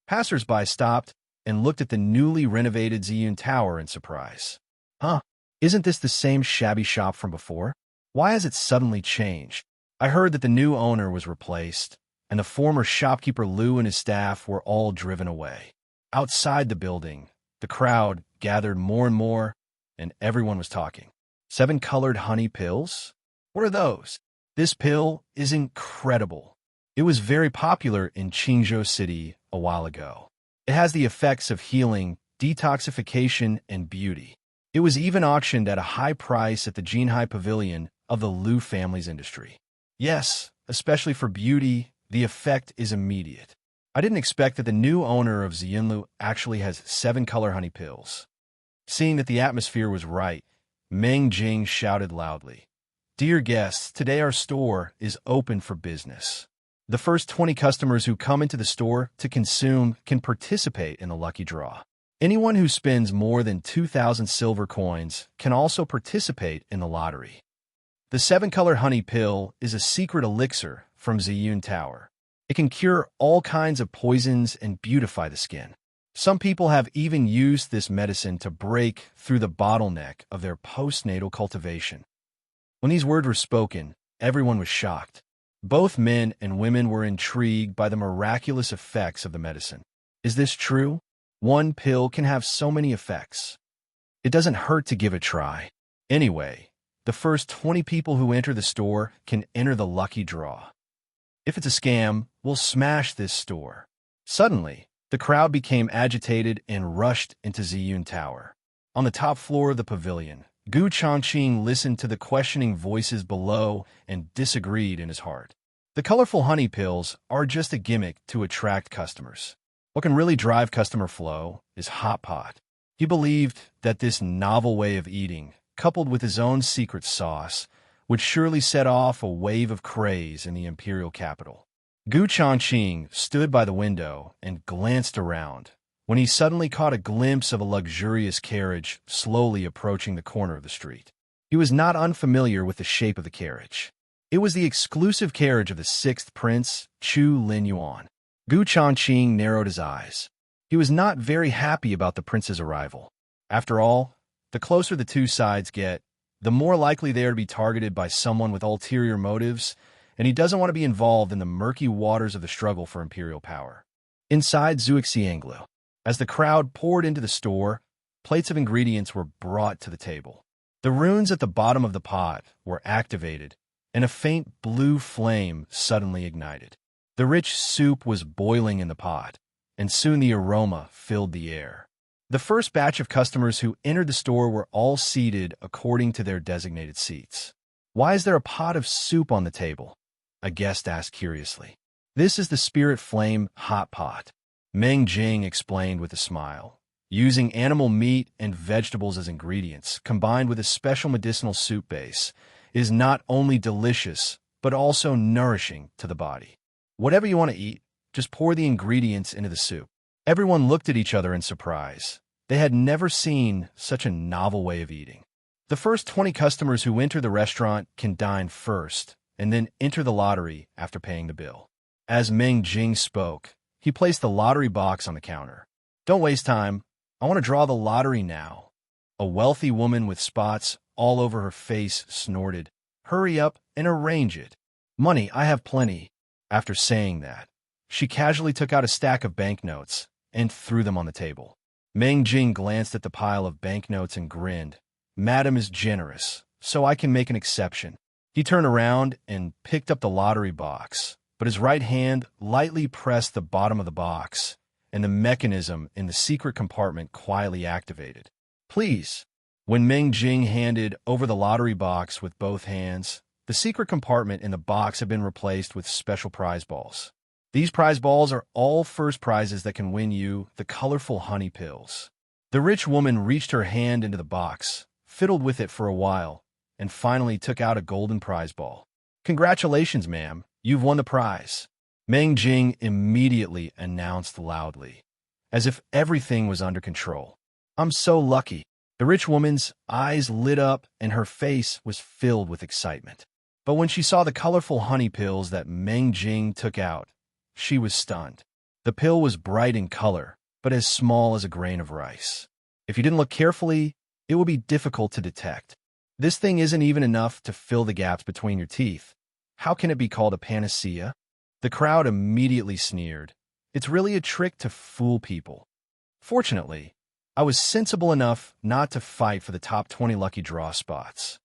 Passers-by stopped and looked at the newly renovated Ziyun Tower in surprise. Huh? Isn't this the same shabby shop from before? Why has it suddenly changed? I heard that the new owner was replaced, and the former shopkeeper Liu and his staff were all driven away. Outside the building, the crowd gathered more and more, and everyone was talking. 7 colored honey pills? What are those? This pill is incredible. It was very popular in Qingzhou City a while ago. It has the effects of healing, detoxification, and beauty. It was even auctioned at a high price at the Jinhai Pavilion of the Liu family's industry. Yes, especially for beauty, the effect is immediate. I didn't expect that the new owner of Xinlu actually has 7 color honey pills. Seeing that the atmosphere was right, Meng Jing shouted loudly, "Dear guests, today our store is open for business. The first 20 customers who come into the store to consume can participate in the lucky draw. Anyone who spends more than 2,000 silver coins can also participate in the lottery. The 7-color honey pill is a secret elixir from Ziyun Tower. It can cure all kinds of poisons and beautify the skin. Some people have even used this medicine to break through the bottleneck of their postnatal cultivation." When these words were spoken, everyone was shocked. Both men and women were intrigued by the miraculous effects of the medicine. Is this true? One pill can have so many effects. It doesn't hurt to give it a try. Anyway, the first 20 people who enter the store can enter the lucky draw. If it's a scam, we'll smash this store. Suddenly, the crowd became agitated and rushed into Ziyun Tower. On the top floor of the pavilion, Gu Changqing listened to the questioning voices below and disagreed in his heart. The colorful honey pills are just a gimmick to attract customers. What can really drive customer flow is hot pot. He believed that this novel way of eating, coupled with his own secret sauce, would surely set off a wave of craze in the imperial capital. Gu Changqing stood by the window and glanced around when he suddenly caught a glimpse of a luxurious carriage slowly approaching the corner of the street. He was not unfamiliar with the shape of the carriage. It was the exclusive carriage of the 6th Prince, Chu Linyuan. Gu Changqing narrowed his eyes. He was not very happy about the prince's arrival. After all, the closer the two sides get, the more likely they are to be targeted by someone with ulterior motives, and he doesn't want to be involved in the murky waters of the struggle for imperial power. Inside Zhuxianglu, as the crowd poured into the store, plates of ingredients were brought to the table. The runes at the bottom of the pot were activated, and a faint blue flame suddenly ignited. The rich soup was boiling in the pot, and soon the aroma filled the air. The first batch of customers who entered the store were all seated according to their designated seats. "Why is there a pot of soup on the table?" a guest asked curiously. "This is the Spirit Flame hot pot," Meng Jing explained with a smile. "Using animal meat and vegetables as ingredients, combined with a special medicinal soup base, is not only delicious, but also nourishing to the body. Whatever you want to eat, just pour the ingredients into the soup." Everyone looked at each other in surprise. They had never seen such a novel way of eating. The first 20 customers who enter the restaurant can dine first, and then enter the lottery after paying the bill. As Meng Jing spoke, he placed the lottery box on the counter. "Don't waste time. I want to draw the lottery now." A wealthy woman with spots all over her face snorted, "Hurry up and arrange it." "Money, I have plenty." After saying that, she casually took out a stack of banknotes and threw them on the table. Meng Jing glanced at the pile of banknotes and grinned. "Madam is generous, so I can make an exception." He turned around and picked up the lottery box, but his right hand lightly pressed the bottom of the box, and the mechanism in the secret compartment quietly activated. "Please." When Meng Jing handed over the lottery box with both hands, the secret compartment in the box had been replaced with special prize balls. These prize balls are all first prizes that can win you the colorful honey pills. The rich woman reached her hand into the box, fiddled with it for a while, and finally took out a golden prize ball. "Congratulations, ma'am. You've won the prize," Meng Jing immediately announced loudly, as if everything was under control. "I'm so lucky." The rich woman's eyes lit up and her face was filled with excitement. But when she saw the colorful honey pills that Meng Jing took out, she was stunned. The pill was bright in color, but as small as a grain of rice. If you didn't look carefully, it would be difficult to detect. "This thing isn't even enough to fill the gaps between your teeth. How can it be called a panacea?" The crowd immediately sneered. "It's really a trick to fool people." Fortunately, I was sensible enough not to fight for the top 20 lucky draw spots.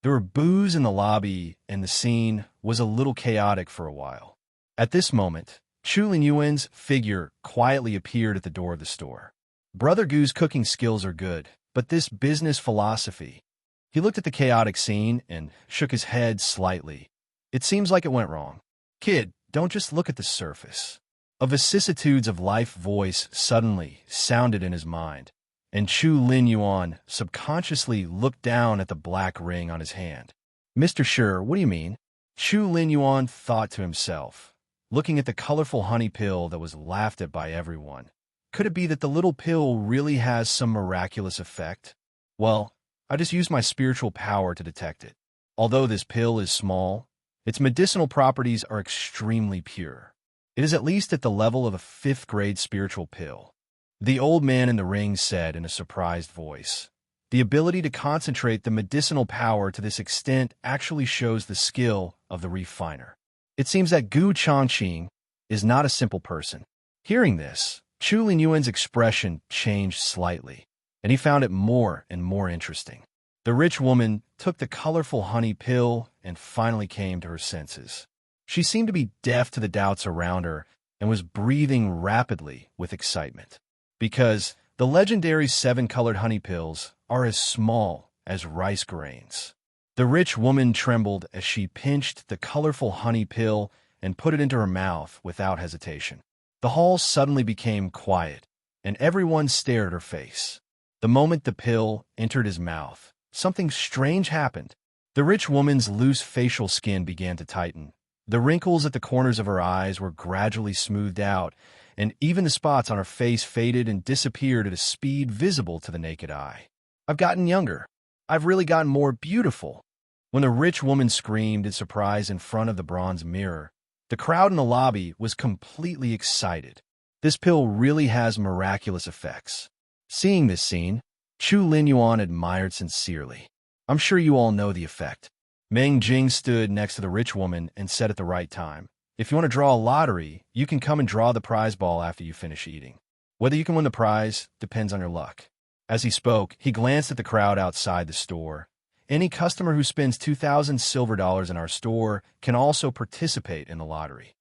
There were boos in the lobby, and the scene was a little chaotic for a while. At this moment, Chu Linyuan's figure quietly appeared at the door of the store. "Brother Gu's cooking skills are good, but this business philosophy..." He looked at the chaotic scene and shook his head slightly. "It seems like it went wrong." "Kid, don't just look at the surface." A vicissitudes of life voice suddenly sounded in his mind, and Chu Linyuan subconsciously looked down at the black ring on his hand. "Mr. Sure, what do you mean?" Chu Linyuan thought to himself, looking at the colorful honey pill that was laughed at by everyone. Could it be that the little pill really has some miraculous effect? Well, I just used my spiritual power to detect it. Although this pill is small, its medicinal properties are extremely pure. It is at least at the level of a 5th-grade spiritual pill. The old man in the ring said in a surprised voice. The ability to concentrate the medicinal power to this extent actually shows the skill of the refiner. It seems that Gu Changqing is not a simple person. Hearing this, Chu Linyuan's expression changed slightly, and he found it more and more interesting. The rich woman took the colorful honey pill and finally came to her senses. She seemed to be deaf to the doubts around her and was breathing rapidly with excitement. Because the legendary 7-colored honey pills are as small as rice grains. The rich woman trembled as she pinched the colorful honey pill and put it into her mouth without hesitation. The hall suddenly became quiet, and everyone stared at her face. The moment the pill entered his mouth, something strange happened. The rich woman's loose facial skin began to tighten. The wrinkles at the corners of her eyes were gradually smoothed out, and even the spots on her face faded and disappeared at a speed visible to the naked eye. "I've gotten younger. I've really gotten more beautiful." When the rich woman screamed in surprise in front of the bronze mirror, the crowd in the lobby was completely excited. This pill really has miraculous effects. Seeing this scene, Chu Linyuan admired sincerely. "I'm sure you all know the effect." Meng Jing stood next to the rich woman and said at the right time, "If you want to draw a lottery, you can come and draw the prize ball after you finish eating. Whether you can win the prize depends on your luck." As he spoke, he glanced at the crowd outside the store. Any customer who spends 2,000 silver dollars in our store can also participate in the lottery.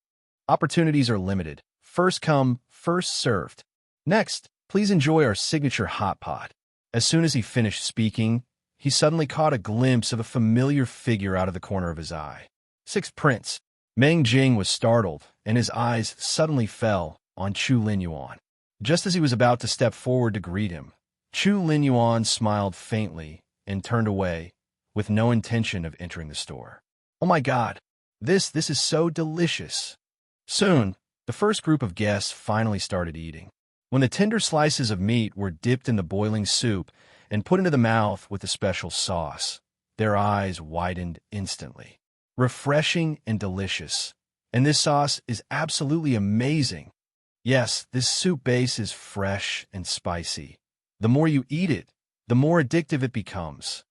Opportunities are limited. First come, first served. Next, please enjoy our signature hot pot. As soon as he finished speaking, he suddenly caught a glimpse of a familiar figure out of the corner of his eye. Sixth Prince. Meng Jing was startled, and his eyes suddenly fell on Chu Linyuan. Just as he was about to step forward to greet him, Chu Linyuan smiled faintly and turned away, with no intention of entering the store. Oh my God, this is so delicious. Soon, the first group of guests finally started eating. When the tender slices of meat were dipped in the boiling soup and put into the mouth with the special sauce, their eyes widened instantly. Refreshing and delicious. And this sauce is absolutely amazing. Yes, this soup base is fresh and spicy. The more you eat it, the more addictive it becomes.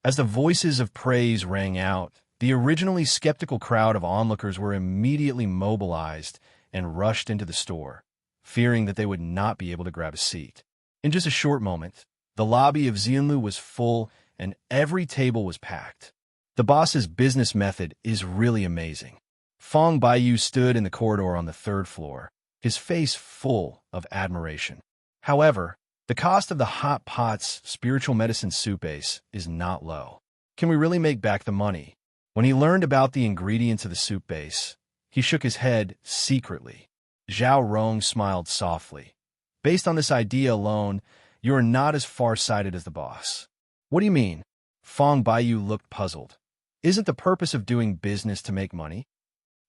As the voices of praise rang out, the originally skeptical crowd of onlookers were immediately mobilized and rushed into the store, fearing that they would not be able to grab a seat. In just a short moment, the lobby of Xianlu was full and every table was packed. The boss's business method is really amazing. Fong Baiyu stood in the corridor on the third floor, his face full of admiration. However, the cost of the hot pot's spiritual medicine soup base is not low. Can we really make back the money? When he learned about the ingredients of the soup base, he shook his head secretly. Zhao Rong smiled softly. Based on this idea alone, you are not as far-sighted as the boss. What do you mean? Fong Baiyu looked puzzled. Isn't the purpose of doing business to make money?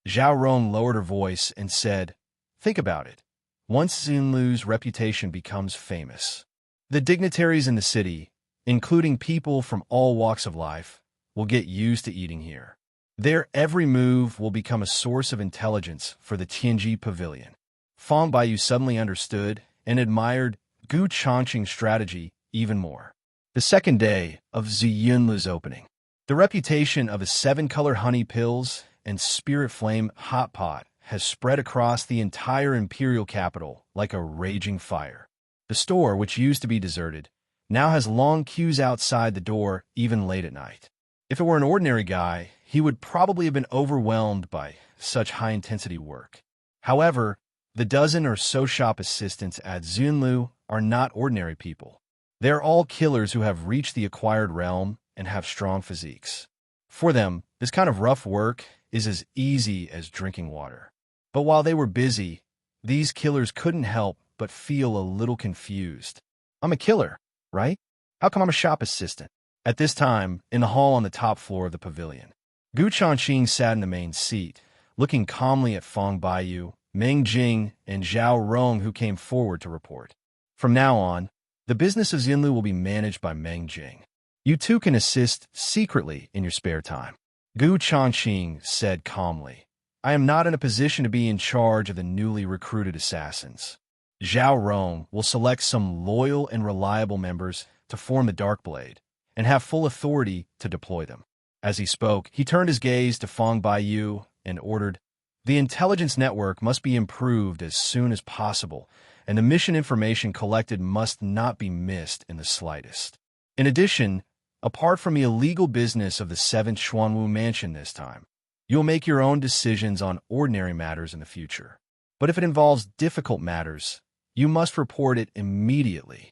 Zhao Rong lowered her voice and said, think about it. Once Xinlu's reputation becomes famous, the dignitaries in the city, including people from all walks of life, will get used to eating here. Their every move will become a source of intelligence for the Tianji Pavilion. Fong Baiyu suddenly understood and admired Gu Changqing's strategy even more. The second day of Ziyunlu's opening, the reputation of his 7-color honey pills and spirit flame hot pot has spread across the entire imperial capital like a raging fire. The store, which used to be deserted, now has long queues outside the door even late at night. If it were an ordinary guy, he would probably have been overwhelmed by such high-intensity work. However, the dozen or so shop assistants at Zunlu are not ordinary people. They are all killers who have reached the acquired realm and have strong physiques. For them, this kind of rough work is as easy as drinking water. But while they were busy, these killers couldn't help but feel a little confused. I'm a killer, right? How come I'm a shop assistant? At this time, in the hall on the top floor of the pavilion, Gu Changqing sat in the main seat, looking calmly at Fong Baiyu, Meng Jing, and Zhao Rong, who came forward to report. From now on, the business of Xinlu will be managed by Meng Jing. You two can assist secretly in your spare time. Gu Changqing said calmly. I am not in a position to be in charge of the newly recruited assassins. Zhao Rong will select some loyal and reliable members to form the Dark Blade and have full authority to deploy them. As he spoke, he turned his gaze to Fong Baiyu and ordered, the intelligence network must be improved as soon as possible, and the mission information collected must not be missed in the slightest. In addition, apart from the illegal business of the 7th Xuanwu Mansion this time, you'll make your own decisions on ordinary matters in the future. But if it involves difficult matters, you must report it immediately.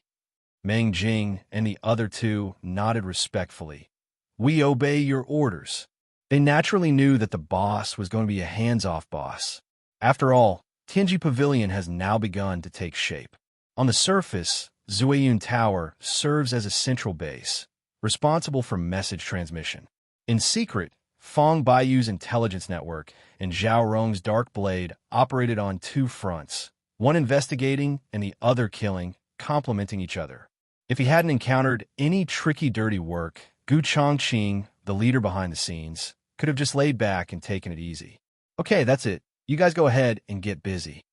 Meng Jing and the other two nodded respectfully. We obey your orders. They naturally knew that the boss was going to be a hands-off boss. After all, Tianji Pavilion has now begun to take shape. On the surface, Zuiyun Tower serves as a central base, responsible for message transmission. In secret, Fong Baiyu's intelligence network and Zhao Rong's Dark Blade operated on two fronts, one investigating and the other killing, complementing each other. If he hadn't encountered any tricky, dirty work, Gu Changqing, the leader behind the scenes, could have just laid back and taken it easy. Okay, that's it. You guys go ahead and get busy.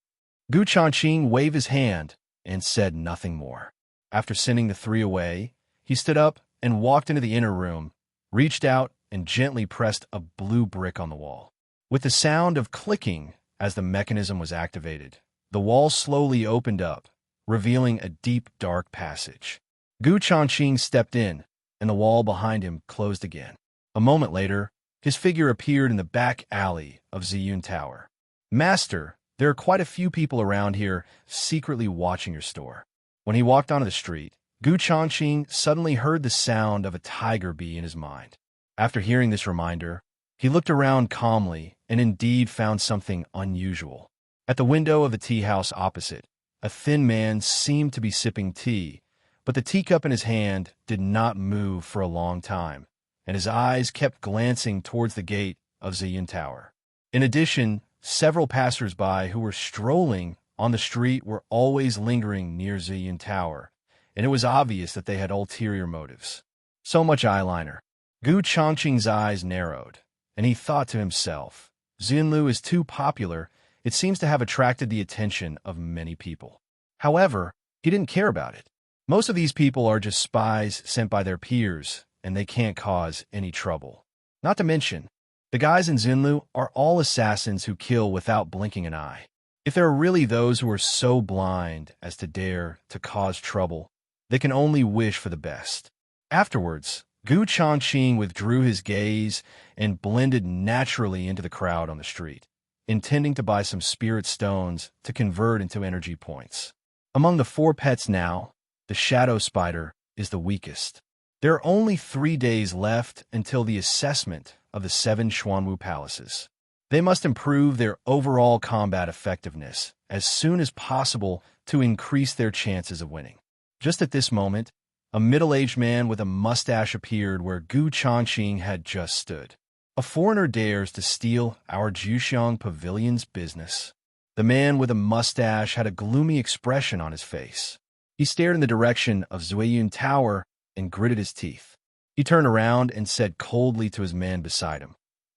Gu Changqing waved his hand and said nothing more. After sending the three away, he stood up and walked into the inner room, reached out and gently pressed a blue brick on the wall. With the sound of clicking as the mechanism was activated, the wall slowly opened up, revealing a deep, dark passage. Gu Changqing stepped in, and the wall behind him closed again. A moment later, his figure appeared in the back alley of Ziyun Tower. "Master, there are quite a few people around here secretly watching your store." When he walked onto the street, Changqing suddenly heard the sound of a tiger bee in his mind. After hearing this reminder, he looked around calmly and indeed found something unusual. At the window of the tea house opposite, a thin man seemed to be sipping tea, but the teacup in his hand did not move for a long time, and his eyes kept glancing towards the gate of Ziyun Tower. In addition, several passers-by who were strolling on the street were always lingering near Ziyun Tower, and it was obvious that they had ulterior motives. So much eyeliner. Changqing's eyes narrowed, and he thought to himself, Ziyunlu is too popular. It seems to have attracted the attention of many people. However, he didn't care about it. Most of these people are just spies sent by their peers, and they can't cause any trouble. Not to mention, the guys in Ziyunlu are all assassins who kill without blinking an eye. If there are really those who are so blind as to dare to cause trouble, they can only wish for the best. Afterwards, Changqing withdrew his gaze and blended naturally into the crowd on the street, intending to buy some spirit stones to convert into energy points. Among the 4 pets now, the shadow spider is the weakest. There are only 3 days left until the assessment of the 7 Xuanwu palaces. They must improve their overall combat effectiveness as soon as possible to increase their chances of winning. Just at this moment, a middle-aged man with a mustache appeared where Changqing had just stood. "A foreigner dares to steal our Juxiang pavilion's business." The man with a mustache had a gloomy expression on his face. He stared in the direction of Ziyun Tower and gritted his teeth. He turned around and said coldly to his man beside him,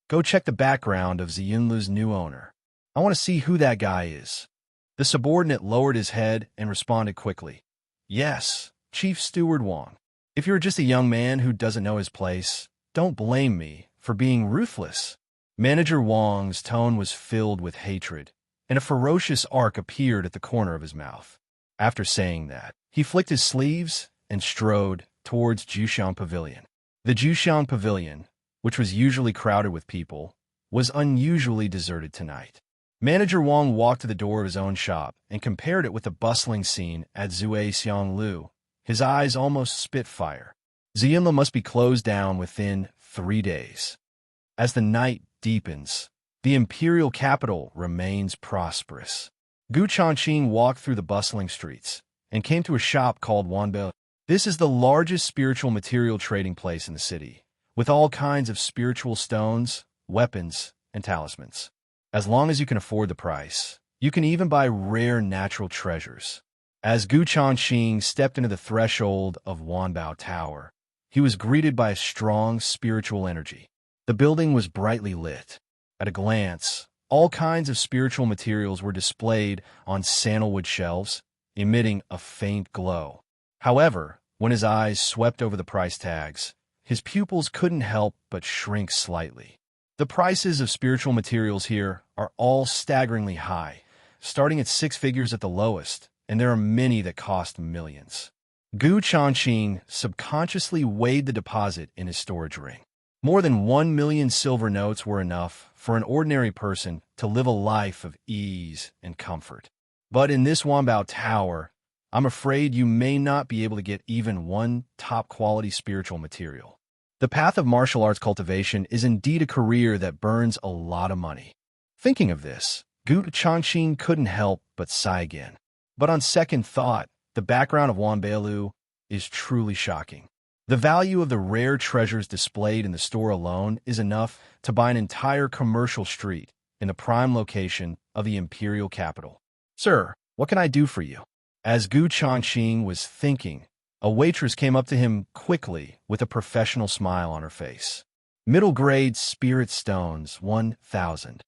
"Go check the background of Ziyunlu's new owner. I want to see who that guy is." The subordinate lowered his head and responded quickly, "Yes, Chief Steward Wang. If you're just a young man who doesn't know his place, don't blame me for being ruthless." Manager Wang's tone was filled with hatred, and a ferocious arc appeared at the corner of his mouth. After saying that, he flicked his sleeves and strode towards Juxiang Pavilion. The Juxiang Pavilion, which was usually crowded with people, was unusually deserted tonight. Manager Wang walked to the door of his own shop and compared it with the bustling scene at Xianglu. His eyes almost spit fire. Ziyunlu must be closed down within 3 days. As the night deepens, the imperial capital remains prosperous. Changqing walked through the bustling streets and came to a shop called Wanbei. This is the largest spiritual material trading place in the city, with all kinds of spiritual stones, weapons, and talismans. As long as you can afford the price, you can even buy rare natural treasures. As Changqing stepped into the threshold of Wanbao Tower, he was greeted by a strong spiritual energy. The building was brightly lit. At a glance, all kinds of spiritual materials were displayed on sandalwood shelves, emitting a faint glow. However, when his eyes swept over the price tags, his pupils couldn't help but shrink slightly. The prices of spiritual materials here are all staggeringly high, starting at 6 figures at the lowest, and there are many that cost millions. Changqing subconsciously weighed the deposit in his storage ring. More than 1 million silver notes were enough for an ordinary person to live a life of ease and comfort. But in this Wanbao Tower, I'm afraid you may not be able to get even one top-quality spiritual material. The path of martial arts cultivation is indeed a career that burns a lot of money. Thinking of this, Changqing couldn't help but sigh again. But on second thought, the background of Wanbeilu is truly shocking. The value of the rare treasures displayed in the store alone is enough to buy an entire commercial street in the prime location of the imperial capital. "Sir, what can I do for you?" As Changqing was thinking, a waitress came up to him quickly with a professional smile on her face. "Middle-grade spirit stones, 1,000.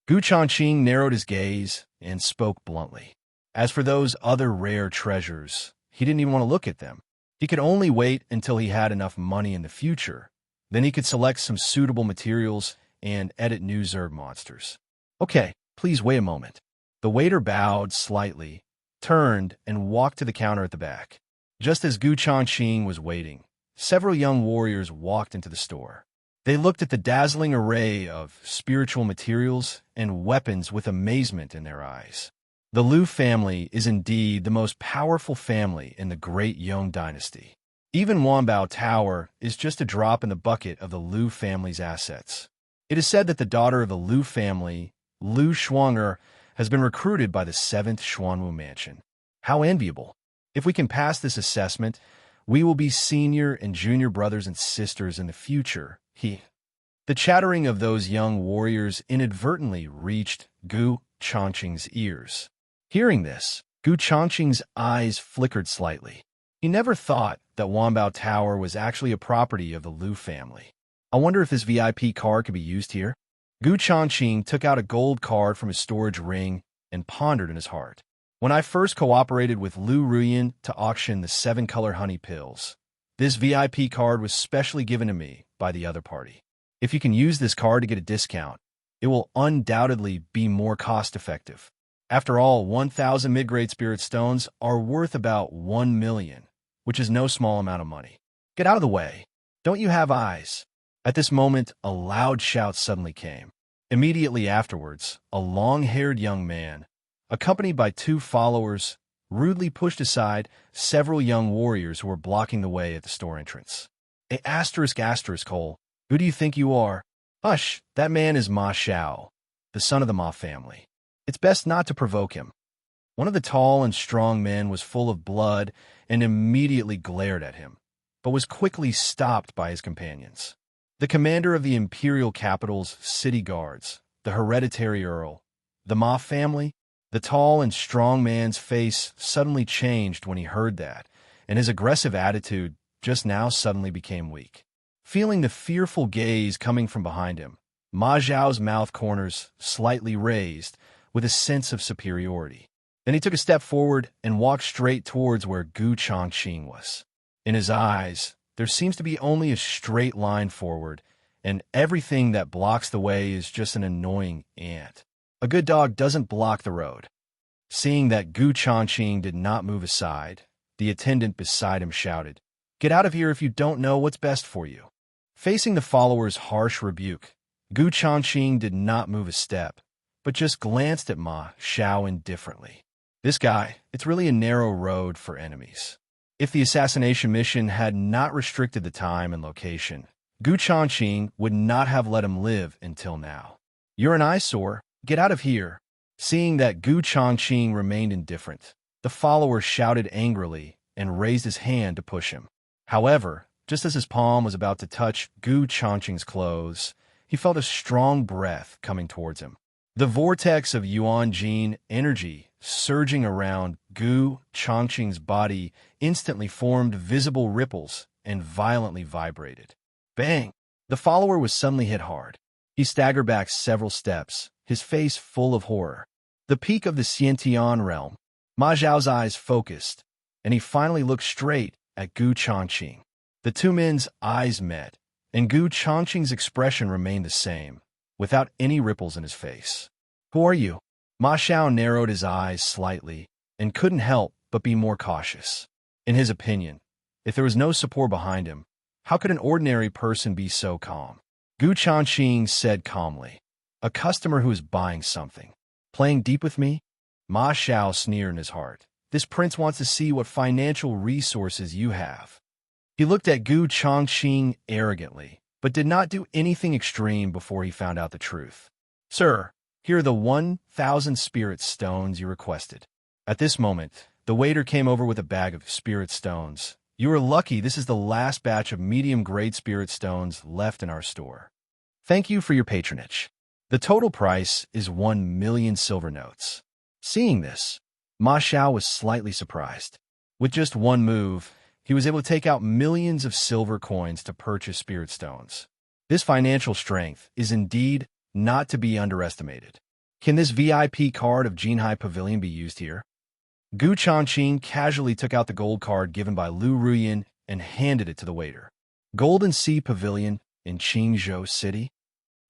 Changqing narrowed his gaze and spoke bluntly. As for those other rare treasures, he didn't even want to look at them. He could only wait until he had enough money in the future. Then he could select some suitable materials and edit new Zerg monsters. "Okay, please wait a moment." The waiter bowed slightly, turned, and walked to the counter at the back. Just as Changqing was waiting, several young warriors walked into the store. They looked at the dazzling array of spiritual materials and weapons with amazement in their eyes. The Liu family is indeed the most powerful family in the Great Yong dynasty. Even Wanbao Tower is just a drop in the bucket of the Liu family's assets. It is said that the daughter of the Liu family, Liu Shuang'er, has been recruited by the 7th Xuanwu mansion. How enviable! If we can pass this assessment, we will be senior and junior brothers and sisters in the future. The chattering of those young warriors inadvertently reached Gu Changqing's ears. Hearing this, Gu Changqing's eyes flickered slightly. He never thought that Wanbao Tower was actually a property of the Liu family. I wonder if this VIP card could be used here? Gu Changqing took out a gold card from his storage ring and pondered in his heart. When I first cooperated with Liu Ruyan to auction the 7-color honey pills, this VIP card was specially given to me by the other party. If you can use this card to get a discount, it will undoubtedly be more cost-effective. After all, 1,000 mid-grade spirit stones are worth about 1 million, which is no small amount of money. Get out of the way. Don't you have eyes? At this moment, a loud shout suddenly came. Immediately afterwards, a long-haired young man, accompanied by 2 followers, rudely pushed aside several young warriors who were blocking the way at the store entrance. Hole. Who do you think you are? Hush, that man is Ma Xiao, the son of the Ma family. It's best not to provoke him. One of the tall and strong men was full of blood and immediately glared at him, but was quickly stopped by his companions. The commander of the imperial capital's city guards, the hereditary earl, the Ma family. The tall and strong man's face suddenly changed when he heard that, and his aggressive attitude just now suddenly became weak. Feeling the fearful gaze coming from behind him, Ma Zhao's mouth corners slightly raised with a sense of superiority. Then he took a step forward and walked straight towards where Gu Changqing was. In his eyes, there seems to be only a straight line forward, and everything that blocks the way is just an annoying ant. A good dog doesn't block the road. Seeing that Gu Changqing did not move aside, the attendant beside him shouted, "Get out of here if you don't know what's best for you." Facing the follower's harsh rebuke, Gu Changqing did not move a step, but just glanced at Ma Xiao indifferently. This guy, it's really a narrow road for enemies. If the assassination mission had not restricted the time and location, Gu Changqing would not have let him live until now. You're an eyesore. Get out of here. Seeing that Gu Changqing remained indifferent, the follower shouted angrily and raised his hand to push him. However, just as his palm was about to touch Gu Changqing's clothes, he felt a strong breath coming towards him. The vortex of Yuan Jin energy surging around Gu Changqing's body instantly formed visible ripples and violently vibrated. Bang! The follower was suddenly hit hard. He staggered back several steps, his face full of horror. The peak of the Xiantian realm. Ma Zhao's eyes focused, and he finally looked straight at Gu Changqing. The 2 men's eyes met, and Gu Changqing's expression remained the same, without any ripples in his face. Who are you? Ma Xiao narrowed his eyes slightly and couldn't help but be more cautious. In his opinion, if there was no support behind him, how could an ordinary person be so calm? Gu Changqing said calmly, "A customer who is buying something. Playing deep with me?" Ma Xiao sneered in his heart. "This prince wants to see what financial resources you have." He looked at Gu Changqing arrogantly, but did not do anything extreme before he found out the truth. "Sir, here are the 1,000 spirit stones you requested." At this moment, the waiter came over with a bag of spirit stones. "You are lucky this is the last batch of medium-grade spirit stones left in our store. Thank you for your patronage. The total price is 1 million silver notes." Seeing this, Ma Xiao was slightly surprised. With just one move, he was able to take out millions of silver coins to purchase spirit stones. This financial strength is indeed not to be underestimated. Can this VIP card of Jinhai Pavilion be used here? Gu Changqing casually took out the gold card given by Liu Ruyan and handed it to the waiter. Golden Sea Pavilion in Qingzhou City?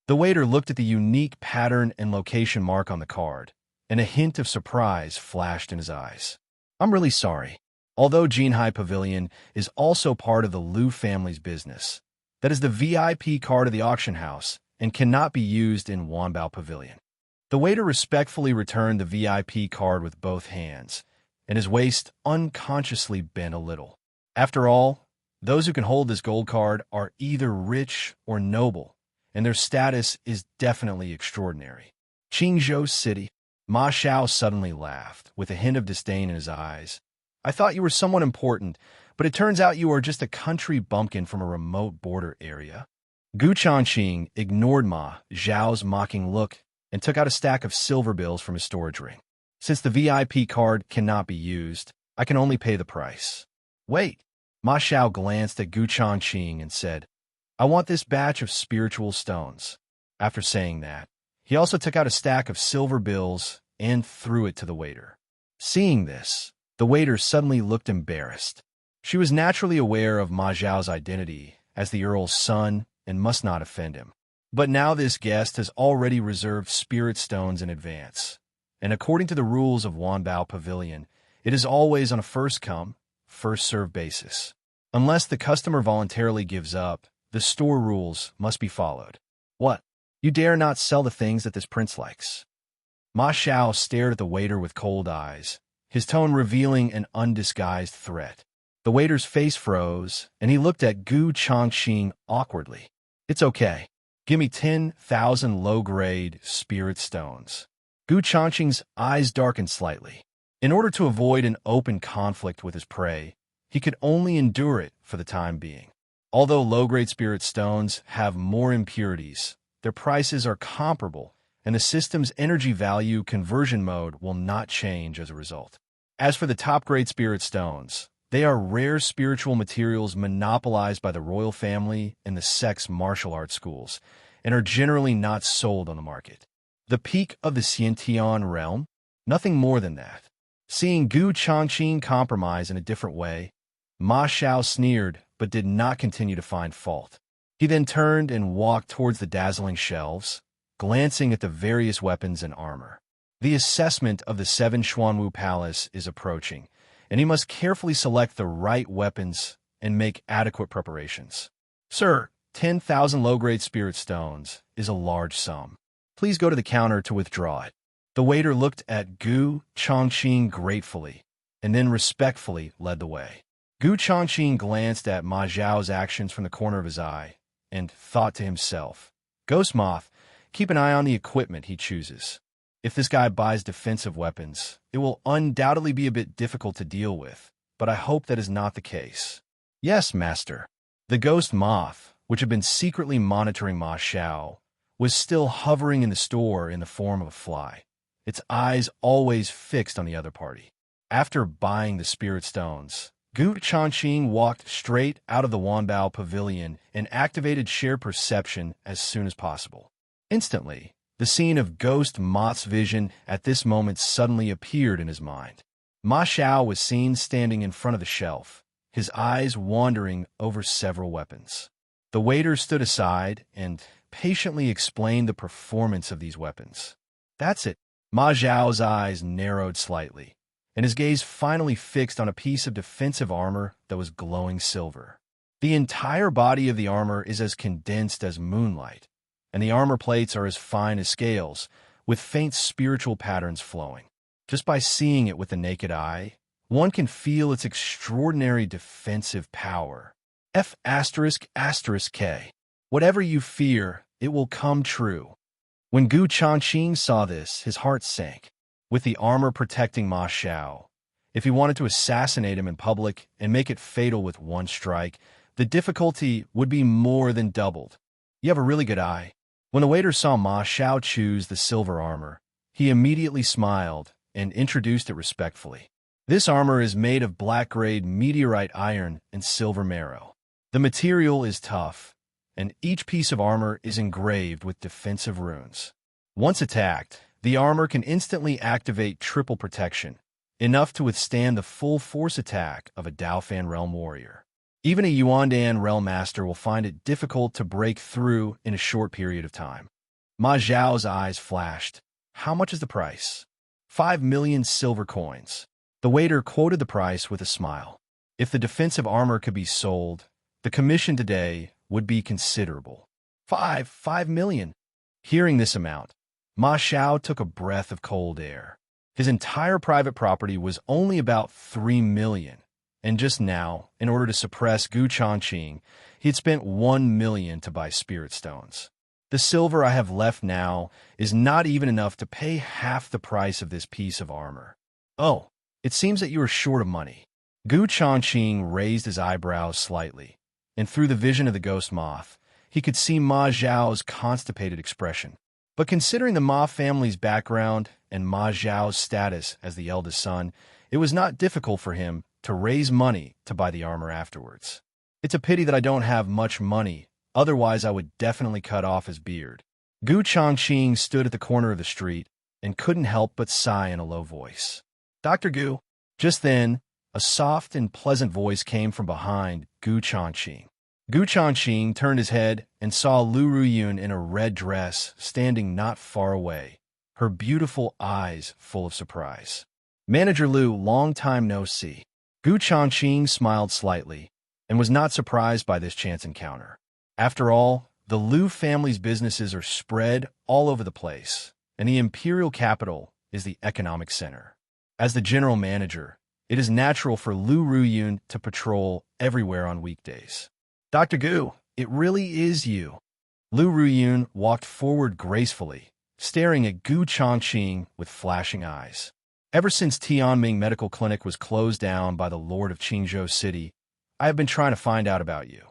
The waiter looked at the unique pattern and location mark on the card, and a hint of surprise flashed in his eyes. "I'm really sorry. Although Jinhai Pavilion is also part of the Liu family's business, that is the VIP card of the auction house and cannot be used in Wanbao Pavilion. The waiter respectfully returned the VIP card with both hands, and his waist unconsciously bent a little. After all, those who can hold this gold card are either rich or noble, and their status is definitely extraordinary. Qingzhou City. Ma Xiao suddenly laughed, with a hint of disdain in his eyes. I thought you were someone important, but it turns out you are just a country bumpkin from a remote border area. Gu Changqing ignored Ma Xiao's mocking look and took out a stack of silver bills from his storage ring. Since the VIP card cannot be used, I can only pay the price. Wait. Ma Xiao glanced at Gu Changqing and said, I want this batch of spiritual stones. After saying that, he also took out a stack of silver bills and threw it to the waiter. Seeing this, the waiter suddenly looked embarrassed. She was naturally aware of Ma Xiao's identity as the Earl's son and must not offend him. But now this guest has already reserved spirit stones in advance, and according to the rules of Wanbao Pavilion, it is always on a first-come, first-served basis. Unless the customer voluntarily gives up, the store rules must be followed. What? You dare not sell the things that this prince likes? Ma Xiao stared at the waiter with cold eyes, his tone revealing an undisguised threat. The waiter's face froze, and he looked at Gu Changqing awkwardly. It's okay. Give me 10,000 low-grade spirit stones. Gu Changqing's eyes darkened slightly. In order to avoid an open conflict with his prey, he could only endure it for the time being. Although low-grade spirit stones have more impurities, their prices are comparable, and the system's energy value conversion mode will not change as a result. As for the top-grade spirit stones, they are rare spiritual materials monopolized by the royal family and the sect's martial arts schools, and are generally not sold on the market. The peak of the Xiantian realm? Nothing more than that. Seeing Gu Changqing compromise in a different way, Ma Xiao sneered but did not continue to find fault. He then turned and walked towards the dazzling shelves, glancing at the various weapons and armor. The assessment of the 7 Xuanwu Palace is approaching, and he must carefully select the right weapons and make adequate preparations. Sir, 10,000 low-grade spirit stones is a large sum. Please go to the counter to withdraw it. The waiter looked at Gu Changqing gratefully, and then respectfully led the way. Gu Changqing glanced at Ma Xiao's actions from the corner of his eye, and thought to himself, Ghost Moth, keep an eye on the equipment he chooses. If this guy buys defensive weapons, it will undoubtedly be a bit difficult to deal with, but I hope that is not the case. Yes, master. The ghost moth, which had been secretly monitoring Ma Xiao, was still hovering in the store in the form of a fly, its eyes always fixed on the other party. After buying the spirit stones, Gu Changqing walked straight out of the Wanbao Pavilion and activated shared perception as soon as possible. Instantly, the scene of Ghost Moth's vision at this moment suddenly appeared in his mind. Ma Xiao was seen standing in front of the shelf, his eyes wandering over several weapons. The waiter stood aside and patiently explained the performance of these weapons. That's it. Ma Xiao's eyes narrowed slightly, and his gaze finally fixed on a piece of defensive armor that was glowing silver. The entire body of the armor is as condensed as moonlight, and the armor plates are as fine as scales, with faint spiritual patterns flowing. Just by seeing it with the naked eye, one can feel its extraordinary defensive power. F***K. Whatever you fear, it will come true. When Gu Changqing saw this, his heart sank. With the armor protecting Ma Xiao, if he wanted to assassinate him in public and make it fatal with one strike, the difficulty would be more than doubled. You have a really good eye. When the waiter saw Ma Xiao choose the silver armor, he immediately smiled and introduced it respectfully. This armor is made of black-grade meteorite iron and silver marrow. The material is tough, and each piece of armor is engraved with defensive runes. Once attacked, the armor can instantly activate triple protection, enough to withstand the full force attack of a Daofan Realm warrior. Even a Yuandan Realm Master will find it difficult to break through in a short period of time. Ma Xiao's eyes flashed. How much is the price? 5 million silver coins. The waiter quoted the price with a smile. If the defensive armor could be sold, the commission today would be considerable. 5 million. Hearing this amount, Ma Xiao took a breath of cold air. His entire private property was only about 3 million, and just now, in order to suppress Gu Changqing, he had spent 1 million to buy spirit stones. The silver I have left now is not even enough to pay half the price of this piece of armor. Oh, it seems that you are short of money. Gu Changqing raised his eyebrows slightly, and through the vision of the ghost moth, he could see Ma Xiao's constipated expression. But considering the Ma family's background and Ma Xiao's status as the eldest son, it was not difficult for him to raise money to buy the armor afterwards. It's a pity that I don't have much money, otherwise I would definitely cut off his beard. Gu Changqing stood at the corner of the street and couldn't help but sigh in a low voice. Dr. Gu. Just then, a soft and pleasant voice came from behind Gu Changqing. Gu Changqing turned his head and saw Lu Ruyun in a red dress standing not far away, her beautiful eyes full of surprise. Manager Lu, long time no see. Gu Changqing smiled slightly and was not surprised by this chance encounter. After all, the Lu family's businesses are spread all over the place, and the imperial capital is the economic center. As the general manager, it is natural for Lu Ruyun to patrol everywhere on weekdays. Dr. Gu, it really is you. Lu Ruyun walked forward gracefully, staring at Gu Changqing with flashing eyes. Ever since Tianming Medical Clinic was closed down by the Lord of Qingzhou City, I have been trying to find out about you.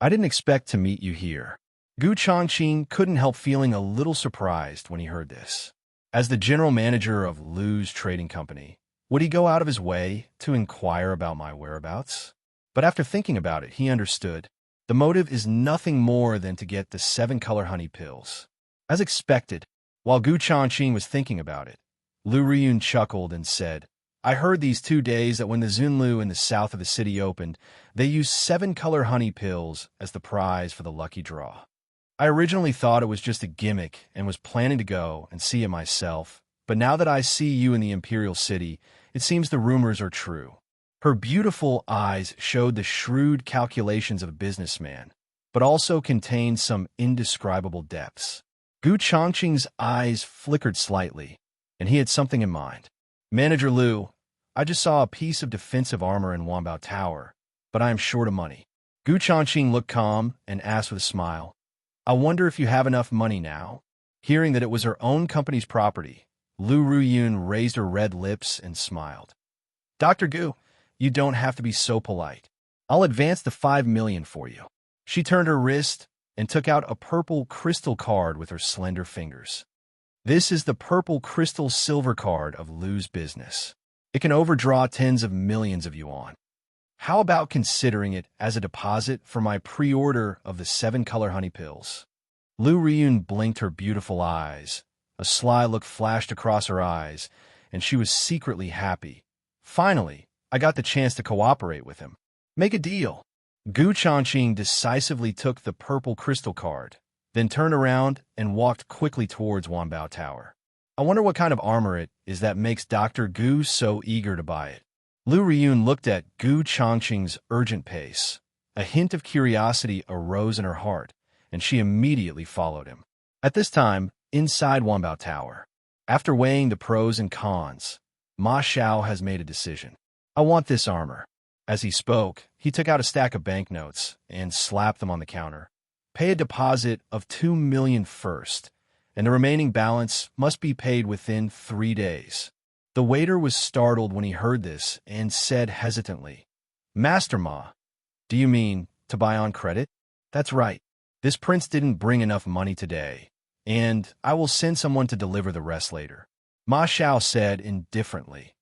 I didn't expect to meet you here. Gu Changqing couldn't help feeling a little surprised when he heard this. As the general manager of Lu's trading company, would he go out of his way to inquire about my whereabouts? But after thinking about it, he understood. The motive is nothing more than to get the 7-color honey pills. As expected, while Gu Changqing was thinking about it, Lu Riyun chuckled and said, I heard these 2 days that when the Zunlu in the south of the city opened, they used 7-color honey pills as the prize for the lucky draw. I originally thought it was just a gimmick and was planning to go and see it myself, but now that I see you in the Imperial City, it seems the rumors are true. Her beautiful eyes showed the shrewd calculations of a businessman, but also contained some indescribable depths. Gu Changqing's eyes flickered slightly, and he had something in mind. Manager Lu, I just saw a piece of defensive armor in Wanbao Tower, but I am short of money. Gu Changqing looked calm and asked with a smile, I wonder if you have enough money now? Hearing that it was her own company's property, Lu Ruyun raised her red lips and smiled. Dr. Gu, you don't have to be so polite. I'll advance the 5 million for you. She turned her wrist and took out a purple crystal card with her slender fingers. This is the purple crystal silver card of Lu's business. It can overdraw tens of millions of yuan. How about considering it as a deposit for my pre-order of the 7-color honey pills? Lu Riyun blinked her beautiful eyes. A sly look flashed across her eyes, and she was secretly happy. Finally, I got the chance to cooperate with him. Make a deal. Gu Changqing decisively took the purple crystal card, then turned around and walked quickly towards Wanbao Tower. I wonder what kind of armor it is that makes Dr. Gu so eager to buy it. Lu Riyun looked at Gu Changqing's urgent pace. A hint of curiosity arose in her heart, and she immediately followed him. At this time, inside Wanbao Tower, after weighing the pros and cons, Ma Xiao has made a decision. I want this armor. As he spoke, he took out a stack of banknotes and slapped them on the counter. Pay a deposit of 2 million first, and the remaining balance must be paid within 3 days. The waiter was startled when he heard this and said hesitantly, Master Ma, do you mean to buy on credit? That's right. This prince didn't bring enough money today, and I will send someone to deliver the rest later. Ma Xiao said indifferently,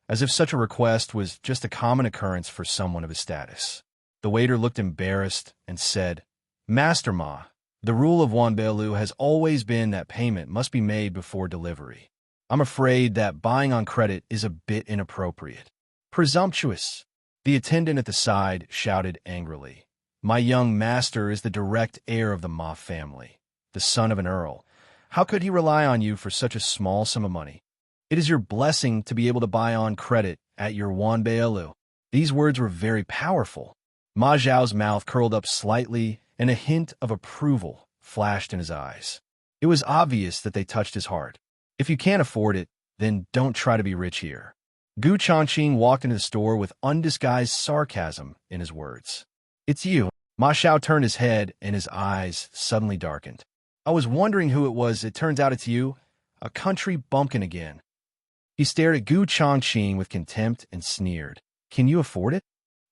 as if such a request was just a common occurrence for someone of his status. The waiter looked embarrassed and said, Master Ma, the rule of Wanbeilu has always been that payment must be made before delivery. I'm afraid that buying on credit is a bit inappropriate. Presumptuous. The attendant at the side shouted angrily. My young master is the direct heir of the Ma family, the son of an earl. How could he rely on you for such a small sum of money? It is your blessing to be able to buy on credit at your Wanbeilu. These words were very powerful. Ma Zhao's mouth curled up slightly, and a hint of approval flashed in his eyes. It was obvious that they touched his heart. If you can't afford it, then don't try to be rich here. Changqing walked into the store with undisguised sarcasm in his words. It's you. Ma Xiao turned his head, and his eyes suddenly darkened. I was wondering who it was. It turns out it's you. A country bumpkin again. He stared at Changqing with contempt and sneered. Can you afford it?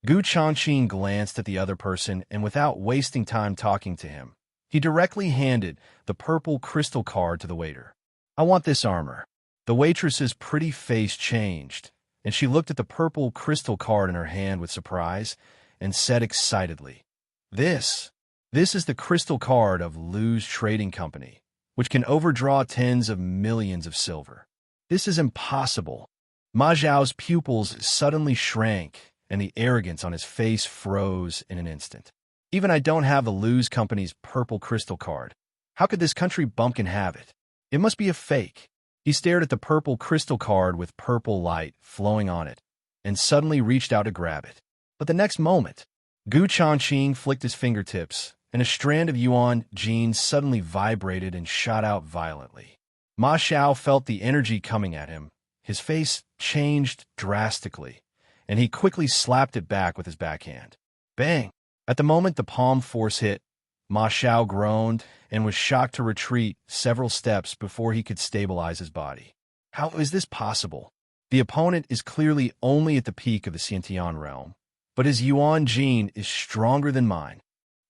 Changqing glanced at the other person, and without wasting time talking to him, he directly handed the purple crystal card to the waiter. I want this armor. The waitress's pretty face changed, and she looked at the purple crystal card in her hand with surprise and said excitedly, This is the crystal card of Lu's Trading Company, which can overdraw tens of millions of silver. This is impossible. Ma Zhao's pupils suddenly shrank, and the arrogance on his face froze in an instant. Even I don't have the Lu's Company's purple crystal card. How could this country bumpkin have it? It must be a fake. He stared at the purple crystal card with purple light flowing on it, and suddenly reached out to grab it. But the next moment, Changqing flicked his fingertips, and a strand of yuan jeans suddenly vibrated and shot out violently. Ma Xiao felt the energy coming at him. His face changed drastically, and he quickly slapped it back with his backhand. Bang! At the moment the palm force hit, Ma Xiao groaned and was shocked to retreat several steps before he could stabilize his body. How is this possible? The opponent is clearly only at the peak of the Xiantian realm, but his yuan gene is stronger than mine.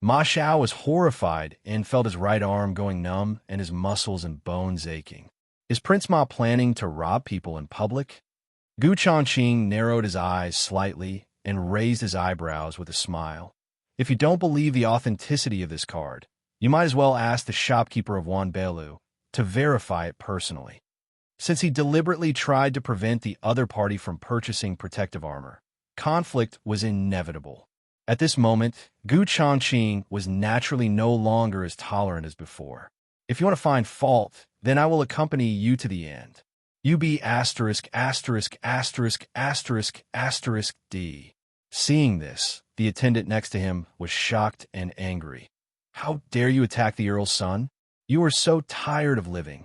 Ma Xiao was horrified and felt his right arm going numb and his muscles and bones aching. Is Prince Ma planning to rob people in public? Changqing narrowed his eyes slightly and raised his eyebrows with a smile. If you don't believe the authenticity of this card, you might as well ask the shopkeeper of Wanbeilu to verify it personally. Since he deliberately tried to prevent the other party from purchasing protective armor, conflict was inevitable. At this moment, Changqing was naturally no longer as tolerant as before. If you want to find fault, then I will accompany you to the end. UB******************************************************************************************************************************************************************************************************************************************************************************̈̈ Hearing this, the attendant next to him was shocked and angry. How dare you attack the Earl's son? You are so tired of living.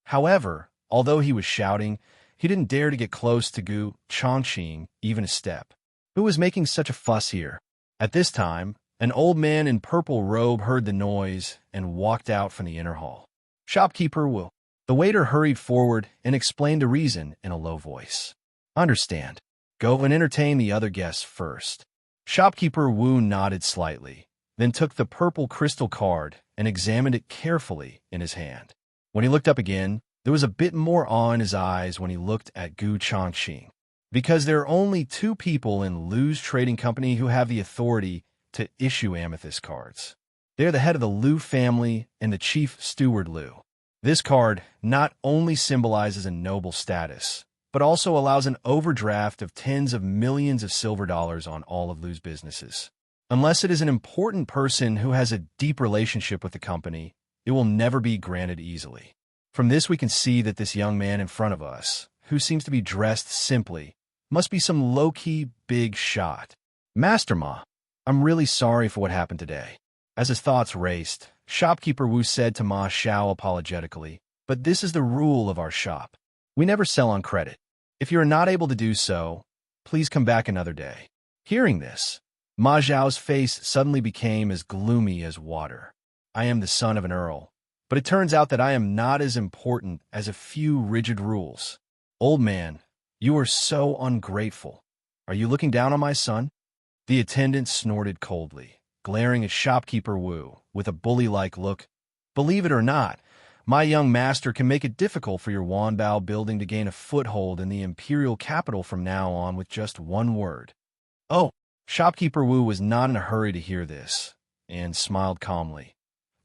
However, although he was shouting, he didn't dare to get close to Changqing even a step. Who was making such a fuss here? At this time, an old man in purple robe heard the noise and walked out from the inner hall. Shopkeeper Wu. The waiter hurried forward and explained the reason in a low voice. Understand. Go and entertain the other guests first. Shopkeeper Wu nodded slightly, then took the purple crystal card and examined it carefully in his hand. When he looked up again, there was a bit more awe in his eyes when he looked at Changqing. Because there are only two people in Lu's Trading Company who have the authority to issue amethyst cards. They are the head of the Lu family and the chief steward Lu. This card not only symbolizes a noble status, but also allows an overdraft of tens of millions of silver dollars on all of Lu's businesses. Unless it is an important person who has a deep relationship with the company, it will never be granted easily. From this we can see that this young man in front of us, who seems to be dressed simply, must be some low-key big shot. Master Ma, I'm really sorry for what happened today. As his thoughts raced, Shopkeeper Wu said to Ma Xiao apologetically, but this is the rule of our shop. We never sell on credit. If you are not able to do so, please come back another day. Hearing this, Ma Xiao's face suddenly became as gloomy as water. I am the son of an earl, but it turns out that I am not as important as a few rigid rules. Old man, you are so ungrateful. Are you looking down on my son? The attendant snorted coldly, glaring at Shopkeeper Wu with a bully-like look. Believe it or not, my young master can make it difficult for your Wanbao building to gain a foothold in the imperial capital from now on with just one word. Oh, Shopkeeper Wu was not in a hurry to hear this, and smiled calmly.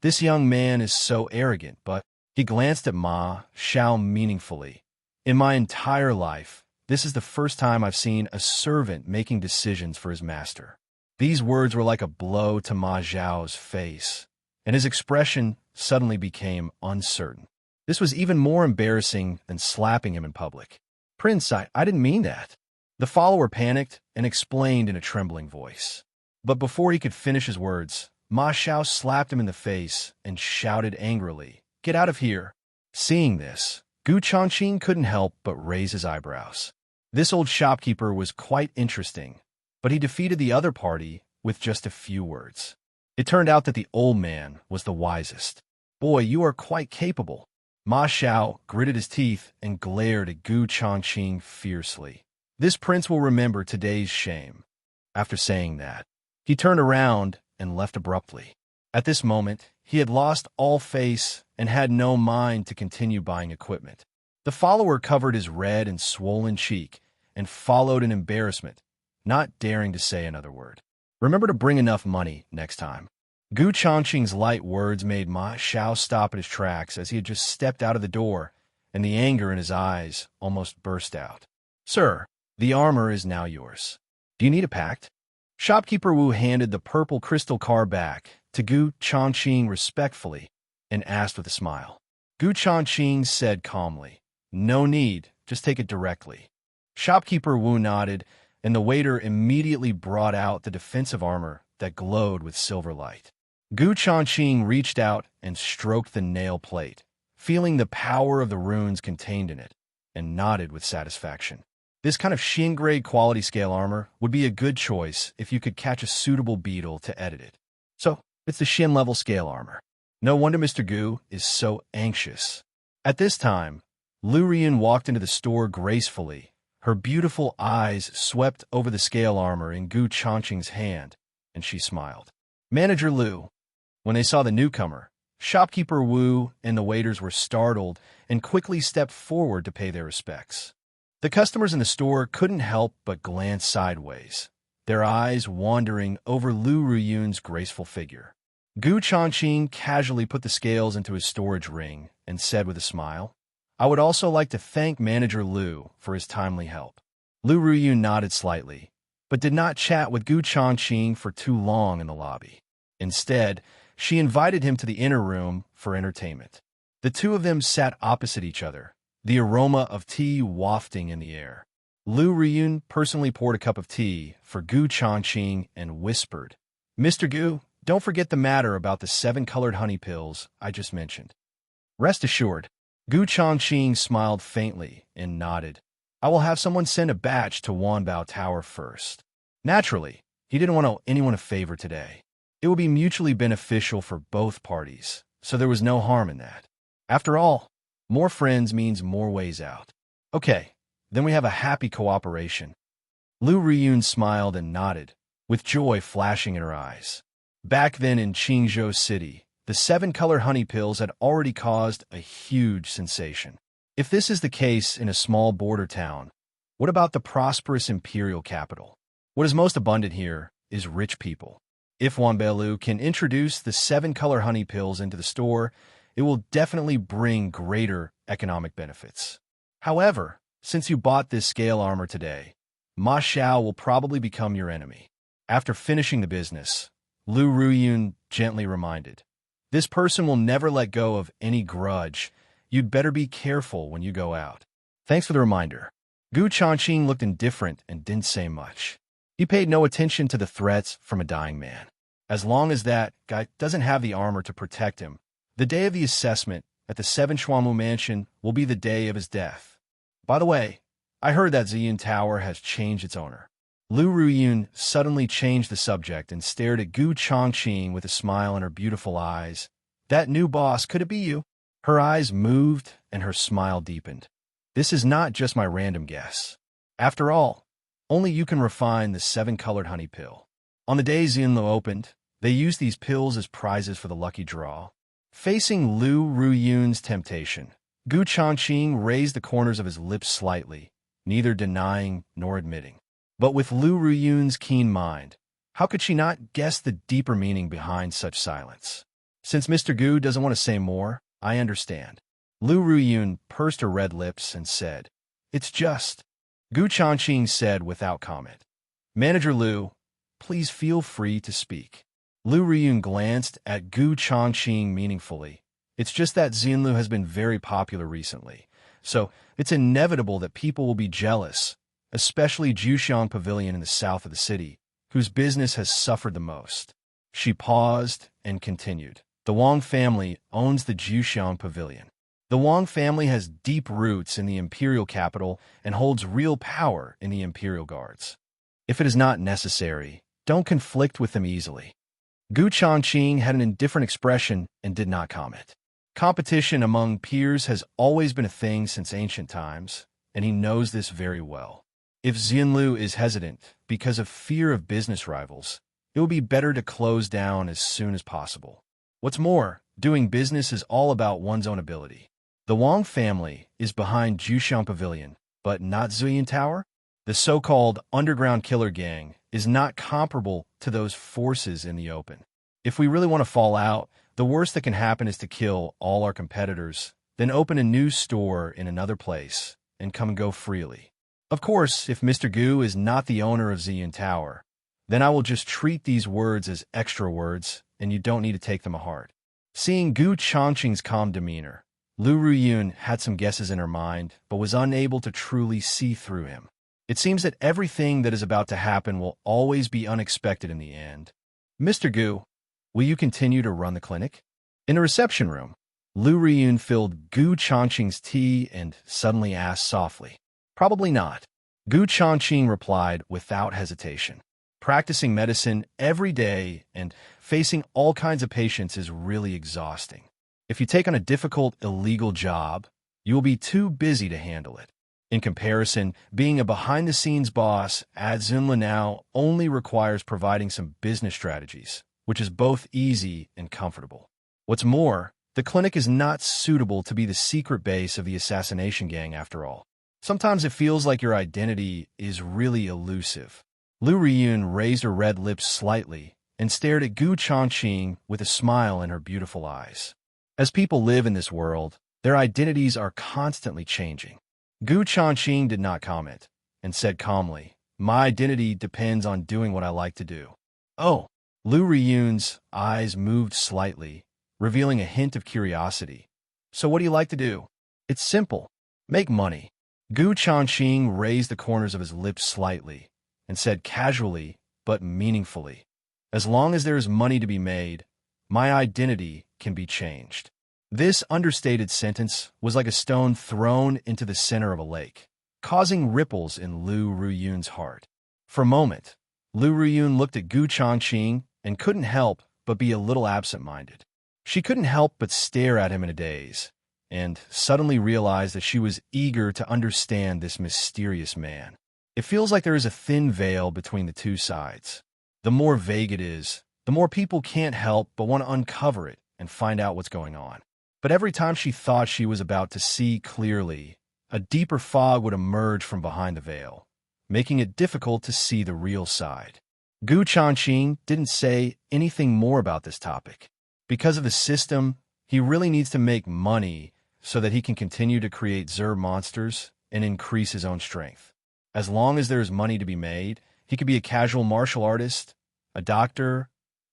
This young man is so arrogant, but he glanced at Ma Xiao meaningfully. In my entire life, this is the first time I've seen a servant making decisions for his master. These words were like a blow to Ma Xiao's face, and his expression suddenly became uncertain. This was even more embarrassing than slapping him in public. Prince, I didn't mean that. The follower panicked and explained in a trembling voice. But before he could finish his words, Ma Xiao slapped him in the face and shouted angrily, "Get out of here!" Seeing this, Changqing couldn't help but raise his eyebrows. This old shopkeeper was quite interesting, but he defeated the other party with just a few words. It turned out that the old man was the wisest. "Boy, you are quite capable." Ma Xiao gritted his teeth and glared at Changqing fiercely. "This prince will remember today's shame." After saying that, he turned around and left abruptly. At this moment, he had lost all face and had no mind to continue buying equipment. The follower covered his red and swollen cheek and followed in embarrassment, not daring to say another word. "Remember to bring enough money next time." Changqing's light words made Ma Xiao stop at his tracks as he had just stepped out of the door, and the anger in his eyes almost burst out. "Sir, the armor is now yours. Do you need a pact?" Shopkeeper Wu handed the purple crystal car back to Changqing respectfully and asked with a smile. Changqing said calmly, "No need, just take it directly." Shopkeeper Wu nodded, and the waiter immediately brought out the defensive armor that glowed with silver light. Changqing reached out and stroked the nail plate, feeling the power of the runes contained in it, and nodded with satisfaction. This kind of Xin-grade quality scale armor would be a good choice if you could catch a suitable beetle to edit it. So, it's the Xin level scale armor. No wonder Mr. Gu is so anxious. At this time, Lu Riyun walked into the store gracefully. Her beautiful eyes swept over the scale armor in Changqing's hand, and she smiled. "Manager Lu." When they saw the newcomer, Shopkeeper Wu and the waiters were startled and quickly stepped forward to pay their respects. The customers in the store couldn't help but glance sideways, their eyes wandering over Lu Riyun's graceful figure. Changqing casually put the scales into his storage ring and said with a smile, "I would also like to thank Manager Lu for his timely help." Lu Riyun nodded slightly, but did not chat with Changqing for too long in the lobby. Instead, she invited him to the inner room for entertainment. The two of them sat opposite each other, the aroma of tea wafting in the air. Lu Riyun personally poured a cup of tea for Changqing and whispered, "Mr. Gu, don't forget the matter about the 7 colored honey pills I just mentioned." "Rest assured." Changqing smiled faintly and nodded. "I will have someone send a batch to Wanbao Tower first." Naturally, he didn't want to owe anyone a favor today. It would be mutually beneficial for both parties, so there was no harm in that. After all, more friends means more ways out. "Okay, then we have a happy cooperation." Lu Riyun smiled and nodded, with joy flashing in her eyes. Back then in Qingzhou City, the 7-color honey pills had already caused a huge sensation. If this is the case in a small border town, what about the prosperous imperial capital? What is most abundant here is rich people. If Wanbeilu can introduce the 7-color honey pills into the store, it will definitely bring greater economic benefits. However, since you bought this scale armor today, Ma Xiao will probably become your enemy. After finishing the business, Lu Riyun gently reminded, "This person will never let go of any grudge. You'd better be careful when you go out." "Thanks for the reminder." Changqing looked indifferent and didn't say much. He paid no attention to the threats from a dying man. As long as that guy doesn't have the armor to protect him, the day of the assessment at the 7 Shuamu Mansion will be the day of his death. By the way, I heard that Ziyun Tower has changed its owner. Lu Riyun suddenly changed the subject and stared at Changqing with a smile in her beautiful eyes. "That new boss, could it be you?" Her eyes moved and her smile deepened. "This is not just my random guess. After all, only you can refine the 7-colored honey pill." On the day Xianlu opened, they used these pills as prizes for the lucky draw. Facing Lu Riyun's temptation, Changqing raised the corners of his lips slightly, neither denying nor admitting. But with Lu Riyun's keen mind, how could she not guess the deeper meaning behind such silence? "Since Mr. Gu doesn't want to say more, I understand." Lu Riyun pursed her red lips and said, "It's just." Changqing said without comment, "Manager Lu, please feel free to speak." Lu Riyun glanced at Changqing meaningfully. "It's just that Xianlu has been very popular recently, so it's inevitable that people will be jealous, especially Juxiang Pavilion in the south of the city, whose business has suffered the most. She paused and continued. The Wang family owns the Juxiang Pavilion. The Wang family has deep roots in the imperial capital and holds real power in the imperial guards. If it is not necessary, don't conflict with them easily. Changqing had an indifferent expression and did not comment. Competition among peers has always been a thing since ancient times, and he knows this very well. If Xianlu is hesitant because of fear of business rivals, it will be better to close down as soon as possible. What's more, doing business is all about one's own ability. The Wang family is behind Juxiang Pavilion, but not Zuyin Tower? The so-called underground killer gang is not comparable to those forces in the open. If we really want to fall out, the worst that can happen is to kill all our competitors, then open a new store in another place, and come and go freely. Of course, if Mr. Gu is not the owner of Zuyin Tower, then I will just treat these words as extra words, and you don't need to take them to heart. Seeing Gu Changqing's calm demeanor, Lu Ruyun had some guesses in her mind, but was unable to truly see through him. It seems that everything that is about to happen will always be unexpected in the end. Mr. Gu, will you continue to run the clinic? In the reception room, Lu Ruyun filled Gu Changqing's tea and suddenly asked softly, "Probably not." Gu Changqing replied without hesitation. Practicing medicine every day and facing all kinds of patients is really exhausting. If you take on a difficult, illegal job, you will be too busy to handle it. In comparison, being a behind-the-scenes boss at Xinla now only requires providing some business strategies, which is both easy and comfortable. What's more, the clinic is not suitable to be the secret base of the assassination gang after all. Sometimes it feels like your identity is really elusive. Lu Riyun raised her red lips slightly and stared at Gu Changqing with a smile in her beautiful eyes. As people live in this world, their identities are constantly changing. Gu Changqing did not comment and said calmly, "My identity depends on doing what I like to do." Oh, Lu Riyun's eyes moved slightly, revealing a hint of curiosity. "So what do you like to do?" "It's simple. Make money." Gu Changqing raised the corners of his lips slightly and said casually but meaningfully, "As long as there is money to be made, my identity can be changed." This understated sentence was like a stone thrown into the center of a lake, causing ripples in Lu Ruyun's heart. For a moment, Lu Ruyun looked at Gu Changqing and couldn't help but be a little absent-minded. She couldn't help but stare at him in a daze, and suddenly realized that she was eager to understand this mysterious man. It feels like there is a thin veil between the two sides. The more vague it is, the more people can't help but want to uncover it and find out what's going on. But every time she thought she was about to see clearly, a deeper fog would emerge from behind the veil, making it difficult to see the real side. Gu Changqing didn't say anything more about this topic. Because of the system, he really needs to make money so that he can continue to create Zerg monsters and increase his own strength. As long as there is money to be made, he could be a casual martial artist, a doctor,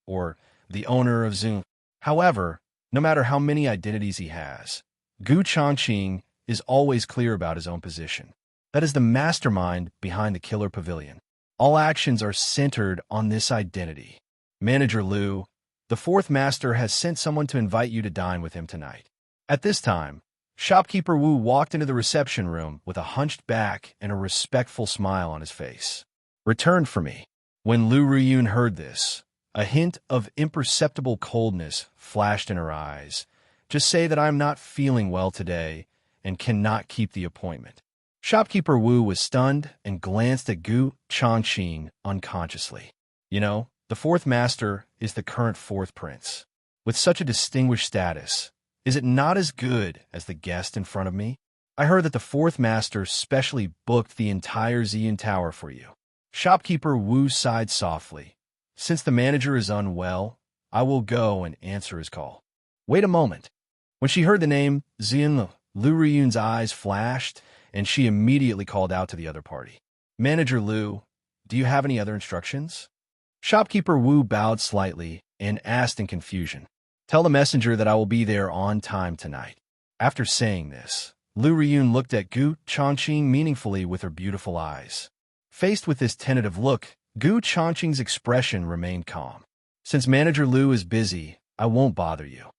or the owner of Zoom. However, no matter how many identities he has, Gu Changqing is always clear about his own position. That is the mastermind behind the Killer Pavilion. All actions are centered on this identity. Manager Lu, the fourth master has sent someone to invite you to dine with him tonight. At this time, shopkeeper Wu walked into the reception room with a hunched back and a respectful smile on his face. "Returned for me." When Lu Riyun heard this, a hint of imperceptible coldness flashed in her eyes. "Just say that I am not feeling well today and cannot keep the appointment." Shopkeeper Wu was stunned and glanced at Gu Changqing unconsciously. "You know, the fourth master is the current fourth prince. With such a distinguished status, is it not as good as the guest in front of me? I heard that the fourth master specially booked the entire Xian Tower for you." Shopkeeper Wu sighed softly. "Since the manager is unwell, I will go and answer his call." "Wait a moment." When she heard the name Xian, Lu Riyun's eyes flashed, and she immediately called out to the other party. "Manager Lu, do you have any other instructions?" Shopkeeper Wu bowed slightly and asked in confusion, "Tell the messenger that I will be there on time tonight." After saying this, Lu Riyun looked at Gu Changqing meaningfully with her beautiful eyes. Faced with this tentative look, Gu Changqing's expression remained calm. Since Manager Lu is busy, I won't bother you.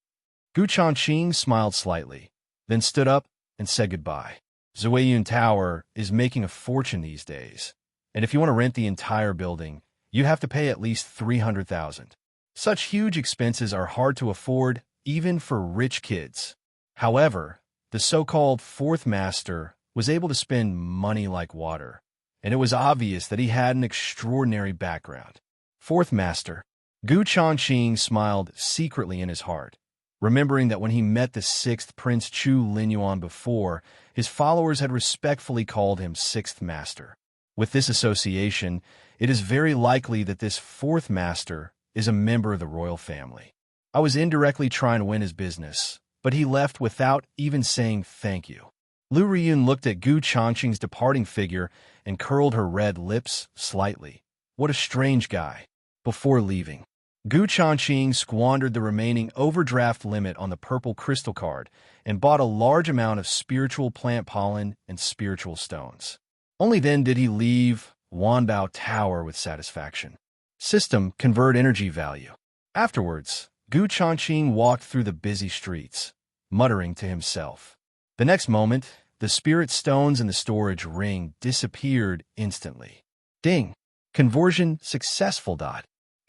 Gu Changqing smiled slightly, then stood up and said goodbye. Zuiyun Tower is making a fortune these days, and if you want to rent the entire building, you have to pay at least 300,000. Such huge expenses are hard to afford, even for rich kids. However, the so-called fourth master was able to spend money like water, and it was obvious that he had an extraordinary background. Fourth master. Gu Changqing smiled secretly in his heart, remembering that when he met the sixth Prince Chu Linyuan before, his followers had respectfully called him sixth master. With this association, it is very likely that this fourth master is a member of the royal family. I was indirectly trying to win his business, but he left without even saying thank you. Lu Riyun looked at Gu Changqing's departing figure and curled her red lips slightly. What a strange guy. Before leaving, Gu Changqing squandered the remaining overdraft limit on the purple crystal card and bought a large amount of spiritual plant pollen and spiritual stones. Only then did he leave Wanbao Tower with satisfaction. System convert energy value. Afterwards, Gu Changqing walked through the busy streets, muttering to himself. The next moment, the spirit stones in the storage ring disappeared instantly. Ding! Conversion successful.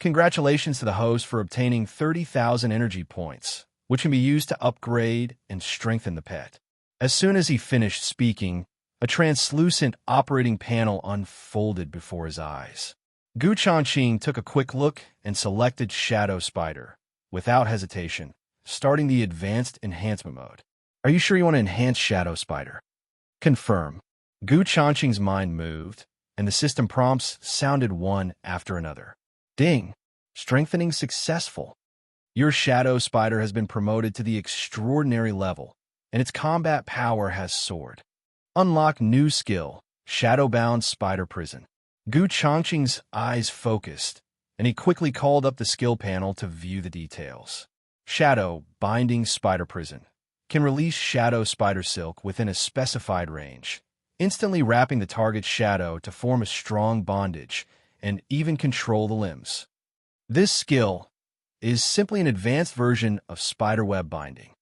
Congratulations to the host for obtaining 30,000 energy points, which can be used to upgrade and strengthen the pet. As soon as he finished speaking, a translucent operating panel unfolded before his eyes. Gu Changqing took a quick look and selected Shadow Spider, without hesitation, starting the advanced enhancement mode. Are you sure you want to enhance Shadow Spider? Confirm. Gu Changqing's mind moved, and the system prompts sounded one after another. Ding! Strengthening successful. Your Shadow Spider has been promoted to the extraordinary level, and its combat power has soared. Unlock new skill, Shadowbound Spider Prison. Gu Changqing's eyes focused, and he quickly called up the skill panel to view the details. Shadow Binding Spider Prison can release Shadow Spider Silk within a specified range, instantly wrapping the target's shadow to form a strong bondage and even control the limbs. This skill is simply an advanced version of spiderweb binding.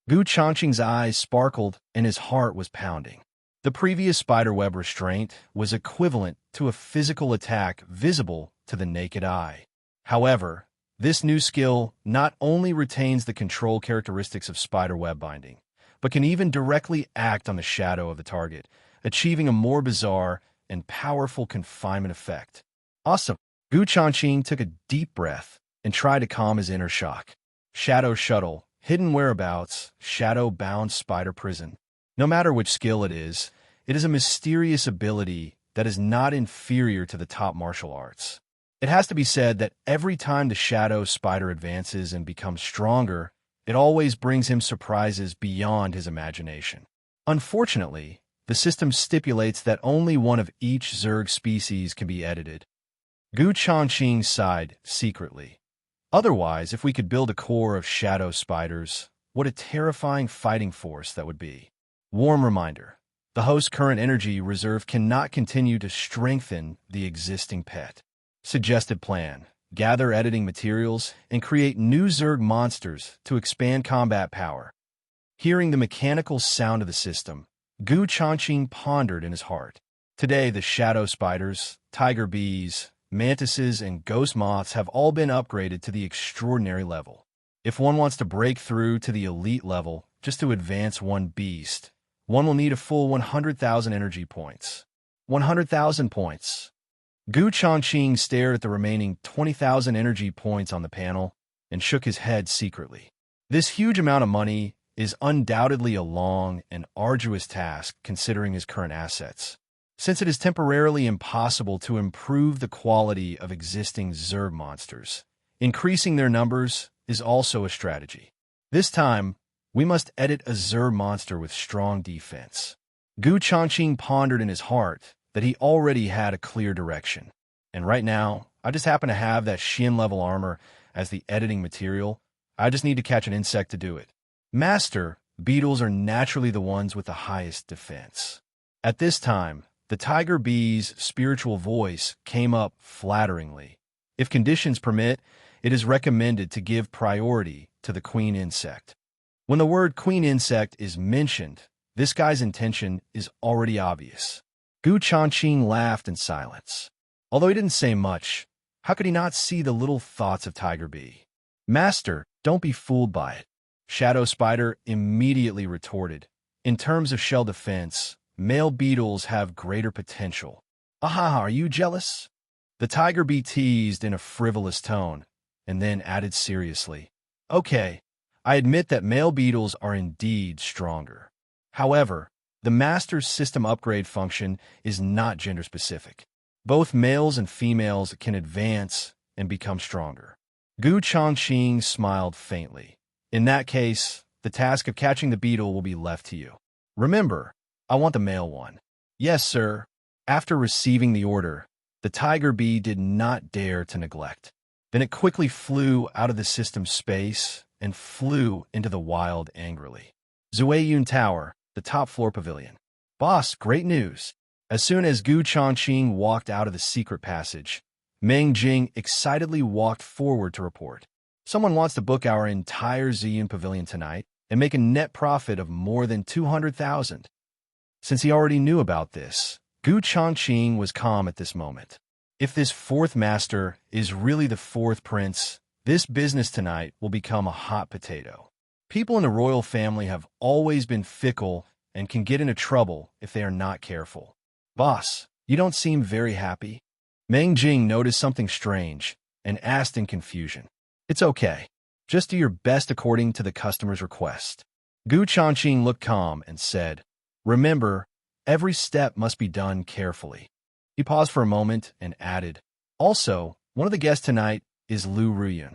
Gu Changqing's eyes sparkled and his heart was pounding. The previous spiderweb restraint was equivalent to a physical attack visible to the naked eye. However, this new skill not only retains the control characteristics of spiderweb binding, but can even directly act on the shadow of the target, achieving a more bizarre and powerful confinement effect. Awesome! Gu Changqing took a deep breath and tried to calm his inner shock. Shadow Shuttle, Hidden Whereabouts, Shadow-Bound Spider Prison. No matter which skill it is a mysterious ability that is not inferior to the top martial arts. It has to be said that every time the Shadow Spider advances and becomes stronger, it always brings him surprises beyond his imagination. Unfortunately, the system stipulates that only one of each Zerg species can be edited. Gu Changqing sighed secretly. Otherwise, if we could build a core of shadow spiders, what a terrifying fighting force that would be. Warm reminder. The host's current energy reserve cannot continue to strengthen the existing pet. Suggested plan. Gather editing materials and create new Zerg monsters to expand combat power. Hearing the mechanical sound of the system, Gu Changqing pondered in his heart. Today, the shadow spiders, tiger bees, mantises, and ghost moths have all been upgraded to the extraordinary level. If one wants to break through to the elite level just to advance one beast, one will need a full 100,000 energy points. 100,000 points. Gu Changqing stared at the remaining 20,000 energy points on the panel and shook his head secretly. This huge amount of money is undoubtedly a long and arduous task considering his current assets, since it is temporarily impossible to improve the quality of existing Zerg monsters. Increasing their numbers is also a strategy. This time, we must edit a Zerg monster with strong defense. Gu Changqing pondered in his heart that he already had a clear direction. And right now, I just happen to have that Shin-level armor as the editing material. I just need to catch an insect to do it. Master, beetles are naturally the ones with the highest defense. At this time, the tiger bee's spiritual voice came up flatteringly. If conditions permit, it is recommended to give priority to the queen insect. When the word queen insect is mentioned, this guy's intention is already obvious. Changqing laughed in silence. Although he didn't say much, how could he not see the little thoughts of Tiger Bee? Master, don't be fooled by it. Shadow Spider immediately retorted. In terms of shell defense, male beetles have greater potential. Aha, are you jealous? The Tiger Bee teased in a frivolous tone, and then added seriously. Okay, I admit that male beetles are indeed stronger. However, the Master's system upgrade function is not gender-specific. Both males and females can advance and become stronger. Changqing smiled faintly. In that case, the task of catching the beetle will be left to you. Remember, I want the male one. Yes, sir. After receiving the order, the Tiger Bee did not dare to neglect. Then it quickly flew out of the system's space and flew into the wild angrily. Zueyun Tower, the top floor pavilion. Boss, great news. As soon as Changqing walked out of the secret passage, Meng Jing excitedly walked forward to report. Someone wants to book our entire Ziyun pavilion tonight and make a net profit of more than 200,000. Since he already knew about this, Changqing was calm at this moment. If this fourth master is really the fourth prince, this business tonight will become a hot potato. People in the royal family have always been fickle and can get into trouble if they are not careful. Boss, you don't seem very happy. Meng Jing noticed something strange and asked in confusion. It's okay. Just do your best according to the customer's request. Changqing looked calm and said, Remember, every step must be done carefully. He paused for a moment and added, Also, one of the guests tonight is Lu Ruyun.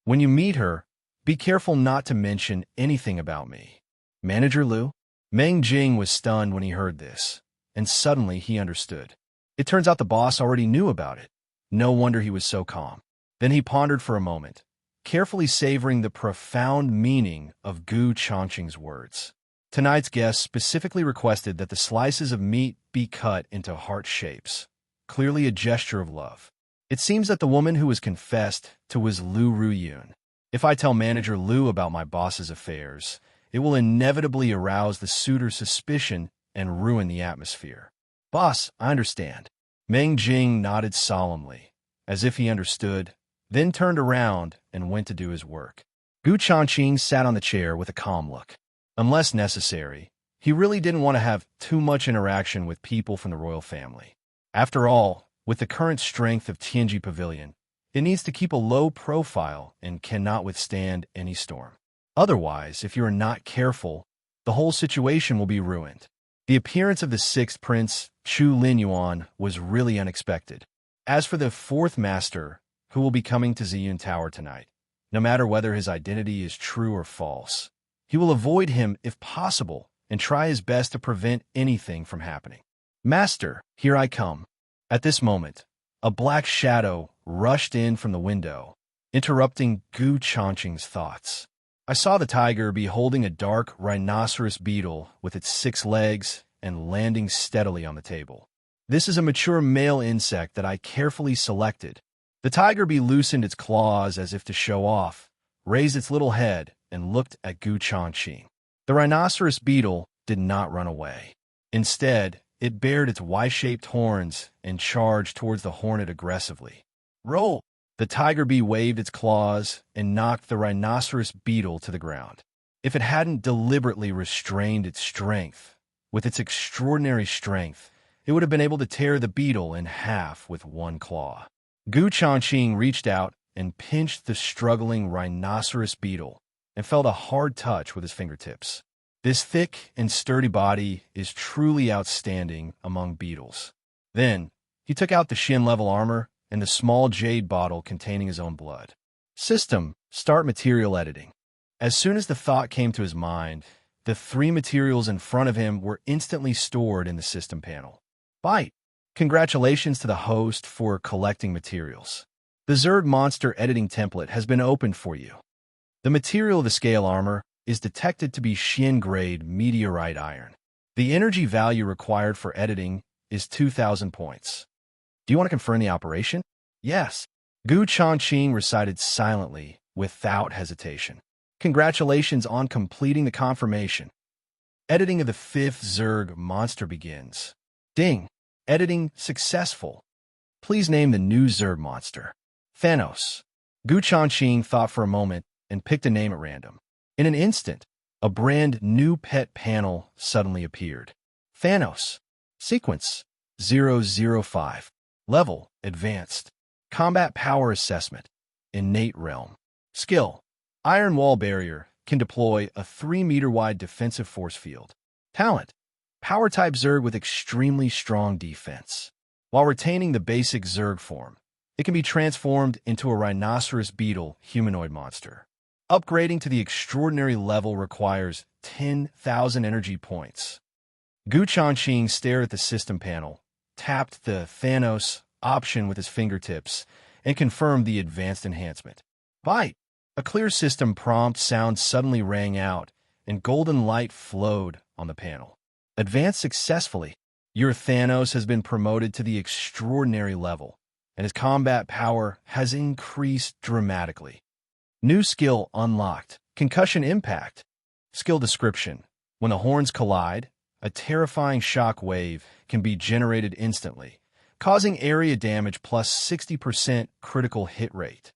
When you meet her, be careful not to mention anything about me. Manager Lu? Meng Jing was stunned when he heard this, and suddenly he understood. It turns out the boss already knew about it. No wonder he was so calm. Then he pondered for a moment, carefully savoring the profound meaning of Changqing's words. Tonight's guest specifically requested that the slices of meat be cut into heart shapes, clearly a gesture of love. It seems that the woman who was confessed to was Lu Ruyun. If I tell Manager Lu about my boss's affairs, it will inevitably arouse the suitor's suspicion and ruin the atmosphere. Boss, I understand. Meng Jing nodded solemnly, as if he understood, then turned around and went to do his work. Changqing sat on the chair with a calm look. Unless necessary, he really didn't want to have too much interaction with people from the royal family. After all, with the current strength of Tianji Pavilion, it needs to keep a low profile and cannot withstand any storm. Otherwise, if you are not careful, the whole situation will be ruined. The appearance of the sixth prince, Chu Linyuan, was really unexpected. As for the fourth master, who will be coming to Ziyun Tower tonight, no matter whether his identity is true or false, he will avoid him if possible and try his best to prevent anything from happening. Master, here I come. At this moment, a black shadow rushed in from the window, interrupting Changqing's thoughts. I saw the tiger be holding a dark rhinoceros beetle with its 6 legs and landing steadily on the table. This is a mature male insect that I carefully selected. The tiger bee loosened its claws as if to show off, raised its little head, and looked at Changqing. The rhinoceros beetle did not run away. Instead, it bared its Y-shaped horns and charged towards the hornet aggressively. Roll! The tiger bee waved its claws and knocked the rhinoceros beetle to the ground. If it hadn't deliberately restrained its strength, with its extraordinary strength, it would have been able to tear the beetle in half with one claw. Changqing reached out and pinched the struggling rhinoceros beetle and felt a hard touch with his fingertips. This thick and sturdy body is truly outstanding among beetles. Then, he took out the shin-level armor and the small jade bottle containing his own blood. System, start material editing. As soon as the thought came to his mind, the 3 materials in front of him were instantly stored in the system panel. Bite! Congratulations to the host for collecting materials. The Zerg monster editing template has been opened for you. The material of the scale armor, is detected to be Xian-grade meteorite iron. The energy value required for editing is 2,000 points. Do you want to confirm the operation? Yes. Changqing recited silently, without hesitation. Congratulations on completing the confirmation. Editing of the 5th Zerg monster begins. Ding. Editing successful. Please name the new Zerg monster. Thanos. Changqing thought for a moment and picked a name at random. In an instant, a brand new pet panel suddenly appeared. Thanos. Sequence 005. Level Advanced. Combat Power Assessment. Innate Realm. Skill. Iron Wall Barrier can deploy a 3-meter-wide defensive force field. Talent. Power-type Zerg with extremely strong defense. While retaining the basic Zerg form, it can be transformed into a rhinoceros beetle humanoid monster. Upgrading to the extraordinary level requires 10,000 energy points. Changqing stared at the system panel, tapped the Thanos option with his fingertips, and confirmed the advanced enhancement. Bite! A clear system prompt sound suddenly rang out, and golden light flowed on the panel. Advanced successfully. Your Thanos has been promoted to the extraordinary level, and his combat power has increased dramatically. New skill unlocked. Concussion Impact. Skill description. When the horns collide, a terrifying shock wave can be generated instantly, causing area damage plus 60% critical hit rate.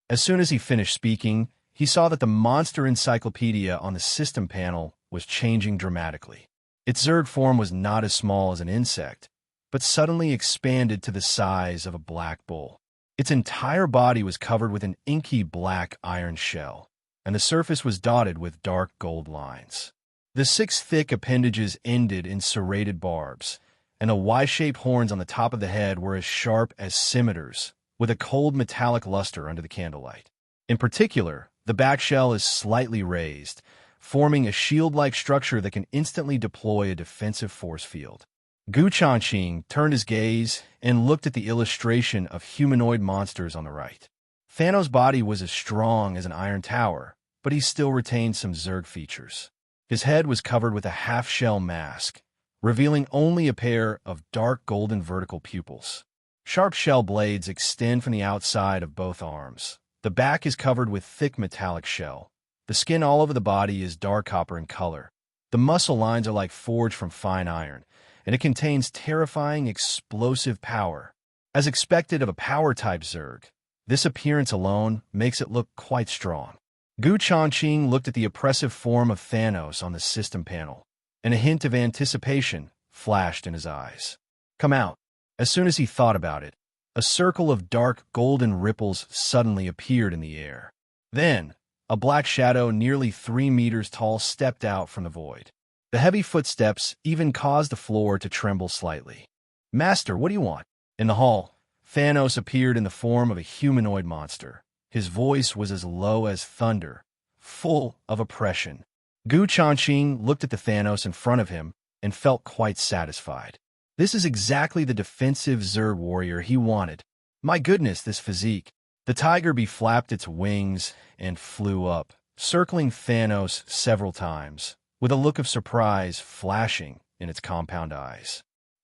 As soon as he finished speaking, he saw that the monster encyclopedia on the system panel was changing dramatically. Its Zerg form was not as small as an insect, but suddenly expanded to the size of a black bull. Its entire body was covered with an inky black iron shell, and the surface was dotted with dark gold lines. The 6 thick appendages ended in serrated barbs, and the Y-shaped horns on the top of the head were as sharp as scimitars, with a cold metallic luster under the candlelight. In particular, the back shell is slightly raised, forming a shield-like structure that can instantly deploy a defensive force field. Changqing turned his gaze and looked at the illustration of humanoid monsters on the right. Thanos' body was as strong as an iron tower, but he still retained some Zerg features. His head was covered with a half-shell mask, revealing only a pair of dark golden vertical pupils. Sharp shell blades extend from the outside of both arms. The back is covered with thick metallic shell. The skin all over the body is dark copper in color. The muscle lines are like forged from fine iron, and it contains terrifying explosive power. As expected of a power-type Zerg, this appearance alone makes it look quite strong. Changqing looked at the oppressive form of Thanos on the system panel, and a hint of anticipation flashed in his eyes. Come out. As soon as he thought about it, a circle of dark golden ripples suddenly appeared in the air. Then, a black shadow nearly 3 meters tall stepped out from the void. The heavy footsteps even caused the floor to tremble slightly. Master, what do you want? In the hall, Thanos appeared in the form of a humanoid monster. His voice was as low as thunder, full of oppression. Changqing looked at the Thanos in front of him and felt quite satisfied. This is exactly the defensive Zerg warrior he wanted. My goodness, this physique. The tiger bee flapped its wings and flew up, circling Thanos several times, with a look of surprise flashing in its compound eyes.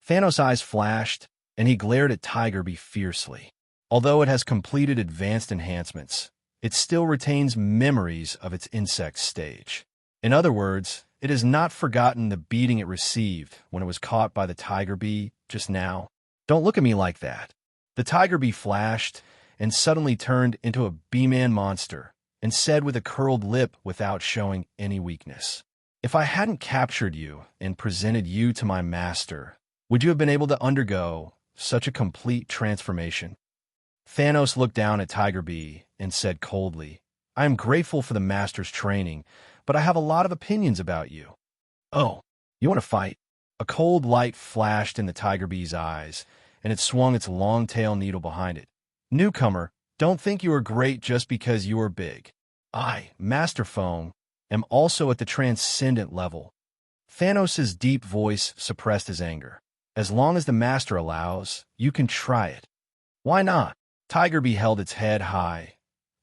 Thanos' eyes flashed, and he glared at Tiger Bee fiercely. Although it has completed advanced enhancements, it still retains memories of its insect stage. In other words, it has not forgotten the beating it received when it was caught by the tiger bee just now. Don't look at me like that. The tiger bee flashed and suddenly turned into a bee-man monster and said with a curled lip without showing any weakness, "If I hadn't captured you and presented you to my master, would you have been able to undergo such a complete transformation?" Thanos looked down at Tiger Bee and said coldly, "I am grateful for the master's training, but I have a lot of opinions about you." "Oh, you want to fight?" A cold light flashed in the tiger bee's eyes, and it swung its long tail needle behind it. "Newcomer, don't think you are great just because you are big. I, Master Fong, am also at the transcendent level." Thanos' deep voice suppressed his anger. "As long as the master allows, you can try it." "Why not?" Tiger Bee held its head high,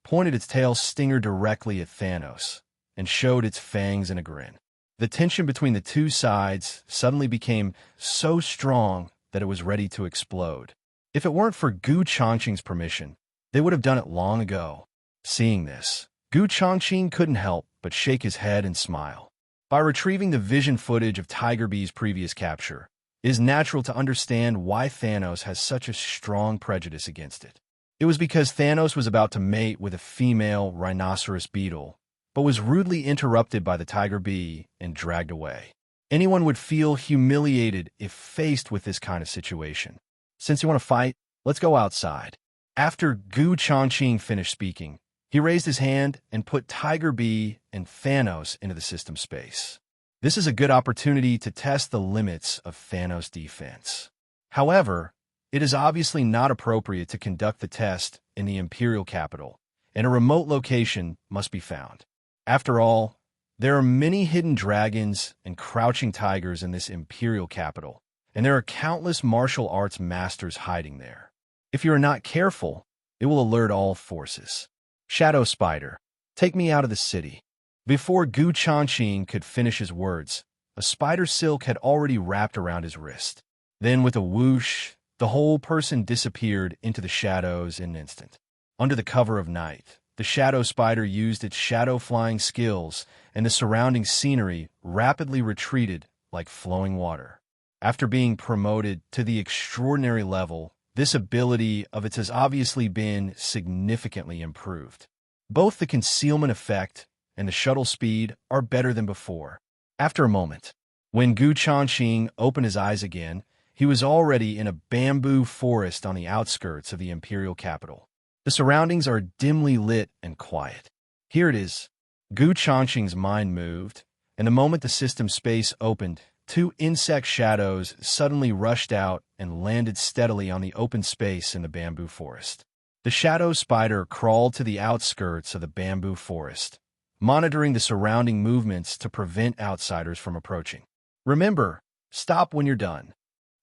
pointed its tail stinger directly at Thanos, and showed its fangs in a grin. The tension between the two sides suddenly became so strong that it was ready to explode. If it weren't for Gu Changqing's permission, they would have done it long ago. Seeing this, Gu Changqing couldn't help but shake his head and smile. By retrieving the vision footage of Tiger Bee's previous capture, it is natural to understand why Thanos has such a strong prejudice against it. It was because Thanos was about to mate with a female rhinoceros beetle, but was rudely interrupted by the Tiger Bee and dragged away. Anyone would feel humiliated if faced with this kind of situation. Since you want to fight, let's go outside. After Gu Changqing finished speaking, he raised his hand and put Tiger Bee and Thanos into the system space. This is a good opportunity to test the limits of Thanos' defense. However, it is obviously not appropriate to conduct the test in the Imperial capital, and a remote location must be found. After all, there are many hidden dragons and crouching tigers in this Imperial capital, and there are countless martial arts masters hiding there. If you are not careful, it will alert all forces. Shadow Spider, take me out of the city. Before Gu Changqing could finish his words, a spider silk had already wrapped around his wrist. Then with a whoosh, the whole person disappeared into the shadows in an instant. Under the cover of night, the Shadow Spider used its shadow flying skills, and the surrounding scenery rapidly retreated like flowing water. After being promoted to the extraordinary level, this ability of its has obviously been significantly improved. Both the concealment effect and the shuttle speed are better than before. After a moment, when Gu Changqing opened his eyes again, he was already in a bamboo forest on the outskirts of the Imperial capital. The surroundings are dimly lit and quiet. Here it is. Gu Changqing's mind moved, and the moment the system space opened, two insect shadows suddenly rushed out and landed steadily on the open space in the bamboo forest. The Shadow Spider crawled to the outskirts of the bamboo forest, monitoring the surrounding movements to prevent outsiders from approaching. Remember, stop when you're done.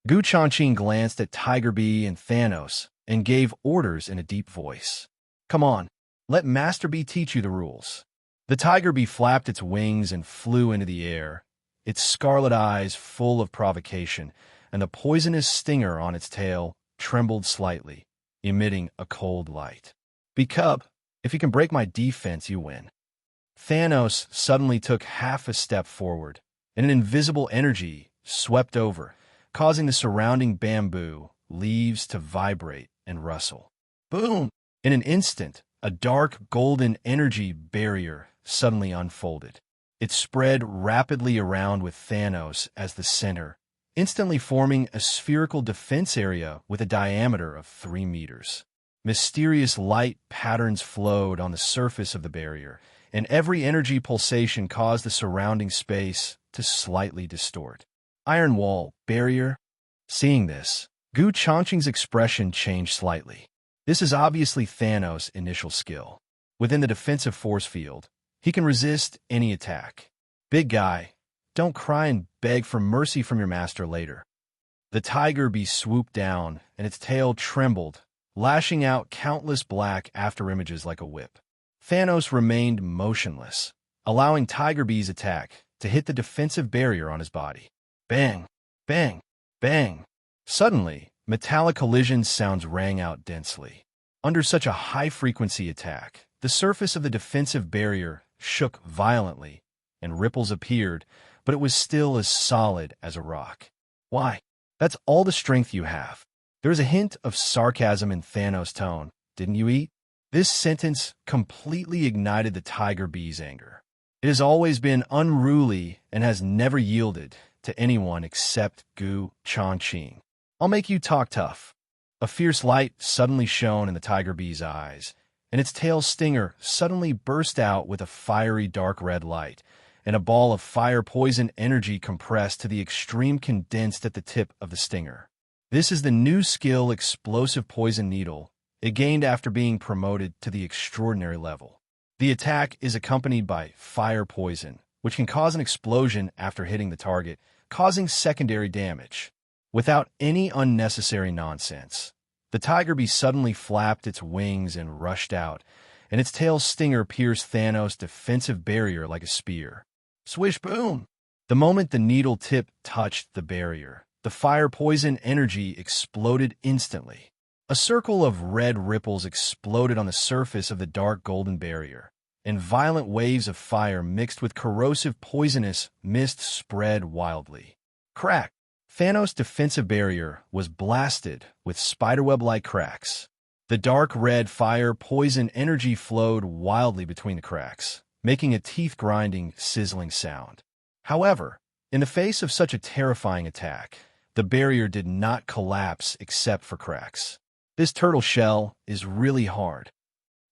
Gu Changqing glanced at Tiger Bee and Thanos and gave orders in a deep voice. Come on, let Master Bee teach you the rules. The Tiger Bee flapped its wings and flew into the air, its scarlet eyes full of provocation, and the poisonous stinger on its tail trembled slightly, emitting a cold light. Bee Cub, if you can break my defense, you win. Thanos suddenly took half a step forward, and an invisible energy swept over, causing the surrounding bamboo leaves to vibrate and rustle. Boom! In an instant, a dark golden energy barrier suddenly unfolded. It spread rapidly around with Thanos as the center, instantly forming a spherical defense area with a diameter of 3 meters. Mysterious light patterns flowed on the surface of the barrier, and every energy pulsation caused the surrounding space to slightly distort. Iron wall, barrier. Seeing this, Gu Changqing's expression changed slightly. This is obviously Thanos' initial skill. Within the defensive force field, he can resist any attack. Big guy, don't cry and beg for mercy from your master later. The Tiger Bee swooped down, and its tail trembled, lashing out countless black afterimages like a whip. Thanos remained motionless, allowing Tiger Bee's attack to hit the defensive barrier on his body. Bang! Bang! Bang! Suddenly, metallic collision sounds rang out densely. Under such a high-frequency attack, the surface of the defensive barrier shook violently, and ripples appeared, but it was still as solid as a rock. Why? That's all the strength you have. There was a hint of sarcasm in Thanos' tone. Didn't you eat? This sentence completely ignited the Tiger Bee's anger. It has always been unruly and has never yielded to anyone except Gu Changqing. I'll make you talk tough. A fierce light suddenly shone in the Tiger Bee's eyes, and its tail stinger suddenly burst out with a fiery dark red light, and a ball of fire poison energy compressed to the extreme condensed at the tip of the stinger. This is the new skill Explosive Poison Needle. It gained after being promoted to the extraordinary level. The attack is accompanied by fire poison, which can cause an explosion after hitting the target, causing secondary damage. Without any unnecessary nonsense, the Tiger Bee suddenly flapped its wings and rushed out, and its tail stinger pierced Thanos' defensive barrier like a spear. Swish boom! The moment the needle tip touched the barrier, the fire poison energy exploded instantly. A circle of red ripples exploded on the surface of the dark golden barrier, and violent waves of fire mixed with corrosive poisonous mist spread wildly. Crack! Thanos' defensive barrier was blasted with spiderweb-like cracks. The dark red fire poison energy flowed wildly between the cracks, making a teeth-grinding, sizzling sound. However, in the face of such a terrifying attack, the barrier did not collapse except for cracks. This turtle shell is really hard.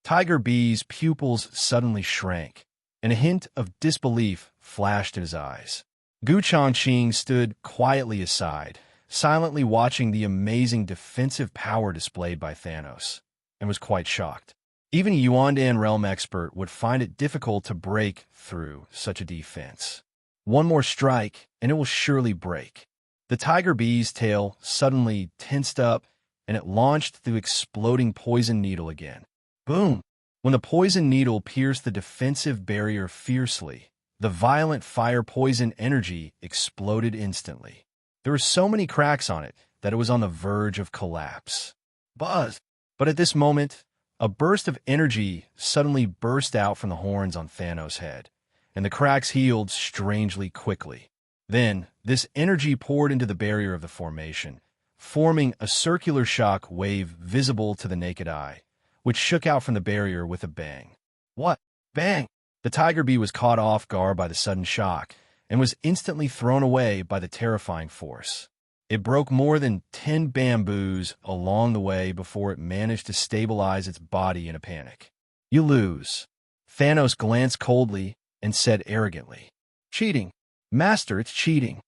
Tiger B's pupils suddenly shrank, and a hint of disbelief flashed in his eyes. Changqing stood quietly aside, silently watching the amazing defensive power displayed by Thanos, and was quite shocked. Even a Yuandan realm expert would find it difficult to break through such a defense. One more strike, and it will surely break. The Tiger Bee's tail suddenly tensed up, and it launched the exploding poison needle again. Boom! When the poison needle pierced the defensive barrier fiercely, the violent fire poison energy exploded instantly. There were so many cracks on it that it was on the verge of collapse. Buzz! But at this moment, a burst of energy suddenly burst out from the horns on Thanos' head, and the cracks healed strangely quickly. Then, this energy poured into the barrier of the formation, forming a circular shock wave visible to the naked eye, which shook out from the barrier with a bang. What? Bang! The Tiger Bee was caught off guard by the sudden shock and was instantly thrown away by the terrifying force. It broke more than 10 bamboos along the way before it managed to stabilize its body in a panic. You lose. Thanos glanced coldly and said arrogantly, Cheating. Master, it's cheating.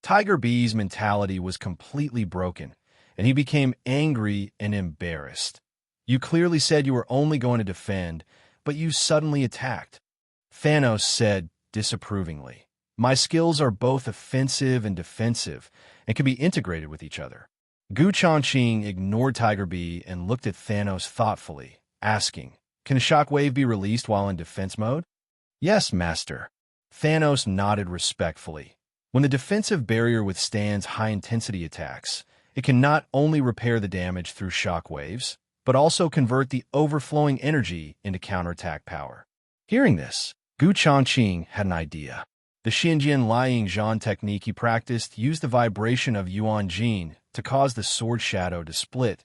Tiger Bee's mentality was completely broken, and he became angry and embarrassed. You clearly said you were only going to defend, but you suddenly attacked. Thanos said disapprovingly, My skills are both offensive and defensive, and can be integrated with each other. Changqing ignored Tiger Bee and looked at Thanos thoughtfully, asking, Can a shockwave be released while in defense mode? Yes, Master. Thanos nodded respectfully. When the defensive barrier withstands high-intensity attacks, it can not only repair the damage through shockwaves, but also convert the overflowing energy into counterattack power. Hearing this, Changqing had an idea. The Xinjian Lying Zhan technique he practiced used the vibration of Yuan Jin to cause the sword shadow to split,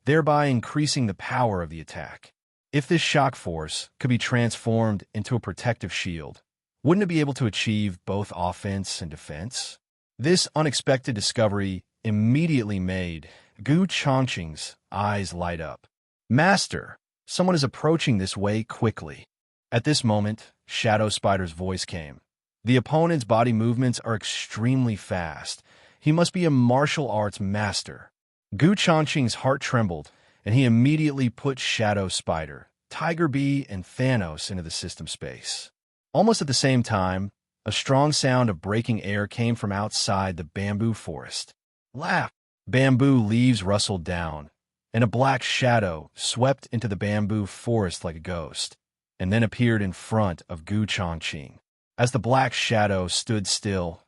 thereby increasing the power of the attack. If this shock force could be transformed into a protective shield, wouldn't it be able to achieve both offense and defense? This unexpected discovery immediately made Changqing's eyes light up. Master, someone is approaching this way quickly. At this moment, Shadow Spider's voice came. The opponent's body movements are extremely fast. He must be a martial arts master. Changqing's heart trembled, and he immediately put Shadow Spider, Tiger Bee, and Thanos into the system space. Almost at the same time, a strong sound of breaking air came from outside the bamboo forest. Laugh! Bamboo leaves rustled down, and a black shadow swept into the bamboo forest like a ghost, and then appeared in front of Changqing. As the black shadow stood still,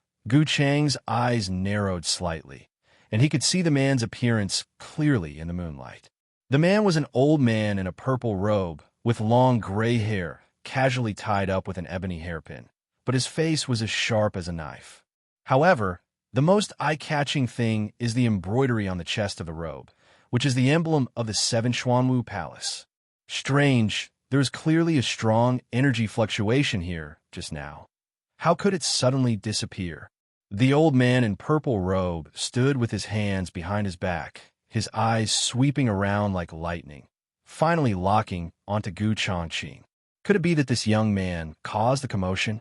Chang's eyes narrowed slightly, and he could see the man's appearance clearly in the moonlight. The man was an old man in a purple robe, with long gray hair, casually tied up with an ebony hairpin, but his face was as sharp as a knife. However, the most eye-catching thing is the embroidery on the chest of the robe, which is the emblem of the Seven Xuanwu Palace. Strange, there is clearly a strong energy fluctuation here just now. How could it suddenly disappear? The old man in purple robe stood with his hands behind his back, his eyes sweeping around like lightning, finally locking onto Changqing. Could it be that this young man caused the commotion?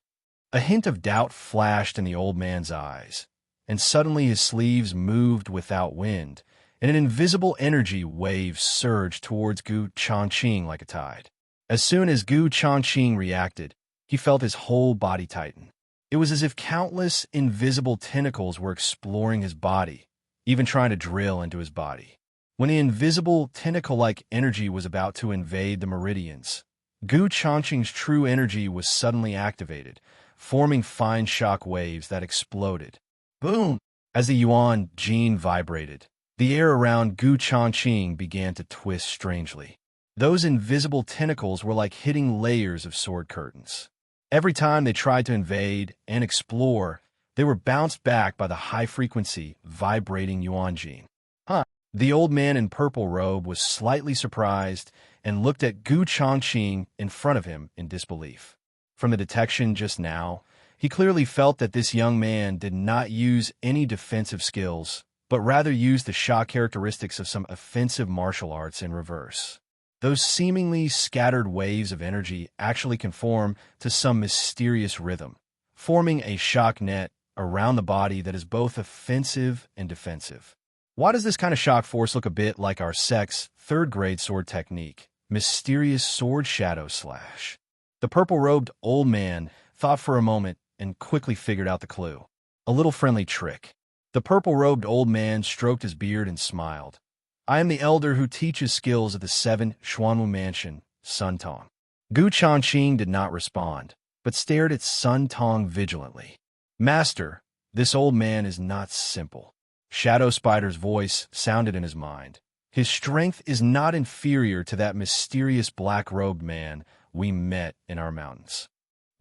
A hint of doubt flashed in the old man's eyes, and suddenly his sleeves moved without wind, and an invisible energy wave surged towards Changqing like a tide. As soon as Changqing reacted, he felt his whole body tighten. It was as if countless invisible tentacles were exploring his body, even trying to drill into his body. When the invisible tentacle-like energy was about to invade the meridians, Gu Changqing's true energy was suddenly activated, forming fine shock waves that exploded. Boom! As the Yuan gene vibrated, the air around Gu Changqing began to twist strangely. Those invisible tentacles were like hitting layers of sword curtains. Every time they tried to invade and explore, they were bounced back by the high-frequency, vibrating Yuan gene. The old man in purple robe was slightly surprised and looked at Gu Changqing in front of him in disbelief. From the detection just now, he clearly felt that this young man did not use any defensive skills, but rather used the shock characteristics of some offensive martial arts in reverse. Those seemingly scattered waves of energy actually conform to some mysterious rhythm, forming a shock net around the body that is both offensive and defensive. Why does this kind of shock force look a bit like our sect's third-grade sword technique, Mysterious Sword Shadow Slash? The purple-robed old man thought for a moment and quickly figured out the clue. A little friendly trick. The purple-robed old man stroked his beard and smiled. I am the elder who teaches skills at the 7 Xuanwu Mansion, Sun Tong. Gu Changqing did not respond, but stared at Sun Tong vigilantly. Master, this old man is not simple. Shadow Spider's voice sounded in his mind. His strength is not inferior to that mysterious black-robed man we met in our mountains.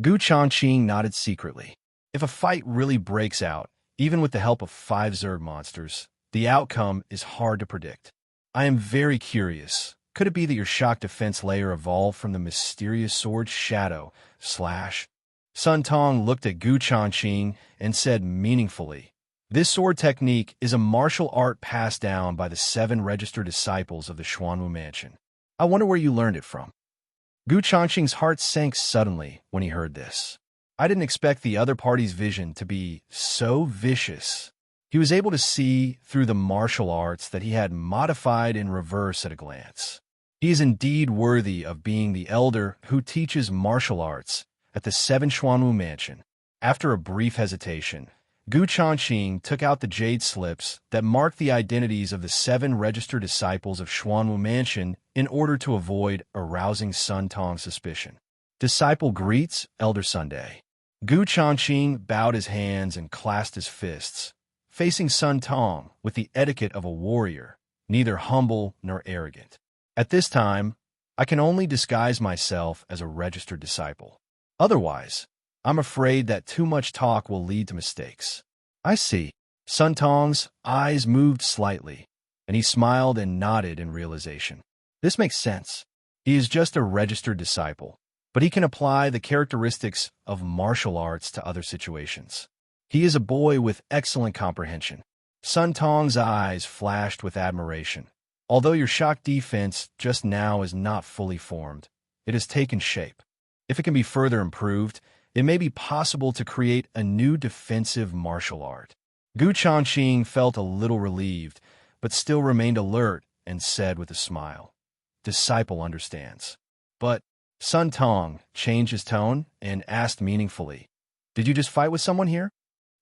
Gu Changqing nodded secretly. If a fight really breaks out, even with the help of 5 Zerg monsters, the outcome is hard to predict. I am very curious. Could it be that your shock defense layer evolved from the mysterious sword Shadow Slash? Sun Tong looked at Gu Changqing and said meaningfully, this sword technique is a martial art passed down by the 7 registered disciples of the Xuanwu Mansion. I wonder where you learned it from. Gu Changqing's heart sank suddenly when he heard this. I didn't expect the other party's vision to be so vicious. He was able to see through the martial arts that he had modified in reverse at a glance. He is indeed worthy of being the elder who teaches martial arts at the 7 Xuanwu Mansion. After a brief hesitation, Gu Changqing took out the jade slips that marked the identities of the 7 registered disciples of Xuanwu Mansion in order to avoid arousing Sun Tong's suspicion. Disciple greets Elder Sunday. Gu Changqing bowed his hands and clasped his fists, facing Sun Tong with the etiquette of a warrior, neither humble nor arrogant. At this time, I can only disguise myself as a registered disciple. Otherwise, I'm afraid that too much talk will lead to mistakes. I see. Sun Tong's eyes moved slightly, and he smiled and nodded in realization. This makes sense. He is just a registered disciple, but he can apply the characteristics of martial arts to other situations. He is a boy with excellent comprehension. Sun Tong's eyes flashed with admiration. Although your shock defense just now is not fully formed, it has taken shape. If it can be further improved, it may be possible to create a new defensive martial art. Gu Changqing felt a little relieved, but still remained alert and said with a smile, Disciple understands. But Sun Tong changed his tone and asked meaningfully, Did you just fight with someone here?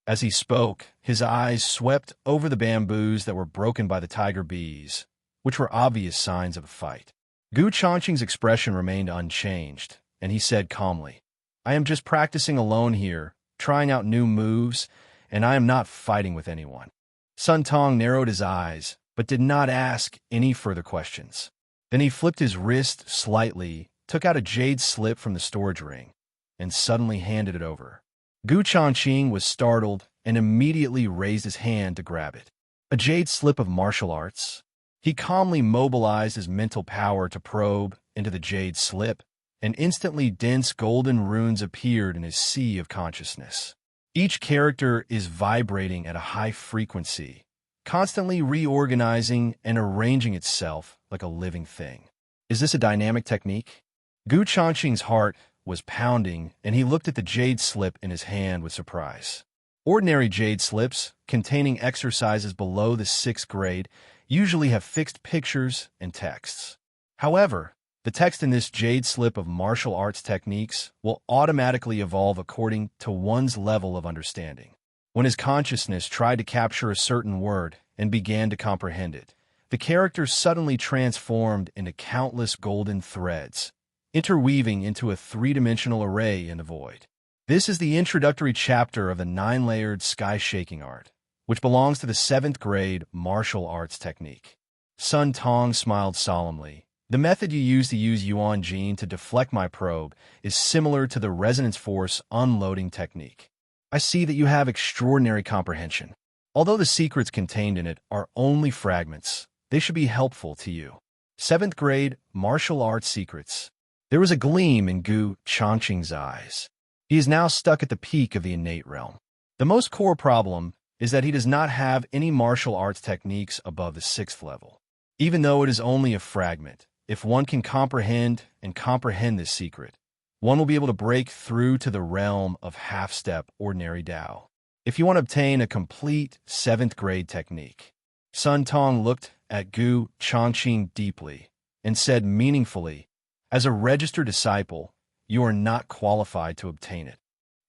As he spoke, his eyes swept over the bamboos that were broken by the tiger bees, which were obvious signs of a fight. Gu Changqing's expression remained unchanged, and he said calmly, I am just practicing alone here, trying out new moves, and I am not fighting with anyone. Sun Tong narrowed his eyes, but did not ask any further questions. Then he flipped his wrist slightly, took out a jade slip from the storage ring, and suddenly handed it over. Gu Changqing was startled and immediately raised his hand to grab it. A jade slip of martial arts? He calmly mobilized his mental power to probe into the jade slip, and instantly dense golden runes appeared in his sea of consciousness. Each character is vibrating at a high frequency, constantly reorganizing and arranging itself like a living thing. Is this a dynamic technique? Gu Changqing's heart was pounding, and he looked at the jade slip in his hand with surprise. Ordinary jade slips, containing exercises below the 6th grade, usually have fixed pictures and texts. However, the text in this jade slip of martial arts techniques will automatically evolve according to one's level of understanding. When his consciousness tried to capture a certain word and began to comprehend it, the character suddenly transformed into countless golden threads, interweaving into a three-dimensional array in the void. This is the introductory chapter of the 9-layered sky-shaking art, which belongs to the 7th grade martial arts technique. Sun Tong smiled solemnly. The method you use Yuan Jin to deflect my probe is similar to the resonance force unloading technique. I see that you have extraordinary comprehension. Although the secrets contained in it are only fragments, they should be helpful to you. 7th grade martial arts secrets. There was a gleam in Changqing's eyes. He is now stuck at the peak of the innate realm. The most core problem is that he does not have any martial arts techniques above the 6th level. Even though it is only a fragment, if one can comprehend this secret, one will be able to break through to the realm of half-step ordinary Dao. If you want to obtain a complete 7th grade technique, Sun Tong looked at Changqing deeply and said meaningfully, as a registered disciple, you are not qualified to obtain it.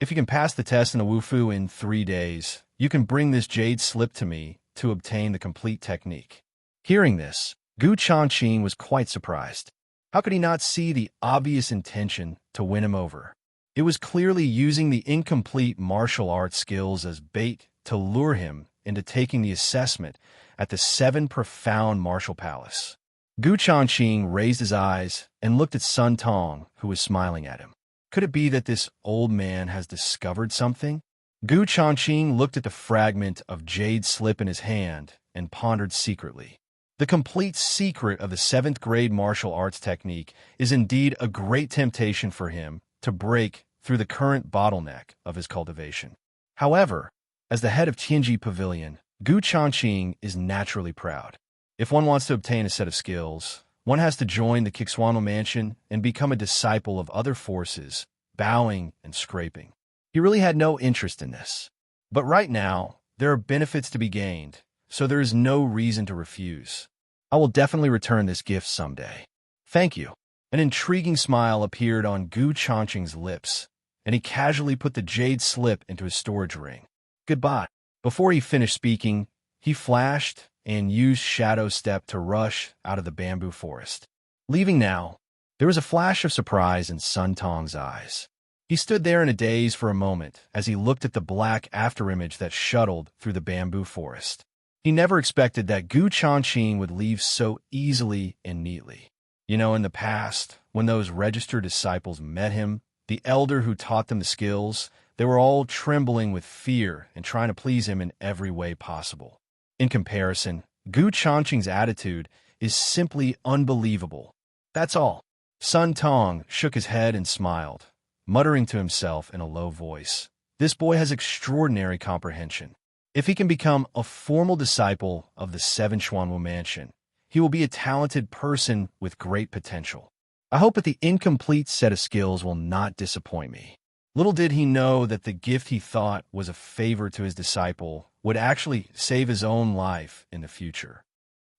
If you can pass the test in the Wufu in 3 days, you can bring this jade slip to me to obtain the complete technique. Hearing this, Changqing was quite surprised. How could he not see the obvious intention to win him over? It was clearly using the incomplete martial arts skills as bait to lure him into taking the assessment at the 7 profound martial palace. Changqing raised his eyes and looked at Sun Tong, who was smiling at him. Could it be that this old man has discovered something? Changqing looked at the fragment of jade slip in his hand and pondered secretly. The complete secret of the 7th grade martial arts technique is indeed a great temptation for him to break through the current bottleneck of his cultivation. However, as the head of Tianji Pavilion, Changqing is naturally proud. If one wants to obtain a set of skills, one has to join the Kixuano Mansion and become a disciple of other forces, bowing and scraping. He really had no interest in this. But right now, there are benefits to be gained, so there is no reason to refuse. I will definitely return this gift someday. Thank you. An intriguing smile appeared on Changqing's lips, and he casually put the jade slip into his storage ring. Goodbye. Before he finished speaking, he flashed and used Shadow Step to rush out of the bamboo forest. Leaving now, there was a flash of surprise in Sun Tong's eyes. He stood there in a daze for a moment as he looked at the black afterimage that shuttled through the bamboo forest. He never expected that Changqing would leave so easily and neatly. You know, in the past, when those registered disciples met him, the elder who taught them the skills, they were all trembling with fear and trying to please him in every way possible. In comparison, Changqing's attitude is simply unbelievable. That's all. Sun Tong shook his head and smiled, muttering to himself in a low voice. This boy has extraordinary comprehension. If he can become a formal disciple of the 7 Xuanwu Mansion, he will be a talented person with great potential. I hope that the incomplete set of skills will not disappoint me. Little did he know that the gift he thought was a favor to his disciple would actually save his own life in the future.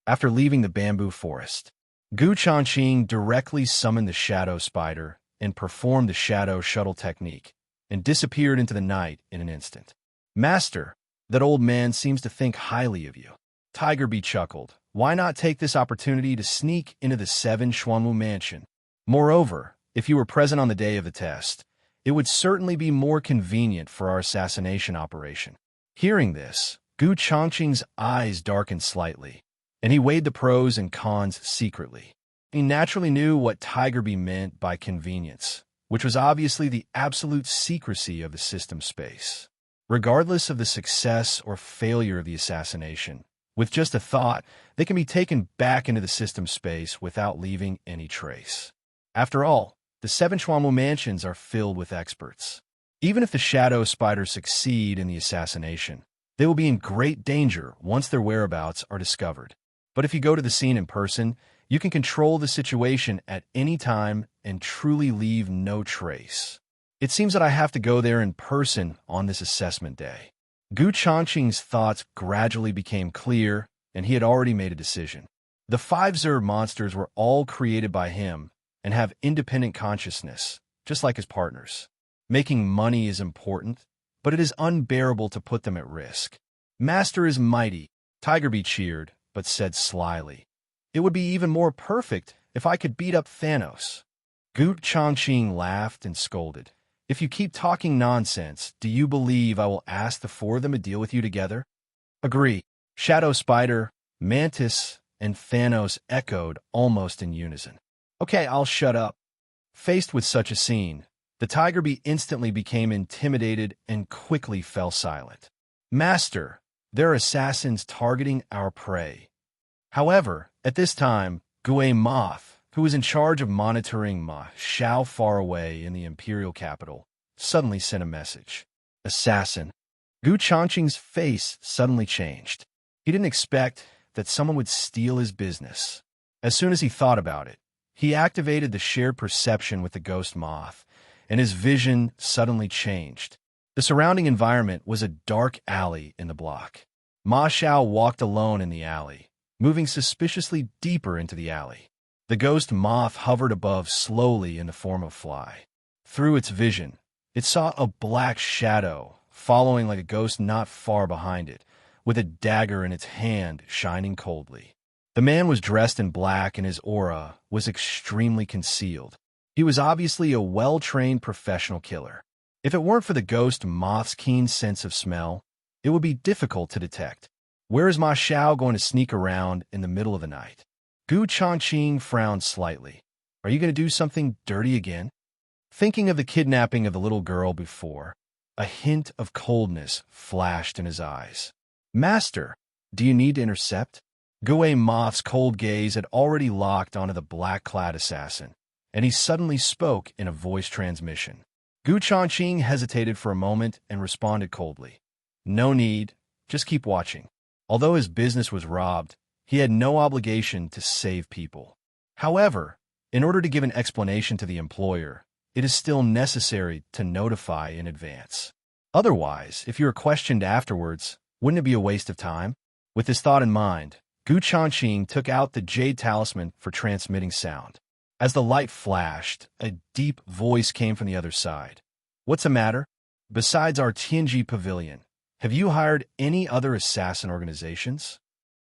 After leaving the bamboo forest, Changqing directly summoned the shadow spider and performed the shadow shuttle technique and disappeared into the night in an instant. Master, that old man seems to think highly of you. Tiger Bee chuckled. Why not take this opportunity to sneak into the 7 Xuanwu Mansion? Moreover, if you were present on the day of the test, it would certainly be more convenient for our assassination operation. Hearing this, Changqing's eyes darkened slightly, and he weighed the pros and cons secretly. He naturally knew what Tiger Bee meant by convenience, which was obviously the absolute secrecy of the system space. Regardless of the success or failure of the assassination, with just a thought, they can be taken back into the system space without leaving any trace. After all, the 7 Xuanwu Mansions are filled with experts. Even if the shadow spiders succeed in the assassination, they will be in great danger once their whereabouts are discovered. But if you go to the scene in person, you can control the situation at any time and truly leave no trace. It seems that I have to go there in person on this assessment day. Changqing's thoughts gradually became clear, and he had already made a decision. The 5 Zerg monsters were all created by him and have independent consciousness, just like his partners. Making money is important, but it is unbearable to put them at risk. Master is mighty, Tiger Bee cheered, but said slyly. It would be even more perfect if I could beat up Thanos. Changqing laughed and scolded. If you keep talking nonsense, do you believe I will ask the four of them to deal with you together? Agree. Shadow Spider, Mantis, and Thanos echoed almost in unison. Okay, I'll shut up. Faced with such a scene, the Tiger Bee instantly became intimidated and quickly fell silent. Master, there are assassins targeting our prey. However, at this time, Gue Moth, who was in charge of monitoring Ma Xiao far away in the imperial capital, suddenly sent a message. Assassin. Gu Changqing's face suddenly changed. He didn't expect that someone would steal his business. As soon as he thought about it, he activated the shared perception with the ghost moth, and his vision suddenly changed. The surrounding environment was a dark alley in the block. Ma Xiao walked alone in the alley, moving suspiciously deeper into the alley. The ghost moth hovered above slowly in the form of a fly. Through its vision, it saw a black shadow following like a ghost not far behind it, with a dagger in its hand shining coldly. The man was dressed in black and his aura was extremely concealed. He was obviously a well-trained professional killer. If it weren't for the ghost moth's keen sense of smell, it would be difficult to detect. Where is Ma Xiao going to sneak around in the middle of the night? Gu Changqing frowned slightly. Are you going to do something dirty again? Thinking of the kidnapping of the little girl before, a hint of coldness flashed in his eyes. Master, do you need to intercept? Gue Moth's cold gaze had already locked onto the black-clad assassin, and he suddenly spoke in a voice transmission. Gu Changqing hesitated for a moment and responded coldly. No need, just keep watching. Although his business was robbed, he had no obligation to save people. However, in order to give an explanation to the employer, it is still necessary to notify in advance. Otherwise, if you are questioned afterwards, wouldn't it be a waste of time? With this thought in mind, Gu Changqing took out the jade talisman for transmitting sound. As the light flashed, a deep voice came from the other side. What's the matter? Besides our Tianji pavilion, have you hired any other assassin organizations?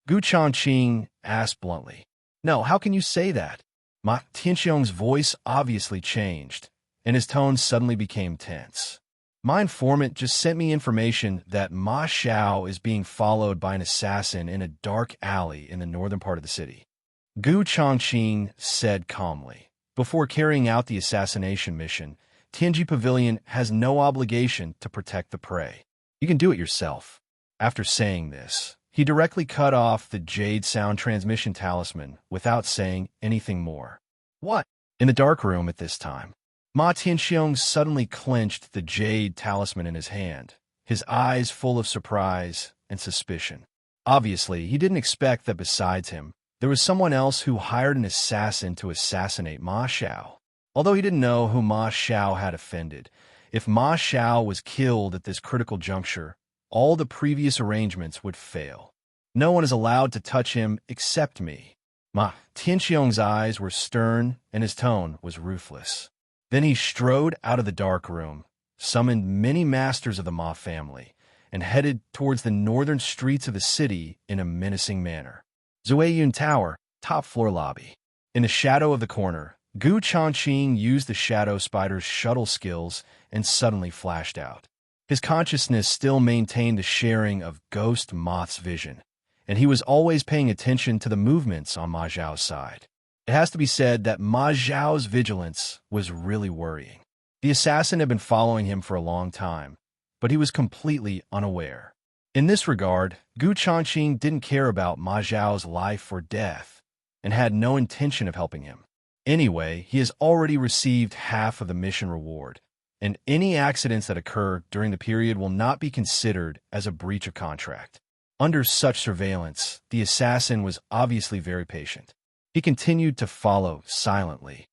Gu Changqing asked bluntly. No, how can you say that? Ma Tianxiong's voice obviously changed, and his tone suddenly became tense. My informant just sent me information that Ma Xiao is being followed by an assassin in a dark alley in the northern part of the city. Gu Changqing said calmly. Before carrying out the assassination mission, Tianji Pavilion has no obligation to protect the prey. You can do it yourself. After saying this, he directly cut off the jade sound transmission talisman without saying anything more. What? In the dark room at this time, Ma Tianxiong suddenly clenched the jade talisman in his hand, his eyes full of surprise and suspicion. Obviously, he didn't expect that besides him, there was someone else who hired an assassin to assassinate Ma Xiao. Although he didn't know who Ma Xiao had offended, if Ma Xiao was killed at this critical juncture, all the previous arrangements would fail. No one is allowed to touch him except me. Ma Tianxiong's eyes were stern and his tone was ruthless. Then he strode out of the dark room, summoned many masters of the Ma family, and headed towards the northern streets of the city in a menacing manner. Zueyun Tower, top floor lobby. In the shadow of the corner, Gu Changqing used the Shadow Spider's shuttle skills and suddenly flashed out. His consciousness still maintained the sharing of Ghost Moth's vision, and he was always paying attention to the movements on Ma Xiao's side. It has to be said that Ma Xiao's vigilance was really worrying. The assassin had been following him for a long time, but he was completely unaware. In this regard, Gu Changqing didn't care about Ma Xiao's life or death, and had no intention of helping him. Anyway, he has already received half of the mission reward, and any accidents that occur during the period will not be considered as a breach of contract. Under such surveillance, the assassin was obviously very patient. He continued to follow silently,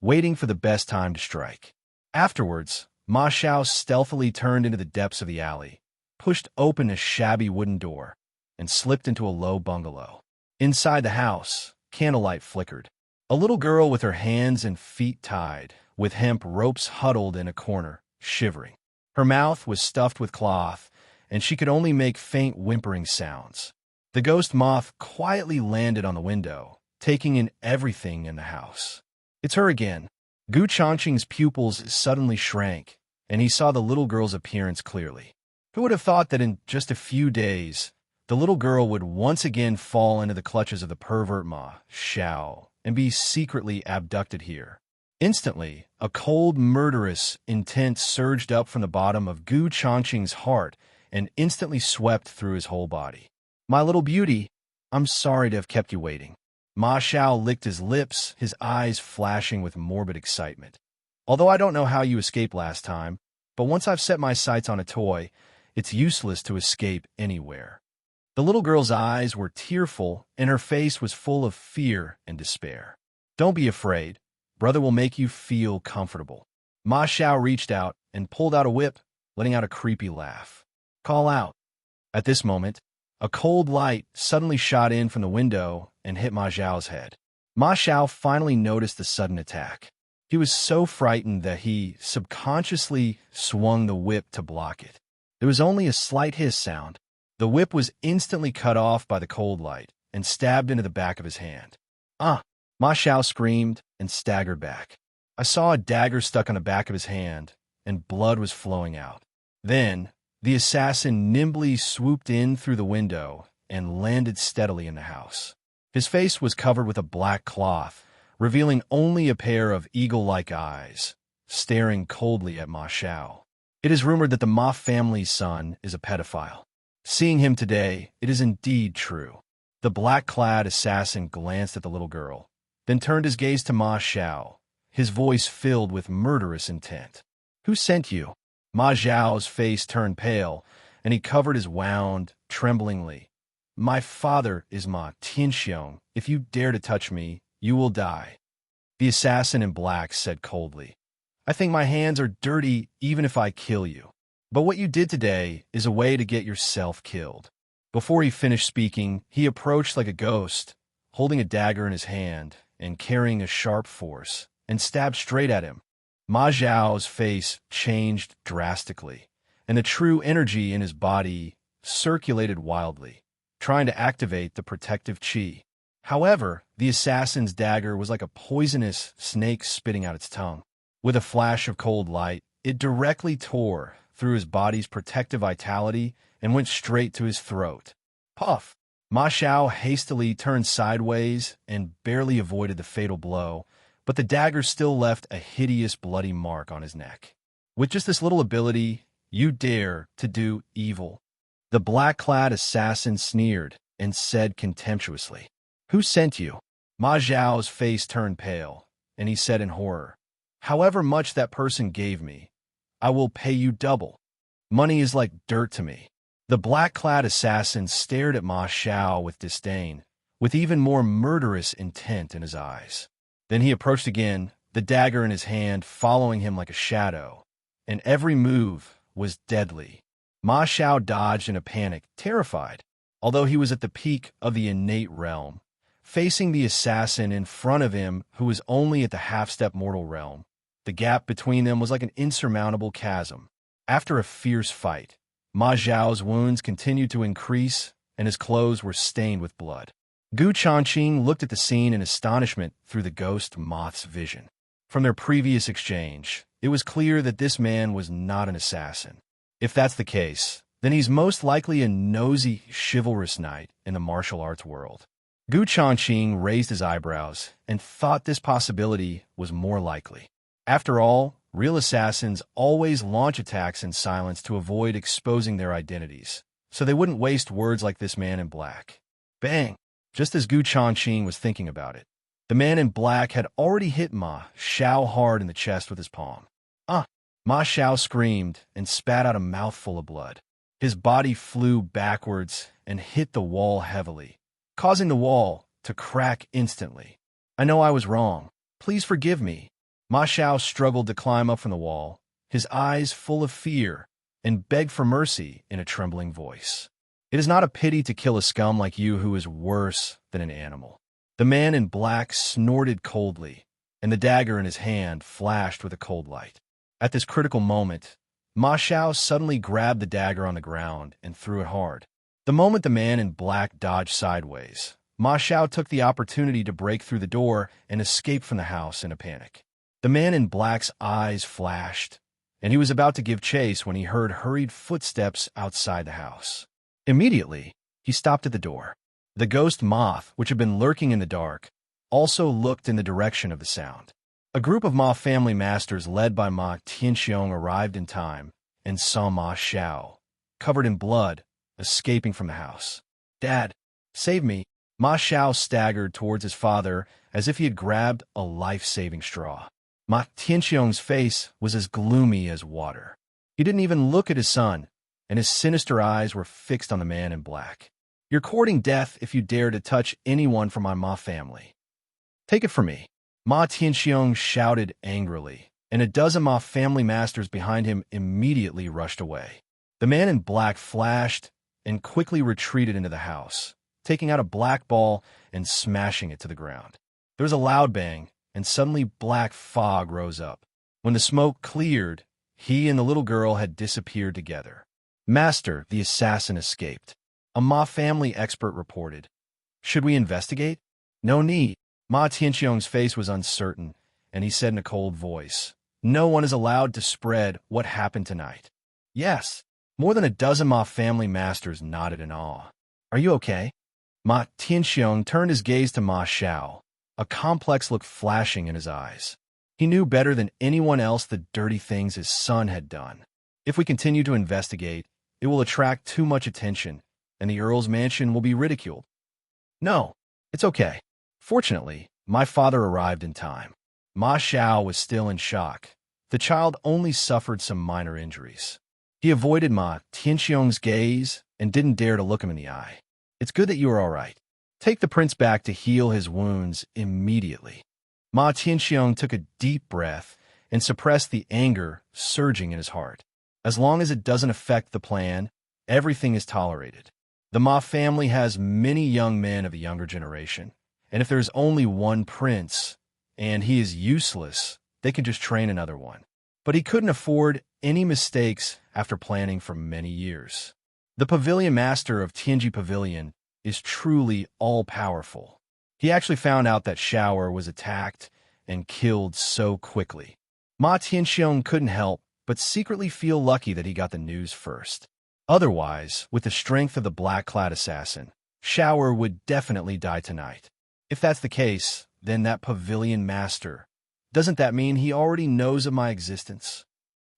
waiting for the best time to strike. Afterwards, Ma Xiao stealthily turned into the depths of the alley, pushed open a shabby wooden door, and slipped into a low bungalow. Inside the house, candlelight flickered. A little girl with her hands and feet tied, with hemp ropes huddled in a corner, shivering. Her mouth was stuffed with cloth, and she could only make faint whimpering sounds. The ghost moth quietly landed on the window, taking in everything in the house. It's her again. Gu Changqing's pupils suddenly shrank, and he saw the little girl's appearance clearly. Who would have thought that in just a few days, the little girl would once again fall into the clutches of the pervert Ma Xiao and be secretly abducted here? Instantly, a cold, murderous intent surged up from the bottom of Gu Changqing's heart and instantly swept through his whole body. "My little beauty, I'm sorry to have kept you waiting." Ma Xiao licked his lips, his eyes flashing with morbid excitement. "Although I don't know how you escaped last time, but once I've set my sights on a toy, it's useless to escape anywhere." The little girl's eyes were tearful, and her face was full of fear and despair. "Don't be afraid. Brother will make you feel comfortable." Ma Xiao reached out and pulled out a whip, letting out a creepy laugh. "Call out." At this moment, a cold light suddenly shot in from the window and hit Ma Xiao's head. Ma Xiao finally noticed the sudden attack. He was so frightened that he subconsciously swung the whip to block it. There was only a slight hiss sound. The whip was instantly cut off by the cold light and stabbed into the back of his hand. "Ah!" Ma Xiao screamed and staggered back. I saw a dagger stuck on the back of his hand, and blood was flowing out. Then, the assassin nimbly swooped in through the window and landed steadily in the house. His face was covered with a black cloth, revealing only a pair of eagle-like eyes, staring coldly at Ma Xiao. It is rumored that the Ma family's son is a pedophile. Seeing him today, it is indeed true. The black-clad assassin glanced at the little girl, then turned his gaze to Ma Xiao, his voice filled with murderous intent. "Who sent you?" Ma Xiao's face turned pale, and he covered his wound tremblingly. "My father is Ma Tianxiong. If you dare to touch me, you will die." The assassin in black said coldly, "I think my hands are dirty even if I kill you. But what you did today is a way to get yourself killed." Before he finished speaking, he approached like a ghost, holding a dagger in his hand and carrying a sharp force, and stabbed straight at him. Ma Xiao's face changed drastically, and the true energy in his body circulated wildly, trying to activate the protective qi. However, the assassin's dagger was like a poisonous snake spitting out its tongue. With a flash of cold light, it directly tore through his body's protective vitality and went straight to his throat. Puff! Ma Xiao hastily turned sideways and barely avoided the fatal blow, but the dagger still left a hideous bloody mark on his neck. "With just this little ability, you dare to do evil?" The black-clad assassin sneered and said contemptuously, "Who sent you?" Ma Xiao's face turned pale, and he said in horror, "However much that person gave me, I will pay you double. Money is like dirt to me." The black-clad assassin stared at Ma Xiao with disdain, with even more murderous intent in his eyes. Then he approached again, the dagger in his hand following him like a shadow, and every move was deadly. Ma Xiao dodged in a panic, terrified, although he was at the peak of the innate realm, facing the assassin in front of him who was only at the half-step mortal realm. The gap between them was like an insurmountable chasm. After a fierce fight, Ma Xiao's wounds continued to increase, and his clothes were stained with blood. Gu Changqing looked at the scene in astonishment through the ghost moth's vision. From their previous exchange, it was clear that this man was not an assassin. If that's the case, then he's most likely a nosy, chivalrous knight in the martial arts world. Gu Changqing raised his eyebrows and thought this possibility was more likely. After all, real assassins always launch attacks in silence to avoid exposing their identities, so they wouldn't waste words like this man in black. Bang! Just as Gu Changqing was thinking about it, the man in black had already hit Ma Xiao hard in the chest with his palm. "Ah!" Ma Xiao screamed and spat out a mouthful of blood. His body flew backwards and hit the wall heavily, causing the wall to crack instantly. "I know I was wrong. Please forgive me." Ma Xiao struggled to climb up from the wall, his eyes full of fear, and begged for mercy in a trembling voice. "It is not a pity to kill a scum like you who is worse than an animal." The man in black snorted coldly, and the dagger in his hand flashed with a cold light. At this critical moment, Ma Xiao suddenly grabbed the dagger on the ground and threw it hard. The moment the man in black dodged sideways, Ma Xiao took the opportunity to break through the door and escape from the house in a panic. The man in black's eyes flashed, and he was about to give chase when he heard hurried footsteps outside the house. Immediately, he stopped at the door. The ghost moth, which had been lurking in the dark, also looked in the direction of the sound. A group of Ma family masters led by Ma Tianxiong arrived in time and saw Ma Xiao, covered in blood, escaping from the house. "Dad, save me." Ma Xiao staggered towards his father as if he had grabbed a life-saving straw. Ma Tianxiong's face was as gloomy as water. He didn't even look at his son, and his sinister eyes were fixed on the man in black. "You're courting death if you dare to touch anyone from my Ma family. Take it from me." Ma Tianxiong shouted angrily, and a dozen Ma family masters behind him immediately rushed away. The man in black flashed and quickly retreated into the house, taking out a black ball and smashing it to the ground. There was a loud bang, and suddenly black fog rose up. When the smoke cleared, he and the little girl had disappeared together. "Master, the assassin escaped," a Ma family expert reported. "Should we investigate?" "No need." Ma Tianxiong's face was uncertain, and he said in a cold voice, "No one is allowed to spread what happened tonight." "Yes." More than a dozen Ma family masters nodded in awe. "Are you okay?" Ma Tianxiong turned his gaze to Ma Xiao, a complex look flashing in his eyes. He knew better than anyone else the dirty things his son had done. If we continue to investigate, it will attract too much attention, and the Earl's mansion will be ridiculed. "No, it's okay. Fortunately, my father arrived in time." Ma Xiao was still in shock. The child only suffered some minor injuries. He avoided Ma Tianxiong's gaze and didn't dare to look him in the eye. "It's good that you are all right. Take the prince back to heal his wounds immediately." Ma Tianxiong took a deep breath and suppressed the anger surging in his heart. As long as it doesn't affect the plan, everything is tolerated. The Ma family has many young men of the younger generation, and if there's only one prince, and he is useless, they can just train another one. But he couldn't afford any mistakes after planning for many years. The pavilion master of Tianji Pavilion is truly all-powerful. He actually found out that Shower was attacked and killed so quickly. Ma Tianxiong couldn't help but secretly feel lucky that he got the news first. Otherwise, with the strength of the black-clad assassin, Shower would definitely die tonight. If that's the case, then that pavilion master, doesn't that mean he already knows of my existence?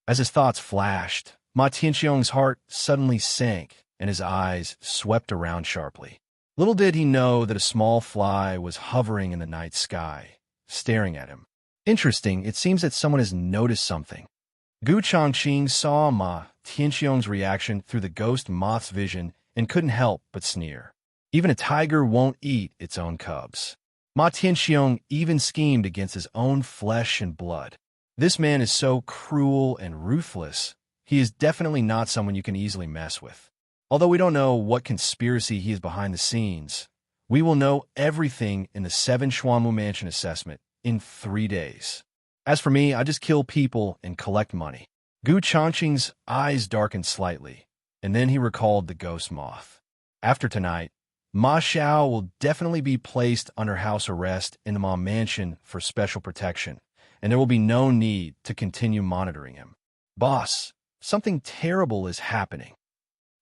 As his thoughts flashed, Ma Tianxiong's heart suddenly sank and his eyes swept around sharply. Little did he know that a small fly was hovering in the night sky, staring at him. Interesting, it seems that someone has noticed something. Changqing saw Ma Tianxiong's reaction through the ghost moth's vision and couldn't help but sneer. Even a tiger won't eat its own cubs. Ma Tianxiong even schemed against his own flesh and blood. This man is so cruel and ruthless, he is definitely not someone you can easily mess with. Although we don't know what conspiracy he is behind the scenes, we will know everything in the 7 Xuanmu Mansion assessment in 3 days. As for me, I just kill people and collect money. Changqing's eyes darkened slightly, and then he recalled the ghost moth. After tonight, Ma Xiao will definitely be placed under house arrest in the Ma Mansion for special protection, and there will be no need to continue monitoring him. "Boss, something terrible is happening."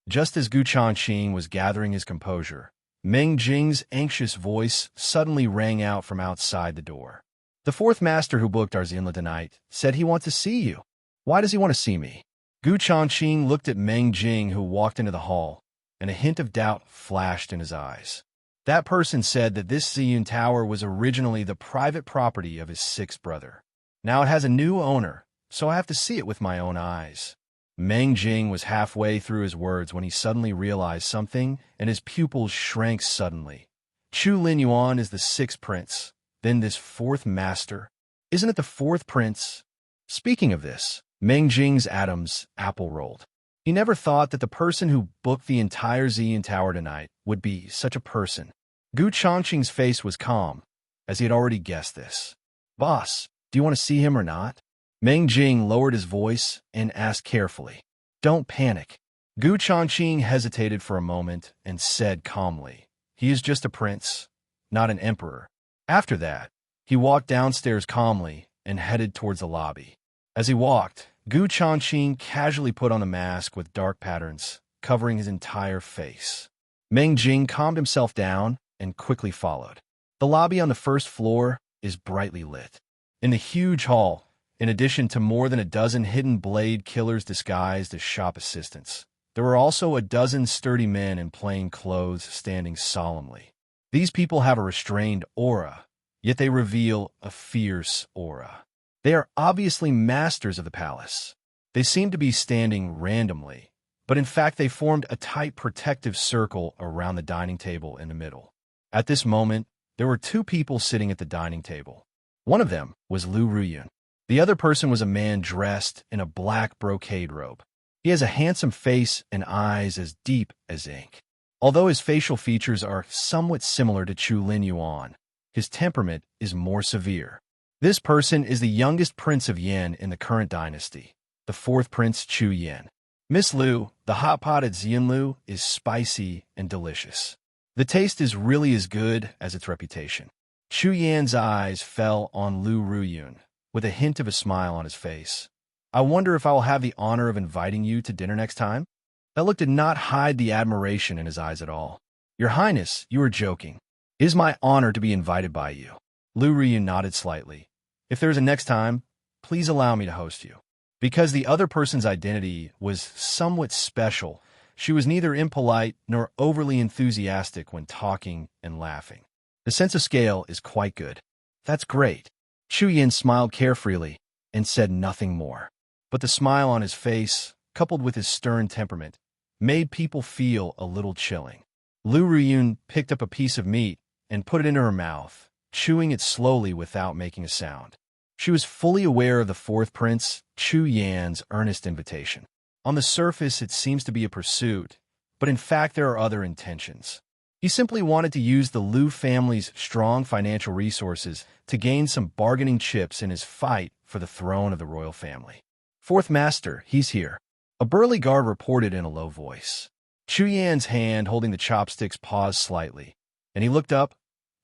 Just as Changqing was gathering his composure, Meng Jing's anxious voice suddenly rang out from outside the door. "The 4th master who booked our Zinla tonight said he wants to see you." "Why does he want to see me?" Changqing looked at Meng Jing, who walked into the hall, and a hint of doubt flashed in his eyes. That person said that this Ziyun Tower was originally the private property of his 6th brother. Now it has a new owner, so I have to see it with my own eyes. Meng Jing was halfway through his words when he suddenly realized something, and his pupils shrank suddenly. Chu Lin Yuan is the 6th prince, then this 4th master. Isn't it the 4th prince? Speaking of this, Meng Jing's atoms apple rolled. He never thought that the person who booked the entire Ziyun Tower tonight would be such a person. Changqing's face was calm, as he had already guessed this. "Boss, do you want to see him or not?" Meng Jing lowered his voice and asked carefully. "Don't panic." Changqing hesitated for a moment and said calmly, "He is just a prince, not an emperor." After that, he walked downstairs calmly and headed towards the lobby. As he walked, Changqing casually put on a mask with dark patterns, covering his entire face. Meng Jing calmed himself down and quickly followed. The lobby on the first floor is brightly lit. In the huge hall, in addition to more than a dozen hidden blade killers disguised as shop assistants, there were also a dozen sturdy men in plain clothes standing solemnly. These people have a restrained aura, yet they reveal a fierce aura. They are obviously masters of the palace. They seem to be standing randomly, but in fact they formed a tight protective circle around the dining table in the middle. At this moment, there were two people sitting at the dining table. One of them was Lu Ruyun. The other person was a man dressed in a black brocade robe. He has a handsome face and eyes as deep as ink. Although his facial features are somewhat similar to Chu Lin Yuan, his temperament is more severe. This person is the youngest prince of Yan in the current dynasty, the fourth prince Chu Yan. Miss Lu, the hot pot at Xianlu, is spicy and delicious. The taste is really as good as its reputation. Chu Yan's eyes fell on Lu Ruyun, with a hint of a smile on his face. I wonder if I will have the honor of inviting you to dinner next time? That look did not hide the admiration in his eyes at all. Your Highness, you are joking. It is my honor to be invited by you. Lu Ruyun nodded slightly. If there is a next time, please allow me to host you. Because the other person's identity was somewhat special, she was neither impolite nor overly enthusiastic when talking and laughing. The sense of scale is quite good. That's great. Chu Yin smiled carefreely and said nothing more. But the smile on his face, coupled with his stern temperament, made people feel a little chilling. Lu Ruyun picked up a piece of meat and put it into her mouth, chewing it slowly without making a sound. She was fully aware of the fourth prince, Chu Yan's earnest invitation. On the surface, it seems to be a pursuit, but in fact there are other intentions. He simply wanted to use the Lu family's strong financial resources to gain some bargaining chips in his fight for the throne of the royal family. Fourth master, he's here. A burly guard reported in a low voice. Chu Yan's hand holding the chopsticks paused slightly, and he looked up,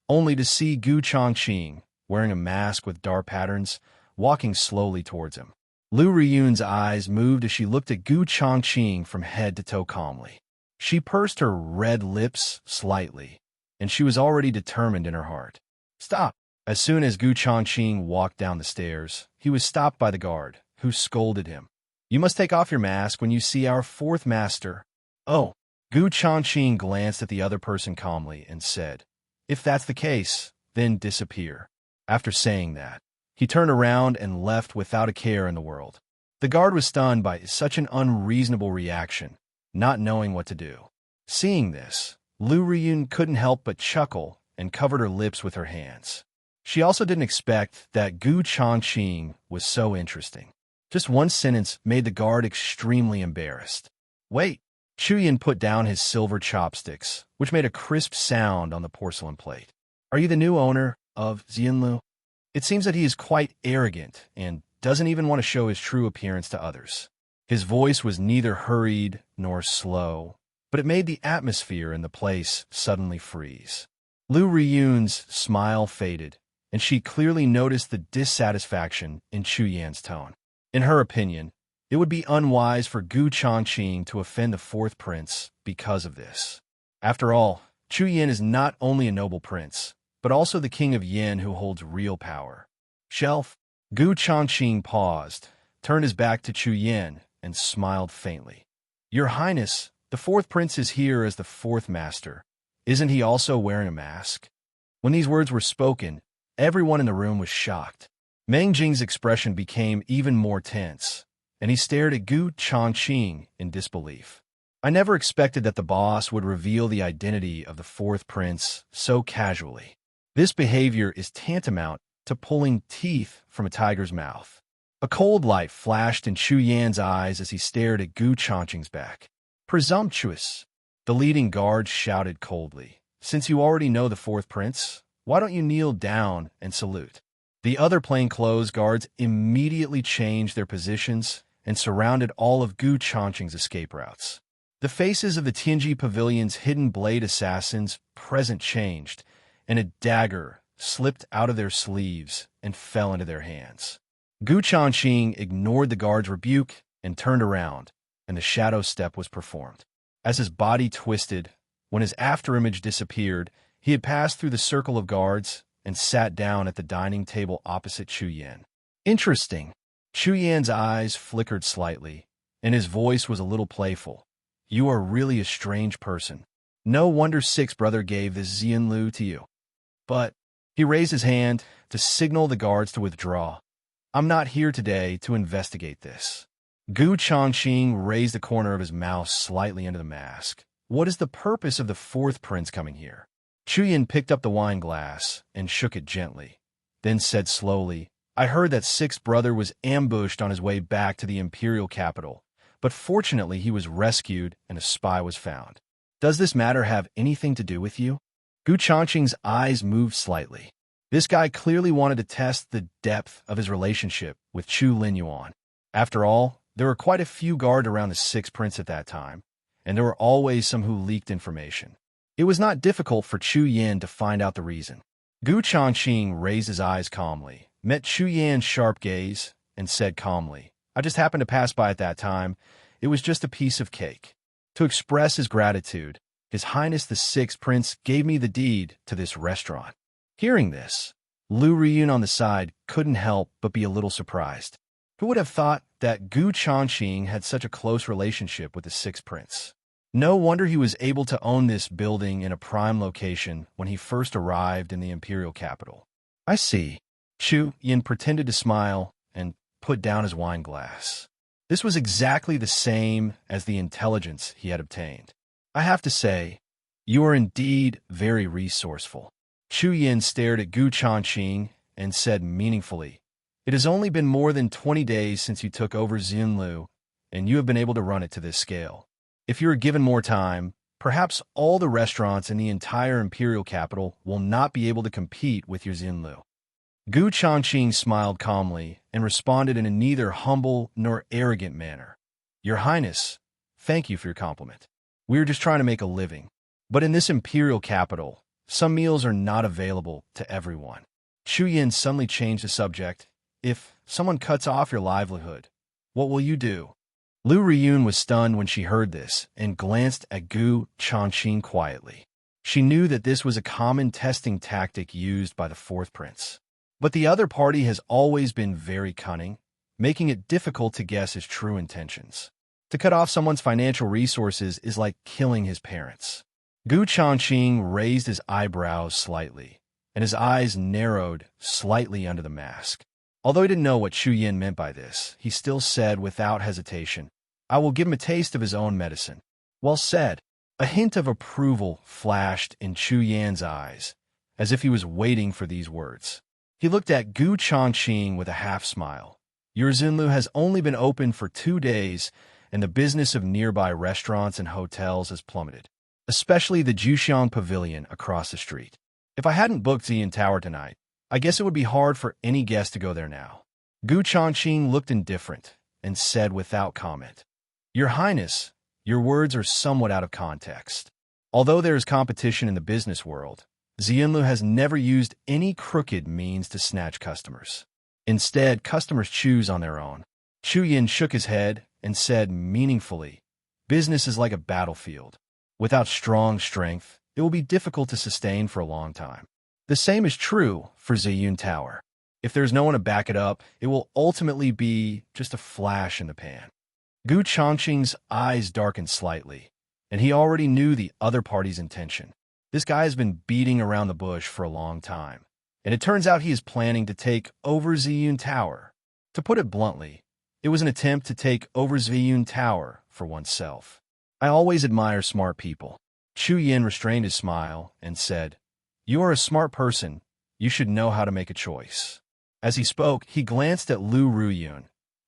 only to see Changqing, wearing a mask with dark patterns, walking slowly towards him. Lu Ruyun's eyes moved as she looked at Changqing from head to toe calmly. She pursed her red lips slightly, and she was already determined in her heart. Stop! As soon as Changqing walked down the stairs, he was stopped by the guard, who scolded him. You must take off your mask when you see our fourth master. Oh! Changqing glanced at the other person calmly and said, If that's the case, then disappear. After saying that, he turned around and left without a care in the world. The guard was stunned by such an unreasonable reaction, not knowing what to do. Seeing this, Lu Ruyun couldn't help but chuckle and covered her lips with her hands. She also didn't expect that Changqing was so interesting. Just one sentence made the guard extremely embarrassed. Wait! Chu Yan put down his silver chopsticks, which made a crisp sound on the porcelain plate. Are you the new owner of Xianlu? It seems that he is quite arrogant and doesn't even want to show his true appearance to others. His voice was neither hurried nor slow, but it made the atmosphere in the place suddenly freeze. Lu Ruyun's smile faded, and she clearly noticed the dissatisfaction in Chu Yan's tone. In her opinion, it would be unwise for Changqing to offend the fourth prince because of this. After all, Chu Yan is not only a noble prince, but also the king of Yan who holds real power. Shelf. Changqing paused, turned his back to Chu Yan, and smiled faintly. Your Highness, the fourth prince is here as the fourth master. Isn't he also wearing a mask? When these words were spoken, everyone in the room was shocked. Meng Jing's expression became even more tense, and he stared at Changqing in disbelief. I never expected that the boss would reveal the identity of the fourth prince so casually. This behavior is tantamount to pulling teeth from a tiger's mouth. A cold light flashed in Chu Yan's eyes as he stared at Changqing's back. Presumptuous! The leading guard shouted coldly. Since you already know the fourth prince, why don't you kneel down and salute? The other plainclothes guards immediately changed their positions and surrounded all of Changqing's escape routes. The faces of the Tianji Pavilion's hidden blade assassins present changed, and a dagger slipped out of their sleeves and fell into their hands. Changqing ignored the guard's rebuke and turned around, and the shadow step was performed. As his body twisted, when his afterimage disappeared, he had passed through the circle of guards and sat down at the dining table opposite Chu Yan. Interesting. Chu Yan's eyes flickered slightly, and his voice was a little playful. You are really a strange person. No wonder Sixth Brother gave this Xianlu to you. But he raised his hand to signal the guards to withdraw. I'm not here today to investigate this. Changqing raised the corner of his mouth slightly into the mask. What is the purpose of the fourth prince coming here? Chu Yan picked up the wine glass and shook it gently, then said slowly, I heard that Sixth Brother was ambushed on his way back to the imperial capital, but fortunately he was rescued and a spy was found. Does this matter have anything to do with you? Changqing's eyes moved slightly. This guy clearly wanted to test the depth of his relationship with Chu Linyuan. After all, there were quite a few guards around the Sixth Prince at that time, and there were always some who leaked information. It was not difficult for Chu Yan to find out the reason. Changqing raised his eyes calmly, met Chu Yan's sharp gaze, and said calmly, I just happened to pass by at that time. It was just a piece of cake. To express his gratitude, His Highness the Sixth Prince gave me the deed to this restaurant. Hearing this, Lu Riyun on the side couldn't help but be a little surprised. Who would have thought that Changqing had such a close relationship with the Sixth Prince? No wonder he was able to own this building in a prime location when he first arrived in the imperial capital. I see. Chu Yan pretended to smile and put down his wine glass. This was exactly the same as the intelligence he had obtained. I have to say, you are indeed very resourceful. Chu Yan stared at Changqing and said meaningfully, It has only been more than 20 days since you took over Xianlu, and you have been able to run it to this scale. If you are given more time, perhaps all the restaurants in the entire imperial capital will not be able to compete with your Xianlu. Changqing smiled calmly and responded in a neither humble nor arrogant manner. Your Highness, thank you for your compliment. We are just trying to make a living. But in this imperial capital, some meals are not available to everyone. Chu Yan suddenly changed the subject. If someone cuts off your livelihood, what will you do? Lu Riyun was stunned when she heard this and glanced at Changqing quietly. She knew that this was a common testing tactic used by the fourth prince. But the other party has always been very cunning, making it difficult to guess his true intentions. To cut off someone's financial resources is like killing his parents. Changqing raised his eyebrows slightly, and his eyes narrowed slightly under the mask. Although he didn't know what Chu Yan meant by this, he still said without hesitation, I will give him a taste of his own medicine. Well said. A hint of approval flashed in Chu Yan's eyes, as if he was waiting for these words. He looked at Changqing with a half-smile. Your Xianlu has only been open for 2 days, and the business of nearby restaurants and hotels has plummeted, especially the Juxiang Pavilion across the street. If I hadn't booked Xian Tower tonight, I guess it would be hard for any guest to go there now. Changqing looked indifferent and said without comment, Your Highness, your words are somewhat out of context. Although there is competition in the business world, Xianlu has never used any crooked means to snatch customers. Instead, customers choose on their own. Chu Yan shook his head and said meaningfully, Business is like a battlefield. Without strong strength, it will be difficult to sustain for a long time. The same is true for Xian Tower. If there's no one to back it up, it will ultimately be just a flash in the pan. Changqing's eyes darkened slightly, and he already knew the other party's intention. This guy has been beating around the bush for a long time, and it turns out he is planning to take over Xian Tower. To put it bluntly, it was an attempt to take over Xian Tower for oneself. I always admire smart people. Chu Yan restrained his smile and said, You are a smart person. You should know how to make a choice. As he spoke, he glanced at Lu Riyun,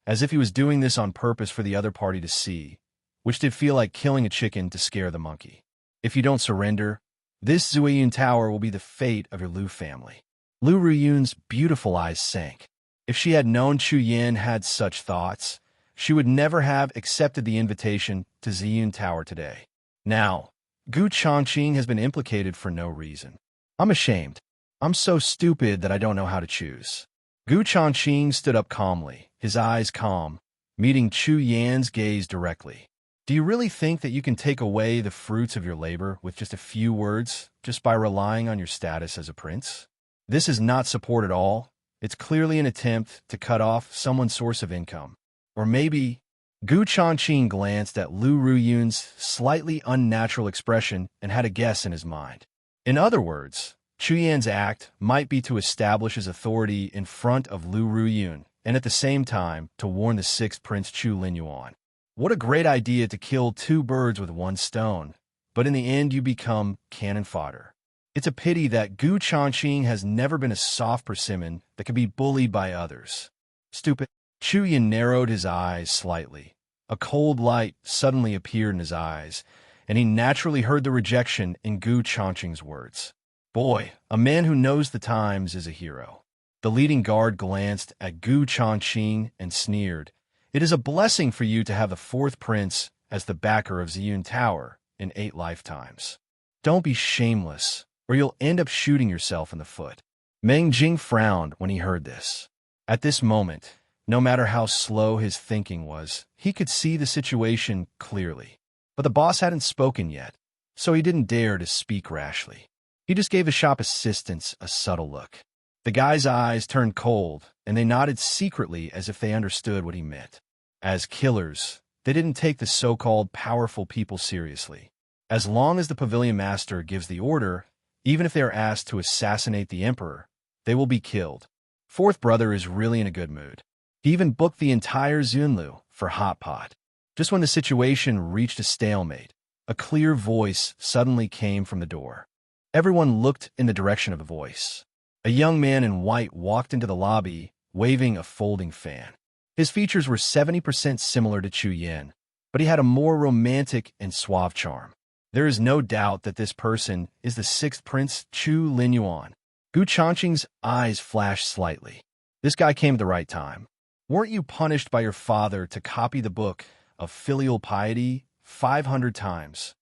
as if he was doing this on purpose for the other party to see, which did feel like killing a chicken to scare the monkey. If you don't surrender, this Xian Tower will be the fate of your Lu family. Lu Riyun's beautiful eyes sank. If she had known Chu Yan had such thoughts, she would never have accepted the invitation to Xian Tower today. Now, Changqing has been implicated for no reason. I'm ashamed. I'm so stupid that I don't know how to choose. Gu Changqing stood up calmly, his eyes calm, meeting Chu Yan's gaze directly. Do you really think that you can take away the fruits of your labor with just a few words, just by relying on your status as a prince? This is not support at all. It's clearly an attempt to cut off someone's source of income. Or maybe Gu Changqing glanced at Lu Ruyun's slightly unnatural expression and had a guess in his mind. In other words, Chu Yan's act might be to establish his authority in front of Lu Ruyun, and at the same time to warn the sixth Prince Chu Linyuan. What a great idea to kill two birds with one stone, but in the end you become cannon fodder. It's a pity that Gu Changqing has never been a soft persimmon that can be bullied by others. Stupid. Chu Yan narrowed his eyes slightly. A cold light suddenly appeared in his eyes, and he naturally heard the rejection in Gu Changqing's words. Boy, a man who knows the times is a hero. The leading guard glanced at Gu Changqing and sneered. It is a blessing for you to have the fourth prince as the backer of Ziyun Tower in 8 lifetimes. Don't be shameless, or you'll end up shooting yourself in the foot. Meng Jing frowned when he heard this. At this moment, no matter how slow his thinking was, he could see the situation clearly. But the boss hadn't spoken yet, so he didn't dare to speak rashly. He just gave the shop assistants a subtle look. The guy's eyes turned cold, and they nodded secretly as if they understood what he meant. As killers, they didn't take the so-called powerful people seriously. As long as the pavilion master gives the order, even if they are asked to assassinate the emperor, they will be killed. Fourth brother is really in a good mood. He even booked the entire Zunlu for hot pot. Just when the situation reached a stalemate, a clear voice suddenly came from the door. Everyone looked in the direction of the voice. A young man in white walked into the lobby, waving a folding fan. His features were 70% similar to Chu Yan, but he had a more romantic and suave charm. There is no doubt that this person is the sixth prince Chu Linyuan. Gu Changqing's eyes flashed slightly. This guy came at the right time. Weren't you punished by your father to copy the book of filial piety 500 times?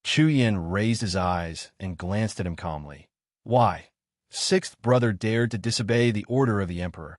Chu Yan raised his eyes and glanced at him calmly. Why? Sixth brother dared to disobey the order of the emperor.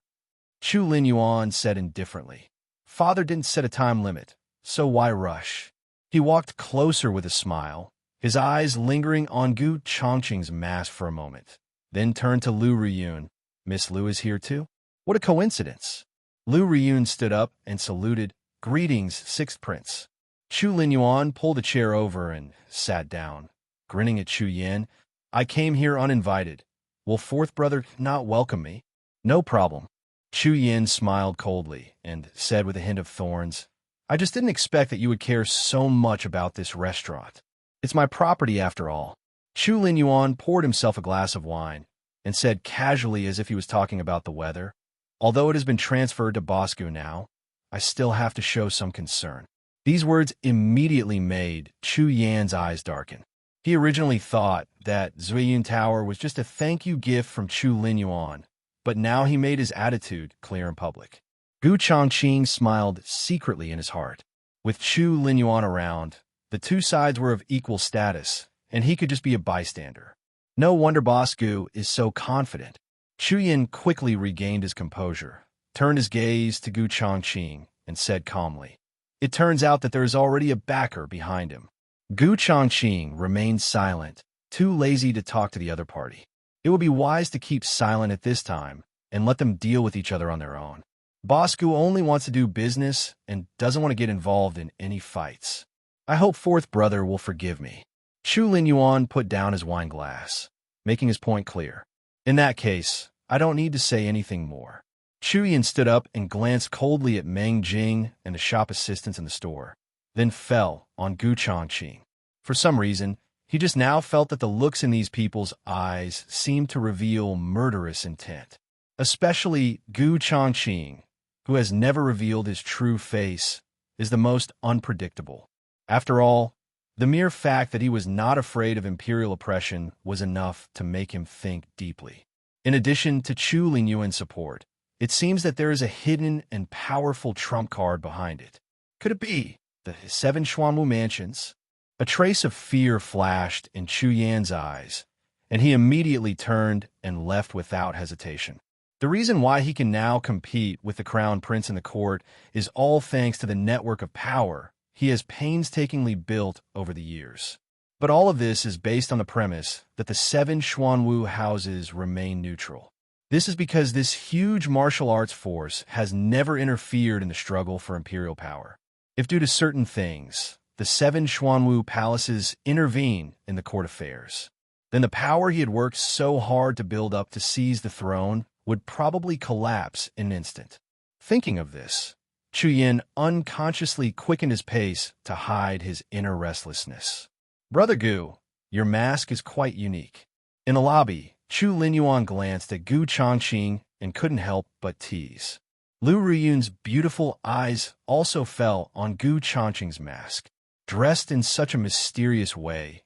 Chu Linyuan said indifferently. Father didn't set a time limit, so why rush? He walked closer with a smile, his eyes lingering on Gu Changqing's mask for a moment, then turned to Lu Riyun. Miss Lu is here too? What a coincidence. Lu Riyun stood up and saluted. Greetings, sixth prince. Chu Linyuan pulled a chair over and sat down, grinning at Chu Yan. I came here uninvited. Will fourth brother not welcome me? No problem. Chu Yan smiled coldly and said with a hint of thorns, I just didn't expect that you would care so much about this restaurant. It's my property after all. Chu Linyuan poured himself a glass of wine and said casually as if he was talking about the weather, although it has been transferred to Bosco now, I still have to show some concern. These words immediately made Chu Yan's eyes darken. He originally thought that Ziyun Tower was just a thank you gift from Chu Linyuan, but now he made his attitude clear in public. Gu Changqing smiled secretly in his heart. With Chu Linyuan around, the two sides were of equal status, and he could just be a bystander. No wonder Boss Gu is so confident. Chu Yan quickly regained his composure, turned his gaze to Gu Changqing, and said calmly, It turns out that there is already a backer behind him. Gu Changqing remained silent, too lazy to talk to the other party. It would be wise to keep silent at this time and let them deal with each other on their own. Boss Gu only wants to do business and doesn't want to get involved in any fights. I hope fourth brother will forgive me. Chu Linyuan put down his wine glass, making his point clear. In that case, I don't need to say anything more. Chu Yan stood up and glanced coldly at Meng Jing and the shop assistants in the store, then fell on Gu Changqing. For some reason, he just now felt that the looks in these people's eyes seemed to reveal murderous intent. Especially Gu Changqing, who has never revealed his true face, is the most unpredictable. After all, the mere fact that he was not afraid of imperial oppression was enough to make him think deeply. In addition to Chu Linyuan's support, it seems that there is a hidden and powerful trump card behind it. Could it be the 7 Xuanwu mansions? A trace of fear flashed in Chu Yan's eyes, and he immediately turned and left without hesitation. The reason why he can now compete with the crown prince in the court is all thanks to the network of power he has painstakingly built over the years. But all of this is based on the premise that the 7 Xuanwu houses remain neutral. This is because this huge martial arts force has never interfered in the struggle for imperial power. If due to certain things, the 7 Xuanwu palaces intervene in the court affairs, then the power he had worked so hard to build up to seize the throne would probably collapse in an instant. Thinking of this, Chu Yin unconsciously quickened his pace to hide his inner restlessness. "Brother Gu, your mask is quite unique." In the lobby, Chu Linyuan glanced at Gu Changqing and couldn't help but tease. Lu Ruyun's beautiful eyes also fell on Gu Changqing's mask. Dressed in such a mysterious way,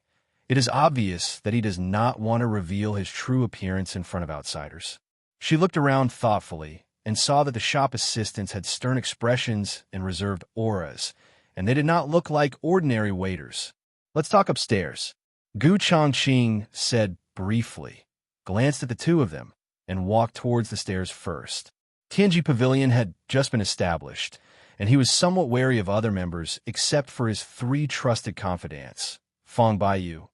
it is obvious that he does not want to reveal his true appearance in front of outsiders. She looked around thoughtfully and saw that the shop assistants had stern expressions and reserved auras, and they did not look like ordinary waiters. "Let's talk upstairs," Gu Changqing said briefly, glanced at the two of them, and walked towards the stairs first. Tianji Pavilion had just been established, and he was somewhat wary of other members except for his 3 trusted confidants, Fang Baiyu,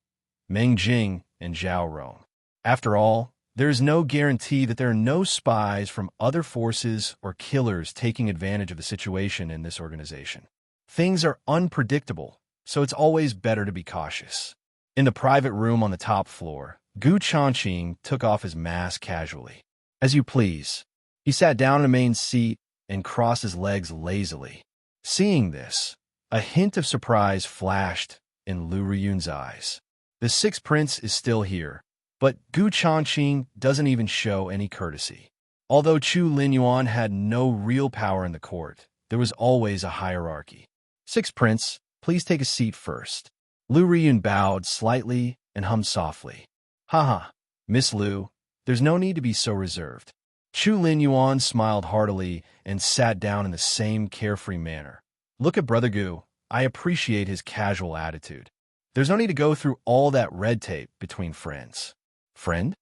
Meng Jing, and Zhao Rong. After all, there is no guarantee that there are no spies from other forces or killers taking advantage of the situation in this organization. Things are unpredictable, so it's always better to be cautious. In the private room on the top floor, Gu Changqing took off his mask casually. "As you please." He sat down in a main seat and crossed his legs lazily. Seeing this, a hint of surprise flashed in Lu Ruyun's eyes. The 6th prince is still here, but Gu Changqing doesn't even show any courtesy. Although Chu Linyuan had no real power in the court, there was always a hierarchy. "6th prince, please take a seat first." Lu Ruyun bowed slightly and hummed softly. "Haha, Miss Lu, there's no need to be so reserved." Chu Linyuan smiled heartily and sat down in the same carefree manner. "Look at Brother Gu. I appreciate his casual attitude. There's no need to go through all that red tape between friends." "Friend?"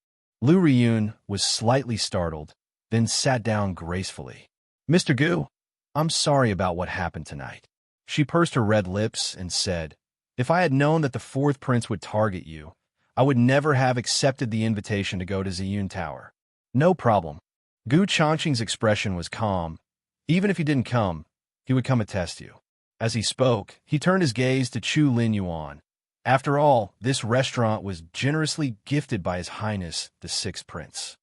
Lu Ruyun was slightly startled, then sat down gracefully. "Mr. Gu, I'm sorry about what happened tonight." She pursed her red lips and said, "If I had known that the 4th prince would target you, I would never have accepted the invitation to go to Ziyun Tower." "No problem." Gu Changqing's expression was calm. Even if he didn't come, he would come and test you. As he spoke, he turned his gaze to Chu Linyuan. After all, this restaurant was generously gifted by His Highness, the 6th Prince.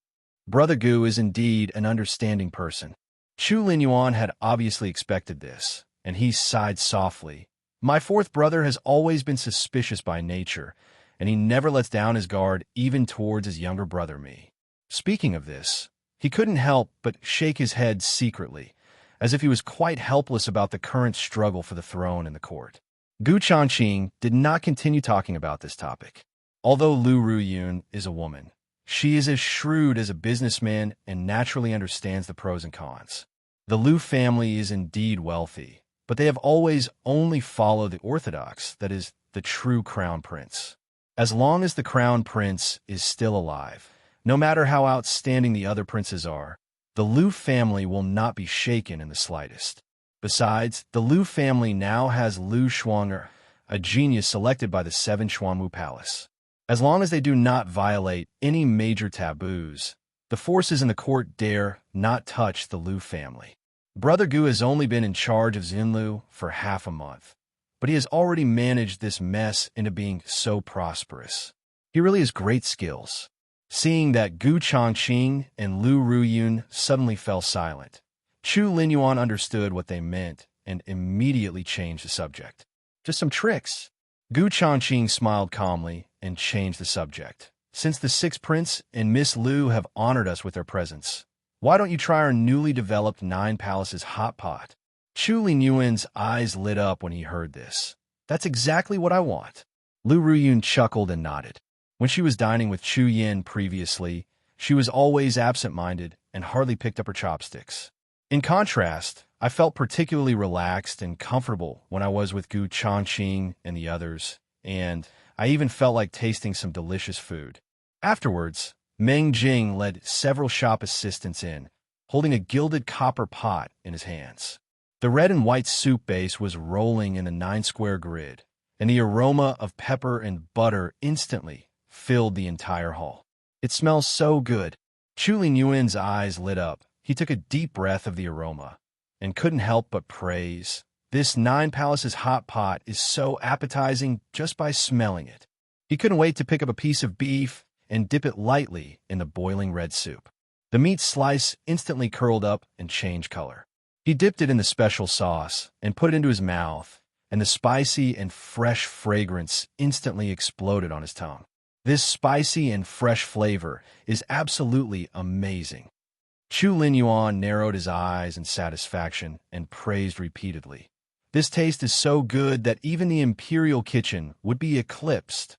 Brother Gu is indeed an understanding person. Chu Linyuan had obviously expected this, and he sighed softly. "My 4th brother has always been suspicious by nature, and he never lets down his guard even towards his younger brother me." Speaking of this, he couldn't help but shake his head secretly, as if he was quite helpless about the current struggle for the throne in the court. Gu Changqing did not continue talking about this topic. Although Lu Ruyun is a woman, she is as shrewd as a businessman and naturally understands the pros and cons. The Lu family is indeed wealthy, but they have always only followed the orthodox, that is, the true crown prince. As long as the crown prince is still alive, no matter how outstanding the other princes are, the Lu family will not be shaken in the slightest. Besides, the Lu family now has Lu Shuang'er, a genius selected by the 7 Xuanwu Palace. As long as they do not violate any major taboos, the forces in the court dare not touch the Lu family. Brother Gu has only been in charge of Xinlu for half a month, but he has already managed this mess into being so prosperous. He really has great skills. Seeing that Gu Changqing and Lu Ruyun suddenly fell silent, Chu Linyuan understood what they meant and immediately changed the subject. "Just some tricks." Gu Changqing smiled calmly and changed the subject. "Since the 6th Prince and Miss Lu have honored us with their presence, why don't you try our newly developed 9 Palaces hot pot?" Chu Linyuan's eyes lit up when he heard this. "That's exactly what I want." Lu Ruyun chuckled and nodded. When she was dining with Chu Yin previously, she was always absent-minded and hardly picked up her chopsticks. In contrast, I felt particularly relaxed and comfortable when I was with Gu Changqing and the others, and I even felt like tasting some delicious food. Afterwards, Meng Jing led several shop assistants in, holding a gilded copper pot in his hands. The red and white soup base was rolling in the 9-square grid, and the aroma of pepper and butter instantly filled the entire hall. It smells so good. Chu Lingyuan's eyes lit up. He took a deep breath of the aroma and couldn't help but praise. This 9 Palaces hot pot is so appetizing just by smelling it. He couldn't wait to pick up a piece of beef and dip it lightly in the boiling red soup. The meat slice instantly curled up and changed color. He dipped it in the special sauce and put it into his mouth, and the spicy and fresh fragrance instantly exploded on his tongue. This spicy and fresh flavor is absolutely amazing. Chu Linyuan narrowed his eyes in satisfaction and praised repeatedly. This taste is so good that even the imperial kitchen would be eclipsed.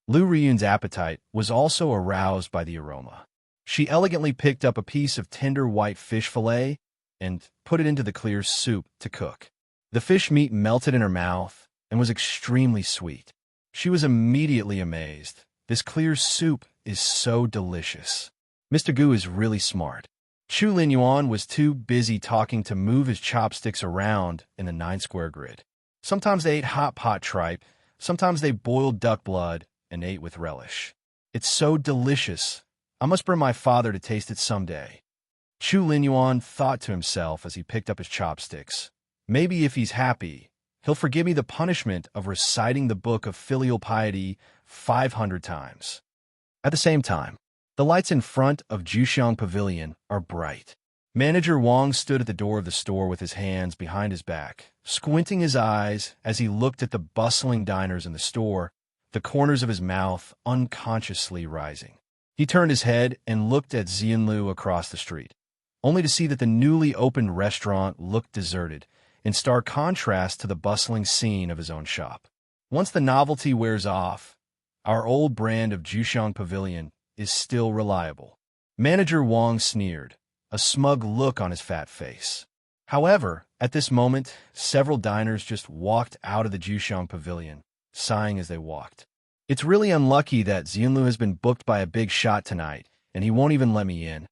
Lu Riyun's appetite was also aroused by the aroma. She elegantly picked up a piece of tender white fish fillet and put it into the clear soup to cook. The fish meat melted in her mouth and was extremely sweet. She was immediately amazed. This clear soup is so delicious. Mr. Gu is really smart. Chu Linyuan was too busy talking to move his chopsticks around in the 9-square grid. Sometimes they ate hot pot tripe, sometimes they boiled duck blood and ate with relish. It's so delicious. I must bring my father to taste it someday. Chu Linyuan thought to himself as he picked up his chopsticks. Maybe if he's happy, he'll forgive me the punishment of reciting the book of filial piety 500 times. At the same time, the lights in front of Juxiang Pavilion are bright. Manager Wang stood at the door of the store with his hands behind his back, squinting his eyes as he looked at the bustling diners in the store, the corners of his mouth unconsciously rising. He turned his head and looked at Xianlu across the street, only to see that the newly opened restaurant looked deserted, in stark contrast to the bustling scene of his own shop. Once the novelty wears off, our old brand of Juxiang Pavilion is still reliable. Manager Wang sneered, a smug look on his fat face. However, at this moment, several diners just walked out of the Juxiang Pavilion, sighing as they walked. It's really unlucky that Xianlu has been booked by a big shot tonight, and he won't even let me in.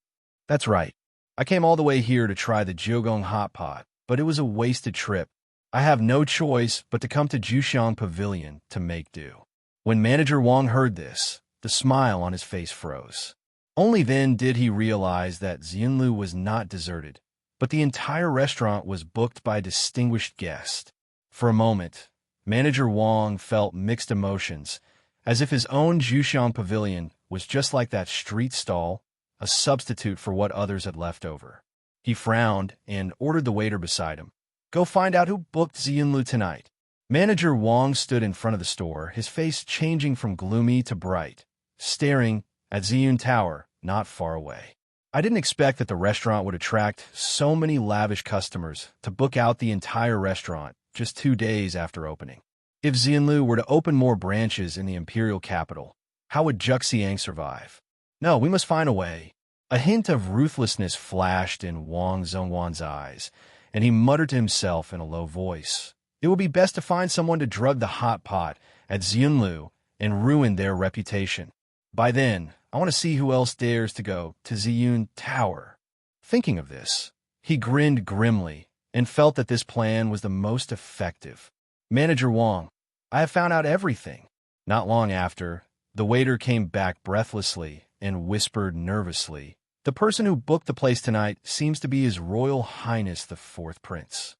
That's right. I came all the way here to try the Jiugong hot pot, but it was a wasted trip. I have no choice but to come to Juxiang Pavilion to make do. When Manager Wang heard this, the smile on his face froze. Only then did he realize that Xianlu was not deserted, but the entire restaurant was booked by a distinguished guest. For a moment, Manager Wang felt mixed emotions, as if his own Juxiang Pavilion was just like that street stall, a substitute for what others had left over. He frowned and ordered the waiter beside him. Go find out who booked Xianlu tonight. Manager Wang stood in front of the store, his face changing from gloomy to bright, staring at Ziyun Tower not far away. I didn't expect that the restaurant would attract so many lavish customers to book out the entire restaurant just 2 days after opening. If Xianlu were to open more branches in the imperial capital, how would Juxiang survive? No, we must find a way. A hint of ruthlessness flashed in Wang Zhongwan's eyes, and he muttered to himself in a low voice. It would be best to find someone to drug the hot pot at Xianlu and ruin their reputation. By then, I want to see who else dares to go to Ziyun Tower. Thinking of this, he grinned grimly and felt that this plan was the most effective. Manager Wang, I have found out everything. Not long after, the waiter came back breathlessly and whispered nervously, the person who booked the place tonight seems to be His Royal Highness the 4th Prince.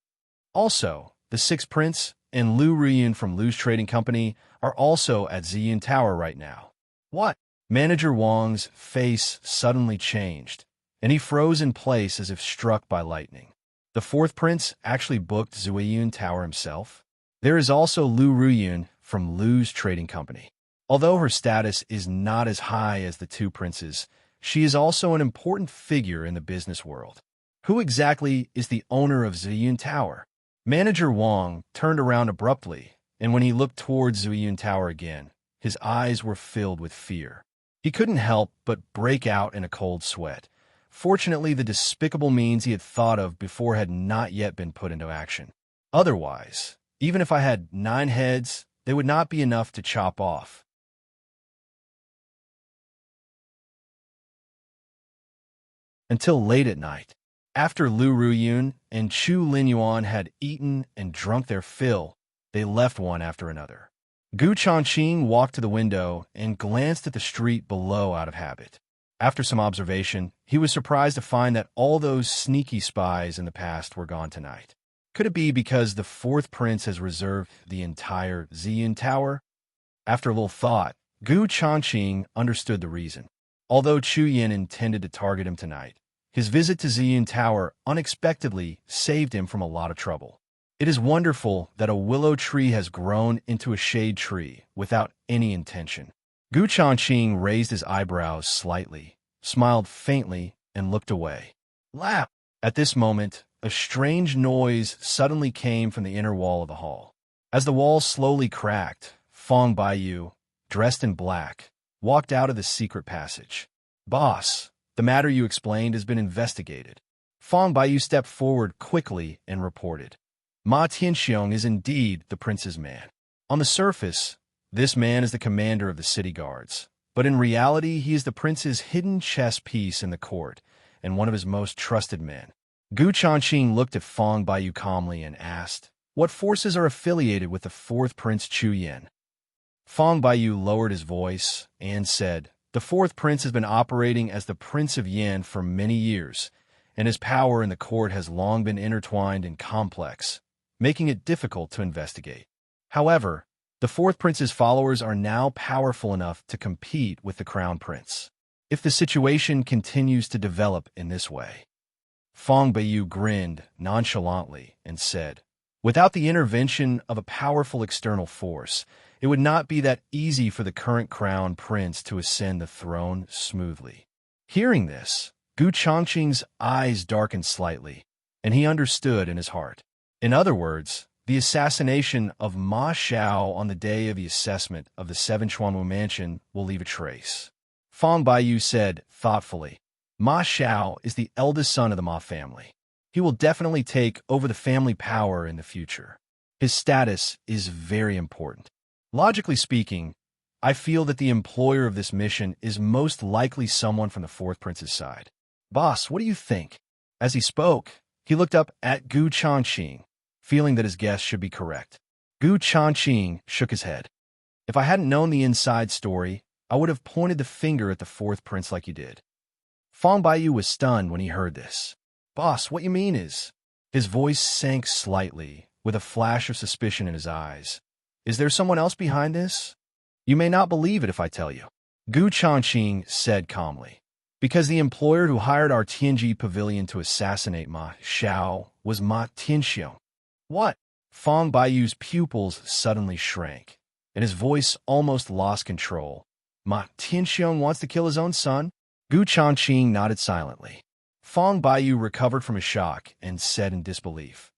Also, the 6th Prince and Lu Riyun from Lu's Trading Company are also at Ziyun Tower right now. What? Manager Wang's face suddenly changed, and he froze in place as if struck by lightning. The 4th Prince actually booked Ziyun Tower himself. There is also Lu Riyun from Lu's Trading Company. Although her status is not as high as the 2 princes, she is also an important figure in the business world. Who exactly is the owner of Ziyun Tower? Manager Wang turned around abruptly, and when he looked towards Ziyun Tower again, his eyes were filled with fear. He couldn't help but break out in a cold sweat. Fortunately, the despicable means he had thought of before had not yet been put into action. Otherwise, even if I had 9 heads, they would not be enough to chop off. until late at night. After Lu Ruyun and Chu Linyuan had eaten and drunk their fill, they left one after another. Gu Changqing walked to the window and glanced at the street below out of habit. After some observation, he was surprised to find that all those sneaky spies in the past were gone tonight. Could it be because the fourth prince has reserved the entire Ziyun Tower? After a little thought, Gu Changqing understood the reason. Although Chu Yin intended to target him tonight, his visit to Ziyun Tower unexpectedly saved him from a lot of trouble. It is wonderful that a willow tree has grown into a shade tree without any intention. Gu Changqing raised his eyebrows slightly, smiled faintly, and looked away. Lap! At this moment, a strange noise suddenly came from the inner wall of the hall. As the wall slowly cracked, Fong Baiyu, dressed in black, walked out of the secret passage. Boss, the matter you explained has been investigated. Fong Baiyu stepped forward quickly and reported. Ma Tianxiong is indeed the prince's man. On the surface, this man is the commander of the city guards, but in reality he is the prince's hidden chess piece in the court and one of his most trusted men. Gu Changqing looked at Fong Baiyu calmly and asked, "What forces are affiliated with the fourth prince Chu Yin?" Fong Baiyu lowered his voice and said, "The fourth prince has been operating as the Prince of Yin for many years, and his power in the court has long been intertwined and complex, making it difficult to investigate. However, the fourth prince's followers are now powerful enough to compete with the crown prince. If the situation continues to develop in this way." Fong Baiyu grinned nonchalantly and said, "Without the intervention of a powerful external force, it would not be that easy for the current crown prince to ascend the throne smoothly." Hearing this, Gu Changqing's eyes darkened slightly, and he understood in his heart. In other words, the assassination of Ma Xiao on the day of the assessment of the Seven Chuanwu Mansion will leave a trace. Fong Baiyu said thoughtfully, "Ma Xiao is the eldest son of the Ma family. He will definitely take over the family power in the future. His status is very important. Logically speaking, I feel that the employer of this mission is most likely someone from the fourth prince's side. Boss, what do you think?" As he spoke, he looked up at Gu Changqing, feeling that his guess should be correct. Gu Changqing shook his head. "If I hadn't known the inside story, I would have pointed the finger at the fourth prince like you did." Fong Baiyu was stunned when he heard this. "Boss, what you mean is—" His voice sank slightly, with a flash of suspicion in his eyes. "Is there someone else behind this? You may not believe it if I tell you." Gu Changqing said calmly, "Because the employer who hired our Tianji pavilion to assassinate Ma Xiao was Ma Tianxiong." "What?" Fong Baiyu's pupils suddenly shrank, and his voice almost lost control. "Ma Tianxiong wants to kill his own son?" Gu Changqing nodded silently. Fong Baiyu recovered from his shock and said in disbelief,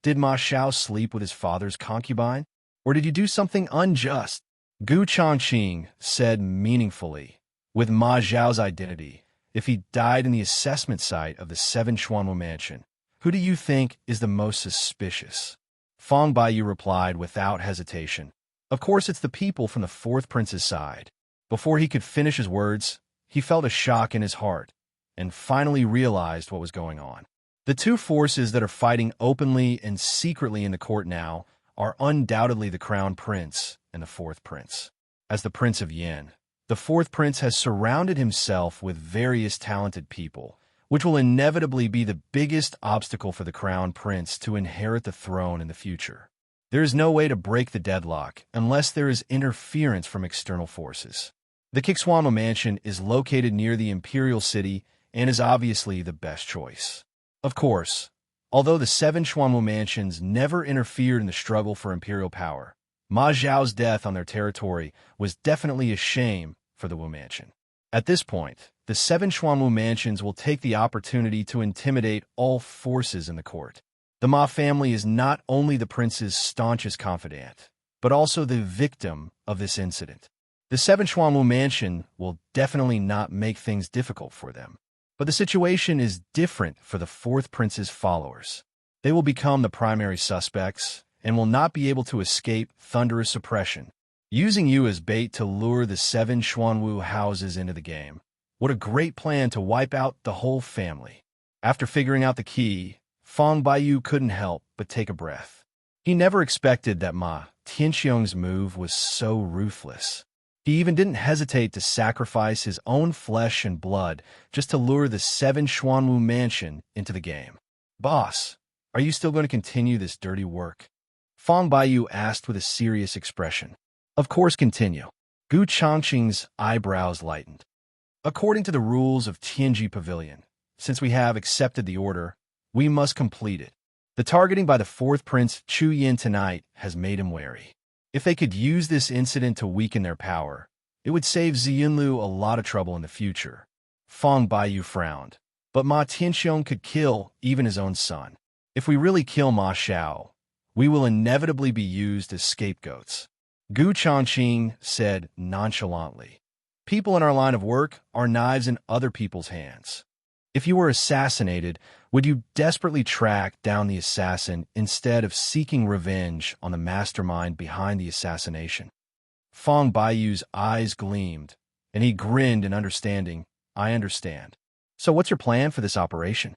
"Did Ma Xiao sleep with his father's concubine? Or did you do something unjust?" Gu Changqing said meaningfully, "With Ma Xiao's identity, if he died in the assessment site of the Seven Chuanwu Mansion, who do you think is the most suspicious?" Fong Baiyu replied without hesitation, "Of course it's the people from the fourth prince's side." Before he could finish his words, he felt a shock in his heart and finally realized what was going on. The two forces that are fighting openly and secretly in the court now are undoubtedly the crown prince and the fourth prince. As the Prince of Yin, the fourth prince has surrounded himself with various talented people, which will inevitably be the biggest obstacle for the crown prince to inherit the throne in the future. There is no way to break the deadlock unless there is interference from external forces. The Kixuanma Mansion is located near the imperial city and is obviously the best choice. Of course, although the seven Chuanwu mansions never interfered in the struggle for imperial power, Ma Zhao's death on their territory was definitely a shame for the Wu Mansion. At this point, the seven Chuanwu mansions will take the opportunity to intimidate all forces in the court. The Ma family is not only the prince's staunchest confidant, but also the victim of this incident. The seven Chuanwu mansion will definitely not make things difficult for them. But the situation is different for the fourth prince's followers. They will become the primary suspects and will not be able to escape thunderous suppression. Using you as bait to lure the seven Xuanwu houses into the game, What a great plan to wipe out the whole family. After figuring out the key, Fang Baiyu couldn't help but take a breath. He never expected that Ma Tianxiong's move was so ruthless. He even didn't hesitate to sacrifice his own flesh and blood just to lure the 7 Xuanwu mansion into the game. "Boss, are you still going to continue this dirty work?" Fang Baiyu asked with a serious expression. "Of course, continue." Gu Changqing's eyebrows lightened. "According to the rules of Tianji Pavilion, since we have accepted the order, we must complete it. The targeting by the 4th Prince Chu Yin tonight has made him wary. If they could use this incident to weaken their power, it would save Ziyunlu a lot of trouble in the future." Fang Baiyu frowned. "But Ma Tianxiong could kill even his own son. If we really kill Ma Xiao, we will inevitably be used as scapegoats." Gu Changqing said nonchalantly, "People in our line of work are knives in other people's hands. If you were assassinated, would you desperately track down the assassin instead of seeking revenge on the mastermind behind the assassination?" Fang Baiyu's eyes gleamed, and he grinned in understanding. "I understand. So what's your plan for this operation?"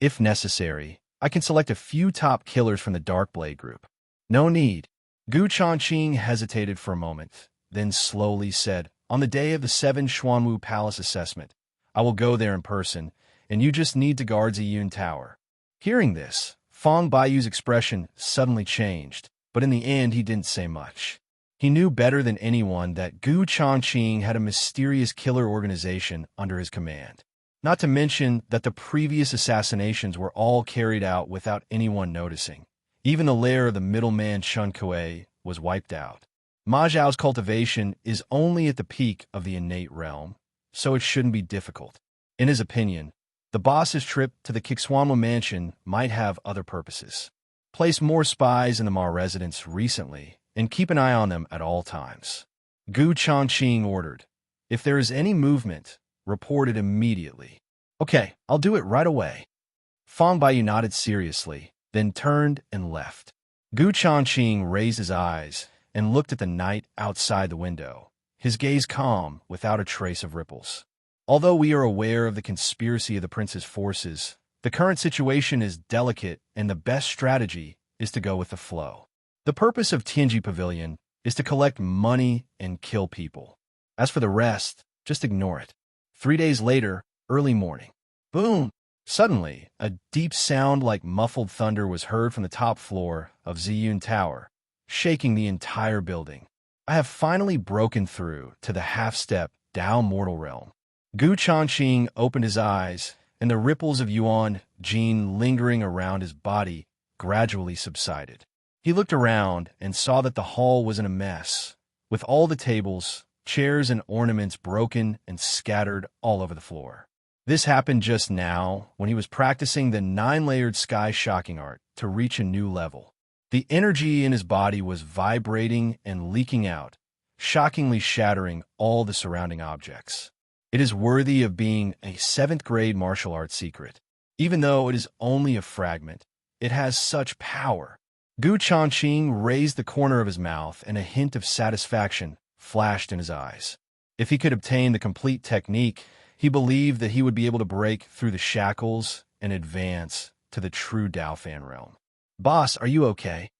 "If necessary, I can select a few top killers from the Darkblade group." "No need." Gu Changqing hesitated for a moment, then slowly said, "On the day of the 7 Xuanwu Palace assessment, I will go there in person, and you just need to guard Ziyun Tower." Hearing this, Fang Baiyu's expression suddenly changed, but in the end he didn't say much. He knew better than anyone that Gu Changqing had a mysterious killer organization under his command. Not to mention that the previous assassinations were all carried out without anyone noticing. Even the lair of the middleman Chun Kuei was wiped out. Ma Zhao's cultivation is only at the peak of the innate realm, so it shouldn't be difficult. In his opinion, the boss's trip to the Kixwanwa mansion might have other purposes. Place more spies in the Ma residence recently, and keep an eye on them at all times. Gu Changqing ordered. "If there is any movement, report it immediately." "Okay, I'll do it right away." Fang Baiyu nodded seriously, then turned and left. Gu Changqing raised his eyes and looked at the night outside the window, his gaze calm without a trace of ripples. "Although we are aware of the conspiracy of the prince's forces, the current situation is delicate and the best strategy is to go with the flow. The purpose of Tianji Pavilion is to collect money and kill people. As for the rest, just ignore it." 3 days later, early morning. Boom! Suddenly, a deep sound like muffled thunder was heard from the top floor of Ziyun Tower, shaking the entire building. "I have finally broken through to the half-step Dao mortal realm." Gu Changqing opened his eyes, and the ripples of Yuan Jin lingering around his body gradually subsided. He looked around and saw that the hall was in a mess, with all the tables, chairs, and ornaments broken and scattered all over the floor. This happened just now when he was practicing the 9-layered sky shocking art to reach a new level. The energy in his body was vibrating and leaking out, shockingly shattering all the surrounding objects. It is worthy of being a 7th-grade martial arts secret. Even though it is only a fragment, it has such power. Gu Changqing raised the corner of his mouth, and a hint of satisfaction flashed in his eyes. If he could obtain the complete technique, he believed that he would be able to break through the shackles and advance to the true Dao Fan realm. "Boss, are you okay?"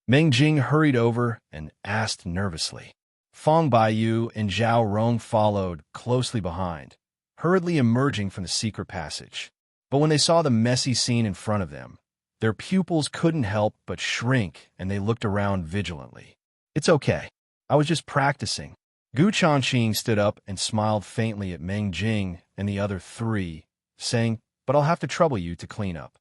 Meng Jing hurried over and asked nervously. Fang Baiyu and Zhao Rong followed closely behind, hurriedly emerging from the secret passage. But when they saw the messy scene in front of them, their pupils couldn't help but shrink, and they looked around vigilantly. "It's okay. I was just practicing." Gu Changqing stood up and smiled faintly at Meng Jing and the other 3, saying, "But I'll have to trouble you to clean up.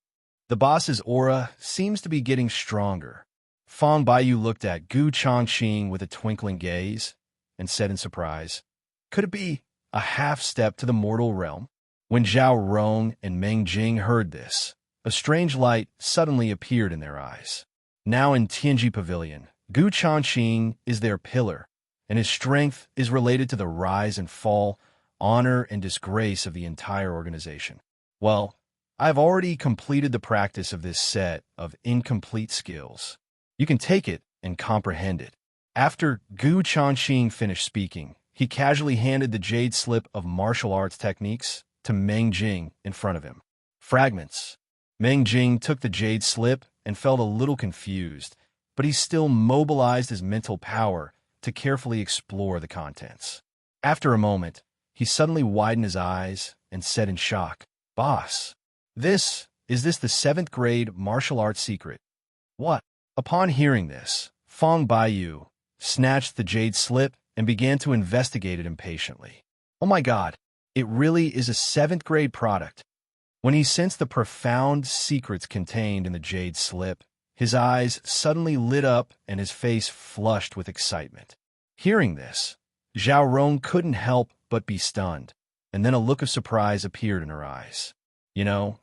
The boss's aura seems to be getting stronger." Fang Baiyu looked at Gu Changqing with a twinkling gaze and said in surprise, "Could it be a half-step to the mortal realm?" When Zhao Rong and Meng Jing heard this, a strange light suddenly appeared in their eyes. Now in Tianji Pavilion, Gu Changqing is their pillar, and his strength is related to the rise and fall, honor and disgrace of the entire organization. Well, I've already completed the practice of this set of incomplete skills. You can take it and comprehend it. After Gu Changqing finished speaking, He casually handed the jade slip of martial arts techniques to Meng Jing in front of him. Fragments. Meng Jing took the jade slip and felt a little confused, but he still mobilized his mental power to carefully explore the contents. After a moment, he suddenly widened his eyes and said in shock, "Boss, is this the 7th grade martial arts secret?" "What?" Upon hearing this, Fong Baiyu snatched the jade slip and began to investigate it impatiently. "Oh my God, it really is a 7th grade product." When he sensed the profound secrets contained in the jade slip, his eyes suddenly lit up and his face flushed with excitement. Hearing this, Zhao Rong couldn't help but be stunned, and then a look of surprise appeared in her eyes.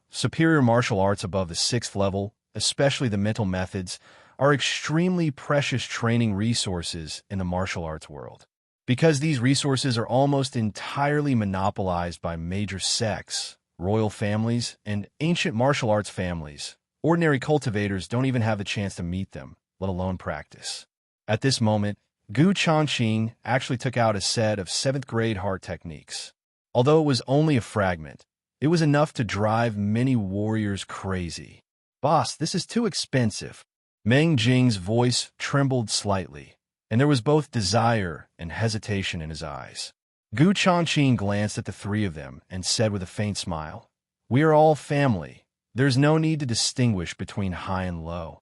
Superior martial arts above the 6th level, especially the mental methods, are extremely precious training resources in the martial arts world. Because these resources are almost entirely monopolized by major sects, royal families, and ancient martial arts families, ordinary cultivators don't even have the chance to meet them, let alone practice. At this moment, Changqing actually took out a set of 7th grade heart techniques. Although it was only a fragment, it was enough to drive many warriors crazy. "Boss, this is too expensive." Meng Jing's voice trembled slightly, and there was both desire and hesitation in his eyes. Changqing glanced at the three of them and said with a faint smile, "We are all family. There's no need to distinguish between high and low.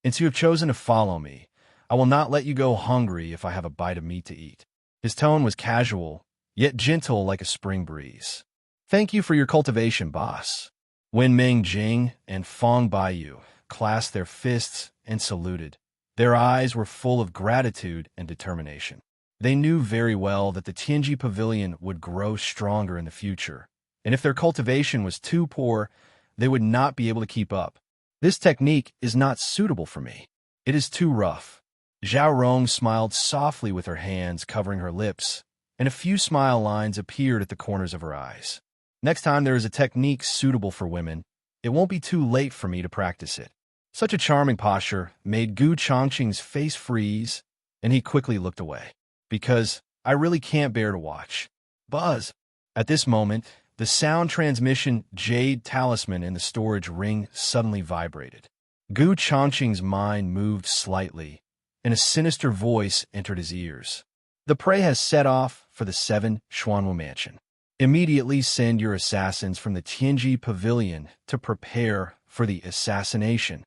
Since you have chosen to follow me, I will not let you go hungry if I have a bite of meat to eat." His tone was casual, yet gentle like a spring breeze. "Thank you for your cultivation, boss." When Meng Jing and Fong Baiyu clasped their fists and saluted, their eyes were full of gratitude and determination. They knew very well that the Tianji Pavilion would grow stronger in the future, and if their cultivation was too poor, they would not be able to keep up. "This technique is not suitable for me. It is too rough." Zhao Rong smiled softly with her hands covering her lips, and a few smile lines appeared at the corners of her eyes. "Next time there is a technique suitable for women, it won't be too late for me to practice it." Such a charming posture made Changqing's face freeze, and he quickly looked away. "Because I really can't bear to watch." Buzz! At this moment, the sound transmission jade talisman in the storage ring suddenly vibrated. Changqing's mind moved slightly, and a sinister voice entered his ears. "The prey has set off for the 7 Xuanwu mansion. Immediately send your assassins from the Tianji Pavilion to prepare for the assassination."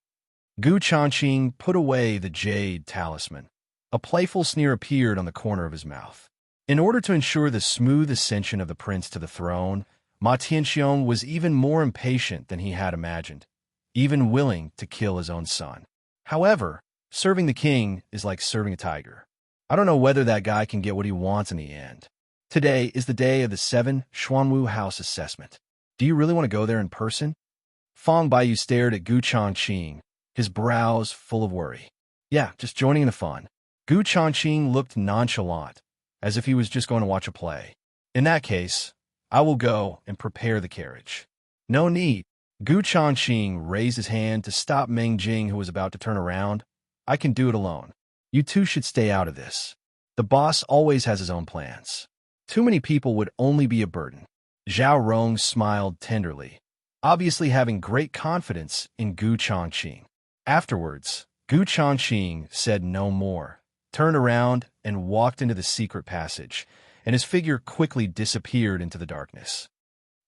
Changqing put away the jade talisman. A playful sneer appeared on the corner of his mouth. In order to ensure the smooth ascension of the prince to the throne, Ma Tianxiong was even more impatient than he had imagined, even willing to kill his own son. However, serving the king is like serving a tiger. I don't know whether that guy can get what he wants in the end. Today is the day of the 7 Xuanwu House assessment. Do you really want to go there in person? Fong Baiyu stared at Changqing, his brows full of worry. "Yeah, just joining in the fun." Changqing looked nonchalant, as if he was just going to watch a play. "In that case, I will go and prepare the carriage." "No need." Changqing raised his hand to stop Meng Jing, who was about to turn around. "I can do it alone. You two should stay out of this. The boss always has his own plans. Too many people would only be a burden." Zhao Rong smiled tenderly, obviously having great confidence in Changqing. Afterwards, Changqing said no more, turned around and walked into the secret passage, and his figure quickly disappeared into the darkness.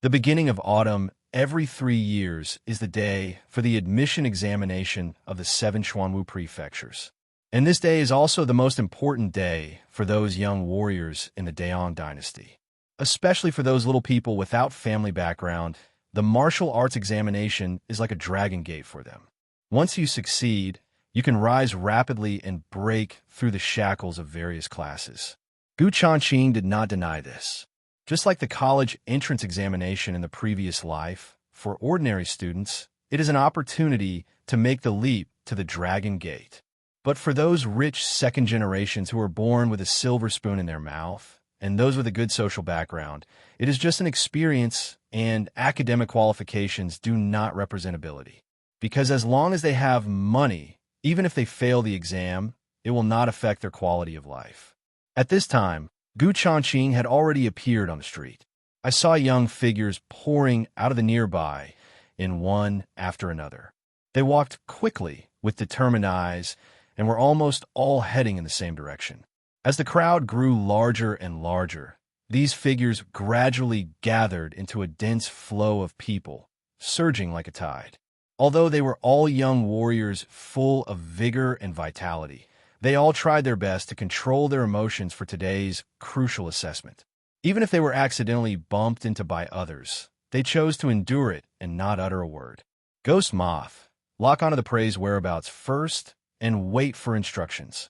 The beginning of autumn every 3 years is the day for the admission examination of the 7 Xuanwu prefectures. And this day is also the most important day for those young warriors in the Daong dynasty. Especially for those little people without family background, the martial arts examination is like a dragon gate for them. Once you succeed, you can rise rapidly and break through the shackles of various classes. Changqing did not deny this. Just like the college entrance examination in the previous life, for ordinary students, it is an opportunity to make the leap to the Dragon Gate. But for those rich second generations who are born with a silver spoon in their mouth, and those with a good social background, it is just an experience, and academic qualifications do not represent ability. Because as long as they have money, even if they fail the exam, it will not affect their quality of life. At this time, Gu Changqing had already appeared on the street. I saw young figures pouring out of the nearby, in one after another. They walked quickly, with determined eyes, and were almost all heading in the same direction. As the crowd grew larger and larger, these figures gradually gathered into a dense flow of people, surging like a tide. Although they were all young warriors full of vigor and vitality, they all tried their best to control their emotions for today's crucial assessment. Even if they were accidentally bumped into by others, they chose to endure it and not utter a word. Ghost Moth, lock onto the prey's whereabouts first and wait for instructions.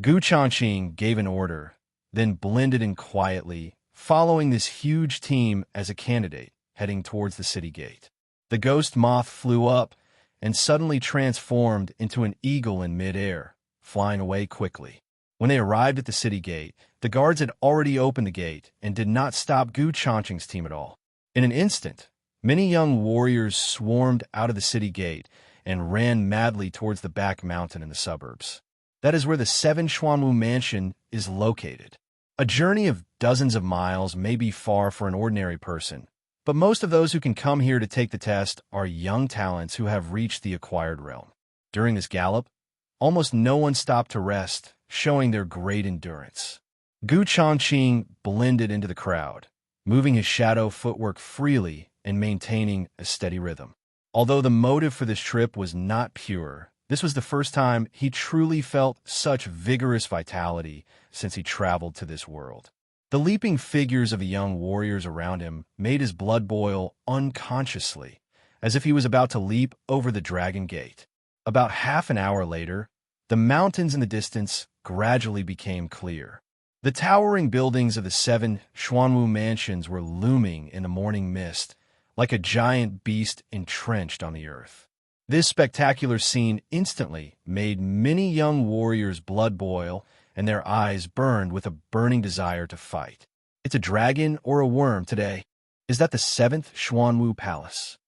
Gu Changqing gave an order, then blended in quietly, following this huge team as a candidate heading towards the city gate. The ghost moth flew up and suddenly transformed into an eagle in midair, flying away quickly. When they arrived at the city gate, the guards had already opened the gate and did not stop Gu Changqing's team at all. In an instant, many young warriors swarmed out of the city gate and ran madly towards the back mountain in the suburbs. That is where the 7 Xuanwu mansion is located. A journey of dozens of miles may be far for an ordinary person, but most of those who can come here to take the test are young talents who have reached the acquired realm. During this gallop, almost no one stopped to rest, showing their great endurance. Gu Changqing blended into the crowd, moving his shadow footwork freely and maintaining a steady rhythm. Although the motive for this trip was not pure, this was the first time he truly felt such vigorous vitality since he traveled to this world. The leaping figures of the young warriors around him made his blood boil unconsciously, as if he was about to leap over the dragon gate. About half an hour later, the mountains in the distance gradually became clear. The towering buildings of the 7 Xuanwu mansions were looming in the morning mist, like a giant beast entrenched on the earth. This spectacular scene instantly made many young warriors' blood boil and their eyes burned with a burning desire to fight. It's a dragon or a worm today. Is that the 7th Xuanwu Palace?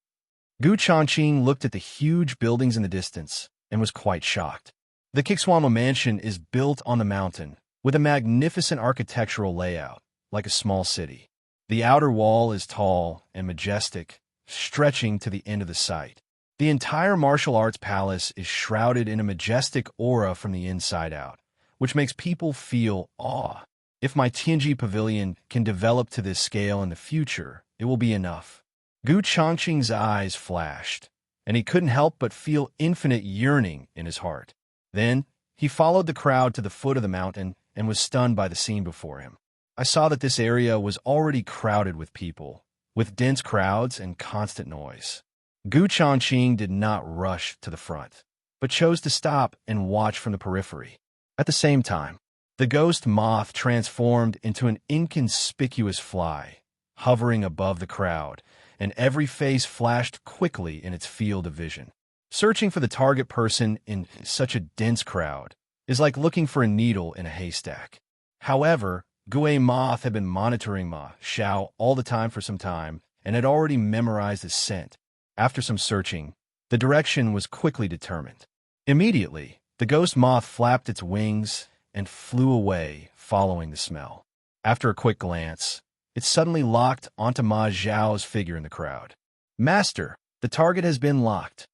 Gu Changqing looked at the huge buildings in the distance and was quite shocked. The Xuanwu mansion is built on the mountain, with a magnificent architectural layout, like a small city. The outer wall is tall and majestic, stretching to the end of the site. The entire martial arts palace is shrouded in a majestic aura from the inside out, which makes people feel awe. If my Tianji pavilion can develop to this scale in the future, it will be enough. Gu Changqing's eyes flashed, and he couldn't help but feel infinite yearning in his heart. Then, he followed the crowd to the foot of the mountain and was stunned by the scene before him. I saw that this area was already crowded with people, with dense crowds and constant noise. Gu Changqing did not rush to the front, but chose to stop and watch from the periphery. At the same time, the ghost moth transformed into an inconspicuous fly, hovering above the crowd, and every face flashed quickly in its field of vision. Searching for the target person in such a dense crowd is like looking for a needle in a haystack. However, Gu Moth had been monitoring Ma Xiao all the time for some time and had already memorized his scent. After some searching, the direction was quickly determined. Immediately, the ghost moth flapped its wings and flew away, following the smell. After a quick glance, it suddenly locked onto Ma Xiao's figure in the crowd. "Master, the target has been locked."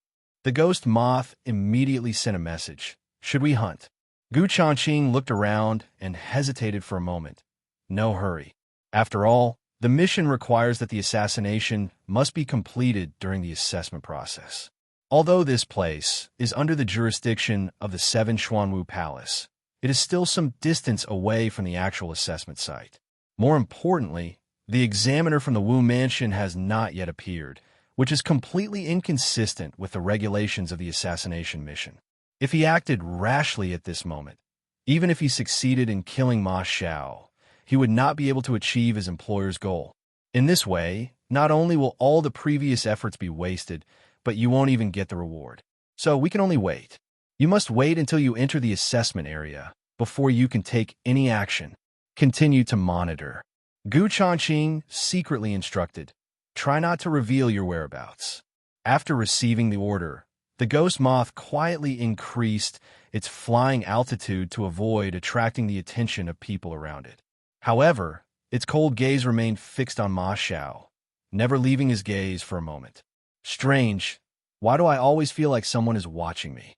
The ghost moth immediately sent a message. "Should we hunt?" Gu Changqing looked around and hesitated for a moment. No hurry. After all, the mission requires that the assassination must be completed during the assessment process. Although this place is under the jurisdiction of the 7 Xuanwu Palace, it is still some distance away from the actual assessment site. More importantly, the examiner from the Wu Mansion has not yet appeared, which is completely inconsistent with the regulations of the assassination mission. If he acted rashly at this moment, even if he succeeded in killing Ma Xiao, he would not be able to achieve his employer's goal. In this way, not only will all the previous efforts be wasted, but you won't even get the reward. So we can only wait. You must wait until you enter the assessment area before you can take any action. Continue to monitor. Gu Changqing secretly instructed, "Try not to reveal your whereabouts." After receiving the order, the ghost moth quietly increased its flying altitude to avoid attracting the attention of people around it. However, its cold gaze remained fixed on Ma Xiao, never leaving his gaze for a moment. Strange. Why do I always feel like someone is watching me?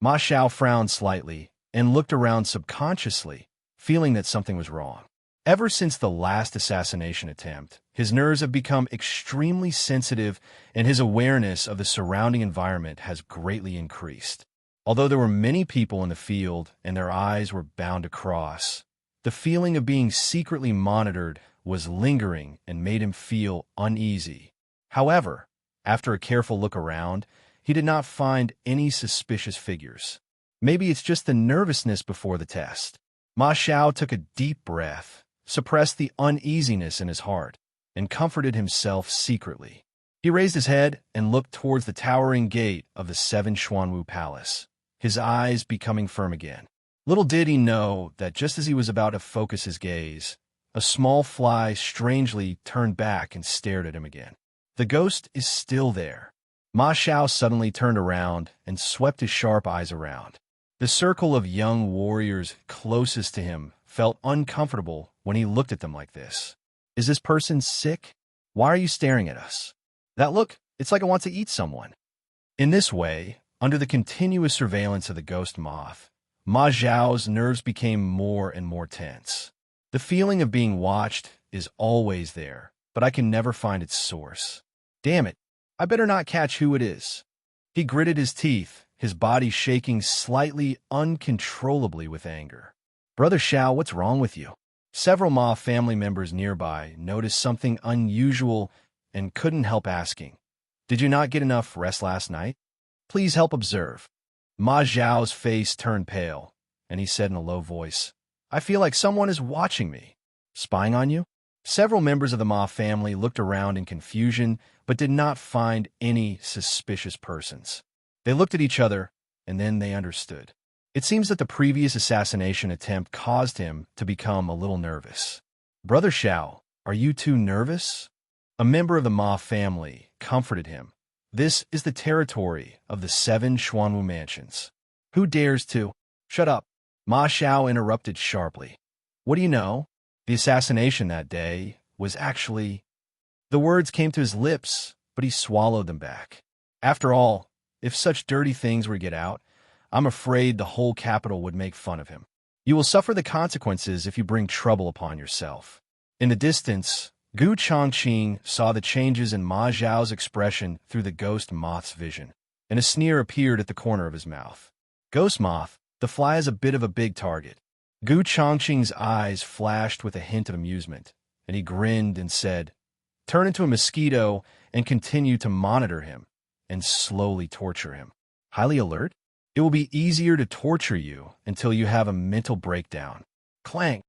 Ma Xiao frowned slightly and looked around subconsciously, feeling that something was wrong. Ever since the last assassination attempt, his nerves have become extremely sensitive and his awareness of the surrounding environment has greatly increased. Although there were many people in the field and their eyes were bound to cross, the feeling of being secretly monitored was lingering and made him feel uneasy. However, after a careful look around, he did not find any suspicious figures. Maybe it's just the nervousness before the test. Ma Xiao took a deep breath, suppressed the uneasiness in his heart, and comforted himself secretly. He raised his head and looked towards the towering gate of the 7 Xuanwu Palace, his eyes becoming firm again. Little did he know that just as he was about to focus his gaze, a small fly strangely turned back and stared at him again. The ghost is still there. Ma Xiao suddenly turned around and swept his sharp eyes around. The circle of young warriors closest to him felt uncomfortable when he looked at them like this. Is this person sick? Why are you staring at us? That look, it's like it wants to eat someone. In this way, under the continuous surveillance of the ghost moth, Ma Xiao's nerves became more and more tense. The feeling of being watched is always there, but I can never find its source. Damn it, I better not catch who it is. He gritted his teeth, his body shaking slightly uncontrollably with anger. Brother Xiao, what's wrong with you? Several Ma family members nearby noticed something unusual and couldn't help asking, did you not get enough rest last night? Please help observe. Ma Xiao's face turned pale, and he said in a low voice, I feel like someone is watching me. Spying on you? Several members of the Ma family looked around in confusion, but did not find any suspicious persons. They looked at each other, and then they understood. It seems that the previous assassination attempt caused him to become a little nervous. Brother Xiao, are you too nervous? A member of the Ma family comforted him. This is the territory of the 7 Xuanwu mansions. Who dares to? Shut up. Ma Xiao interrupted sharply. What do you know? The assassination that day was actually... The words came to his lips, but he swallowed them back. After all, if such dirty things were to get out, I'm afraid the whole capital would make fun of him. You will suffer the consequences if you bring trouble upon yourself. In the distance, Changqing saw the changes in Ma Xiao's expression through the ghost moth's vision, and a sneer appeared at the corner of his mouth. Ghost moth, the fly is a bit of a big target. Changqing's eyes flashed with a hint of amusement, and he grinned and said, turn into a mosquito and continue to monitor him and slowly torture him. Highly alert? It will be easier to torture you until you have a mental breakdown. Clank.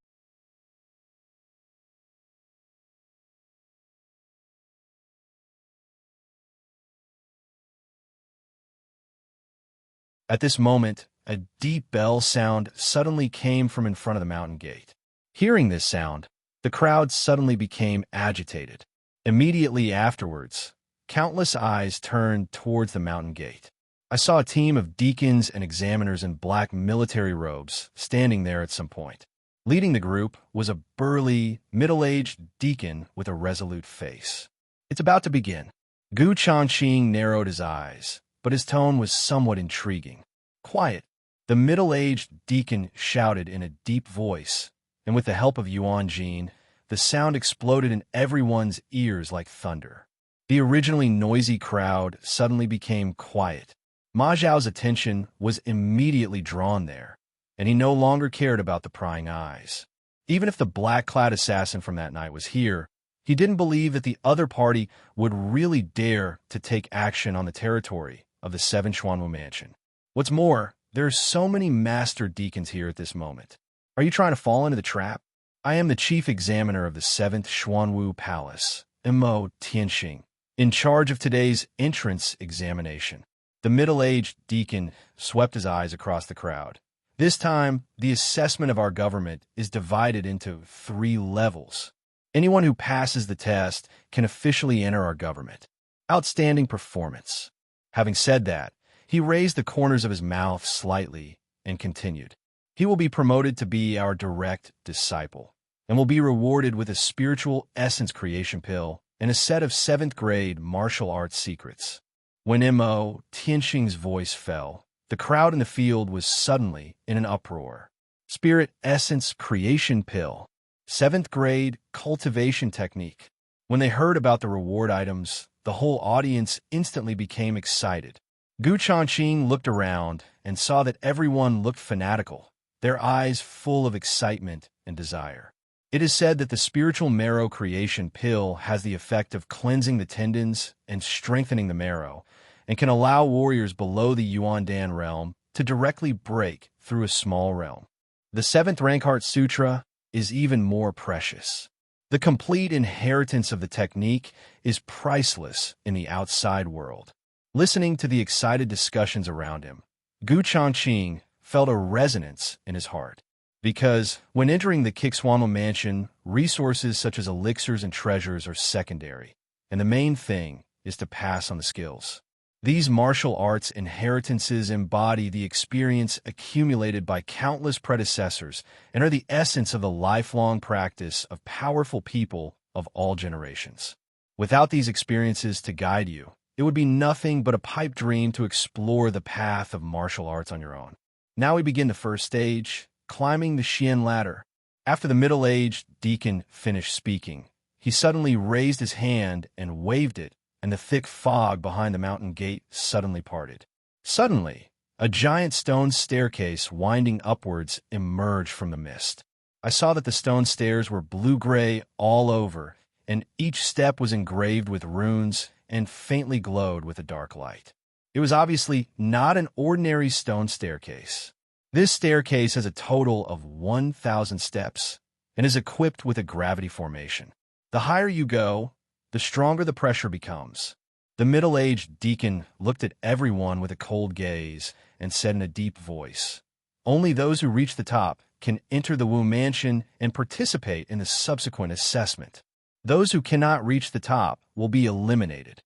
At this moment, a deep bell sound suddenly came from in front of the mountain gate. Hearing this sound, the crowd suddenly became agitated. Immediately afterwards, countless eyes turned towards the mountain gate. I saw a team of deacons and examiners in black military robes standing there at some point. Leading the group was a burly, middle-aged deacon with a resolute face. It's about to begin. Changqing narrowed his eyes, but his tone was somewhat intriguing. Quiet. The middle-aged deacon shouted in a deep voice, and with the help of Yuan Jin, the sound exploded in everyone's ears like thunder. The originally noisy crowd suddenly became quiet. Ma Xiao's attention was immediately drawn there, and he no longer cared about the prying eyes. Even if the black-clad assassin from that night was here, he didn't believe that the other party would really dare to take action on the territory of the 7 Xuanwu mansion. What's more, there are so many master deacons here at this moment. Are you trying to fall into the trap? I am the chief examiner of the 7th Xuanwu Palace, Mo Tianxing, in charge of today's entrance examination. The middle-aged deacon swept his eyes across the crowd. This time, the assessment of our government is divided into 3 levels. Anyone who passes the test can officially enter our government. Outstanding performance. Having said that, he raised the corners of his mouth slightly and continued. He will be promoted to be our direct disciple. and will be rewarded with a spiritual essence creation pill and a set of 7th grade martial arts secrets. When Mo Tianxing's voice fell, the crowd in the field was suddenly in an uproar. Spirit essence creation pill. 7th grade cultivation technique. When they heard about the reward items, the whole audience instantly became excited. Changqing looked around and saw that everyone looked fanatical, their eyes full of excitement and desire. It is said that the spiritual marrow creation pill has the effect of cleansing the tendons and strengthening the marrow, and can allow warriors below the Yuandan realm to directly break through a small realm. The 7th rank Heart Sutra is even more precious. The complete inheritance of the technique is priceless in the outside world. Listening to the excited discussions around him, Changqing felt a resonance in his heart. Because when entering the Kixwanmu mansion, resources such as elixirs and treasures are secondary, and the main thing is to pass on the skills. These martial arts inheritances embody the experience accumulated by countless predecessors and are the essence of the lifelong practice of powerful people of all generations. Without these experiences to guide you, it would be nothing but a pipe dream to explore the path of martial arts on your own. Now we begin the first stage, climbing the Xian ladder. After the middle-aged deacon finished speaking, he suddenly raised his hand and waved it, and the thick fog behind the mountain gate suddenly parted. Suddenly, a giant stone staircase winding upwards emerged from the mist. I saw that the stone stairs were blue-gray all over, and each step was engraved with runes and faintly glowed with a dark light. It was obviously not an ordinary stone staircase. This staircase has a total of 1,000 steps and is equipped with a gravity formation. The higher you go, the stronger the pressure becomes. The middle-aged deacon looked at everyone with a cold gaze and said in a deep voice, "Only those who reach the top can enter the Wu Mansion and participate in the subsequent assessment. Those who cannot reach the top will be eliminated."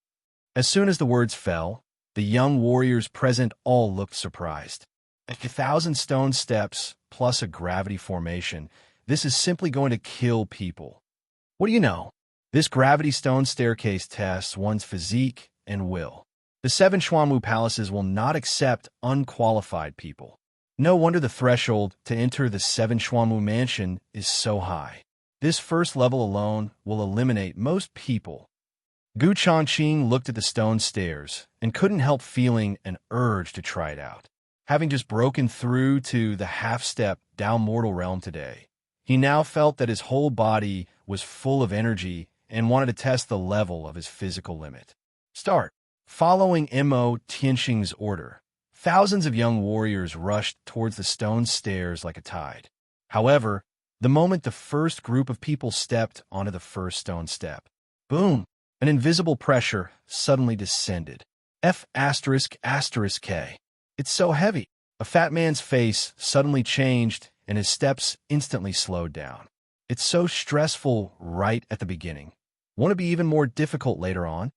As soon as the words fell, the young warriors present all looked surprised. 1,000 stone steps plus a gravity formation, this is simply going to kill people. What do you know? This gravity stone staircase tests one's physique and will. The 7 Xuanwu palaces will not accept unqualified people. No wonder the threshold to enter the 7 Xuanwu mansion is so high. This first level alone will eliminate most people. Changqing looked at the stone stairs and couldn't help feeling an urge to try it out. Having just broken through to the half-step down mortal realm today, he now felt that his whole body was full of energy and wanted to test the level of his physical limit. Start. Following Mo Tianxing's order, thousands of young warriors rushed towards the stone stairs like a tide. However, the moment the first group of people stepped onto the first stone step, boom, an invisible pressure suddenly descended. F***K. It's so heavy. A fat man's face suddenly changed and his steps instantly slowed down. It's so stressful right at the beginning. Won't it be even more difficult later on?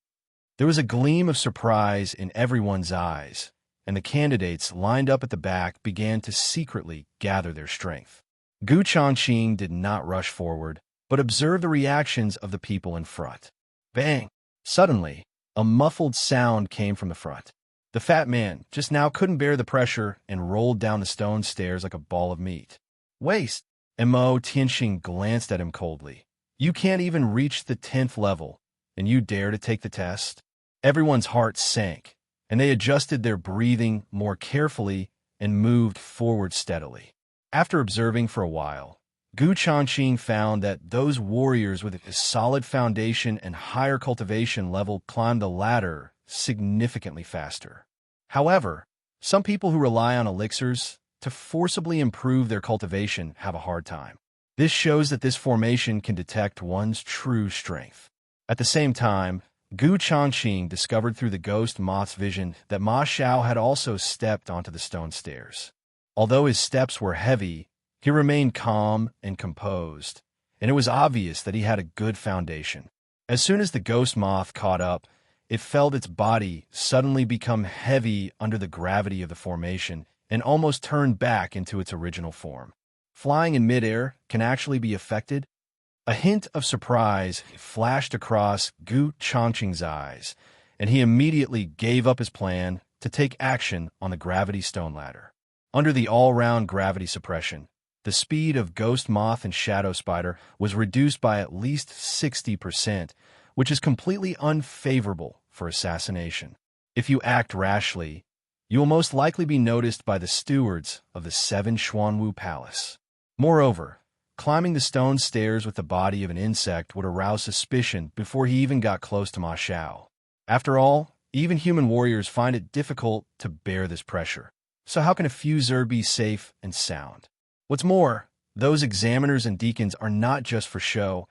There was a gleam of surprise in everyone's eyes, and the candidates lined up at the back began to secretly gather their strength. Changqing did not rush forward, but observed the reactions of the people in front. Bang! Suddenly, a muffled sound came from the front. The fat man just now couldn't bear the pressure and rolled down the stone stairs like a ball of meat. Waste! Mo Tianxing glanced at him coldly. You can't even reach the 10th level, and you dare to take the test? Everyone's heart sank, and they adjusted their breathing more carefully and moved forward steadily. After observing for a while, Changqing found that those warriors with a solid foundation and higher cultivation level climbed the ladder significantly faster. However, some people who rely on elixirs to forcibly improve their cultivation have a hard time. This shows that this formation can detect one's true strength. At the same time, Changqing discovered through the ghost moth's vision that Ma Xiao had also stepped onto the stone stairs. Although his steps were heavy, he remained calm and composed, and it was obvious that he had a good foundation. As soon as the ghost moth caught up, it felt its body suddenly become heavy under the gravity of the formation and almost turned back into its original form. Flying in midair can actually be affected. A hint of surprise flashed across Gu Changqing's eyes, and he immediately gave up his plan to take action on the gravity stone ladder. Under the all-round gravity suppression, the speed of Ghost Moth and Shadow Spider was reduced by at least 60%, which is completely unfavorable for assassination. If you act rashly, you will most likely be noticed by the stewards of the Seven Xuanwu Palace. Moreover, climbing the stone stairs with the body of an insect would arouse suspicion before he even got close to Ma Xiao. After all, even human warriors find it difficult to bear this pressure. So how can a few Zerg be safe and sound? What's more, those examiners and deacons are not just for show.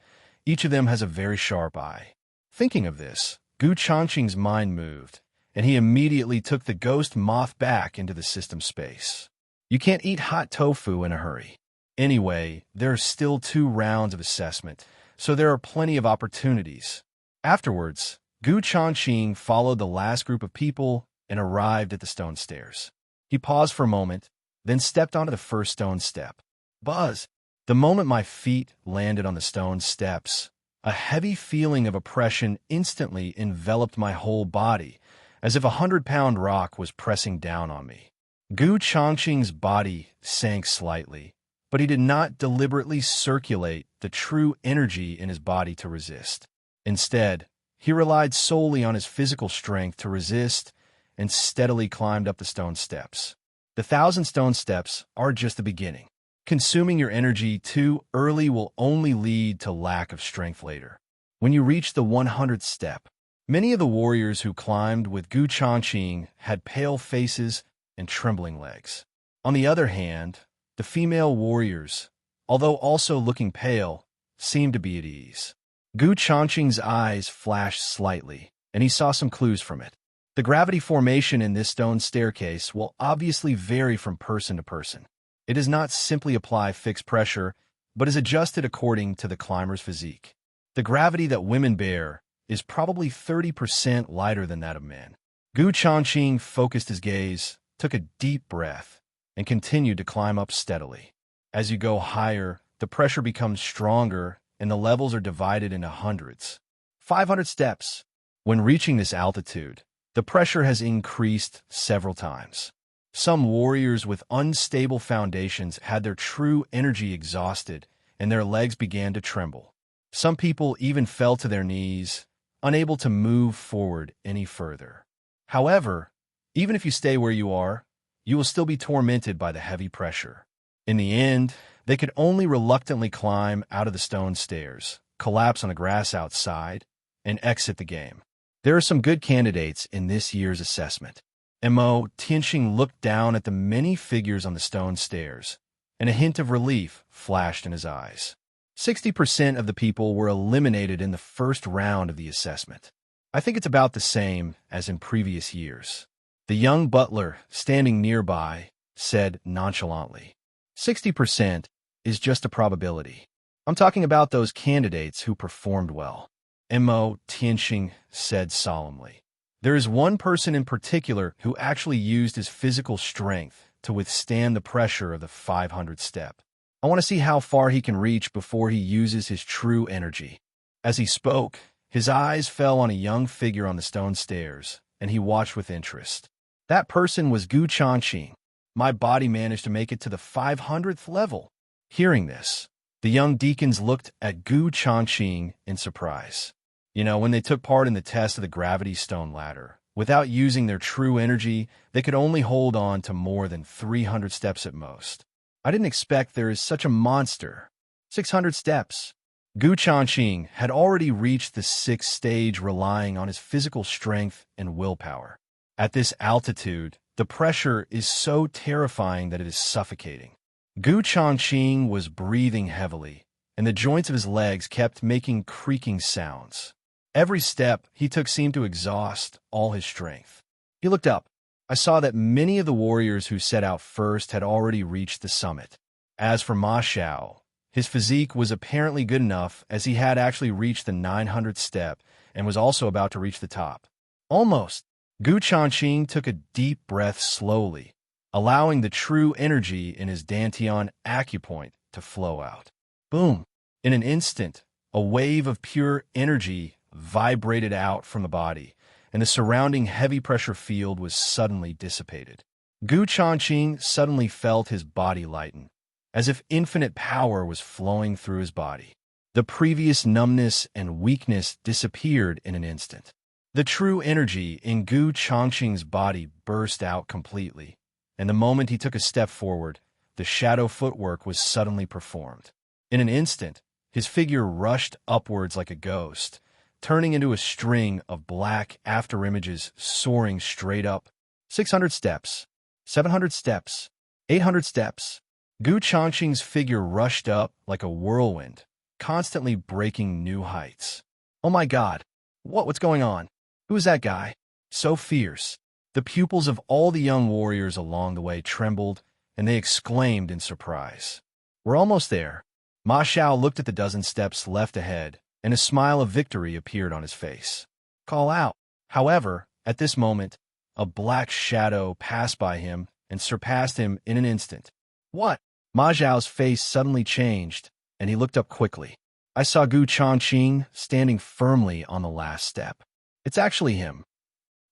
Each of them has a very sharp eye. Thinking of this, Gu Changqing's mind moved, and he immediately took the ghost moth back into the system space. You can't eat hot tofu in a hurry. Anyway, there are still 2 rounds of assessment, so there are plenty of opportunities. Afterwards, Gu Changqing followed the last group of people and arrived at the stone stairs. He paused for a moment, then stepped onto the first stone step. Buzz! The moment my feet landed on the stone steps, a heavy feeling of oppression instantly enveloped my whole body, as if a 100-pound rock was pressing down on me. Gu Changqing's body sank slightly, but he did not deliberately circulate the true energy in his body to resist. Instead, he relied solely on his physical strength to resist and steadily climbed up the stone steps. The 1,000 stone steps are just the beginning. Consuming your energy too early will only lead to lack of strength later. When you reach the 100th step, many of the warriors who climbed with Gu Changqing had pale faces and trembling legs. On the other hand, the female warriors, although also looking pale, seemed to be at ease. Gu Changqing's eyes flashed slightly, and he saw some clues from it. The gravity formation in this stone staircase will obviously vary from person to person. It does not simply apply fixed pressure, but is adjusted according to the climber's physique. The gravity that women bear is probably 30% lighter than that of men. Gu Changqing focused his gaze, took a deep breath, and continued to climb up steadily. As you go higher, the pressure becomes stronger, and the levels are divided into hundreds. 500 steps. When reaching this altitude, the pressure has increased several times. Some warriors with unstable foundations had their true energy exhausted, and their legs began to tremble. Some people even fell to their knees, unable to move forward any further. However, even if you stay where you are, you will still be tormented by the heavy pressure. In the end, they could only reluctantly climb out of the stone stairs, collapse on the grass outside, and exit the game. There are some good candidates in this year's assessment. Mo Tianxing looked down at the many figures on the stone stairs, and a hint of relief flashed in his eyes. 60% of the people were eliminated in the first round of the assessment. I think it's about the same as in previous years. The young butler, standing nearby, said nonchalantly, 60% is just a probability. I'm talking about those candidates who performed well. Mo Tianxing said solemnly. There is one person in particular who actually used his physical strength to withstand the pressure of the 500 step. I want to see how far he can reach before he uses his true energy. As he spoke, his eyes fell on a young figure on the stone stairs, and he watched with interest. That person was Gu Changqing. My body managed to make it to the 500th level. Hearing this, the young deacons looked at Gu Changqing in surprise. When they took part in the test of the gravity stone ladder, without using their true energy, they could only hold on to more than 300 steps at most. I didn't expect there is such a monster. 600 steps. Gu Changqing had already reached the 6th stage relying on his physical strength and willpower. At this altitude, the pressure is so terrifying that it is suffocating. Gu Changqing was breathing heavily, and the joints of his legs kept making creaking sounds. Every step he took seemed to exhaust all his strength. He looked up. I saw that many of the warriors who set out first had already reached the summit. As for Ma Xiao, his physique was apparently good enough as he had actually reached the 900th step and was also about to reach the top. Almost. Gu Changqing took a deep breath slowly, allowing the true energy in his Dantian acupoint to flow out. Boom! In an instant, a wave of pure energy vibrated out from the body, and the surrounding heavy-pressure field was suddenly dissipated. Changqing suddenly felt his body lighten, as if infinite power was flowing through his body. The previous numbness and weakness disappeared in an instant. The true energy in Changqing's body burst out completely, and the moment he took a step forward, the shadow footwork was suddenly performed. In an instant, his figure rushed upwards like a ghost, turning into a string of black afterimages soaring straight up. 600 steps, 700 steps, 800 steps. Changqing's figure rushed up like a whirlwind, constantly breaking new heights. Oh my God! What's going on? Who is that guy? So fierce. The pupils of all the young warriors along the way trembled, and they exclaimed in surprise. We're almost there. Ma Xiao looked at the dozen steps left ahead, and a smile of victory appeared on his face. Call out. However, at this moment, a black shadow passed by him and surpassed him in an instant. What? Ma Xiao's face suddenly changed, and he looked up quickly. I saw Changqing standing firmly on the last step. It's actually him.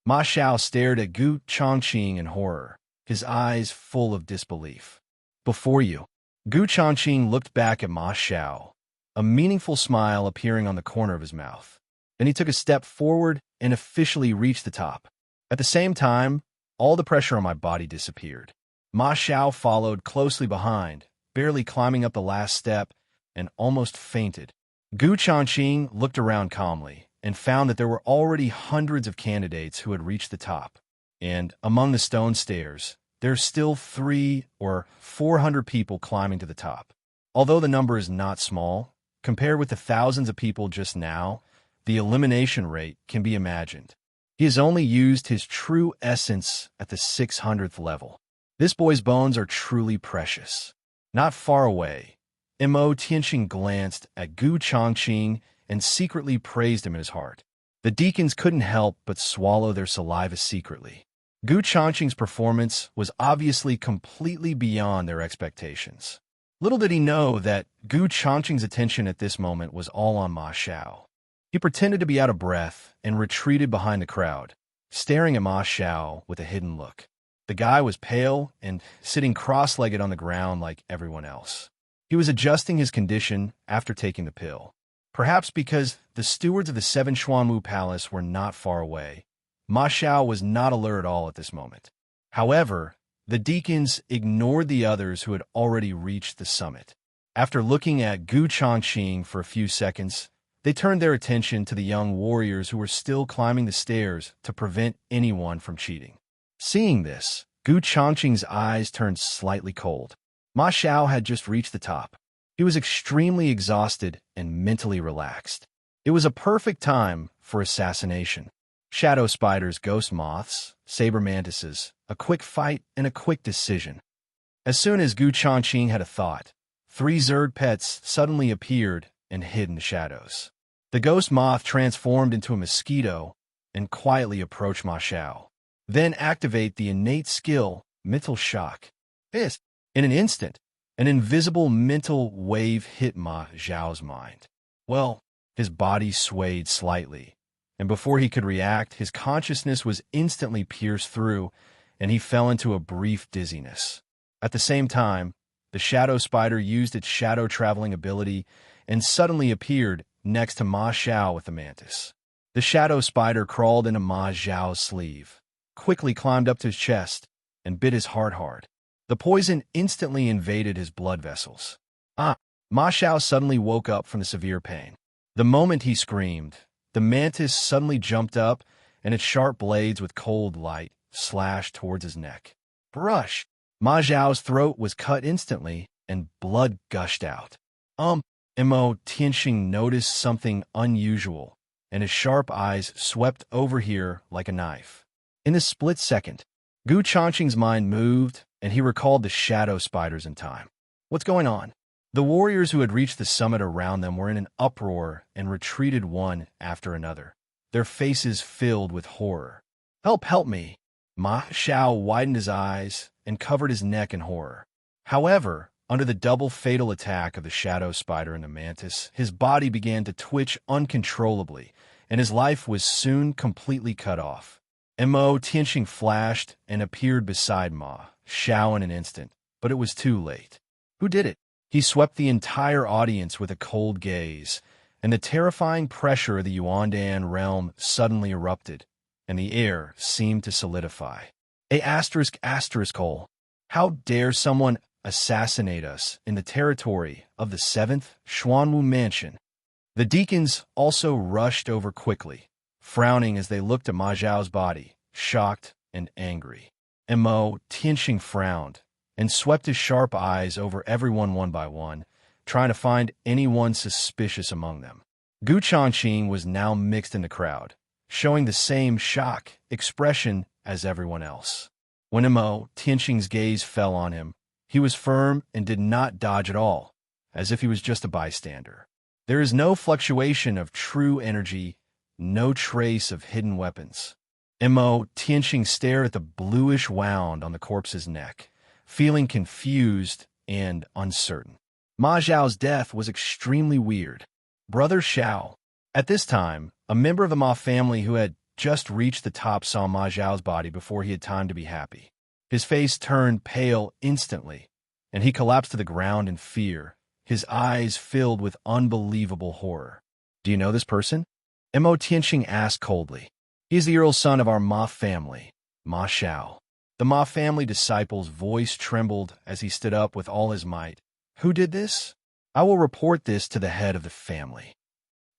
Ma Xiao stared at Changqing in horror, his eyes full of disbelief. Before you. Changqing looked back at Ma Xiao, a meaningful smile appearing on the corner of his mouth. Then he took a step forward and officially reached the top. At the same time, all the pressure on my body disappeared. Ma Xiao followed closely behind, barely climbing up the last step, and almost fainted. Changqing looked around calmly and found that there were already hundreds of candidates who had reached the top. And among the stone stairs, there's still 300 or 400 people climbing to the top. Although the number is not small, compared with the thousands of people just now, the elimination rate can be imagined. He has only used his true essence at the 600th level. This boy's bones are truly precious. Not far away, Mo Tianqing glanced at Changqing and secretly praised him in his heart. The deacons couldn't help but swallow their saliva secretly. Changqing's performance was obviously completely beyond their expectations. Little did he know that Changqing's attention at this moment was all on Ma Xiao. He pretended to be out of breath and retreated behind the crowd, staring at Ma Xiao with a hidden look. The guy was pale and sitting cross-legged on the ground like everyone else. He was adjusting his condition after taking the pill. Perhaps because the stewards of the Seven Xuanwu Palace were not far away, Ma Xiao was not alert at all at this moment. However, the deacons ignored the others who had already reached the summit. After looking at Changqing for a few seconds, they turned their attention to the young warriors who were still climbing the stairs to prevent anyone from cheating. Seeing this, Changqing's eyes turned slightly cold. Ma Xiao had just reached the top. He was extremely exhausted and mentally relaxed. It was a perfect time for assassination. Shadow spiders, ghost moths, saber mantises, a quick fight, and a quick decision. As soon as Changqing had a thought, 3 Zerg pets suddenly appeared and hid in the shadows. The ghost moth transformed into a mosquito and quietly approached Ma Xiao. Then activate the innate skill, Mental Shock. In an instant, an invisible mental wave hit Ma Xiao's mind. Well, his body swayed slightly, and before he could react, his consciousness was instantly pierced through, and he fell into a brief dizziness. At the same time, the shadow spider used its shadow traveling ability and suddenly appeared next to Ma Xiao with the mantis. The shadow spider crawled into Ma Xiao's sleeve, quickly climbed up to his chest, and bit his heart hard. The poison instantly invaded his blood vessels. Ma Xiao suddenly woke up from the severe pain. The moment he screamed, the mantis suddenly jumped up, and its sharp blades with cold light slashed towards his neck. Brush! Ma Xiao's throat was cut instantly, and blood gushed out. Mo Tianqing noticed something unusual, and his sharp eyes swept over here like a knife. In a split second, Changqing's mind moved, and he recalled the shadow spiders in time. What's going on? The warriors who had reached the summit around them were in an uproar and retreated one after another, their faces filled with horror. Help me! Ma Xiao widened his eyes and covered his neck in horror. However, Under the double fatal attack of the shadow spider and the mantis, his body began to twitch uncontrollably, and his life was soon completely cut off. Changqing flashed and appeared beside Ma Xiao in an instant, but it was too late. Who did it? He swept the entire audience with a cold gaze, and the terrifying pressure of the Yuandan realm suddenly erupted, and the air seemed to solidify. Hole. How dare someone assassinate us in the territory of the 7th Xuanwu Mansion? The deacons also rushed over quickly, frowning as they looked at Ma Zhao's body, shocked and angry. Changqing frowned and swept his sharp eyes over everyone one by one, trying to find anyone suspicious among them. Changqing was now mixed in the crowd, showing the same shock expression as everyone else. When Changqing's gaze fell on him, he was firm and did not dodge at all, as if he was just a bystander. There is no fluctuation of true energy, no trace of hidden weapons. Changqing stared at the bluish wound on the corpse's neck, feeling confused and uncertain. Ma Zhao's death was extremely weird. Brother Xiao. At this time, a member of the Ma family who had just reached the top saw Ma Zhao's body before he had time to be happy. His face turned pale instantly, and he collapsed to the ground in fear, his eyes filled with unbelievable horror. Do you know this person? Changqing asked coldly. He is the Earl's son of our Ma family, Ma Xiao. The Ma family disciple's voice trembled as he stood up with all his might. Who did this? I will report this to the head of the family.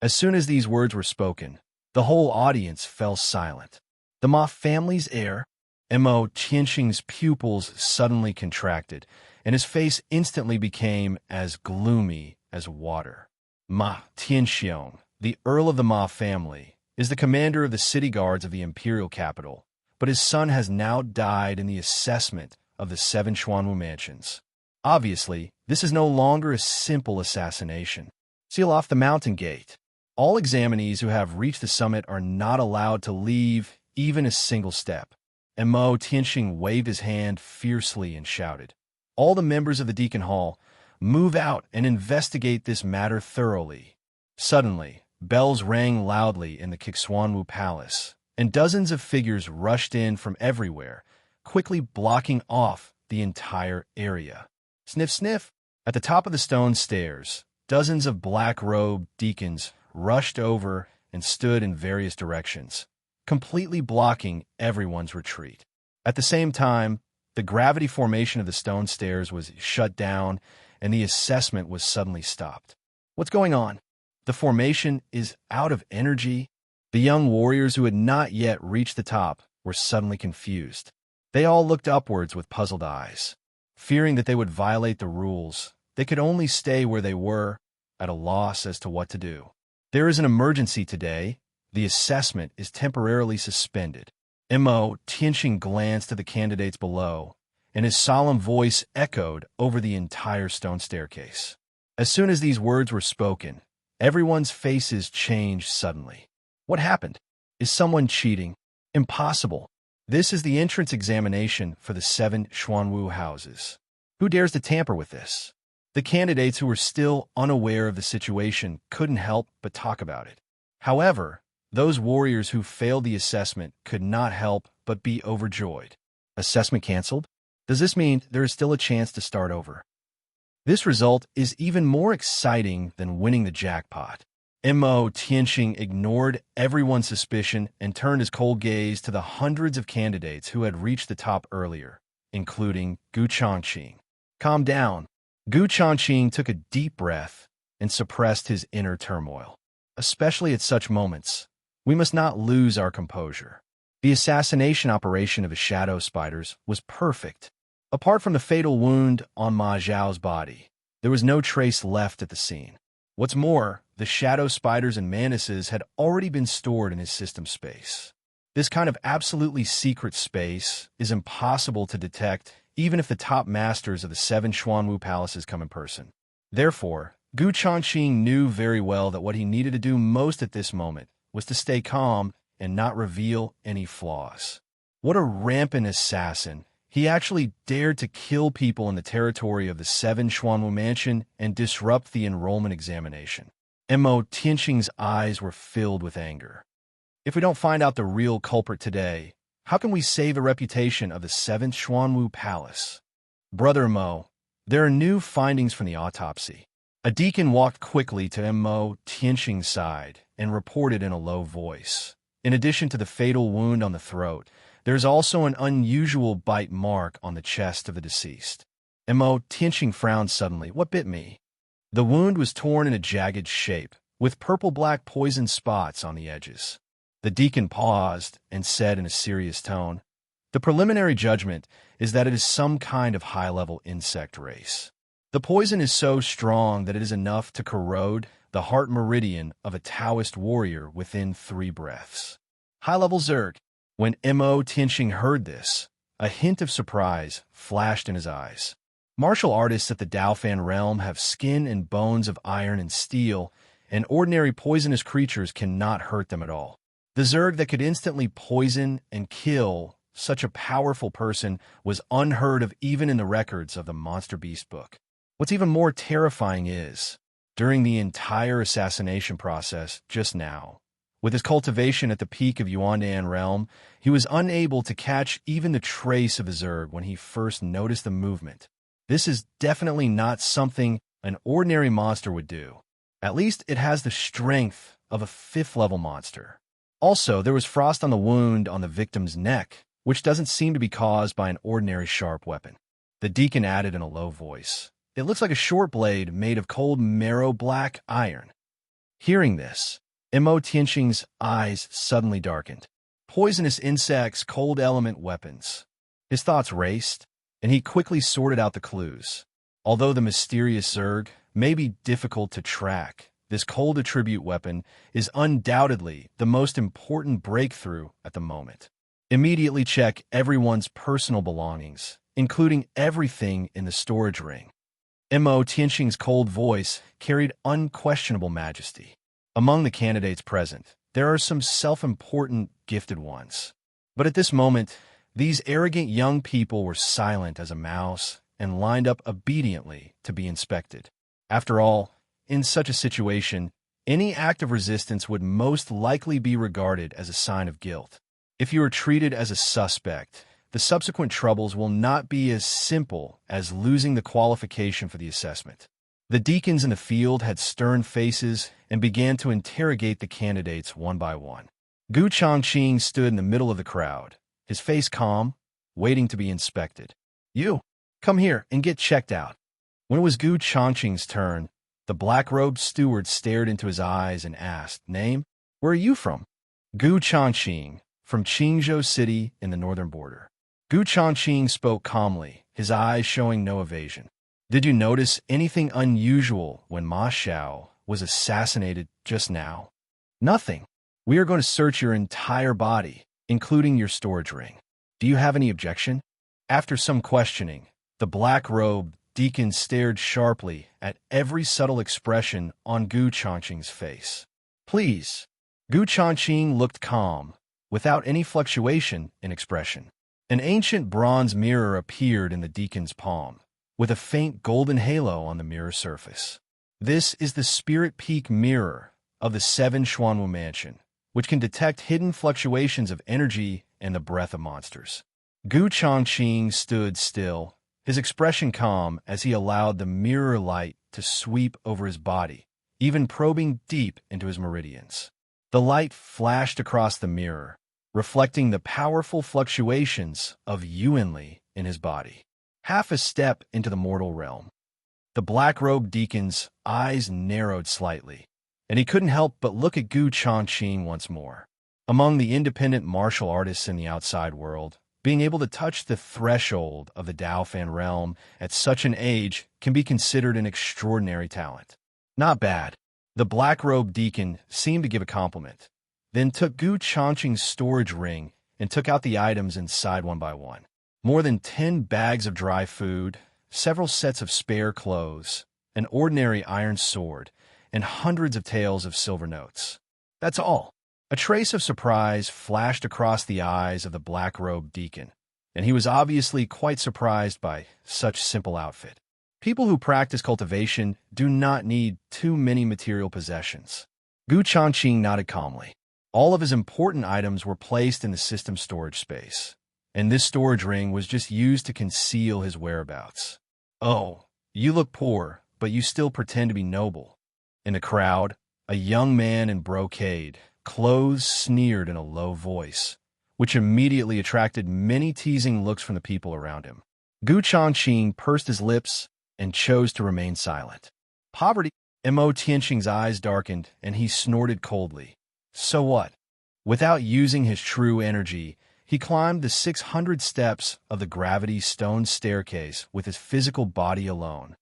As soon as these words were spoken, the whole audience fell silent. The Ma family's heir? Changqing's pupils suddenly contracted, and his face instantly became as gloomy as water. Ma Tianxiong, the Earl of the Ma family, is the commander of the city guards of the imperial capital, but his son has now died in the assessment of the 7 Xuanwu mansions. Obviously, this is no longer a simple assassination. Seal off the mountain gate. All examinees who have reached the summit are not allowed to leave even a single step. Changqing waved his hand fiercely and shouted, all the members of the Deacon Hall, move out and investigate this matter thoroughly. Suddenly, bells rang loudly in the Xuanwu Palace, and dozens of figures rushed in from everywhere, quickly blocking off the entire area. Sniff, sniff. At the top of the stone stairs, dozens of black-robed deacons rushed over and stood in various directions, completely blocking everyone's retreat. At the same time, the gravity formation of the stone stairs was shut down, and the assessment was suddenly stopped. What's going on? The formation is out of energy. The young warriors who had not yet reached the top were suddenly confused. They all looked upwards with puzzled eyes. Fearing that they would violate the rules, they could only stay where they were, at a loss as to what to do. There is an emergency today. The assessment is temporarily suspended. Changqing glanced at the candidates below, and his solemn voice echoed over the entire stone staircase. As soon as these words were spoken, everyone's faces changed suddenly. What happened? Is someone cheating? Impossible. This is the entrance examination for the 7 Xuanwu houses. Who dares to tamper with this? The candidates who were still unaware of the situation couldn't help but talk about it. However, those warriors who failed the assessment could not help but be overjoyed. Assessment canceled? Does this mean there is still a chance to start over? This result is even more exciting than winning the jackpot. Changqing ignored everyone's suspicion and turned his cold gaze to the hundreds of candidates who had reached the top earlier, including Changqing. Calm down. Changqing took a deep breath and suppressed his inner turmoil. Especially at such moments, we must not lose our composure. The assassination operation of the shadow spiders was perfect. Apart from the fatal wound on Ma Zhao's body, there was no trace left at the scene. What's more, the shadow spiders and mantises had already been stored in his system space. This kind of absolutely secret space is impossible to detect even if the top masters of the 7 Xuanwu palaces come in person. Therefore, Changqing knew very well that what he needed to do most at this moment was to stay calm and not reveal any flaws. What a rampant assassin He actually dared to kill people in the territory of the 7 Xuanwu Mansion and disrupt the enrollment examination. Mo Tianqing's eyes were filled with anger. If we don't find out the real culprit today, how can we save the reputation of the 7th Xuanwu Palace? Brother Mo, there are new findings from the autopsy. A deacon walked quickly to Mo Tianqing's side and reported in a low voice. In addition to the fatal wound on the throat, there's also an unusual bite mark on the chest of the deceased. Mo Tianqing frowned suddenly. What bit me? The wound was torn in a jagged shape, with purple-black poison spots on the edges. The deacon paused and said in a serious tone, "The preliminary judgment is that it is some kind of high-level insect race. The poison is so strong that it is enough to corrode the heart meridian of a Taoist warrior within 3 breaths. High-level Zerg." When Mo Tianqing heard this, a hint of surprise flashed in his eyes. Martial artists at the Daofan realm have skin and bones of iron and steel, and ordinary poisonous creatures cannot hurt them at all. The Zerg that could instantly poison and kill such a powerful person was unheard of even in the records of the Monster Beast book. What's even more terrifying is, during the entire assassination process just now, with his cultivation at the peak of Yuandan realm, he was unable to catch even the trace of a Zerg when he first noticed the movement. This is definitely not something an ordinary monster would do. At least it has the strength of a 5th-level monster. Also, there was frost on the wound on the victim's neck, which doesn't seem to be caused by an ordinary sharp weapon. The deacon added in a low voice, "It looks like a short blade made of cold marrow-black iron." Hearing this, Mo Tianqing's eyes suddenly darkened. Poisonous insects, cold element weapons. His thoughts raced, and he quickly sorted out the clues. Although the mysterious Zerg may be difficult to track, this cold attribute weapon is undoubtedly the most important breakthrough at the moment. Immediately check everyone's personal belongings, including everything in the storage ring. Mo Tianqing's cold voice carried unquestionable majesty. Among the candidates present, there are some self-important, gifted ones. But at this moment, these arrogant young people were silent as a mouse and lined up obediently to be inspected. After all, in such a situation, any act of resistance would most likely be regarded as a sign of guilt. If you are treated as a suspect, the subsequent troubles will not be as simple as losing the qualification for the assessment. The deacons in the field had stern faces and began to interrogate the candidates one by one. Changqing stood in the middle of the crowd, his face calm, waiting to be inspected. "You, come here and get checked out." When it was Changqing's turn, the black-robed steward stared into his eyes and asked, "Name? Where are you from?" Changqing, from Qingzhou City in the northern border. Changqing spoke calmly, his eyes showing no evasion. "Did you notice anything unusual when Ma Xiao was assassinated just now?" "Nothing. We are going to search your entire body, including your storage ring. Do you have any objection?" After some questioning, the black-robed deacon stared sharply at every subtle expression on Changqing's face. "Please." Changqing looked calm, without any fluctuation in expression. An ancient bronze mirror appeared in the deacon's palm, with a faint golden halo on the mirror surface. This is the Spirit Peak mirror of the 7 Xuanwu Mansion, which can detect hidden fluctuations of energy and the breath of monsters. Changqing stood still, his expression calm as he allowed the mirror light to sweep over his body, even probing deep into his meridians. The light flashed across the mirror, reflecting the powerful fluctuations of Yuanli in his body. Half a step into the mortal realm. The black-robed deacon's eyes narrowed slightly, and he couldn't help but look at Changqing once more. Among the independent martial artists in the outside world, being able to touch the threshold of the Daofan realm at such an age can be considered an extraordinary talent. "Not bad." The black-robed deacon seemed to give a compliment, then took Changqing's storage ring and took out the items inside one by one. More than 10 bags of dry food, several sets of spare clothes, an ordinary iron sword, and hundreds of taels of silver notes. That's all. A trace of surprise flashed across the eyes of the black-robed deacon, and he was obviously quite surprised by such simple outfit. People who practice cultivation do not need too many material possessions. Changqing nodded calmly. All of his important items were placed in the system storage space, and this storage ring was just used to conceal his whereabouts. "Oh, you look poor, but you still pretend to be noble." In the crowd, a young man in brocade clothes sneered in a low voice, which immediately attracted many teasing looks from the people around him. Changqing pursed his lips and chose to remain silent. Poverty. Mo Tianqing's eyes darkened, and he snorted coldly. So what? Without using his true energy, he climbed the 600 steps of the gravity stone staircase with his physical body alone.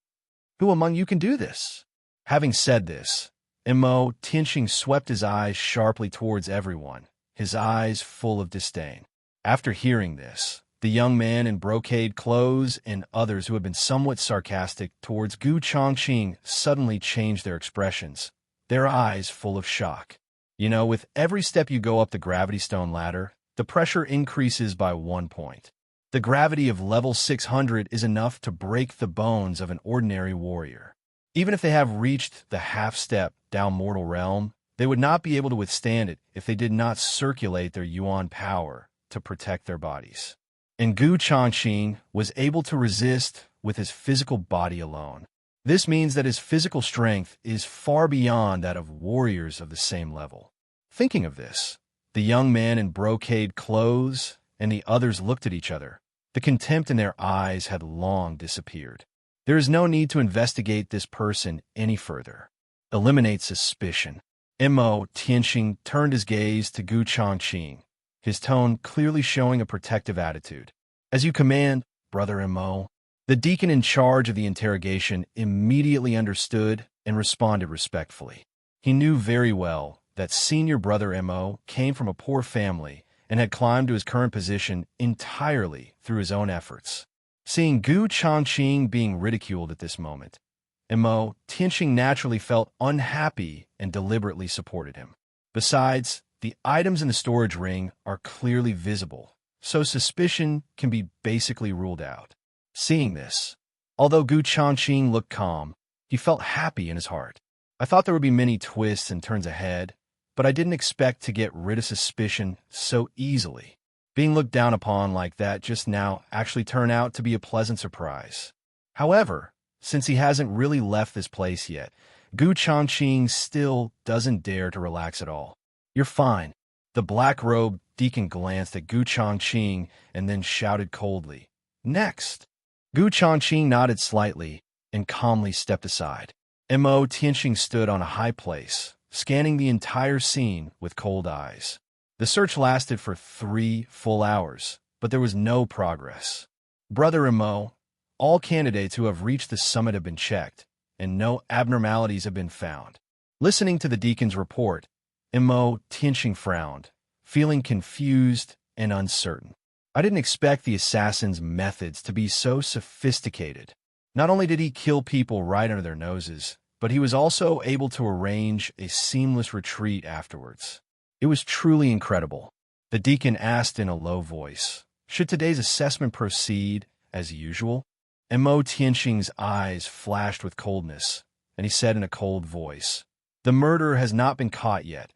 Who among you can do this? Having said this, Mo Tianqing swept his eyes sharply towards everyone, his eyes full of disdain. After hearing this, the young man in brocade clothes and others who had been somewhat sarcastic towards Changqing suddenly changed their expressions, their eyes full of shock. You know, with every step you go up the gravity stone ladder, the pressure increases by 1 point. The gravity of level 600 is enough to break the bones of an ordinary warrior. Even if they have reached the half-step down mortal realm, they would not be able to withstand it if they did not circulate their yuan power to protect their bodies. And Changqing was able to resist with his physical body alone. This means that his physical strength is far beyond that of warriors of the same level. Thinking of this, the young man in brocade clothes and the others looked at each other. The contempt in their eyes had long disappeared. There is no need to investigate this person any further. Eliminate suspicion. Mo Tianqing turned his gaze to Changqing, his tone clearly showing a protective attitude. "As you command, Brother Mo." The deacon in charge of the interrogation immediately understood and responded respectfully. He knew very well that senior Brother Mo came from a poor family and had climbed to his current position entirely through his own efforts. Seeing Changqing being ridiculed at this moment, Mo Tianqing naturally felt unhappy and deliberately supported him. Besides, the items in the storage ring are clearly visible, so suspicion can be basically ruled out. Seeing this, although Changqing looked calm, he felt happy in his heart. I thought there would be many twists and turns ahead, but I didn't expect to get rid of suspicion so easily. Being looked down upon like that just now actually turned out to be a pleasant surprise. However, since he hasn't really left this place yet, Changqing still doesn't dare to relax at all. "You're fine." The black-robed deacon glanced at Changqing and then shouted coldly, "Next." Changqing nodded slightly and calmly stepped aside. Mo Tianqing stood on a high place, scanning the entire scene with cold eyes. The search lasted for 3 full hours, but there was no progress. "Brother Mo, all candidates who have reached the summit have been checked, and no abnormalities have been found." Listening to the deacon's report, Mo Tianqing frowned, feeling confused and uncertain. I didn't expect the assassin's methods to be so sophisticated. Not only did he kill people right under their noses, but he was also able to arrange a seamless retreat afterwards. It was truly incredible. The deacon asked in a low voice, "Should today's assessment proceed as usual?" Mo Tianqing's eyes flashed with coldness, and he said in a cold voice, "The murderer has not been caught yet.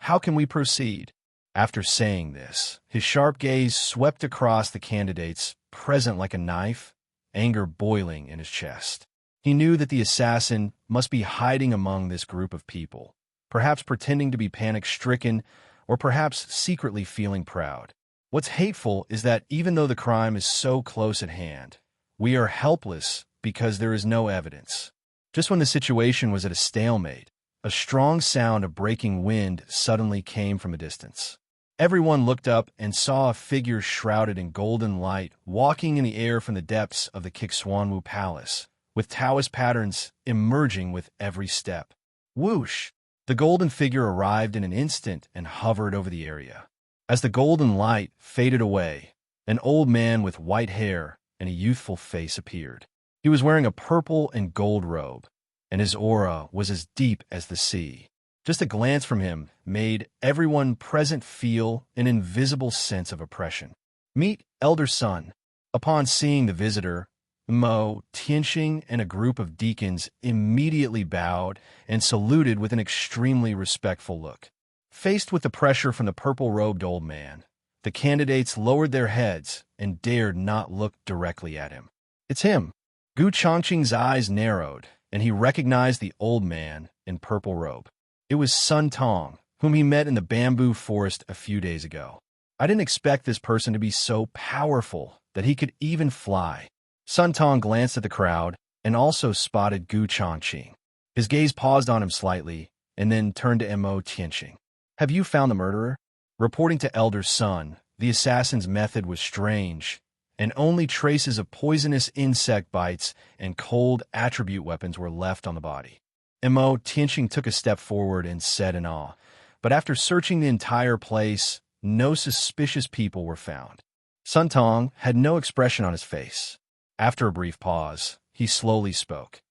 How can we proceed?" After saying this, his sharp gaze swept across the candidates present like a knife, anger boiling in his chest. He knew that the assassin must be hiding among this group of people, perhaps pretending to be panic-stricken, or perhaps secretly feeling proud. What's hateful is that even though the crime is so close at hand, we are helpless because there is no evidence. Just when the situation was at a stalemate, a strong sound of breaking wind suddenly came from a distance. Everyone looked up and saw a figure shrouded in golden light walking in the air from the depths of the Kixuanwu Palace, with Taoist patterns emerging with every step. Whoosh! The golden figure arrived in an instant and hovered over the area. As the golden light faded away, an old man with white hair and a youthful face appeared. He was wearing a purple and gold robe, and his aura was as deep as the sea. Just a glance from him made everyone present feel an invisible sense of oppression. Meet elder son. Upon seeing the visitor, Mo, Tianqing, and a group of deacons immediately bowed and saluted with an extremely respectful look. Faced with the pressure from the purple-robed old man, the candidates lowered their heads and dared not look directly at him. It's him. Changqing's eyes narrowed, and he recognized the old man in purple robe. It was Sun Tong, whom he met in the bamboo forest a few days ago. I didn't expect this person to be so powerful that he could even fly. Sun Tong glanced at the crowd and also spotted Changqing. His gaze paused on him slightly and then turned to Mo Tianqing. Have you found the murderer? Reporting to Elder Sun, the assassin's method was strange, and only traces of poisonous insect bites and cold attribute weapons were left on the body. Mo Tianqing took a step forward and said in awe, but after searching the entire place, no suspicious people were found. Sun Tong had no expression on his face. After a brief pause, he slowly spoke.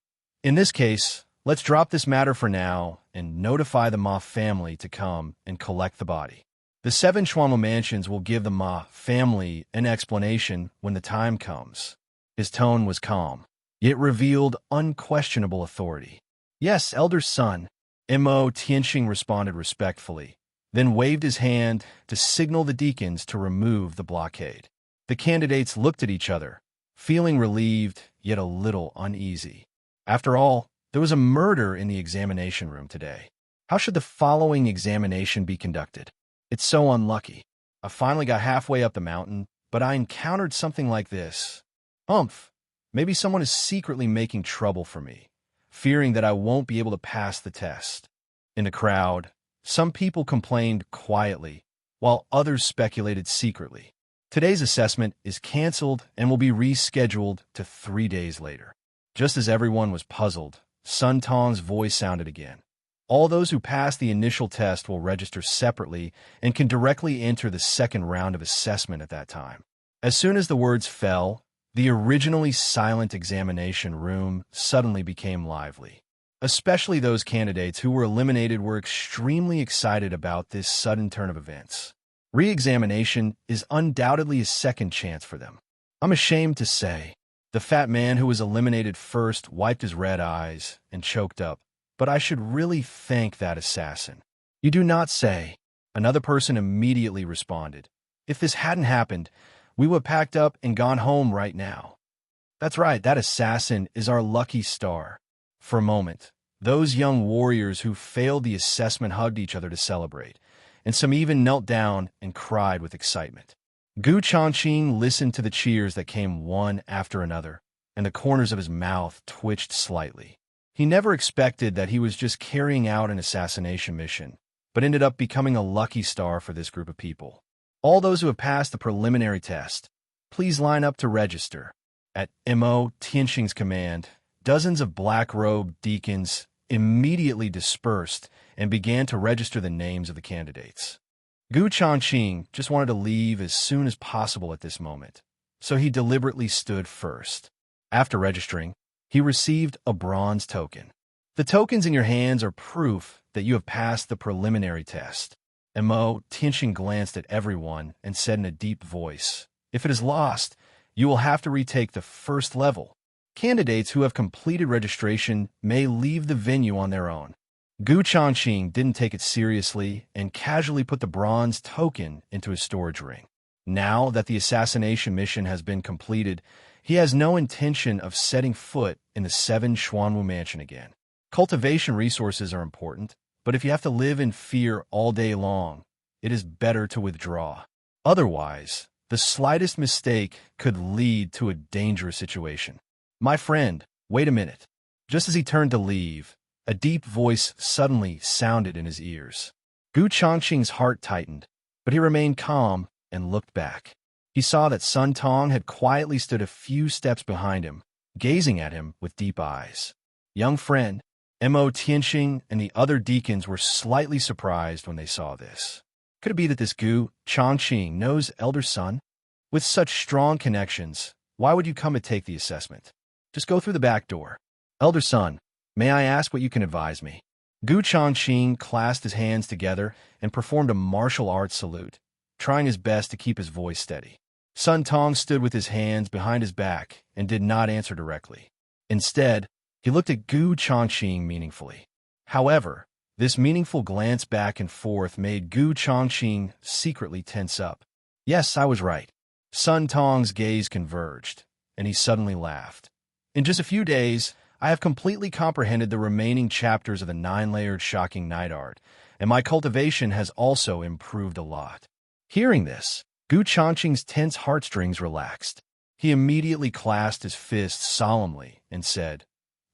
In this case, let's drop this matter for now and notify the Ma family to come and collect the body. The 7 Schwanmo mansions will give the Ma family an explanation when the time comes. His tone was calm, yet revealed unquestionable authority. Yes, elder son, Mo Tianqing responded respectfully, then waved his hand to signal the deacons to remove the blockade. The candidates looked at each other, feeling relieved yet a little uneasy. After all, there was a murder in the examination room today. How should the following examination be conducted? It's so unlucky. I finally got halfway up the mountain, but I encountered something like this. Humph, maybe someone is secretly making trouble for me, fearing that I won't be able to pass the test. In the crowd, some people complained quietly, while others speculated secretly. Today's assessment is canceled and will be rescheduled to 3 days later. Just as everyone was puzzled, Sun Tong's voice sounded again. All those who pass the initial test will register separately and can directly enter the second round of assessment at that time. As soon as the words fell, the originally silent examination room suddenly became lively. Especially those candidates who were eliminated were extremely excited about this sudden turn of events. Re-examination is undoubtedly a second chance for them. I'm ashamed to say, the fat man who was eliminated first wiped his red eyes and choked up, but I should really thank that assassin. You do not say. Another person immediately responded. If this hadn't happened, we would have packed up and gone home right now. That's right, that assassin is our lucky star. For a moment, those young warriors who failed the assessment hugged each other to celebrate, and some even knelt down and cried with excitement. Changqing listened to the cheers that came one after another, and the corners of his mouth twitched slightly. He never expected that he was just carrying out an assassination mission, but ended up becoming a lucky star for this group of people. All those who have passed the preliminary test, please line up to register. At Mo Tianqing's command, dozens of black-robed deacons immediately dispersed and began to register the names of the candidates. Changqing just wanted to leave as soon as possible at this moment, so he deliberately stood first. After registering, he received a bronze token. The tokens in your hands are proof that you have passed the preliminary test. Mo Tianqing glanced at everyone and said in a deep voice, if it is lost, you will have to retake the first level. Candidates who have completed registration may leave the venue on their own. Changqing didn't take it seriously and casually put the bronze token into his storage ring. Now that the assassination mission has been completed, he has no intention of setting foot in the 7 Schwanwu mansion again. Cultivation resources are important, but if you have to live in fear all day long, it is better to withdraw. Otherwise, the slightest mistake could lead to a dangerous situation. My friend, wait a minute. Just as he turned to leave, a deep voice suddenly sounded in his ears. Changqing's heart tightened, but he remained calm and looked back. He saw that Sun Tong had quietly stood a few steps behind him, gazing at him with deep eyes. Young friend, Mo Tianqing and the other deacons were slightly surprised when they saw this. Could it be that this Changqing knows Elder Sun? With such strong connections, why would you come to take the assessment? Just go through the back door. Elder Sun, may I ask what you can advise me? Changqing clasped his hands together and performed a martial arts salute, trying his best to keep his voice steady. Sun Tong stood with his hands behind his back and did not answer directly. Instead, he looked at Gu Changqing meaningfully. However, this meaningful glance back and forth made Gu Changqing secretly tense up. Yes, I was right. Sun Tong's gaze converged, and he suddenly laughed. In just a few days, I have completely comprehended the remaining chapters of the 9-layered shocking night art, and my cultivation has also improved a lot. Hearing this, Gu Changqing's tense heartstrings relaxed. He immediately clasped his fists solemnly and said,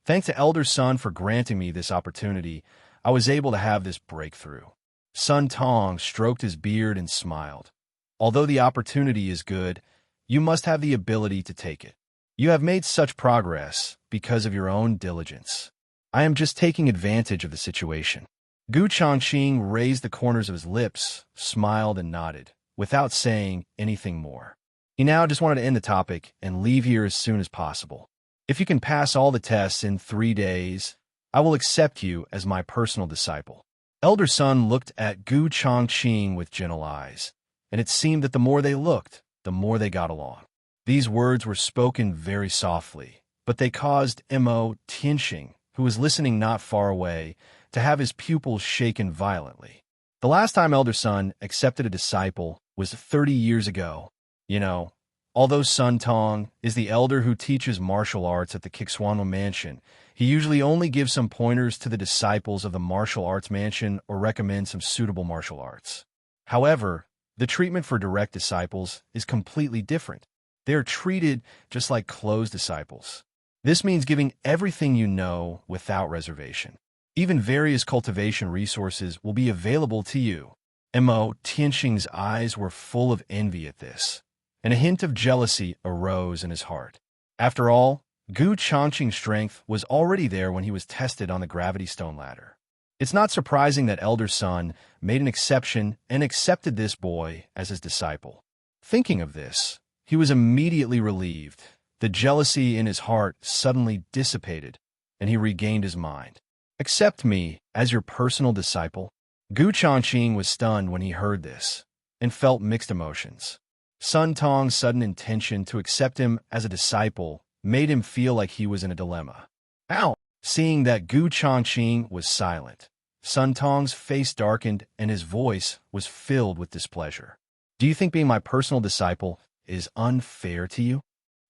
"Thanks to Elder Sun for granting me this opportunity, I was able to have this breakthrough." Sun Tong stroked his beard and smiled. "Although the opportunity is good, you must have the ability to take it. You have made such progress because of your own diligence. I am just taking advantage of the situation." Gu Changqing raised the corners of his lips, smiled, and nodded, without saying anything more. He now just wanted to end the topic and leave here as soon as possible. "If you can pass all the tests in 3 days, I will accept you as my personal disciple." Elder Sun looked at Gu Changqing with gentle eyes, and it seemed that the more they looked, the more they got along. These words were spoken very softly, but they caused Mo Tianxing, who was listening not far away, to have his pupils shaken violently. The last time Elder Sun accepted a disciple was 30 years ago. You know, although Sun Tong is the elder who teaches martial arts at the Kixwanwa Mansion, he usually only gives some pointers to the disciples of the martial arts mansion or recommends some suitable martial arts. However, the treatment for direct disciples is completely different. They are treated just like closed disciples. This means giving everything you know without reservation. Even various cultivation resources will be available to you. Mo Tianxing's eyes were full of envy at this, and a hint of jealousy arose in his heart. After all, Gu Changqing's strength was already there when he was tested on the gravity stone ladder. It's not surprising that Elder Sun made an exception and accepted this boy as his disciple. Thinking of this, he was immediately relieved. The jealousy in his heart suddenly dissipated, and he regained his mind. "Accept me as your personal disciple?" Gu Changqing was stunned when he heard this, and felt mixed emotions. Sun Tong's sudden intention to accept him as a disciple made him feel like he was in a dilemma. Ow! Seeing that Gu Changqing was silent, Sun Tong's face darkened and his voice was filled with displeasure. "Do you think being my personal disciple is unfair to you?"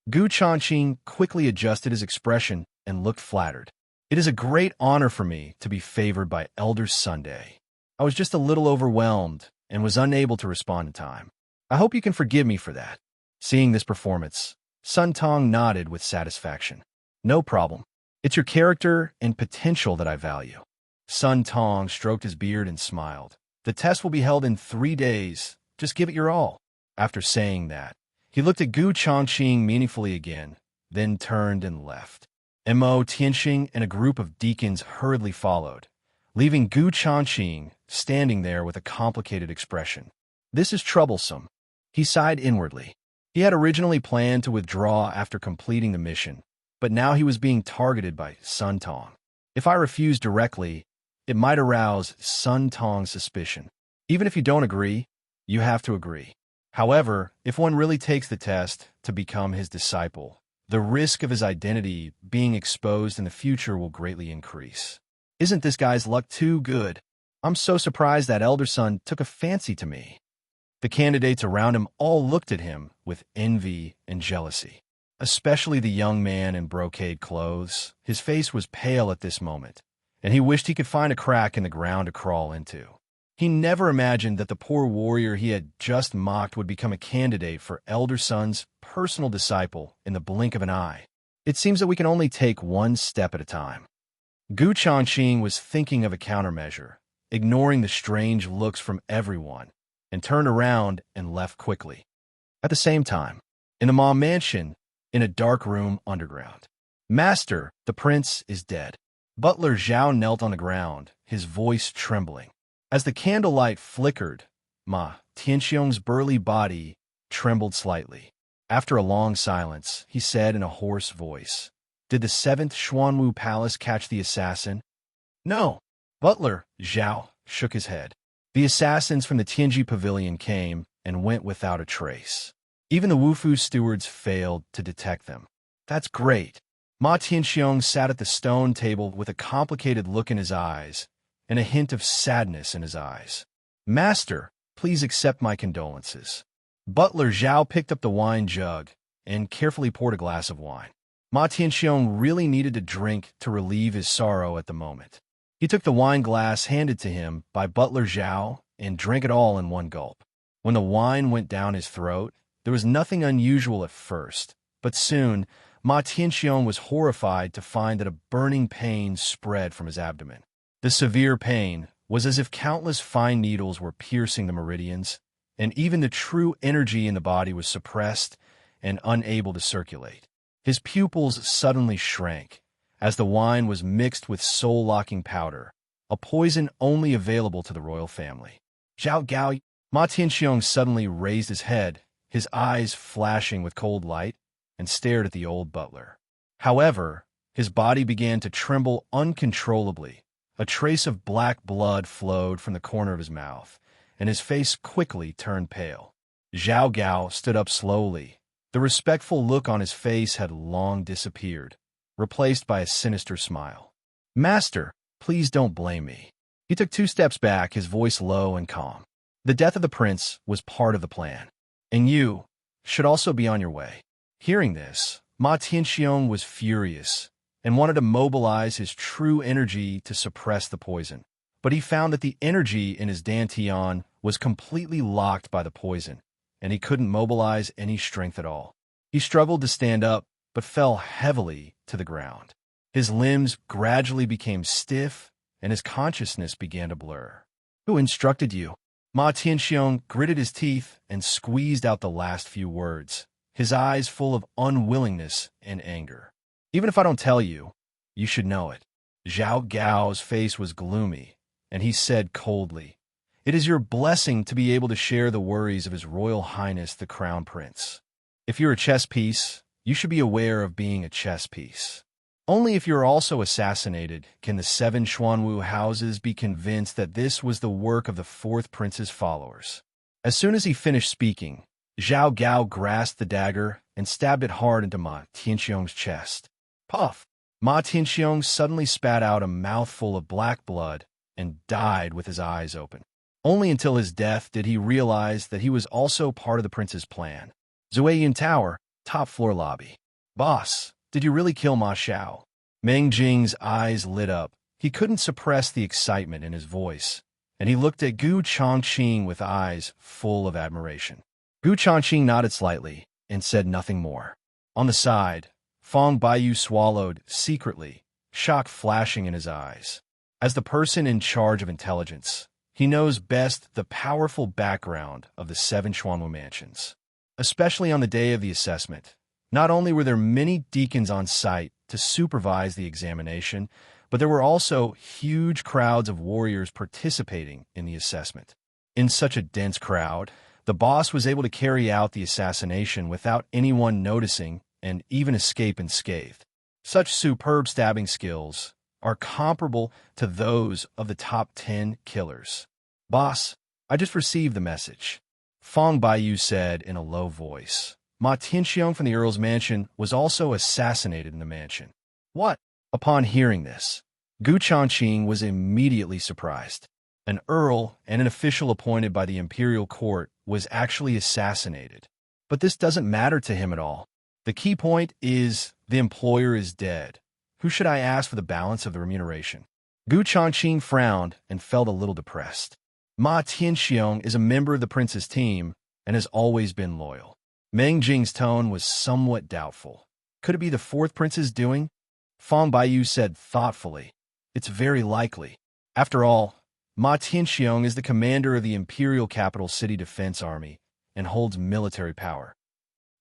Gu Changqing quickly adjusted his expression and looked flattered. "It is a great honor for me to be favored by Elder Sunday. I was just a little overwhelmed and was unable to respond in time. I hope you can forgive me for that." Seeing this performance, Sun Tong nodded with satisfaction. "No problem. It's your character and potential that I value." Sun Tong stroked his beard and smiled. "The test will be held in 3 days. Just give it your all." After saying that, he looked at Gu Changqing meaningfully again, then turned and left. Mo Tianxing and a group of deacons hurriedly followed, leaving Gu Changqing standing there with a complicated expression. "This is troublesome." He sighed inwardly. He had originally planned to withdraw after completing the mission, but now he was being targeted by Sun Tong. If I refuse directly, it might arouse Sun Tong's suspicion. Even if you don't agree, you have to agree. However, if one really takes the test to become his disciple, the risk of his identity being exposed in the future will greatly increase. Isn't this guy's luck too good? I'm so surprised that Elder Sun took a fancy to me. The candidates around him all looked at him with envy and jealousy, especially the young man in brocade clothes. His face was pale at this moment, and he wished he could find a crack in the ground to crawl into. He never imagined that the poor warrior he had just mocked would become a candidate for Elder Sun's personal disciple in the blink of an eye. It seems that we can only take one step at a time. Gu Changqing was thinking of a countermeasure, ignoring the strange looks from everyone, and turned around and left quickly. At the same time, in the Ma Mansion, in a dark room underground, "Master, the prince is dead." Butler Zhao knelt on the ground, his voice trembling. As the candlelight flickered, Ma Tianxiong's burly body trembled slightly. After a long silence, he said in a hoarse voice, "Did the 7th Xuanwu Palace catch the assassin?" "No." Butler Zhao shook his head. "The assassins from the Tianji Pavilion came and went without a trace. Even the Wufu stewards failed to detect them. That's great. Ma Tianxiong sat at the stone table with a complicated look in his eyes and a hint of sadness in his eyes. Master, please accept my condolences. Butler Zhao picked up the wine jug and carefully poured a glass of wine. Ma Tianxiong really needed a drink to relieve his sorrow at the moment. He took the wine glass handed to him by Butler Zhao and drank it all in one gulp. When the wine went down his throat, there was nothing unusual at first, but soon Ma Tianxiong was horrified to find that a burning pain spread from his abdomen. The severe pain was as if countless fine needles were piercing the meridians, and even the true energy in the body was suppressed and unable to circulate. His pupils suddenly shrank, as the wine was mixed with soul-locking powder, a poison only available to the royal family. Zhao Gao, Ma Tianxiong suddenly raised his head, his eyes flashing with cold light, and stared at the old butler. However, his body began to tremble uncontrollably. A trace of black blood flowed from the corner of his mouth, and his face quickly turned pale. Zhao Gao stood up slowly. The respectful look on his face had long disappeared, replaced by a sinister smile. Master, please don't blame me. He took 2 steps back, his voice low and calm. The death of the prince was part of the plan, and you should also be on your way. Hearing this, Ma Tianxiong was furious and wanted to mobilize his true energy to suppress the poison. But he found that the energy in his dantian was completely locked by the poison, and he couldn't mobilize any strength at all. He struggled to stand up, but fell heavily to the ground. His limbs gradually became stiff, and his consciousness began to blur. Who instructed you? Ma Tianxiong gritted his teeth and squeezed out the last few words, his eyes full of unwillingness and anger. Even if I don't tell you, you should know it. Zhao Gao's face was gloomy, and he said coldly, It is your blessing to be able to share the worries of His Royal Highness the Crown Prince. If you're a chess piece, you should be aware of being a chess piece. Only if you're also assassinated can the 7 Xuanwu houses be convinced that this was the work of the 4th prince's followers. As soon as he finished speaking, Zhao Gao grasped the dagger and stabbed it hard into Ma Tianxiong's chest. Puff! Ma Tianxiong suddenly spat out a mouthful of black blood and died with his eyes open. Only until his death did he realize that he was also part of the prince's plan. Zueyin Tower, top floor lobby. Boss, did you really kill Ma Xiao? Meng Jing's eyes lit up. He couldn't suppress the excitement in his voice, and he looked at Gu Changqing with eyes full of admiration. Gu Changqing nodded slightly and said nothing more. On the side, Fong Baiyu swallowed secretly, shock flashing in his eyes. As the person in charge of intelligence, he knows best the powerful background of the 7 Xuanwu mansions. Especially on the day of the assessment, not only were there many deacons on site to supervise the examination, but there were also huge crowds of warriors participating in the assessment. In such a dense crowd, the boss was able to carry out the assassination without anyone noticing and even escape unscathed. Such superb stabbing skills are comparable to those of the top 10 killers. Boss, I just received the message. Fong Baiyu said in a low voice. Ma Tianxiong from the Earl's mansion was also assassinated in the mansion. What? Upon hearing this, Gu Changqing was immediately surprised. An earl and an official appointed by the imperial court was actually assassinated. But this doesn't matter to him at all. The key point is the employer is dead. Who should I ask for the balance of the remuneration? Gu Changqing frowned and felt a little depressed. Ma Tianxiong is a member of the prince's team and has always been loyal. Meng Jing's tone was somewhat doubtful. Could it be the 4th prince's doing? Fong Baiyu said thoughtfully. It's very likely. After all, Ma Tianxiong is the commander of the Imperial Capital City Defense Army and holds military power.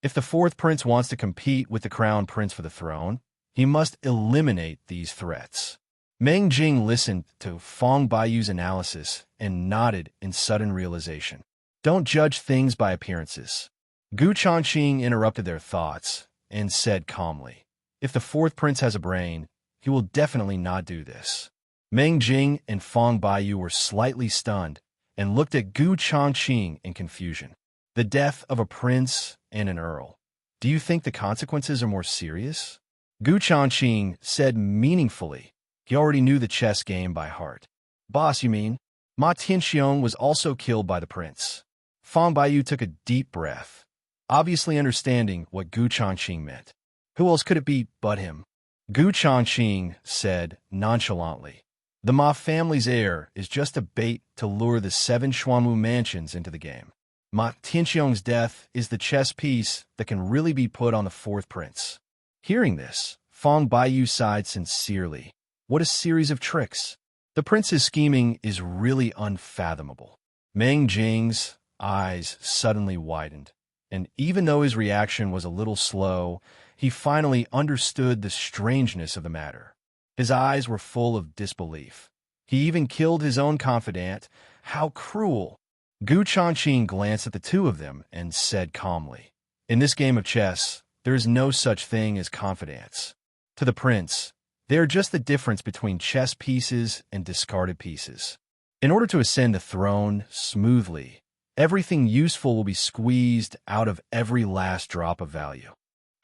If the 4th prince wants to compete with the crown prince for the throne, he must eliminate these threats. Meng Jing listened to Fong Baiyu's analysis and nodded in sudden realization. Don't judge things by appearances. Gu Changqing interrupted their thoughts and said calmly, If the 4th prince has a brain, he will definitely not do this. Meng Jing and Fong Baiyu were slightly stunned and looked at Gu Changqing in confusion. The death of a prince and an earl. Do you think the consequences are more serious? Gu Changqing said meaningfully. He already knew the chess game by heart. Boss, you mean? Ma Tianxiong was also killed by the prince. Fang Baiyu took a deep breath, obviously understanding what Gu Changqing meant. Who else could it be but him? Gu Changqing said nonchalantly. The Ma family's heir is just a bait to lure the 7 Xuanwu mansions into the game. Ma Tianxiong's death is the chess piece that can really be put on the 4th prince. Hearing this, Fang Baiyu sighed sincerely. What a series of tricks. The prince's scheming is really unfathomable. Meng Jing's eyes suddenly widened, and even though his reaction was a little slow, he finally understood the strangeness of the matter. His eyes were full of disbelief. He even killed his own confidant. How cruel! Gu Changqing glanced at the two of them and said calmly, "In this game of chess, there is no such thing as confidants. To the prince, they are just the difference between chess pieces and discarded pieces. In order to ascend the throne smoothly, everything useful will be squeezed out of every last drop of value."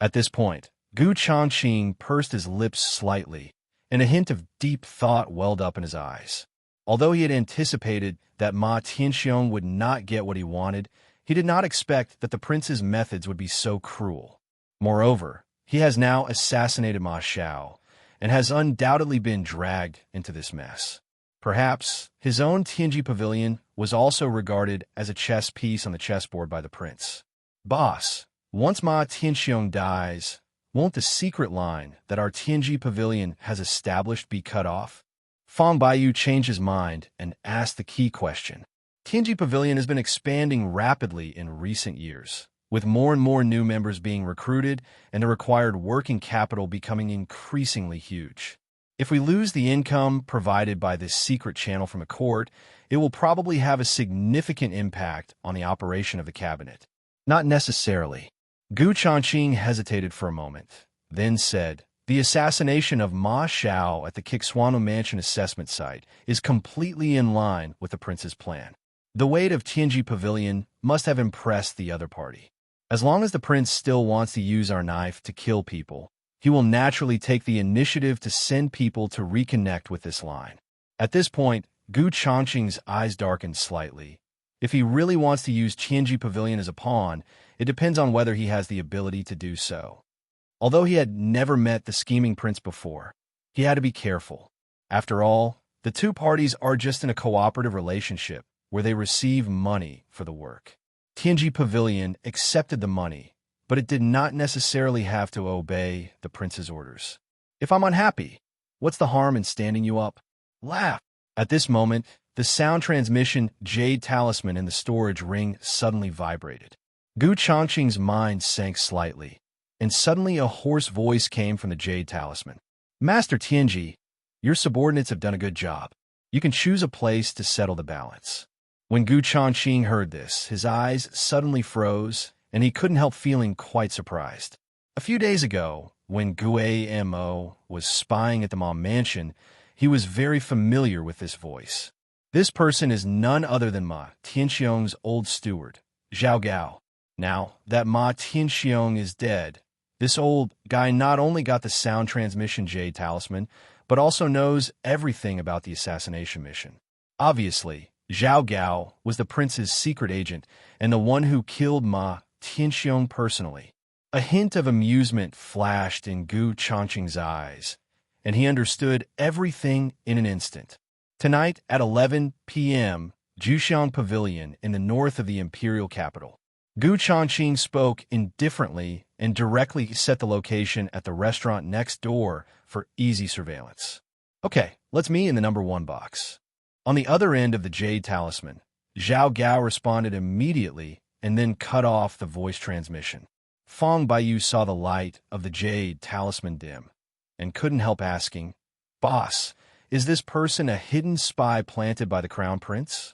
At this point, Gu Changqing pursed his lips slightly, and a hint of deep thought welled up in his eyes. Although he had anticipated that Ma Tianxiong would not get what he wanted, he did not expect that the prince's methods would be so cruel. Moreover, he has now assassinated Ma Xiao, and has undoubtedly been dragged into this mess. Perhaps his own Tianji Pavilion was also regarded as a chess piece on the chessboard by the prince. Boss, once Ma Tianxiong dies, won't the secret line that our Tianji Pavilion has established be cut off? Fang Baiyu changed his mind and asked the key question. Tianji Pavilion has been expanding rapidly in recent years, with more and more new members being recruited and the required working capital becoming increasingly huge. If we lose the income provided by this secret channel from a court, it will probably have a significant impact on the operation of the cabinet. Not necessarily. Gu Changqing hesitated for a moment, then said, "The assassination of Ma Xiao at the Kixuano Mansion assessment site is completely in line with the prince's plan. The weight of Tianji Pavilion must have impressed the other party. As long as the prince still wants to use our knife to kill people, he will naturally take the initiative to send people to reconnect with this line." At this point, Gu Changqing's eyes darkened slightly. If he really wants to use Tianji Pavilion as a pawn, it depends on whether he has the ability to do so. Although he had never met the scheming prince before, he had to be careful. After all, the two parties are just in a cooperative relationship where they receive money for the work. Tianji Pavilion accepted the money, but it did not necessarily have to obey the prince's orders. "If I'm unhappy, what's the harm in standing you up? Laugh." At this moment, the sound transmission jade talisman in the storage ring suddenly vibrated. Gu Changqing's mind sank slightly, and suddenly a hoarse voice came from the jade talisman. "Master Tianji, your subordinates have done a good job. You can choose a place to settle the balance." When Gu Changqing heard this, his eyes suddenly froze, and he couldn't help feeling quite surprised. A few days ago, when Gue Mo was spying at the Ma Mansion, he was very familiar with this voice. This person is none other than Ma Tianxiong's old steward, Zhao Gao. Now that Ma Tianxiong is dead, this old guy not only got the sound transmission jade talisman, but also knows everything about the assassination mission. Obviously, Zhao Gao was the prince's secret agent and the one who killed Ma Tianxiong personally. A hint of amusement flashed in Gu Changqing's eyes, and he understood everything in an instant. Tonight at 11 p.m., Jushan Pavilion in the north of the imperial capital. Gu Changqing spoke indifferently and directly set the location at the restaurant next door for easy surveillance. "Okay, let's meet in the number 1 box." On the other end of the jade talisman, Zhao Gao responded immediately and then cut off the voice transmission. Fang Baiyu saw the light of the jade talisman dim and couldn't help asking, "Boss, is this person a hidden spy planted by the crown prince?"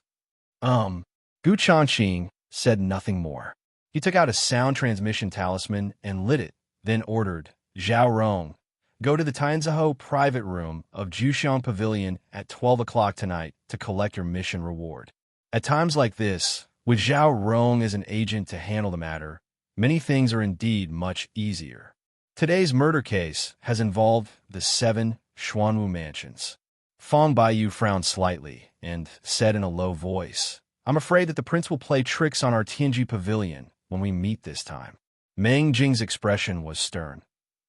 Gu Changqing said nothing more. He took out a sound transmission talisman and lit it, then ordered, "Zhao Rong, go to the Tianziho private room of Jushan Pavilion at 12 o'clock tonight to collect your mission reward." At times like this, With Zhao Rong as an agent to handle the matter, many things are indeed much easier. Today's murder case has involved the 7 Xuanwu mansions. Fang Baiyu frowned slightly and said in a low voice, "I'm afraid that the prince will play tricks on our Tianji pavilion when we meet this time." Meng Jing's expression was stern.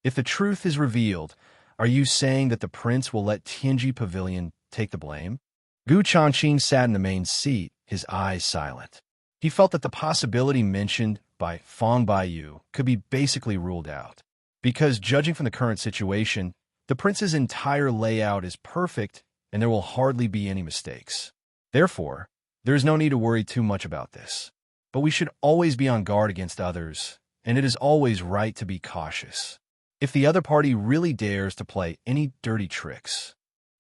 "If the truth is revealed, are you saying that the prince will let Tianji pavilion take the blame?" Gu Changqing sat in the main seat, his eyes silent. He felt that the possibility mentioned by Fang Baiyu could be basically ruled out. Because judging from the current situation, the prince's entire layout is perfect and there will hardly be any mistakes. Therefore, there is no need to worry too much about this. But we should always be on guard against others, and it is always right to be cautious. If the other party really dares to play any dirty tricks.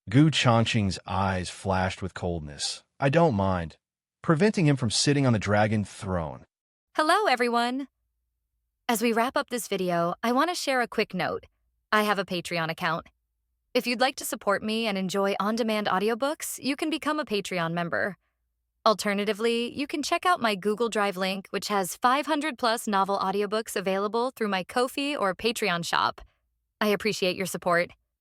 Gu Changqing's eyes flashed with coldness. "I don't mind," preventing him from sitting on the dragon throne. Hello, everyone. As we wrap up this video, I want to share a quick note. I have a Patreon account. If you'd like to support me and enjoy on-demand audiobooks, you can become a Patreon member. Alternatively, you can check out my Google Drive link, which has 500+ novel audiobooks available through my Ko-fi or Patreon shop. I appreciate your support.